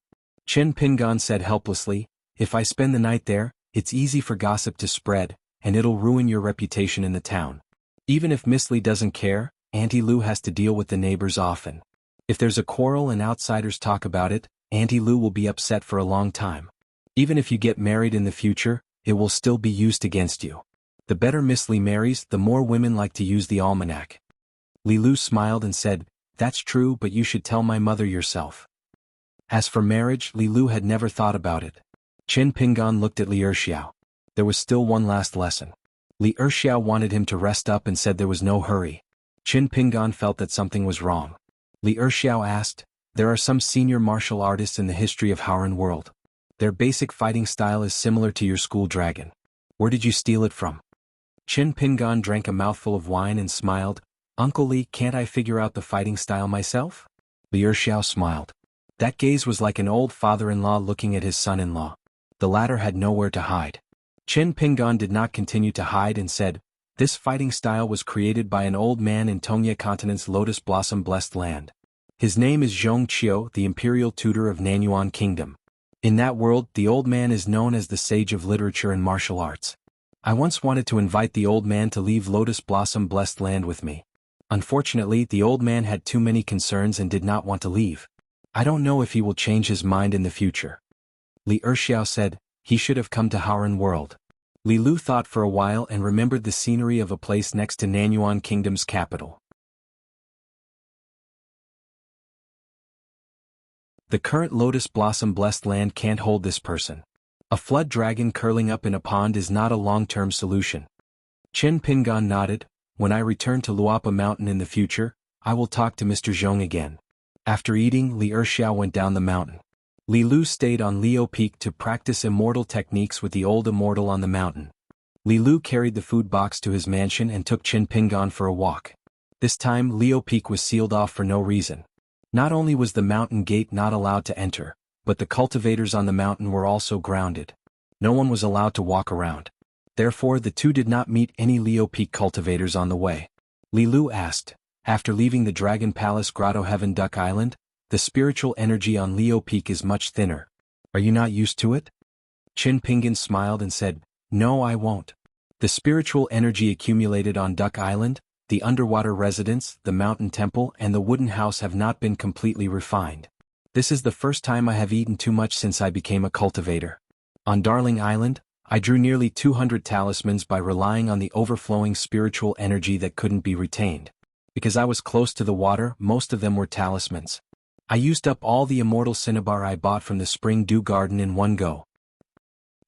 Qin Pingan said helplessly, "If I spend the night there, it's easy for gossip to spread, and it'll ruin your reputation in the town. Even if Miss Li doesn't care, Auntie Lu has to deal with the neighbors often. If there's a quarrel and outsiders talk about it, Auntie Lu will be upset for a long time. Even if you get married in the future, it will still be used against you. The better Miss Li marries, the more women like to use the almanac." Li Lu smiled and said, "That's true, but you should tell my mother yourself." As for marriage, Li Lu had never thought about it. Qin Pingan looked at Li Erxiao. There was still one last lesson. Li Erxiao wanted him to rest up and said there was no hurry. Qin Pingan felt that something was wrong. Li Erxiao asked, "There are some senior martial artists in the history of Howren world. Their basic fighting style is similar to your school dragon. Where did you steal it from?" Qin Pingan drank a mouthful of wine and smiled, "Uncle Li, can't I figure out the fighting style myself?" Li Erxiao smiled. That gaze was like an old father-in-law looking at his son-in-law. The latter had nowhere to hide. Qin Pingan did not continue to hide and said, "This fighting style was created by an old man in Tongye Continent's Lotus Blossom Blessed Land. His name is Zhong Qiu, the imperial tutor of Nanyuan Kingdom. In that world, the old man is known as the sage of literature and martial arts. I once wanted to invite the old man to leave Lotus Blossom Blessed Land with me. Unfortunately, the old man had too many concerns and did not want to leave. I don't know if he will change his mind in the future." Li Erxiao said, "He should have come to Howren world." Li Lu thought for a while and remembered the scenery of a place next to Nanyuan Kingdom's capital. The current Lotus Blossom Blessed Land can't hold this person. A flood dragon curling up in a pond is not a long-term solution. Chen Pingan nodded. When I return to Luapa Mountain in the future, I will talk to Mr. Zhong again. After eating, Li Erxiao went down the mountain. Li Lu stayed on Leo Peak to practice immortal techniques with the old immortal on the mountain. Li Lu carried the food box to his mansion and took Chen Pingan for a walk. This time Leo Peak was sealed off for no reason. Not only was the mountain gate not allowed to enter, but the cultivators on the mountain were also grounded. No one was allowed to walk around. Therefore the two did not meet any Leo Peak cultivators on the way. Li Lu asked, after leaving the Dragon Palace Grotto Heaven Duck Island, the spiritual energy on Leo Peak is much thinner. Are you not used to it? Chen Pingan smiled and said, no, I won't. The spiritual energy accumulated on Duck Island, the underwater residence, the mountain temple and the wooden house have not been completely refined. This is the first time I have eaten too much since I became a cultivator. On Darling Island, I drew nearly 200 talismans by relying on the overflowing spiritual energy that couldn't be retained. Because I was close to the water, most of them were talismans. I used up all the immortal cinnabar I bought from the Spring Dew Garden in one go.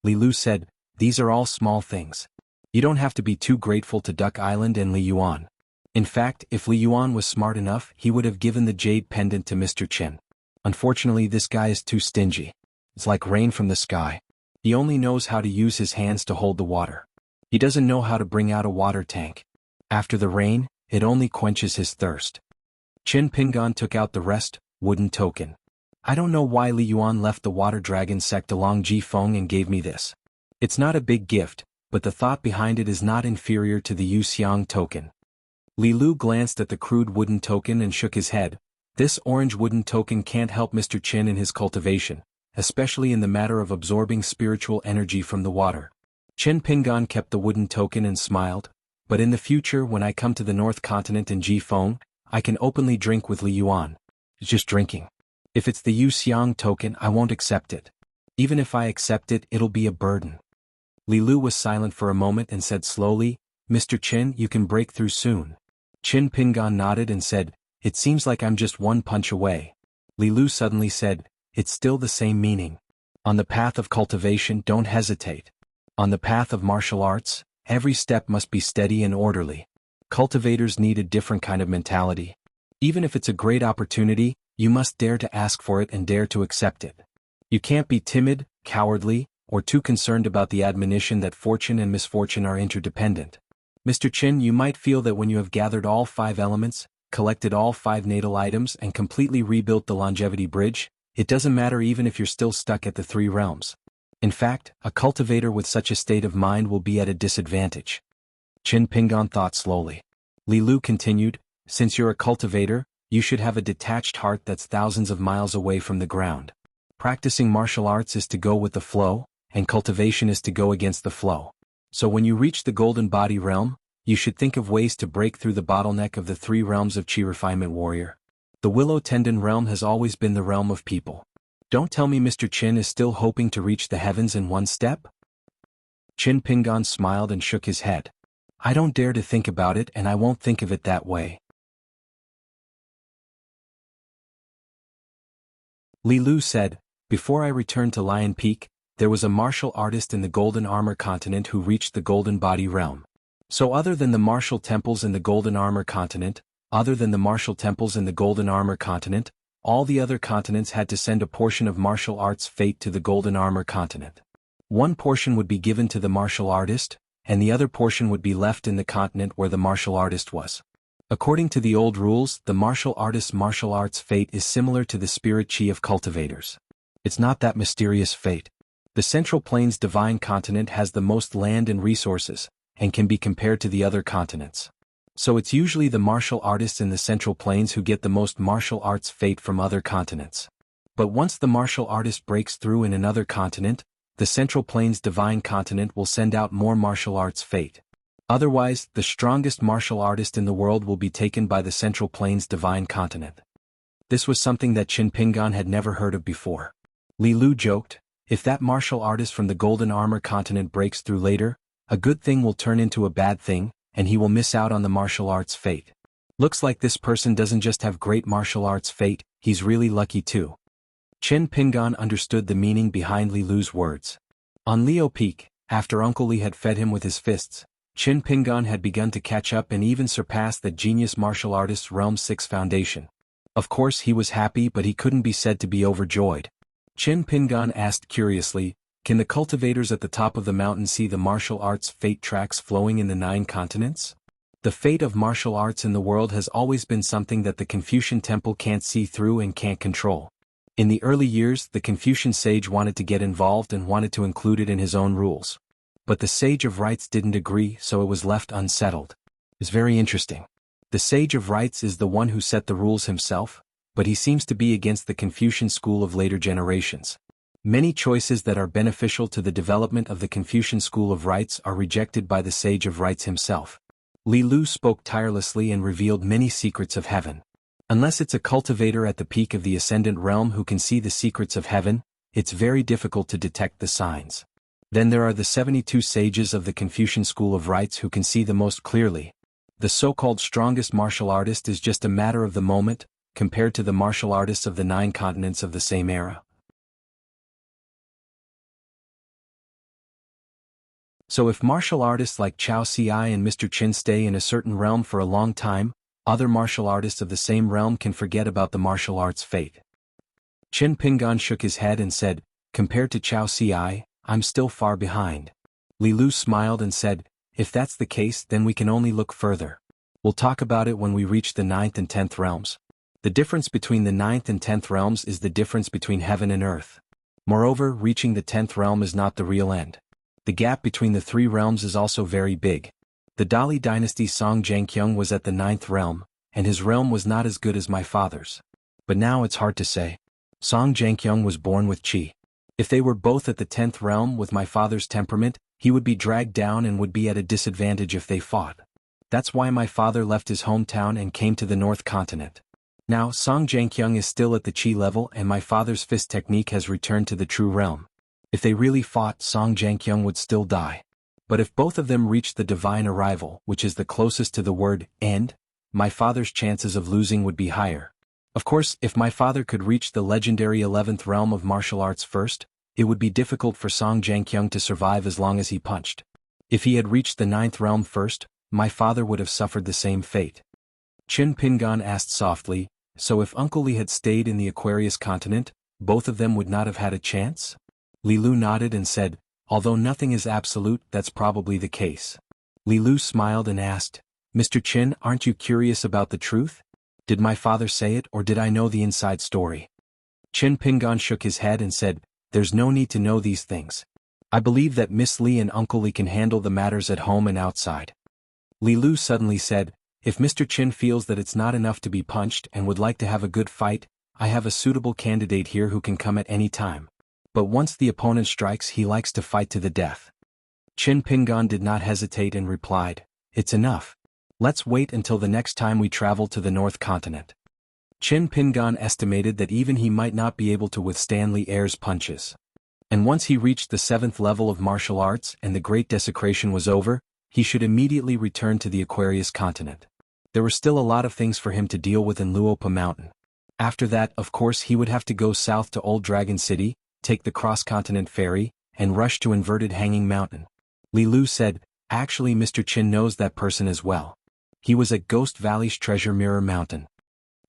Li Lu said, these are all small things. You don't have to be too grateful to Duck Island and Li Yuan. In fact, if Li Yuan was smart enough, he would have given the jade pendant to Mr. Chen. Unfortunately, this guy is too stingy. It's like rain from the sky. He only knows how to use his hands to hold the water. He doesn't know how to bring out a water tank. After the rain, it only quenches his thirst. Chen Pingan took out the rest, wooden token. I don't know why Li Yuan left the water dragon sect along Ji Feng and gave me this. It's not a big gift, but the thought behind it is not inferior to the Yu Xiang token. Li Lu glanced at the crude wooden token and shook his head. This orange wooden token can't help Mr. Chen in his cultivation, especially in the matter of absorbing spiritual energy from the water. Chen Pingan kept the wooden token and smiled, but in the future when I come to the North Continent in Ji Feng, I can openly drink with Li Yuan. It's just drinking. If it's the Yu Xiang token, I won't accept it. Even if I accept it, it'll be a burden. Li Lu was silent for a moment and said slowly, Mr. Chen, you can break through soon. Chen Pingan nodded and said, it seems like I'm just one punch away. Li Lu suddenly said, it's still the same meaning. On the path of cultivation, don't hesitate. On the path of martial arts, every step must be steady and orderly. Cultivators need a different kind of mentality. Even if it's a great opportunity, you must dare to ask for it and dare to accept it. You can't be timid, cowardly, or too concerned about the admonition that fortune and misfortune are interdependent. Mr. Chen, you might feel that when you have gathered all 5 elements, collected all 5 natal items and completely rebuilt the longevity bridge, it doesn't matter even if you're still stuck at the 3 realms. In fact, a cultivator with such a state of mind will be at a disadvantage. Chen Pingan thought slowly. Li Lu continued, since you're a cultivator, you should have a detached heart that's thousands of miles away from the ground. Practicing martial arts is to go with the flow, and cultivation is to go against the flow. So when you reach the golden body realm, you should think of ways to break through the bottleneck of the 3 realms of Chi Refinement Warrior. The Willow Tendon realm has always been the realm of people. Don't tell me Mr. Chen is still hoping to reach the heavens in one step? Chen Pingan smiled and shook his head. I don't dare to think about it and I won't think of it that way. Li Lu said, before I returned to Lion Peak, there was a martial artist in the Golden Armor Continent who reached the Golden Body realm. So other than the martial temples in the Golden Armor Continent, all the other continents had to send a portion of martial arts fate to the Golden Armor Continent. One portion would be given to the martial artist, and the other portion would be left in the continent where the martial artist was. According to the old rules, the martial artist's martial arts fate is similar to the spirit chi of cultivators. It's not that mysterious fate. The Central Plains Divine Continent has the most land and resources, and can be compared to the other continents. So it's usually the martial artists in the Central Plains who get the most martial arts fate from other continents. But once the martial artist breaks through in another continent, the Central Plains Divine Continent will send out more martial arts fate. Otherwise, the strongest martial artist in the world will be taken by the Central Plains Divine Continent. This was something that Chen Pingan had never heard of before. Li Lu joked, if that martial artist from the Golden Armor Continent breaks through later, a good thing will turn into a bad thing, and he will miss out on the martial arts fate. Looks like this person doesn't just have great martial arts fate, he's really lucky too. Chen Pingan understood the meaning behind Li Lu's words. On Leo Peak, after Uncle Li had fed him with his fists, Qin Pingan had begun to catch up and even surpass the genius martial artist's Realm 6 foundation. Of course he was happy, but he couldn't be said to be overjoyed. Qin Pingan asked curiously, "Can the cultivators at the top of the mountain see the martial arts fate tracks flowing in the 9 continents?" The fate of martial arts in the world has always been something that the Confucian temple can't see through and can't control. In the early years, the Confucian sage wanted to get involved and wanted to include it in his own rules. But the sage of rites didn't agree, so it was left unsettled. It's very interesting. The sage of rites is the one who set the rules himself, but he seems to be against the Confucian school of later generations. Many choices that are beneficial to the development of the Confucian school of rites are rejected by the sage of rites himself. Li Lu spoke tirelessly and revealed many secrets of heaven. Unless it's a cultivator at the peak of the ascendant realm who can see the secrets of heaven, it's very difficult to detect the signs. Then there are the 72 sages of the Confucian school of rites who can see the most clearly. The so-called strongest martial artist is just a matter of the moment, compared to the martial artists of the 9 continents of the same era. So if martial artists like Chao Ci and Mr. Qin stay in a certain realm for a long time, other martial artists of the same realm can forget about the martial arts fate. Qin Pingan shook his head and said, "Compared to Chao Ci, I'm still far behind." Li Lu smiled and said, "If that's the case, then we can only look further. We'll talk about it when we reach the 9th and 10th realms. The difference between the 9th and 10th realms is the difference between heaven and earth. Moreover, reaching the 10th realm is not the real end. The gap between the 3 realms is also very big. The Dali dynasty's Song Jianqiang was at the 9th realm, and his realm was not as good as my father's. But now it's hard to say. Song Jianqiang was born with qi. If they were both at the 10th realm with my father's temperament, he would be dragged down and would be at a disadvantage if they fought. That's why my father left his hometown and came to the North Continent. Now Song Jianqiang is still at the qi level and my father's fist technique has returned to the true realm. If they really fought, Song Jianqiang would still die. But if both of them reached the divine arrival, which is the closest to the word end, my father's chances of losing would be higher. Of course, if my father could reach the legendary 11th realm of martial arts first, it would be difficult for Song Jianqiang to survive as long as he punched. If he had reached the 9th realm first, my father would have suffered the same fate." Qin Pingan asked softly, "So if Uncle Li had stayed in the Aquarius continent, both of them would not have had a chance?" Li Lu nodded and said, "Although nothing is absolute, that's probably the case." Li Lu smiled and asked, "Mr. Qin, aren't you curious about the truth? Did my father say it or did I know the inside story?" Qin Pingan shook his head and said, "There's no need to know these things. I believe that Miss Li and Uncle Li can handle the matters at home and outside." Li Lu suddenly said, "If Mr. Qin feels that it's not enough to be punched and would like to have a good fight, I have a suitable candidate here who can come at any time. But once the opponent strikes, he likes to fight to the death." Qin Pingan did not hesitate and replied, "It's enough. Let's wait until the next time we travel to the North Continent." Qin Pingan estimated that even he might not be able to withstand Li Er's punches. And once he reached the 7th level of martial arts and the great desecration was over, he should immediately return to the Aquarius continent. There were still a lot of things for him to deal with in Luopa Mountain. After that, of course, he would have to go south to Old Dragon City, take the cross-continent ferry, and rush to Inverted Hanging Mountain. Li Lu said, "Actually, Mr. Qin knows that person as well. He was at Ghost Valley's Treasure Mirror Mountain."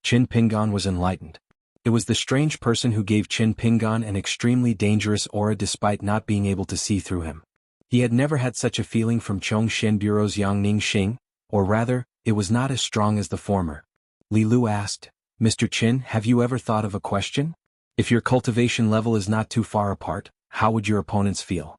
Qin Pingan was enlightened. It was the strange person who gave Qin Pingan an extremely dangerous aura despite not being able to see through him. He had never had such a feeling from Chong Shen Bureau's Yang Ning Xing, or rather, it was not as strong as the former. Li Lu asked, "Mr. Qin, have you ever thought of a question? If your cultivation level is not too far apart, how would your opponents feel?"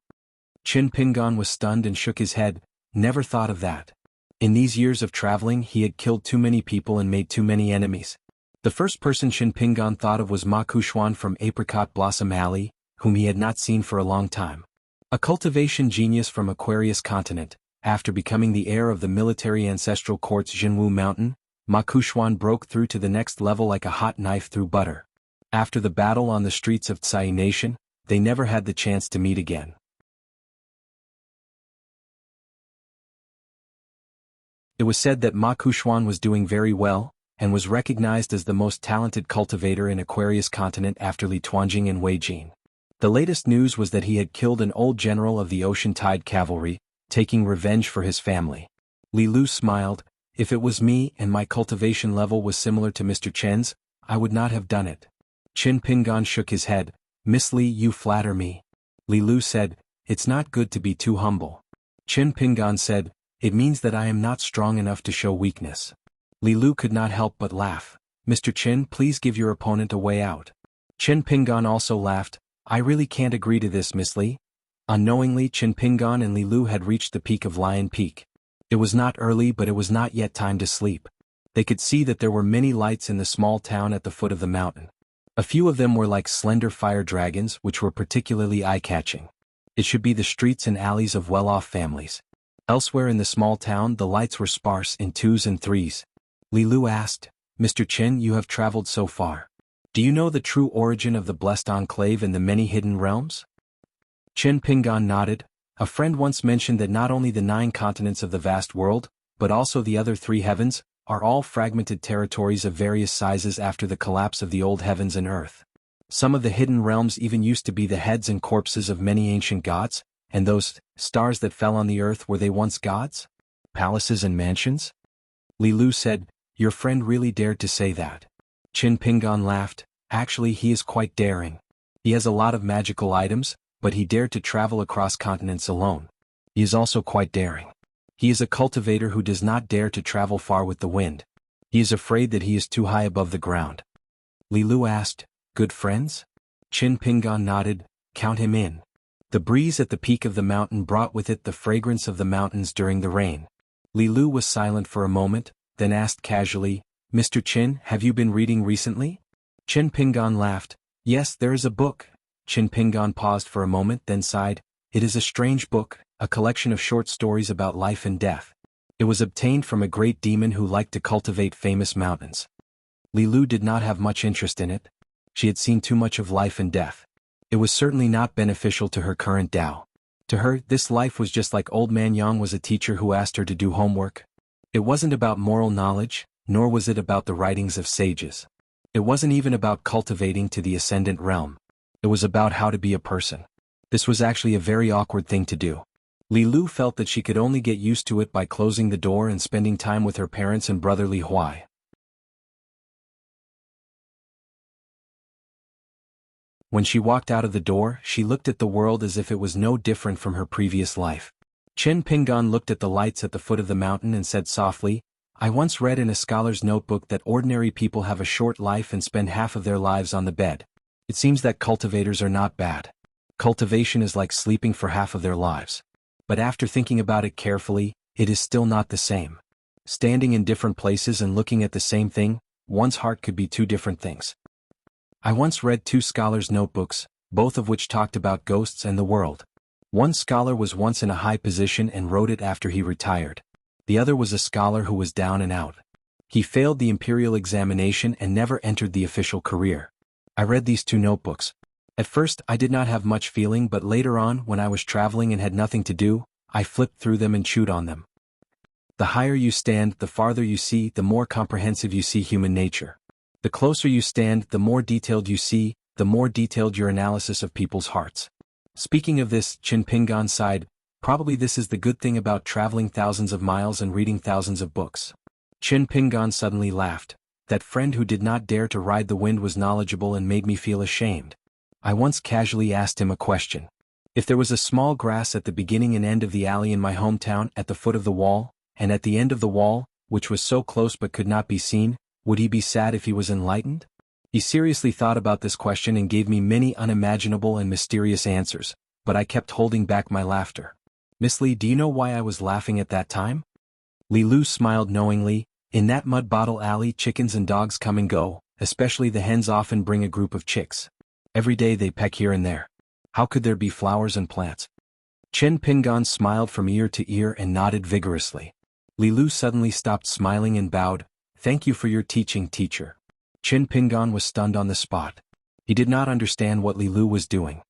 Qin Pingan was stunned and shook his head, "Never thought of that. In these years of traveling, he had killed too many people and made too many enemies. The first person Qin Pingan thought of was Ma Kuxuan from Apricot Blossom Alley, whom he had not seen for a long time. A cultivation genius from Aquarius continent, after becoming the heir of the military ancestral court's Jinwu Mountain, Ma Kuxuan broke through to the next level like a hot knife through butter. After the battle on the streets of Tsai Nation, they never had the chance to meet again. It was said that Ma Kuxuan was doing very well, and was recognized as the most talented cultivator in Aquarius continent after Li Tuanjing and Wei Jin. The latest news was that he had killed an old general of the Ocean Tide Cavalry, taking revenge for his family. Li Lu smiled. If it was me and my cultivation level was similar to Mr. Chen's, I would not have done it. Qin Pingan shook his head. Miss Li, you flatter me. Li Lu said, it's not good to be too humble. Qin Pingan said, it means that I am not strong enough to show weakness. Li Lu could not help but laugh. Mr. Qin, please give your opponent a way out. Qin Pingan also laughed. I really can't agree to this, Miss Li. Unknowingly, Qin Pingan and Li Lu had reached the peak of Lion Peak. It was not early, but it was not yet time to sleep. They could see that there were many lights in the small town at the foot of the mountain. A few of them were like slender fire dragons, which were particularly eye-catching. It should be the streets and alleys of well-off families. Elsewhere in the small town, the lights were sparse in 2s and 3s. Li Lu asked, Mr. Qin, you have traveled so far. Do you know the true origin of the blessed enclave and the many hidden realms? Qin Pingan nodded. A friend once mentioned that not only the 9 continents of the vast world, but also the other 3 heavens, are all fragmented territories of various sizes after the collapse of the old heavens and earth. Some of the hidden realms even used to be the heads and corpses of many ancient gods, and those stars that fell on the earth, were they once gods? Palaces and mansions? Li Lu said, your friend really dared to say that. Qin Pingan laughed. Actually, he is quite daring. He has a lot of magical items, but he dared to travel across continents alone. He is also quite daring. He is a cultivator who does not dare to travel far with the wind. He is afraid that he is too high above the ground. Li Lu asked, good friends? Qin Pingan nodded, count him in. The breeze at the peak of the mountain brought with it the fragrance of the mountains during the rain. Li Lu was silent for a moment, then asked casually, Mr. Qin, have you been reading recently? Qin Pingan laughed. Yes, there is a book. Qin Pingan paused for a moment, then sighed. It is a strange book, a collection of short stories about life and death. It was obtained from a great demon who liked to cultivate famous mountains. Li Lu did not have much interest in it. She had seen too much of life and death. It was certainly not beneficial to her current Tao. To her, this life was just like Old Man Yang was a teacher who asked her to do homework. It wasn't about moral knowledge, nor was it about the writings of sages. It wasn't even about cultivating to the ascendant realm. It was about how to be a person. This was actually a very awkward thing to do. Li Lu felt that she could only get used to it by closing the door and spending time with her parents and brother Li Huai. When she walked out of the door, she looked at the world as if it was no different from her previous life. Qin Pingan looked at the lights at the foot of the mountain and said softly, I once read in a scholar's notebook that ordinary people have a short life and spend half of their lives on the bed. It seems that cultivators are not bad. Cultivation is like sleeping for half of their lives. But after thinking about it carefully, it is still not the same. Standing in different places and looking at the same thing, one's heart could be 2 different things. I once read 2 scholars' notebooks, both of which talked about ghosts and the world. One scholar was once in a high position and wrote it after he retired. The other was a scholar who was down and out. He failed the imperial examination and never entered the official career. I read these 2 notebooks. At first, I did not have much feeling, but later on, when I was traveling and had nothing to do, I flipped through them and chewed on them. The higher you stand, the farther you see, the more comprehensive you see human nature. The closer you stand, the more detailed you see, the more detailed your analysis of people's hearts. Speaking of this, Qin Pingan sighed, probably this is the good thing about traveling thousands of miles and reading thousands of books. Qin Pingan suddenly laughed. That friend who did not dare to ride the wind was knowledgeable and made me feel ashamed. I once casually asked him a question. If there was a small grass at the beginning and end of the alley in my hometown at the foot of the wall, and at the end of the wall, which was so close but could not be seen, would he be sad if he was enlightened? He seriously thought about this question and gave me many unimaginable and mysterious answers, but I kept holding back my laughter. Miss Li, do you know why I was laughing at that time? Li Lu smiled knowingly. In that mud bottle alley, chickens and dogs come and go, especially the hens often bring a group of chicks. Every day they peck here and there. How could there be flowers and plants? Qin Pingan smiled from ear to ear and nodded vigorously. Li Lu suddenly stopped smiling and bowed. Thank you for your teaching, teacher. Qin Pingan was stunned on the spot. He did not understand what Li Lu was doing.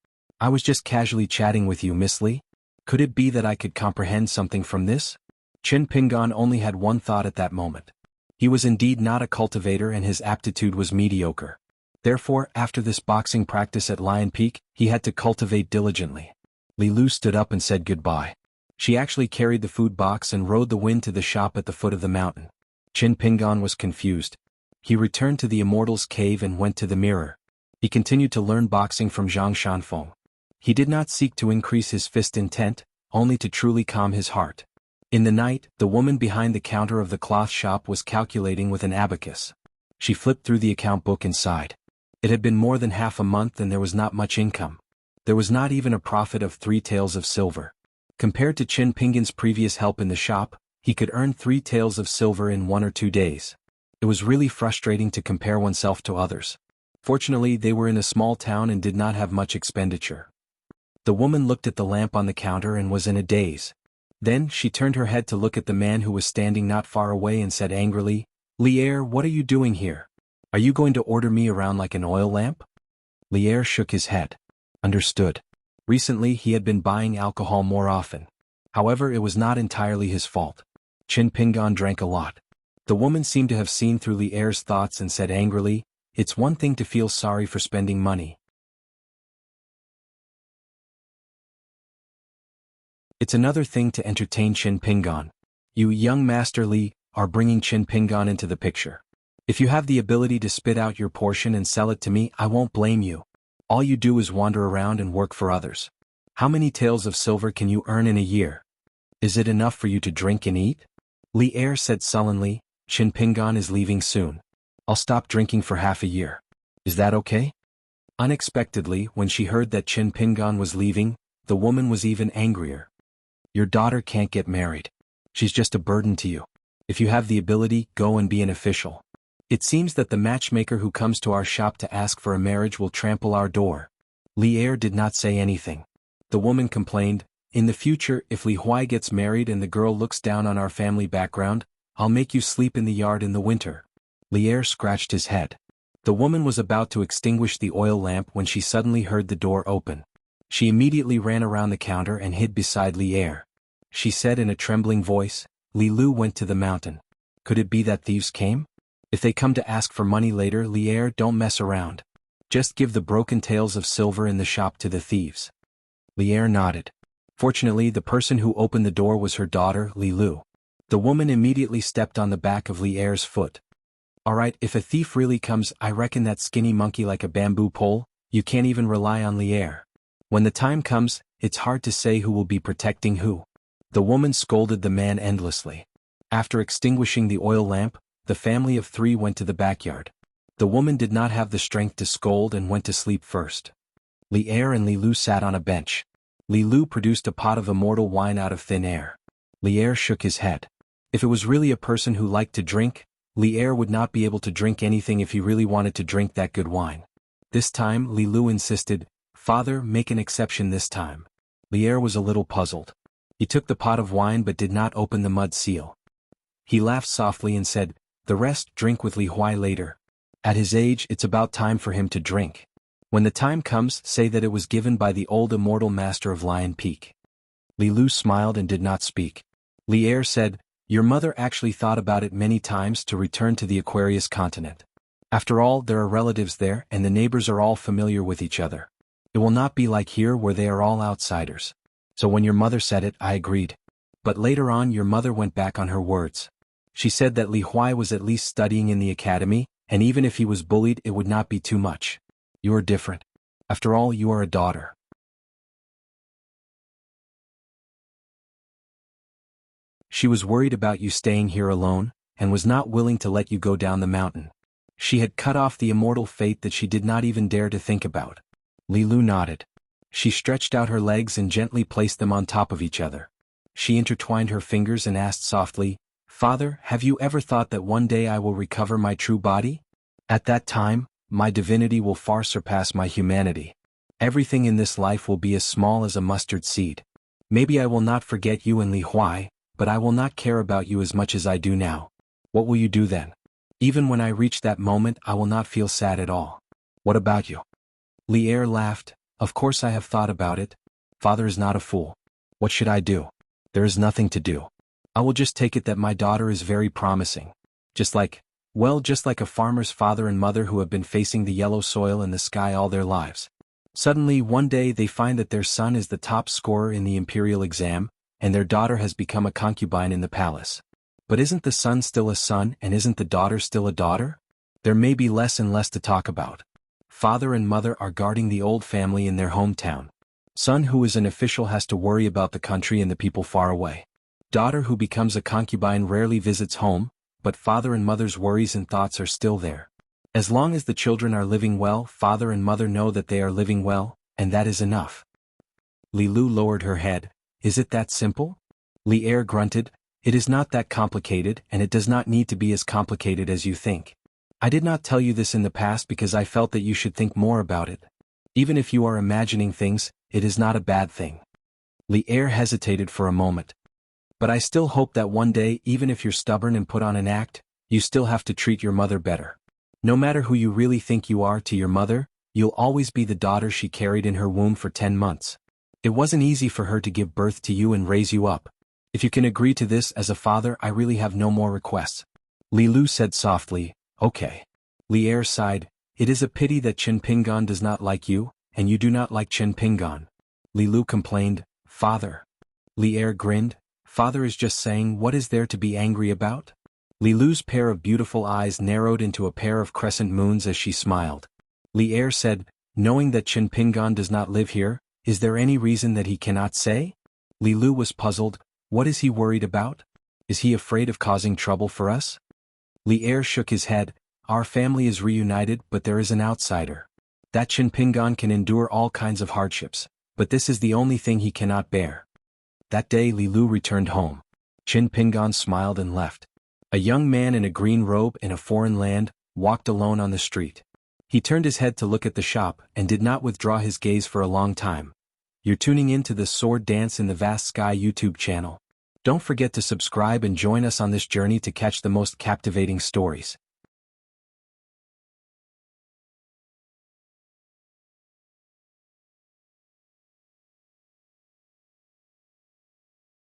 I was just casually chatting with you, Miss Li. Could it be that I could comprehend something from this? Qin Pingan only had one thought at that moment. He was indeed not a cultivator and his aptitude was mediocre. Therefore, after this boxing practice at Lion Peak, he had to cultivate diligently. Li Lu stood up and said goodbye. She actually carried the food box and rode the wind to the shop at the foot of the mountain. Qin Pingan was confused. He returned to the immortal's cave and went to the mirror. He continued to learn boxing from Zhang Shanfeng. He did not seek to increase his fist intent, only to truly calm his heart. In the night, the woman behind the counter of the cloth shop was calculating with an abacus. She flipped through the account book and sighed. It had been more than half a month and there was not much income. There was not even a profit of 3 taels of silver. Compared to Qin Pingan's previous help in the shop, he could earn 3 taels of silver in 1 or 2 days. It was really frustrating to compare oneself to others. Fortunately, they were in a small town and did not have much expenditure. The woman looked at the lamp on the counter and was in a daze. Then, she turned her head to look at the man who was standing not far away and said angrily, "Lier, what are you doing here? Are you going to order me around like an oil lamp?" Lier shook his head. Understood. Recently he had been buying alcohol more often. However, it was not entirely his fault. Qin Pingan drank a lot. The woman seemed to have seen through Lier's thoughts and said angrily, "It's one thing to feel sorry for spending money. It's another thing to entertain Qin Pingan. You, young Master Li, are bringing Qin Pingan into the picture. If you have the ability to spit out your portion and sell it to me, I won't blame you. All you do is wander around and work for others. How many taels of silver can you earn in a year? Is it enough for you to drink and eat?" Lier said sullenly, "Qin Pingan is leaving soon. I'll stop drinking for half a year. Is that okay?" Unexpectedly, when she heard that Qin Pingan was leaving, the woman was even angrier. "Your daughter can't get married. She's just a burden to you. If you have the ability, go and be an official. It seems that the matchmaker who comes to our shop to ask for a marriage will trample our door." Lier did not say anything. The woman complained, "In the future, if Li Huai gets married and the girl looks down on our family background, I'll make you sleep in the yard in the winter." Lier scratched his head. The woman was about to extinguish the oil lamp when she suddenly heard the door open. She immediately ran around the counter and hid beside Lier. She said in a trembling voice, "Li Lu went to the mountain. Could it be that thieves came? If they come to ask for money later, Lier, don't mess around. Just give the broken taels of silver in the shop to the thieves." Lier nodded. Fortunately, the person who opened the door was her daughter, Li Lu. The woman immediately stepped on the back of Lier's foot. "Alright, if a thief really comes, I reckon that skinny monkey like a bamboo pole, you can't even rely on Lier. When the time comes, it's hard to say who will be protecting who." The woman scolded the man endlessly. After extinguishing the oil lamp, the family of 3 went to the backyard. The woman did not have the strength to scold and went to sleep first. Lier and Li Lu sat on a bench. Li Lu produced a pot of immortal wine out of thin air. Lier shook his head. If it was really a person who liked to drink, Lier would not be able to drink anything if he really wanted to drink that good wine. This time, Li Lu insisted, "Father, make an exception this time." Lier was a little puzzled. He took the pot of wine but did not open the mud seal. He laughed softly and said, "The rest drink with Li Huai later. At his age, it's about time for him to drink. When the time comes, say that it was given by the old immortal master of Lion Peak." Li Lu smiled and did not speak. Lier said, "Your mother actually thought about it many times to return to the Aquarius continent. After all, there are relatives there and the neighbors are all familiar with each other. It will not be like here where they are all outsiders. So when your mother said it, I agreed. But later on your mother went back on her words. She said that Li Huai was at least studying in the academy, and even if he was bullied it would not be too much. You are different. After all, you are a daughter. She was worried about you staying here alone, and was not willing to let you go down the mountain. She had cut off the immortal fate that she did not even dare to think about." Li Lu nodded. She stretched out her legs and gently placed them on top of each other. She intertwined her fingers and asked softly, "Father, have you ever thought that one day I will recover my true body? At that time, my divinity will far surpass my humanity. Everything in this life will be as small as a mustard seed. Maybe I will not forget you and Li Huai, but I will not care about you as much as I do now. What will you do then? Even when I reach that moment, I will not feel sad at all. What about you?" Lier laughed. "Of course I have thought about it. Father is not a fool. What should I do? There is nothing to do. I will just take it that my daughter is very promising. Just like a farmer's father and mother who have been facing the yellow soil and the sky all their lives. Suddenly one day they find that their son is the top scorer in the imperial exam, and their daughter has become a concubine in the palace. But isn't the son still a son, and isn't the daughter still a daughter? There may be less and less to talk about. Father and mother are guarding the old family in their hometown. Son who is an official has to worry about the country and the people far away. Daughter who becomes a concubine rarely visits home, but father and mother's worries and thoughts are still there. As long as the children are living well, father and mother know that they are living well, and that is enough. Lilu lowered her head. Is it that simple? Li'er grunted. It is not that complicated, and it does not need to be as complicated as you think. I did not tell you this in the past because I felt that you should think more about it. Even if you are imagining things, it is not a bad thing. Li'er hesitated for a moment. But I still hope that one day, even if you're stubborn and put on an act, you still have to treat your mother better. No matter who you really think you are to your mother, you'll always be the daughter she carried in her womb for 10 months. It wasn't easy for her to give birth to you and raise you up. If you can agree to this as a father, I really have no more requests. Lilu said softly, okay. Li'er sighed. It is a pity that Chen Pingan does not like you, and you do not like Chen Pingan. Lilu complained, Father. Li'er grinned. Father is just saying, what is there to be angry about? Lilu's pair of beautiful eyes narrowed into a pair of crescent moons as she smiled. Li'er said, knowing that Chen Pingan does not live here, is there any reason that he cannot say? Lilu was puzzled. What is he worried about? Is he afraid of causing trouble for us? Li'er shook his head. Our family is reunited, but there is an outsider. That Chen Pingan can endure all kinds of hardships, but this is the only thing he cannot bear. That day Lilu returned home. Chen Pingan smiled and left. A young man in a green robe in a foreign land walked alone on the street. He turned his head to look at the shop and did not withdraw his gaze for a long time. You're tuning in to the Sword Dance in the Vast Sky YouTube channel. Don't forget to subscribe and join us on this journey to catch the most captivating stories.